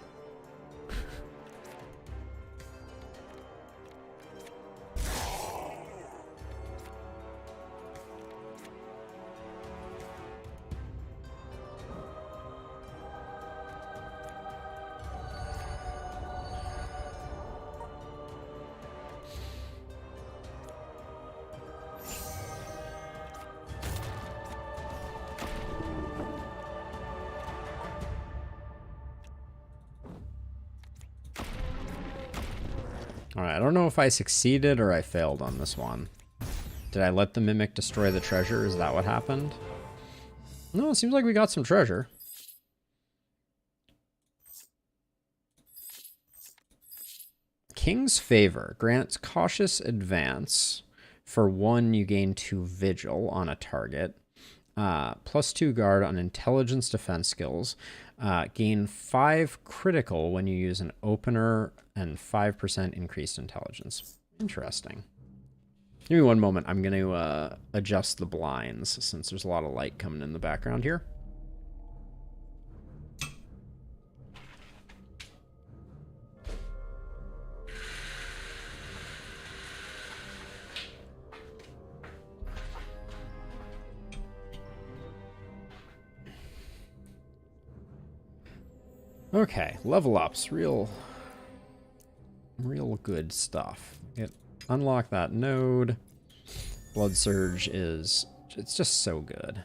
Alright, I don't know if I succeeded or I failed on this one. Did I let the Mimic destroy the treasure? Is that what happened? No, it seems like we got some treasure. King's Favor grants cautious advance. For 1, you gain 2 vigil on a target. +2 guard on intelligence defense skills. Gain 5 critical when you use an opener and 5% increased intelligence. Interesting. Give me one moment. I'm going to adjust the blinds since there's a lot of light coming in the background here. Okay, level ups, real good stuff. Unlock that node. Blood Surge it's just so good.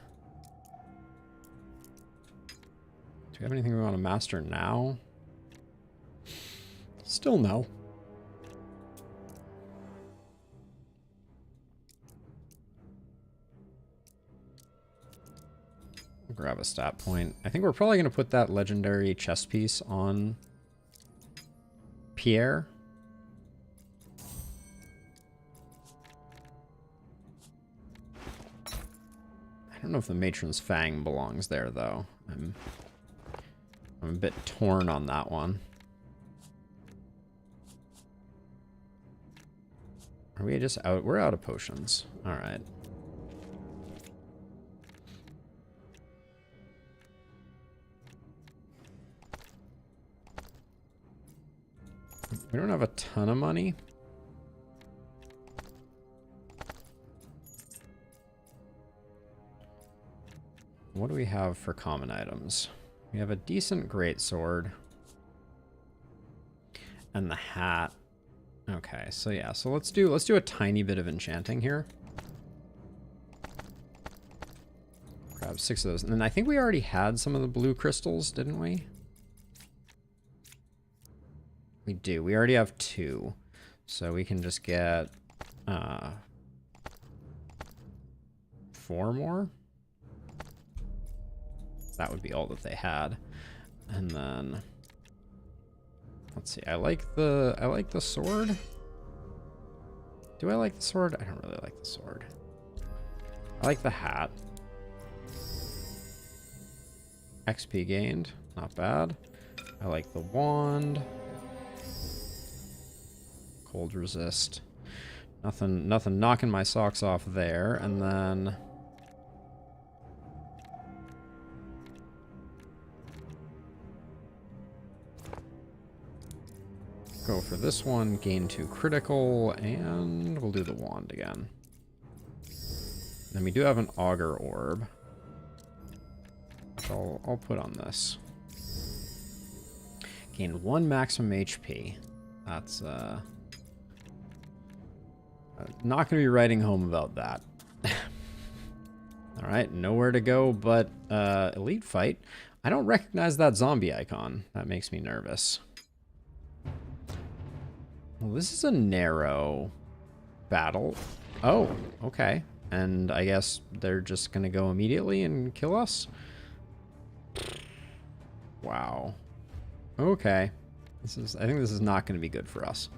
Do we have anything we want to master now? Still no. Grab a stat point. I think we're probably going to put that legendary chest piece on Pierre. I don't know if the Matron's Fang belongs there, though. I'm a bit torn on that one. Are we just out? We're out of potions. All right. We don't have a ton of money. What do we have for common items? We have a decent greatsword. And the hat. Okay, so yeah, so let's do a tiny bit of enchanting here. Grab 6 of those. And then I think we already had some of the blue crystals, didn't we? We do. We already have 2. So we can just get 4 more. That would be all that they had. And then let's see. I like the sword. Do I like the sword? I don't really like the sword. I like the hat. XP gained. Not bad. I like the wand. Cold resist. Nothing knocking my socks off there. And then Go for this one, gain 2 critical, and we'll do the wand again. Then we do have an auger orb, which I'll put on this. Gain 1 maximum HP. That's not going to be writing home about that. Alright, nowhere to go but elite fight. I don't recognize that zombie icon. That makes me nervous. Well, this is a narrow battle. Oh, okay. And I guess they're just going to go immediately and kill us? Wow. Okay. I think this is not going to be good for us.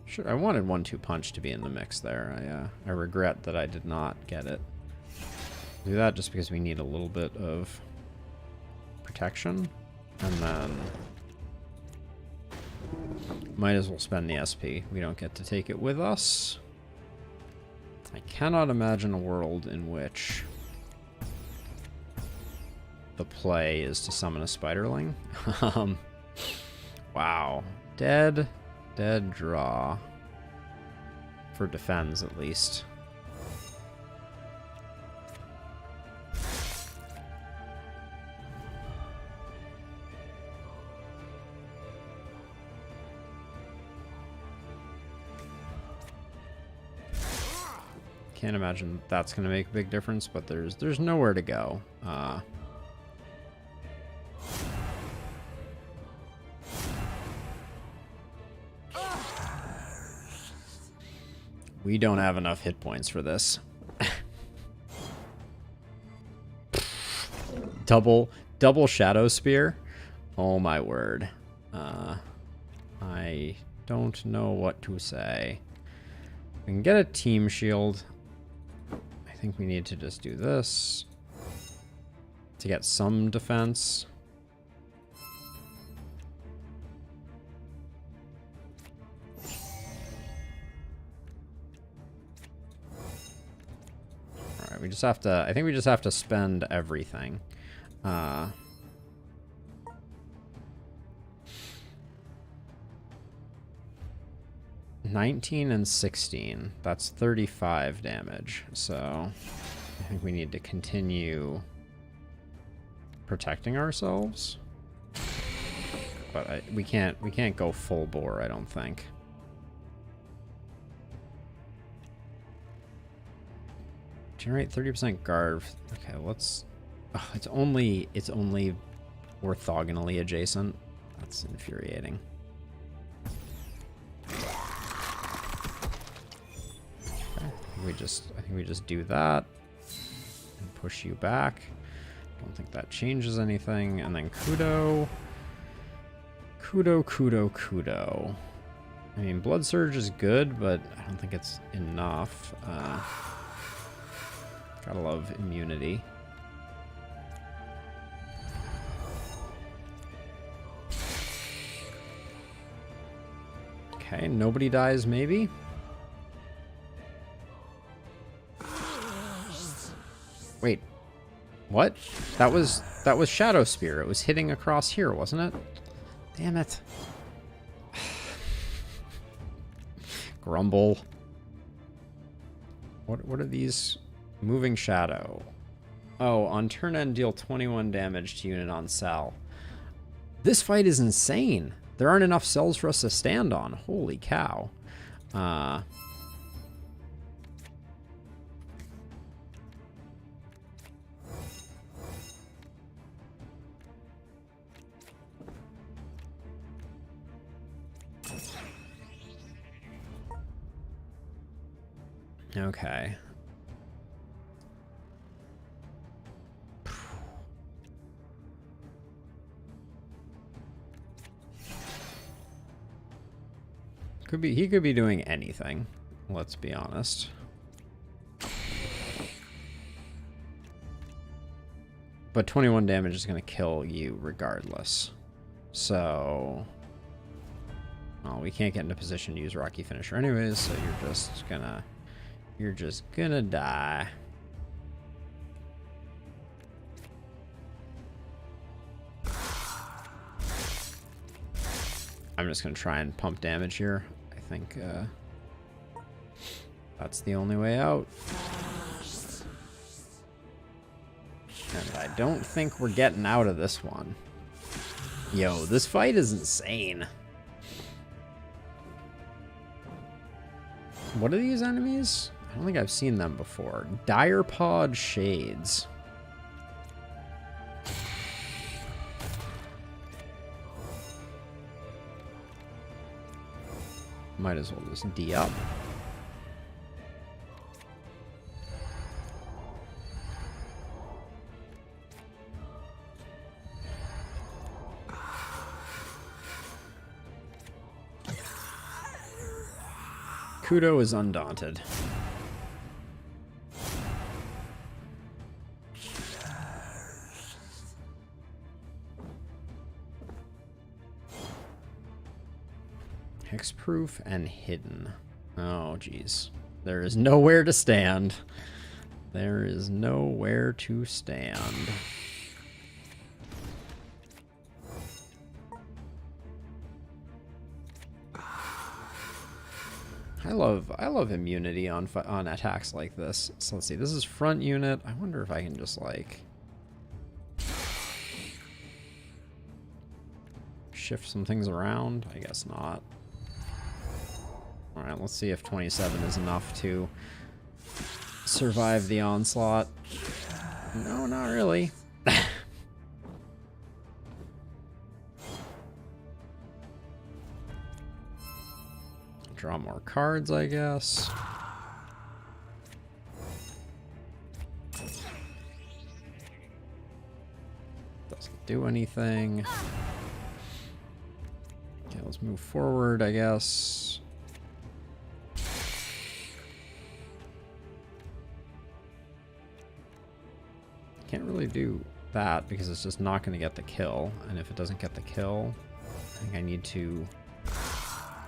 Sure, I wanted 1-2 punch to be in the mix there. I regret that I did not get it. Do that just because we need a little bit of protection, and then might as well spend the SP. We don't get to take it with us. I cannot imagine a world in which the play is to summon a spiderling. Wow. Dead draw. For defense, at least. Can't imagine that's going to make a big difference, but there's nowhere to go. We don't have enough hit points for this. double shadow spear. Oh my word. I don't know what to say. We can get a team shield. I think we need to just do this to get some defense. Alright, we just have to, I think we just have to spend everything. 19 and 16. That's 35 damage. So I think we need to continue protecting ourselves. But we can't go full bore, I don't think. Generate 30% guard. Okay, let's. Oh, it's only orthogonally adjacent. That's infuriating. I think we just do that and push you back. Don't think that changes anything. And then Kudo. I mean, Blood Surge is good, but I don't think it's enough. Gotta love immunity. Okay, nobody dies, maybe. Wait, what? That was Shadow Spear. It was hitting across here, wasn't it? Damn it. Grumble. What are these? Moving Shadow. Oh, on turn end, deal 21 damage to unit on cell. This fight is insane. There aren't enough cells for us to stand on. Holy cow. Okay. He could be doing anything, let's be honest. But 21 damage is going to kill you regardless. So Well, we can't get into position to use Rocky Finisher anyways, so you're just gonna die. I'm just gonna try and pump damage here. I think that's the only way out. And I don't think we're getting out of this one. Yo, this fight is insane. What are these enemies? I don't think I've seen them before. Direpod Shades. Might as well just D up. Kudo is undaunted. Hexproof and hidden. Oh, geez. There is nowhere to stand. There is nowhere to stand. I love immunity on attacks like this. So let's see. This is front unit. I wonder if I can just like shift some things around. I guess not. All right, let's see if 27 is enough to survive the onslaught. No, not really. Draw more cards, I guess. Doesn't do anything. Okay, let's move forward, I guess. Can't really do that because it's just not going to get the kill. And if it doesn't get the kill, I think I need to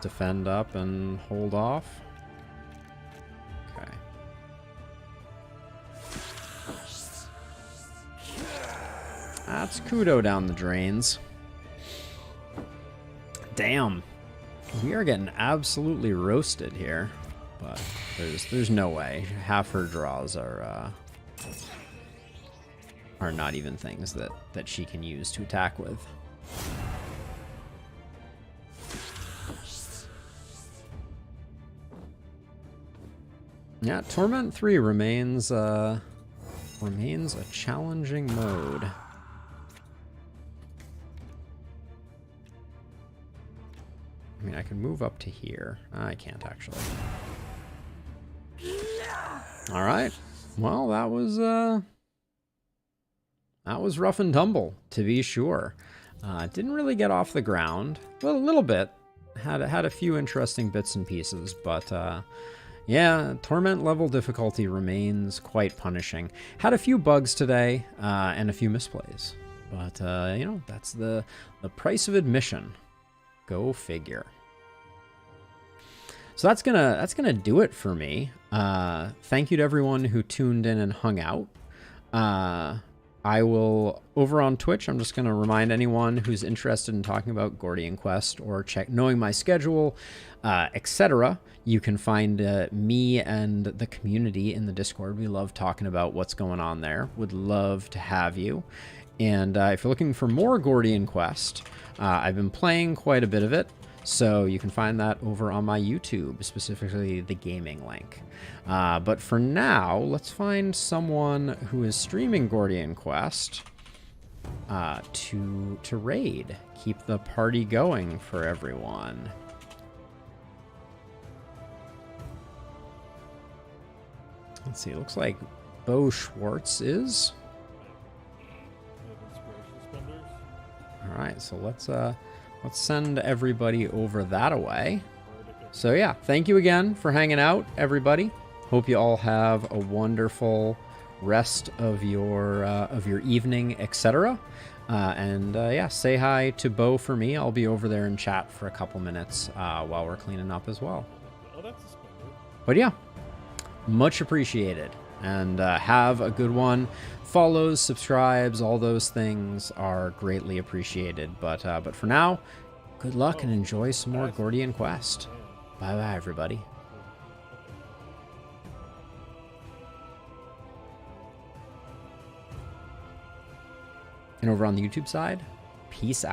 defend up and hold off. Okay. That's Kudo down the drains. Damn. We are getting absolutely roasted here. But there's no way. Half her draws are not even things that she can use to attack with. Yeah, Torment 3 remains a challenging mode. I mean, I can move up to here. I can't actually. All right. Well, that was rough and tumble, to be sure. Didn't really get off the ground. Well, a little bit. Had a few interesting bits and pieces, but yeah, Torment level difficulty remains quite punishing. Had a few bugs today, and a few misplays. But, you know, that's the price of admission. Go figure. So that's gonna do it for me. Thank you to everyone who tuned in and hung out. I will, over on Twitch, I'm just going to remind anyone who's interested in talking about Gordian Quest or knowing my schedule, etc. You can find me and the community in the Discord. We love talking about what's going on there. Would love to have you. And if you're looking for more Gordian Quest, I've been playing quite a bit of it. So you can find that over on my YouTube, specifically the gaming link. But for now, let's find someone who is streaming Gordian Quest to raid. Keep the party going for everyone. Let's see, it looks like Bo Schwartz is. All right, so let's send everybody over that away. So yeah, thank you again for hanging out, everybody. Hope you all have a wonderful rest of your evening, etc. Yeah, say hi to Bo for me. I'll be over there in chat for a couple minutes while we're cleaning up as well. Oh, that's a spender. But yeah, much appreciated. And have a good one. Follows, subscribes, all those things are greatly appreciated. But for now, good luck and enjoy some more Gordian Quest. Bye-bye, everybody. And over on the YouTube side, peace out.